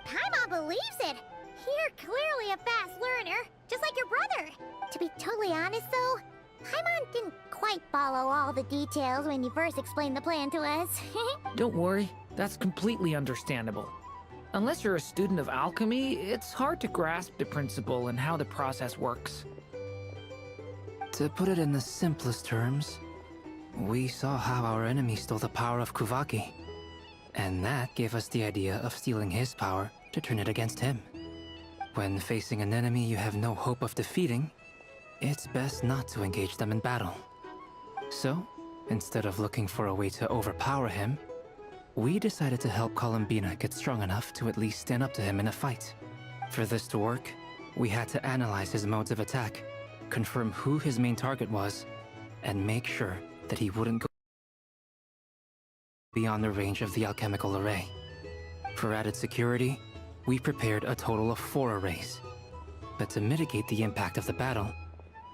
Paimon believes it. You're clearly a fast learner, just like your brother. To be totally honest though, Paimon didn't quite follow all the details when you first explained the plan to us. Don't worry, that's completely understandable. Unless you're a student of alchemy, it's hard to grasp the principle and how the process works. To put it in the simplest terms, we saw how our enemy stole the power of Kuvaki. And that gave us the idea of stealing his power to turn it against him. When facing an enemy you have no hope of defeating, it's best not to engage them in battle. So, instead of looking for a way to overpower him, we decided to help Columbina get strong enough to at least stand up to him in a fight. For this to work, we had to analyze his modes of attack, confirm who his main target was, and make sure that he wouldn't go beyond the range of the alchemical array. For added security, we prepared a total of 4 arrays. But to mitigate the impact of the battle,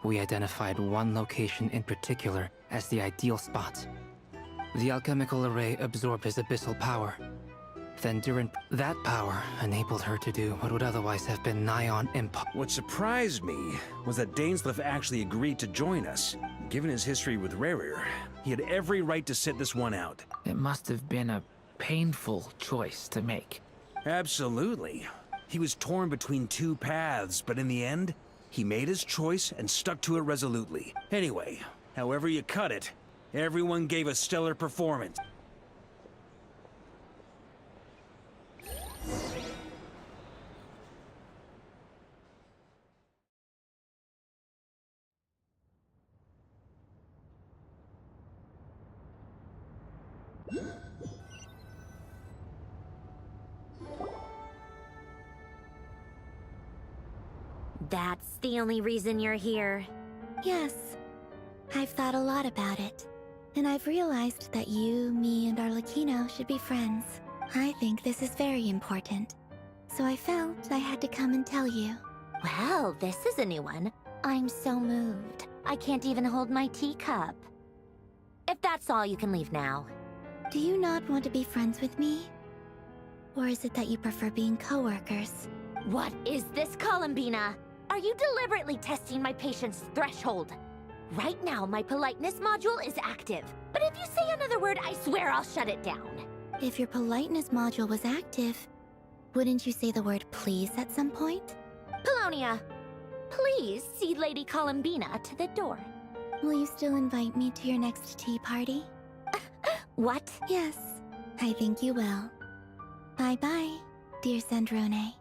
we identified one location in particular as the ideal spot. The alchemical array absorbed his abyssal power. Then Durin, that power enabled her to do what would otherwise have been nigh on impossible. What surprised me was that Dainsleif actually agreed to join us. Given his history with Rerir, he had every right to sit this one out. It must have been a painful choice to make. Absolutely. He was torn between 2 paths, but in the end, he made his choice and stuck to it resolutely. Anyway, however you cut it, everyone gave a stellar performance. That's the only reason you're here. Yes. I've thought a lot about it. And I've realized that you, me, and Arlecchino should be friends. I think this is very important. So I felt I had to come and tell you. Well, this is a new one. I'm so moved. I can't even hold my teacup. If that's all, you can leave now. Do you not want to be friends with me? Or is it that you prefer being co-workers? What is this, Columbina? Are you deliberately testing my patience threshold? Right now, my politeness module is active. But if you say another word, I swear I'll shut it down. If your politeness module was active, wouldn't you say the word please at some point? Polonia, please see Lady Columbina to the door. Will you still invite me to your next tea party? What? Yes, I think you will. Bye-bye, dear Sandrone.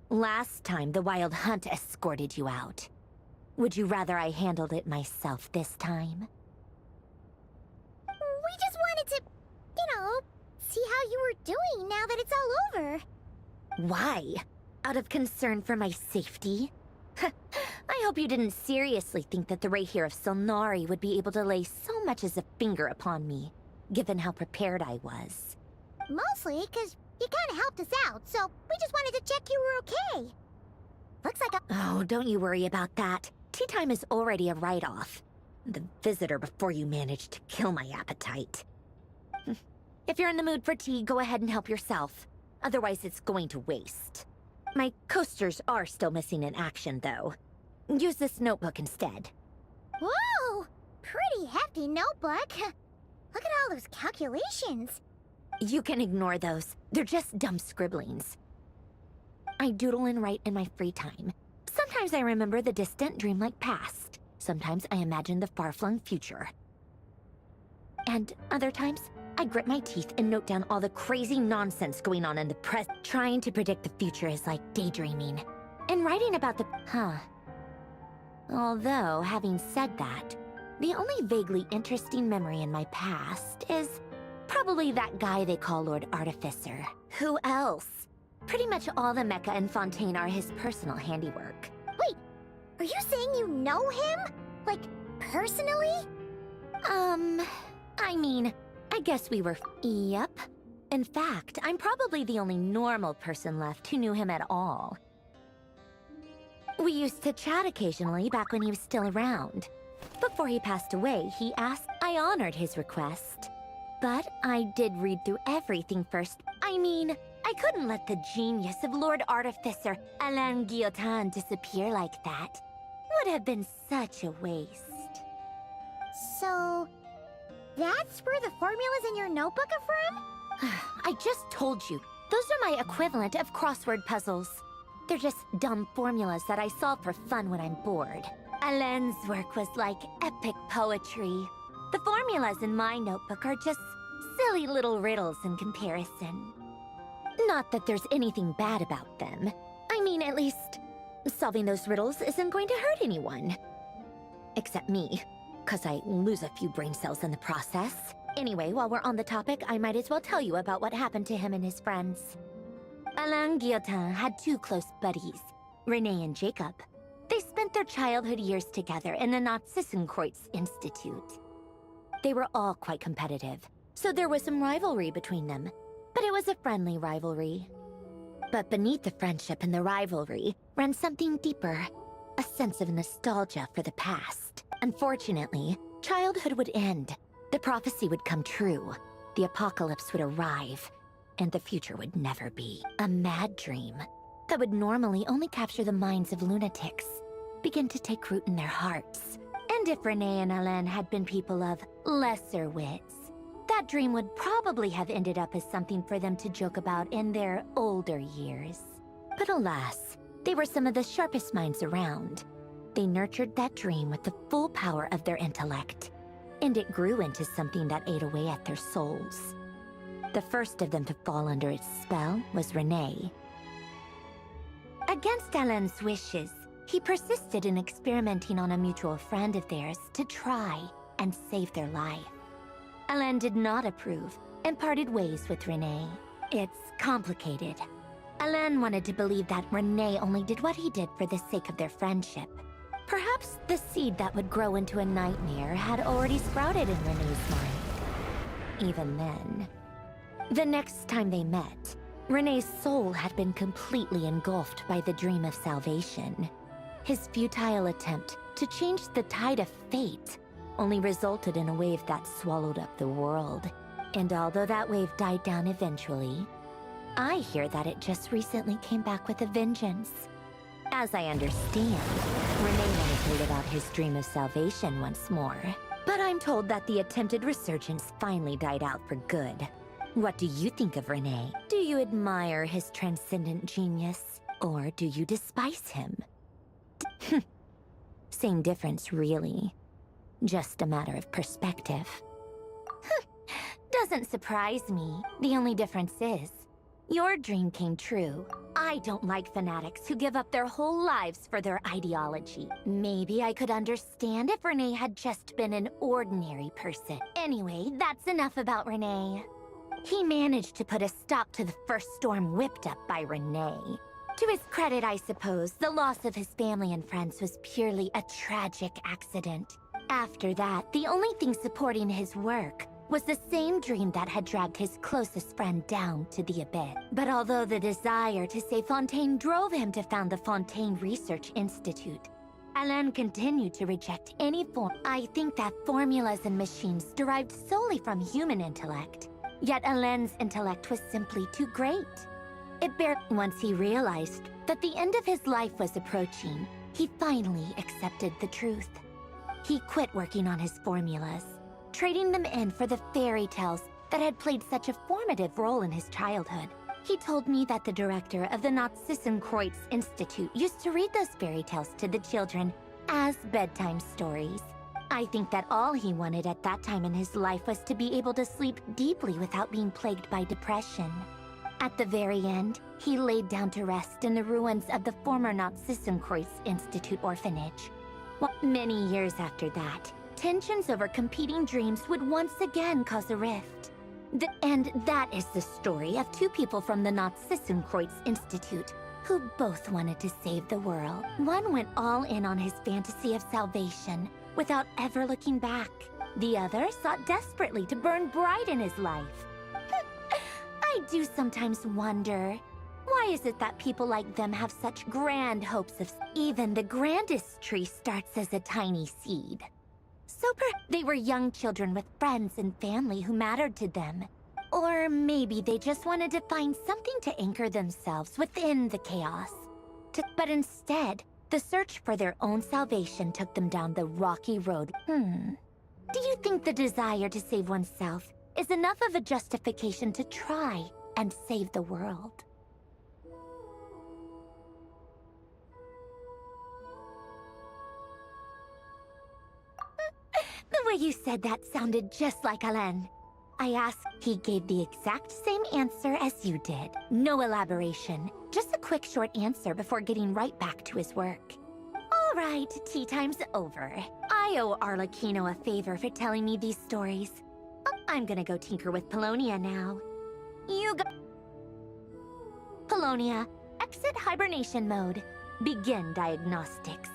Last time, the Wild Hunt escorted you out. Would you rather I handled it myself this time? We just wanted to, see how you were doing now that it's all over. Why? Out of concern for my safety? I hope you didn't seriously think that the Rahier of Solnari would be able to lay so much as a finger upon me, given how prepared I was. Mostly because you kind of helped us out, so we just wanted to check you were okay. Looks like Oh, don't you worry about that. Tea time is already a write-off. The visitor before you managed to kill my appetite. If you're in the mood for tea, go ahead and help yourself. Otherwise, it's going to waste. My coasters are still missing in action, though. Use this notebook instead. Whoa! Pretty hefty notebook. Look at all those calculations. You can ignore those. They're just dumb scribblings. I doodle and write in my free time. Sometimes I remember the distant, dreamlike past. Sometimes I imagine the far-flung future. And other times, I grit my teeth and note down all the crazy nonsense going on in the present. Trying to predict the future is like daydreaming. And writing about the... Although, having said that, the only vaguely interesting memory in my past is probably that guy they call Lord Artificer. Who else? Pretty much all the mecha and Fontaine are his personal handiwork. Wait, are you saying you know him? Like, personally? I guess we were... Yep. In fact, I'm probably the only normal person left who knew him at all. We used to chat occasionally back when he was still around. Before he passed away, he asked... I honored his request. But I did read through everything first. I couldn't let the genius of Lord Artificer Alain Guillotin disappear like that. Would have been such a waste. So... that's where the formulas in your notebook are from? I just told you. Those are my equivalent of crossword puzzles. They're just dumb formulas that I solve for fun when I'm bored. Alain's work was like epic poetry. The formulas in my notebook are just silly little riddles in comparison. Not that there's anything bad about them. At least, solving those riddles isn't going to hurt anyone. Except me, 'cause I lose a few brain cells in the process. Anyway, while we're on the topic, I might as well tell you about what happened to him and his friends. Alain Guillotin had two close buddies, Renee and Jacob. They spent their childhood years together in the Narzissenkreuz Institute. They were all quite competitive, so there was some rivalry between them. But it was a friendly rivalry. But beneath the friendship and the rivalry ran something deeper, a sense of nostalgia for the past. Unfortunately, childhood would end, the prophecy would come true, the apocalypse would arrive, and the future would never be. A mad dream that would normally only capture the minds of lunatics begin to take root in their hearts. And if Renee and Alain had been people of lesser wits, that dream would probably have ended up as something for them to joke about in their older years. But alas, they were some of the sharpest minds around. They nurtured that dream with the full power of their intellect, and it grew into something that ate away at their souls. The first of them to fall under its spell was Renee. Against Alain's wishes, he persisted in experimenting on a mutual friend of theirs to try and save their life. Alain did not approve and parted ways with Renee. It's complicated. Alain wanted to believe that Renee only did what he did for the sake of their friendship. Perhaps the seed that would grow into a nightmare had already sprouted in Renee's mind. Even then. The next time they met, Renee's soul had been completely engulfed by the dream of salvation. His futile attempt to change the tide of fate only resulted in a wave that swallowed up the world. And although that wave died down eventually, I hear that it just recently came back with a vengeance. As I understand, Renee wanted to live out his dream of salvation once more. But I'm told that the attempted resurgence finally died out for good. What do you think of Renee? Do you admire his transcendent genius? Or do you despise him? Same difference, really. Just a matter of perspective. Doesn't surprise me. The only difference is, your dream came true. I don't like fanatics who give up their whole lives for their ideology. Maybe I could understand if Renee had just been an ordinary person. Anyway, that's enough about Renee. He managed to put a stop to the first storm whipped up by Renee. To his credit, I suppose, the loss of his family and friends was purely a tragic accident. After that, the only thing supporting his work was the same dream that had dragged his closest friend down to the abyss. But although the desire to save Fontaine drove him to found the Fontaine Research Institute, Alain continued to reject any form. I think that formulas and machines derived solely from human intellect. Yet Alain's intellect was simply too great. Once he realized that the end of his life was approaching, he finally accepted the truth. He quit working on his formulas, trading them in for the fairy tales that had played such a formative role in his childhood. He told me that the director of the Narzissenkreuz Institute used to read those fairy tales to the children as bedtime stories. I think that all he wanted at that time in his life was to be able to sleep deeply without being plagued by depression. At the very end, he laid down to rest in the ruins of the former Narzissenkreuz Institute orphanage. Many years after that, tensions over competing dreams would once again cause a rift. And that is the story of two people from the Narzissenkreuz Institute who both wanted to save the world. One went all in on his fantasy of salvation without ever looking back. The other sought desperately to burn bright in his life. I do sometimes wonder, why is it that people like them have such grand hopes of... Even the grandest tree starts as a tiny seed. So they were young children with friends and family who mattered to them. Or maybe they just wanted to find something to anchor themselves within the chaos. But instead, the search for their own salvation took them down the rocky road. Do you think the desire to save oneself is enough of a justification to try and save the world? The way you said that sounded just like Alain. I asked, he gave the exact same answer as you did. No elaboration, just a quick short answer before getting right back to his work. All right, tea time's over. I owe Arlecchino a favor for telling me these stories. I'm gonna go tinker with Polonia now. You go... Polonia, exit hibernation mode. Begin diagnostics.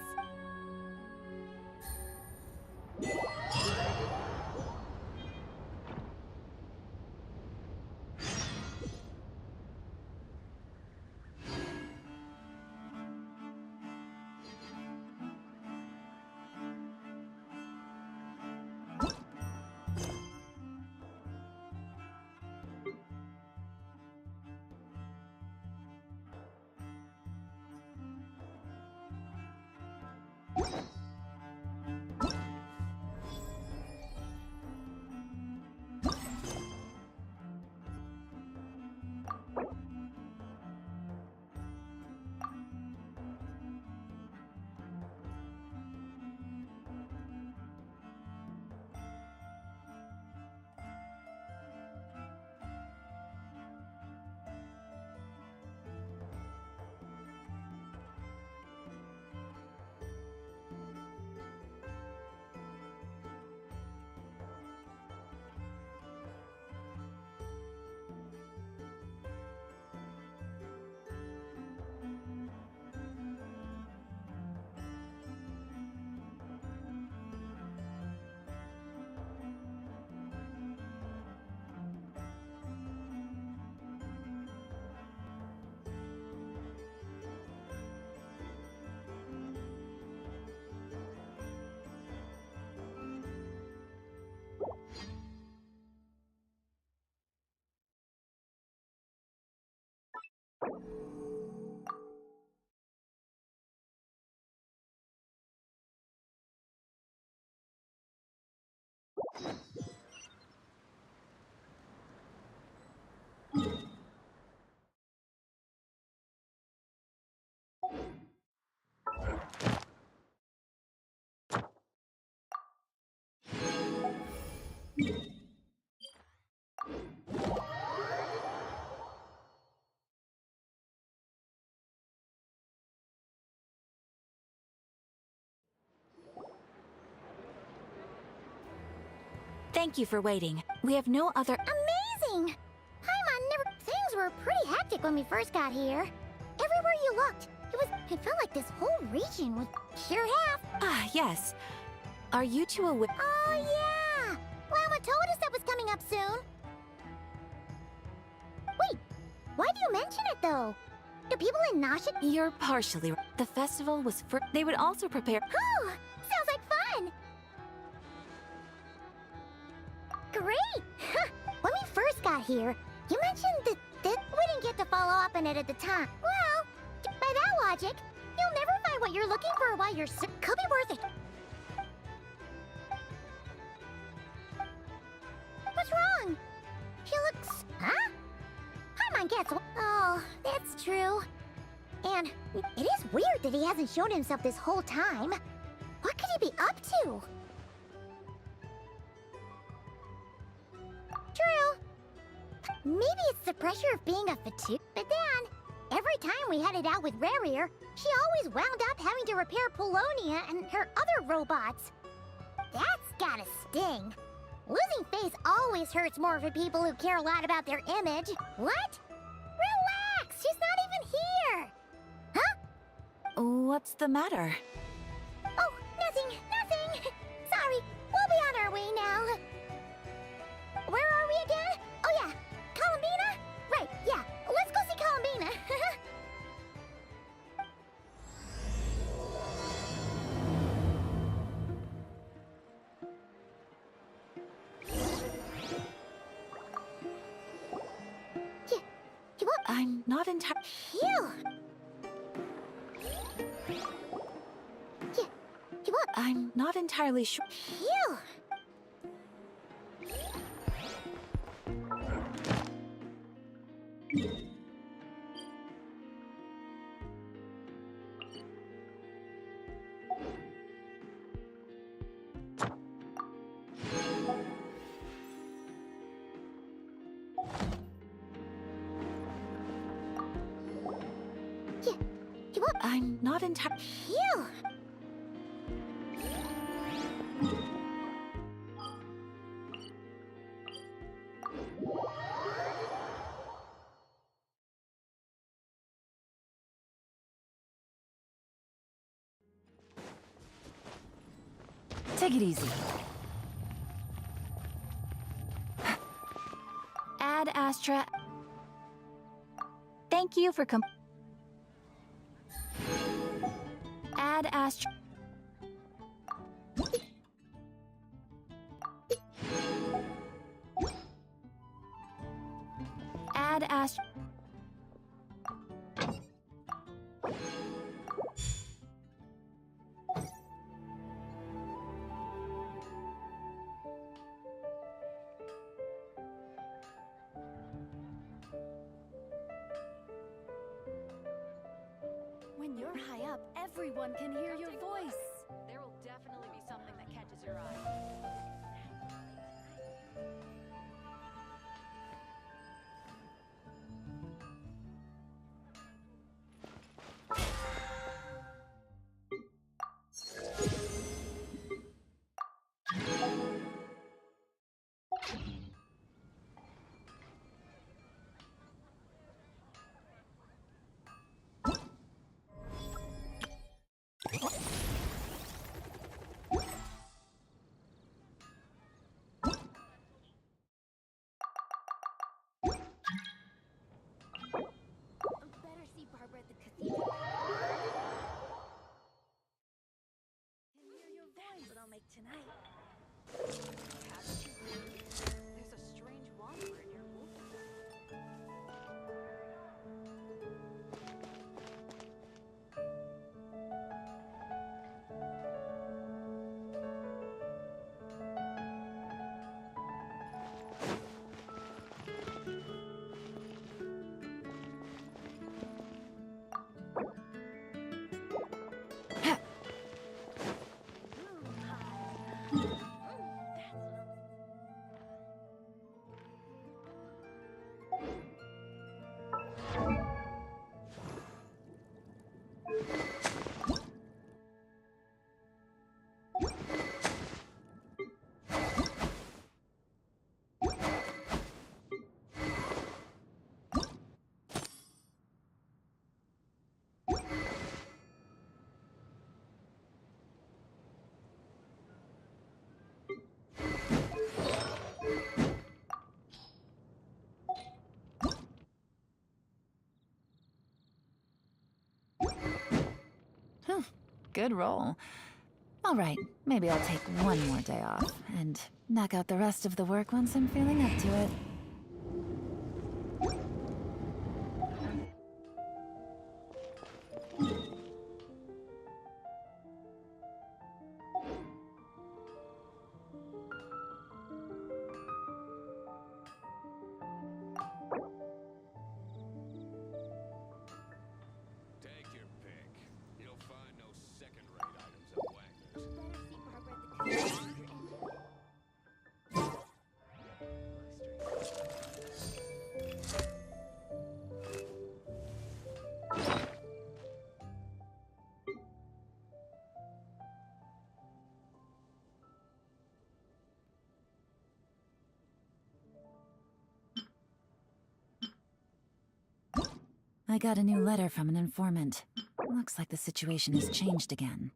Thank you for waiting. We have no other— Amazing! Paimon never— Things were pretty hectic when we first got here. Everywhere you looked, it felt like this whole region was— Sure have. Ah, yes. Are you two aware— Oh, yeah! Llama told us that was coming up soon. Wait, why do you mention it, though? Do people in Nasha— You're partially right. The festival was for— They would also prepare— Oh, sounds like fun! Great! When we first got here, you mentioned that we didn't get to follow up on it at the time. Well, by that logic, you'll never find what you're looking for while you're sick. Could be worth it. What's wrong? He looks... Huh? Paimon gets... Oh, that's true. And it is weird that he hasn't shown himself this whole time. What could he be up to? True. Maybe it's the pressure of being a fatigue. But then, every time we headed out with Rarier, she always wound up having to repair Polonia and her other robots. That's gotta sting. Losing face always hurts more for people who care a lot about their image. What? Relax, she's not even here. Huh? What's the matter? Oh, nothing. Sorry, we'll be on our way now. Where are we again? Oh yeah, Columbina? Right, yeah, let's go see Columbina. What? I'm not entirely— Phew! What? I'm not entirely sure— Phew! What? I'm not entirely— Phew! Take it easy. Ad Astra. Thank you for Ad Astra. Ad Astra. When you're high up, everyone can hear your voice. There will definitely be something that catches your eye. Better see Barbara at the cathedral. Can hear your voice. What I'll make tonight. There's a strange wanderer in your wolf. Good roll. All right, maybe I'll take one more day off and knock out the rest of the work once I'm feeling up to it. I got a new letter from an informant. Looks like the situation has changed again.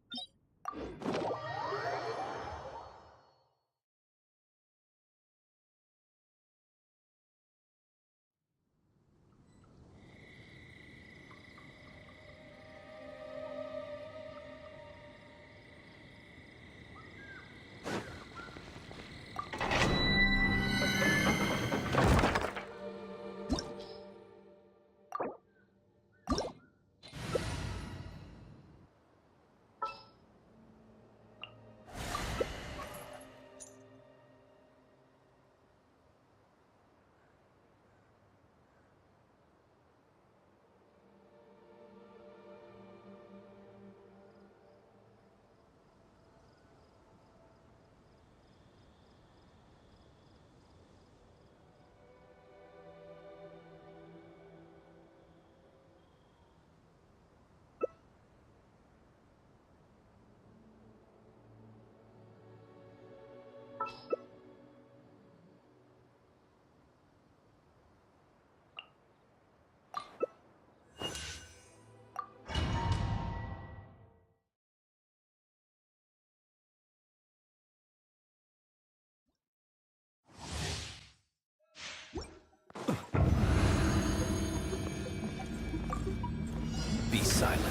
Be silent.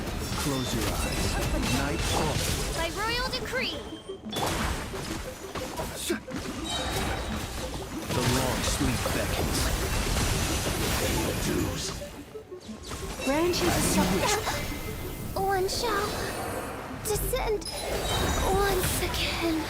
Close your eyes. Night falls. By royal decree. The long sleep beckons. Dues. Branches struck. One shall descend once again.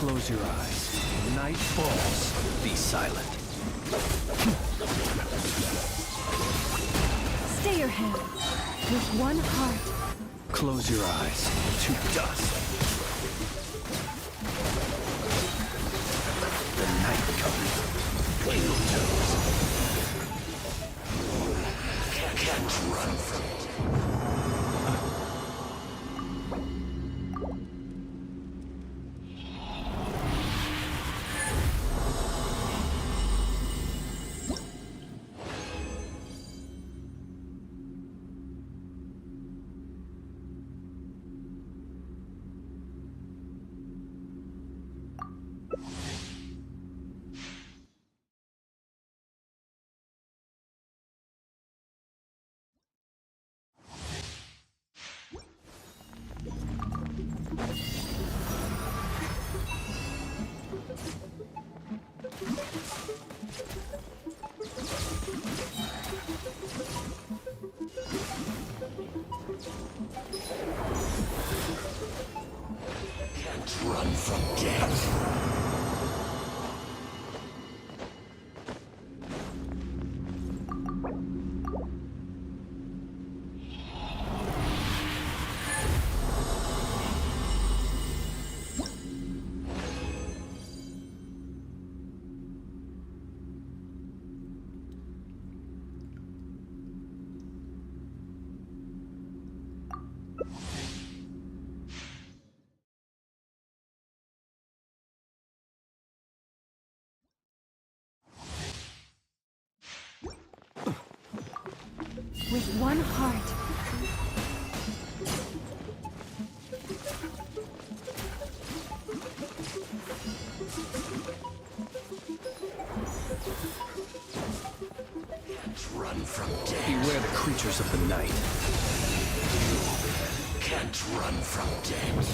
Close your eyes. Night falls. Be silent. Stay your hand. With one heart. Close your eyes. To dust. The night comes. Wiggle toes. Can't run from it. debt. With one heart. Run from death. Beware the creatures of the night. Can't run from death.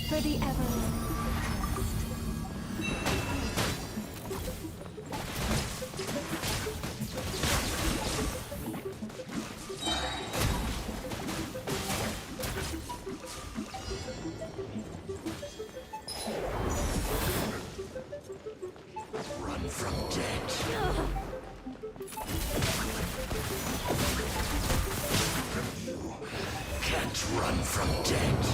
For the everlasting. Run from death. You can't run from death.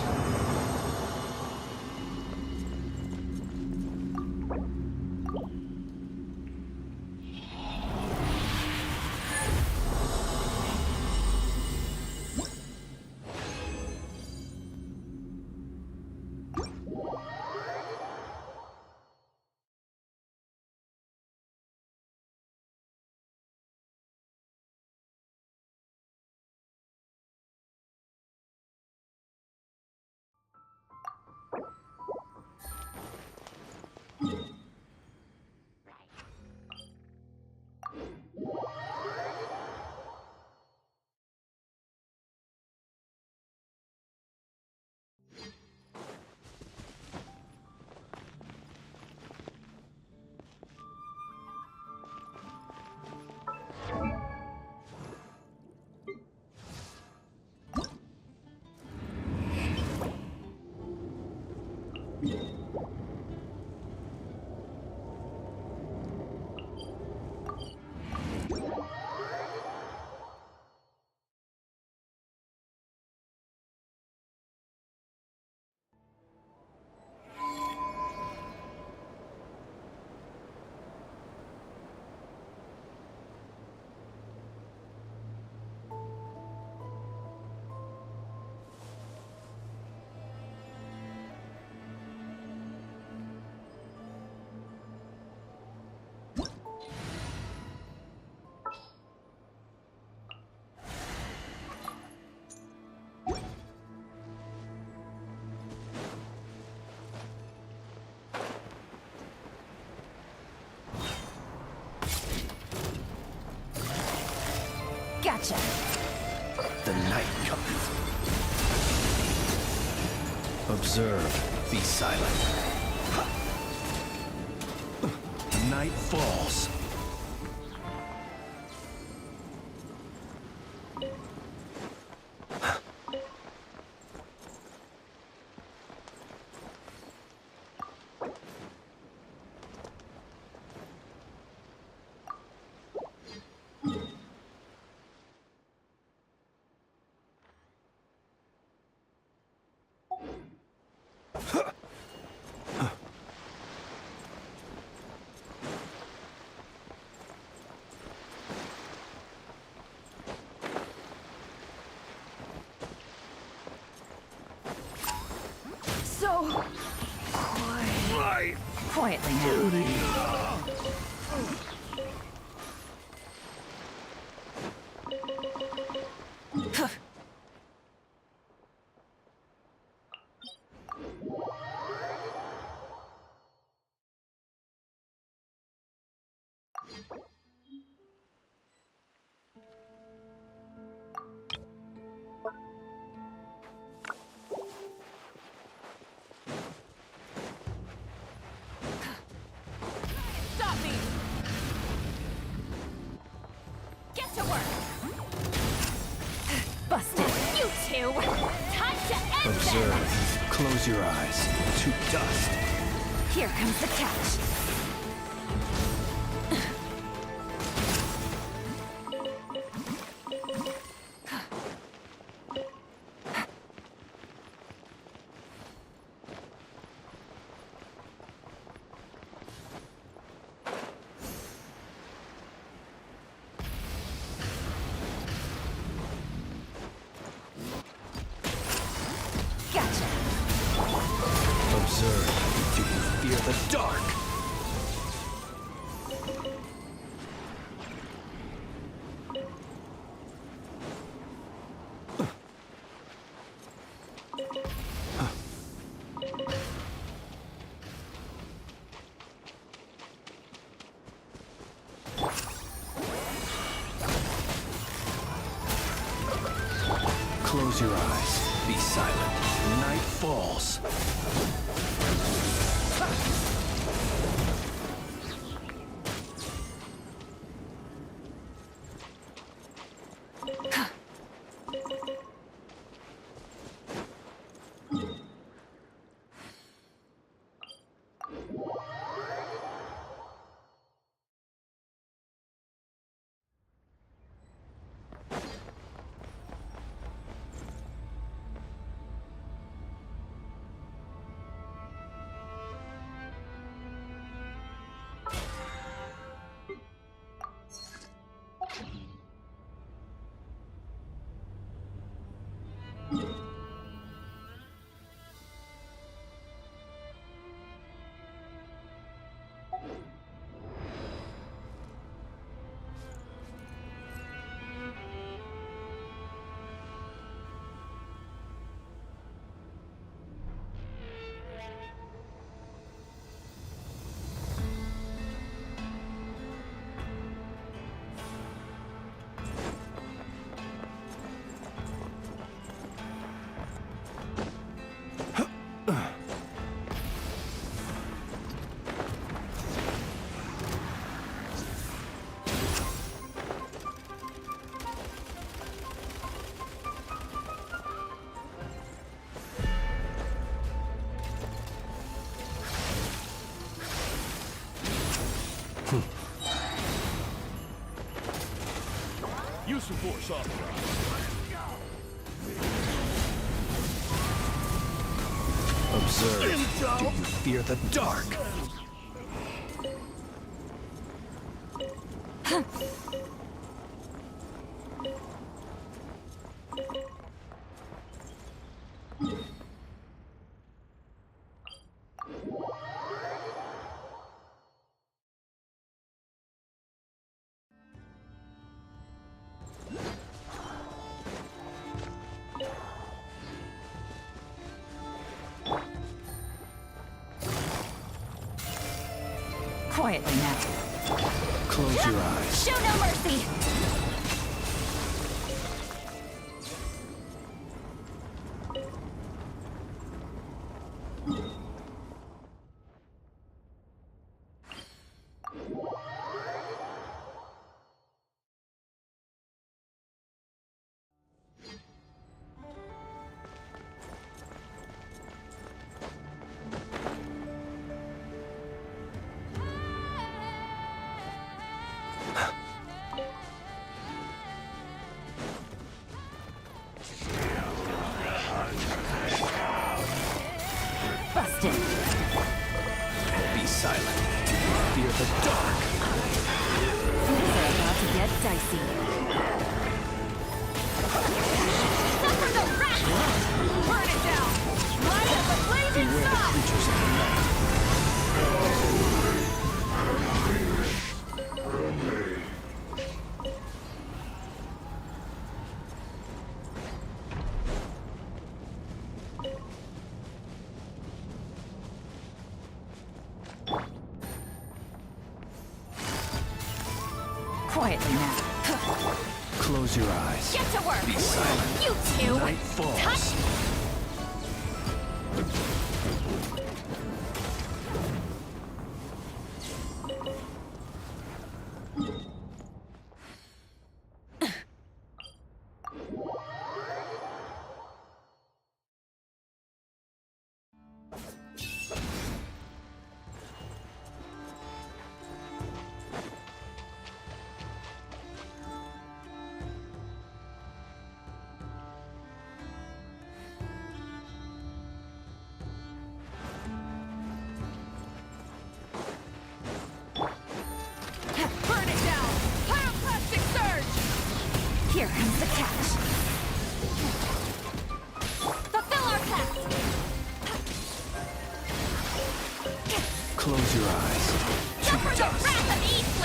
Gotcha. The night cometh. Observe, be silent. The night falls. So quietly now. Observe. Close your eyes. To dust. Here comes the catch. Observe. Do you fear the dark? Close your eyes. Be silent. Night falls. Use your force off. Observe. Do you fear the dark? Quietly now. Close your eyes. Show no mercy! Busted. Be silent. Do you fear the dark? Things are about to get dicey. Suffer the wrath! Burn it down! Light up a blazing Beware the sun! creatures of the night. Quietly now. Close your eyes. Get to work! Be silent. You two! Night falls. Touch! Close your eyes. Suffer the wrath of Eastland!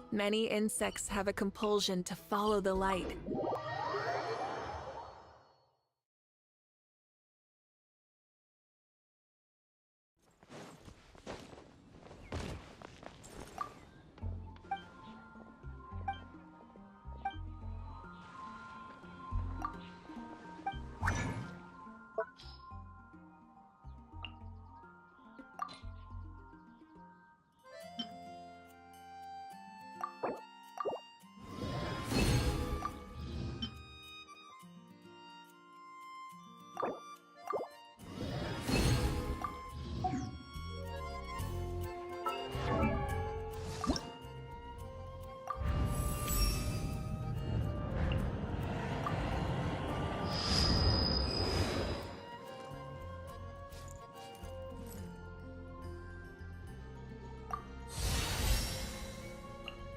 Many insects have a compulsion to follow the light.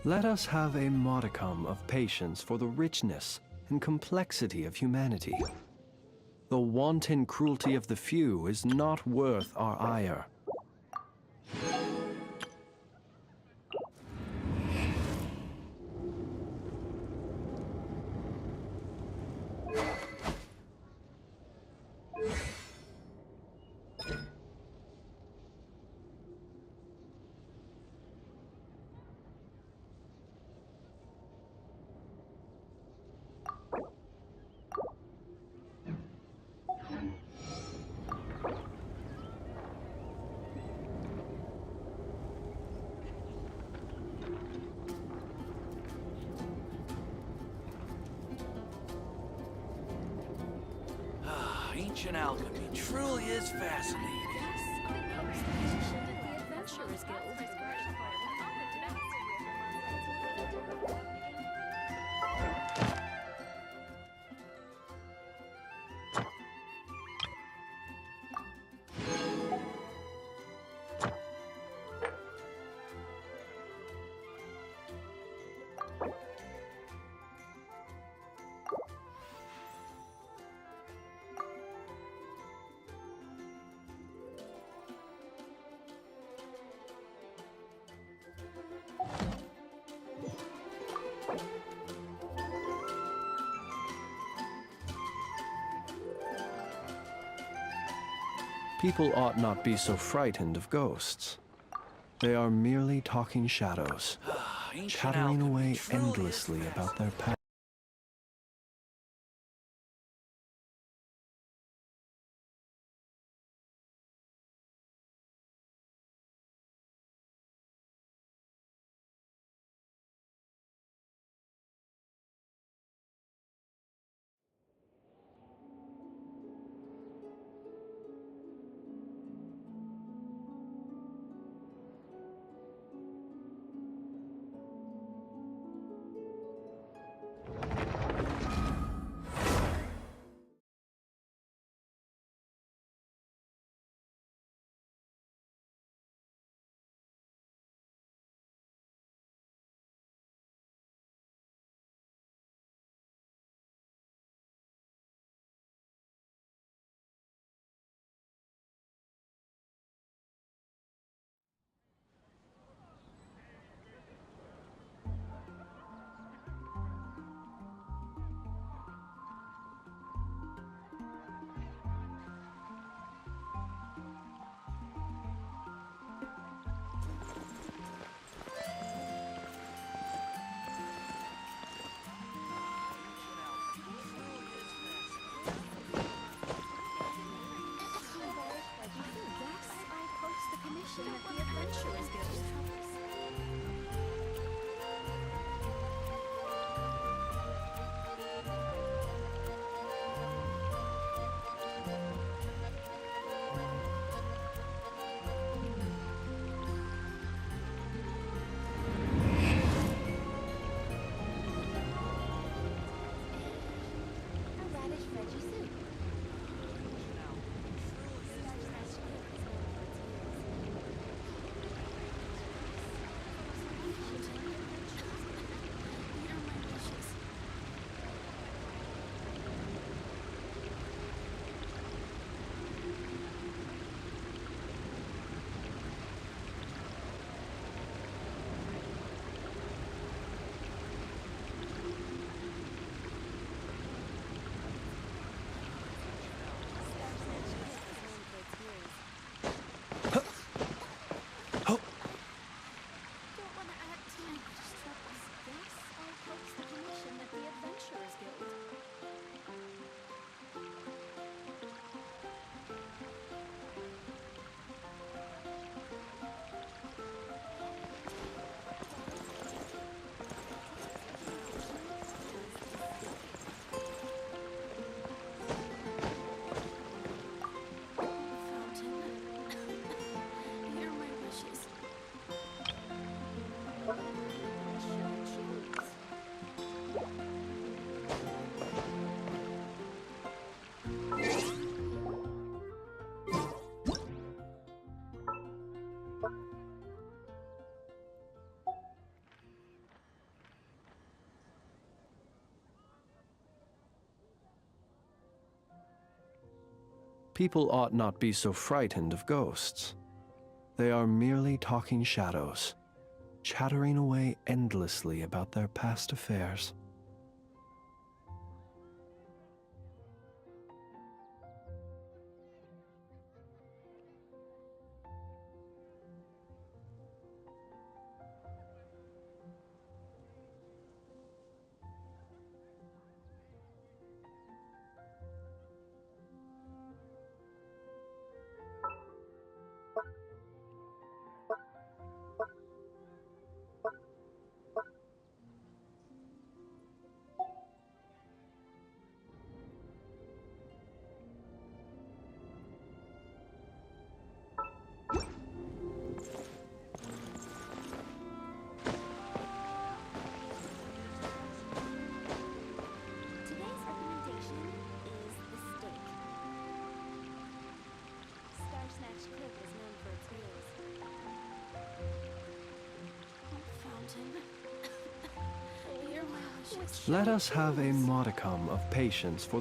Let us have a modicum of patience for the richness and complexity of humanity. The wanton cruelty of the few is not worth our ire. Ancient alchemy truly is fascinating. People ought not be so frightened of ghosts. They are merely talking shadows, chattering away endlessly about their past. People ought not be so frightened of ghosts. They are merely talking shadows, chattering away endlessly about their past affairs. Today's recommendation is the steak. Star Snatch Cliff is known for its meals. Fountain. You're my wishes. Let us have a modicum of patience for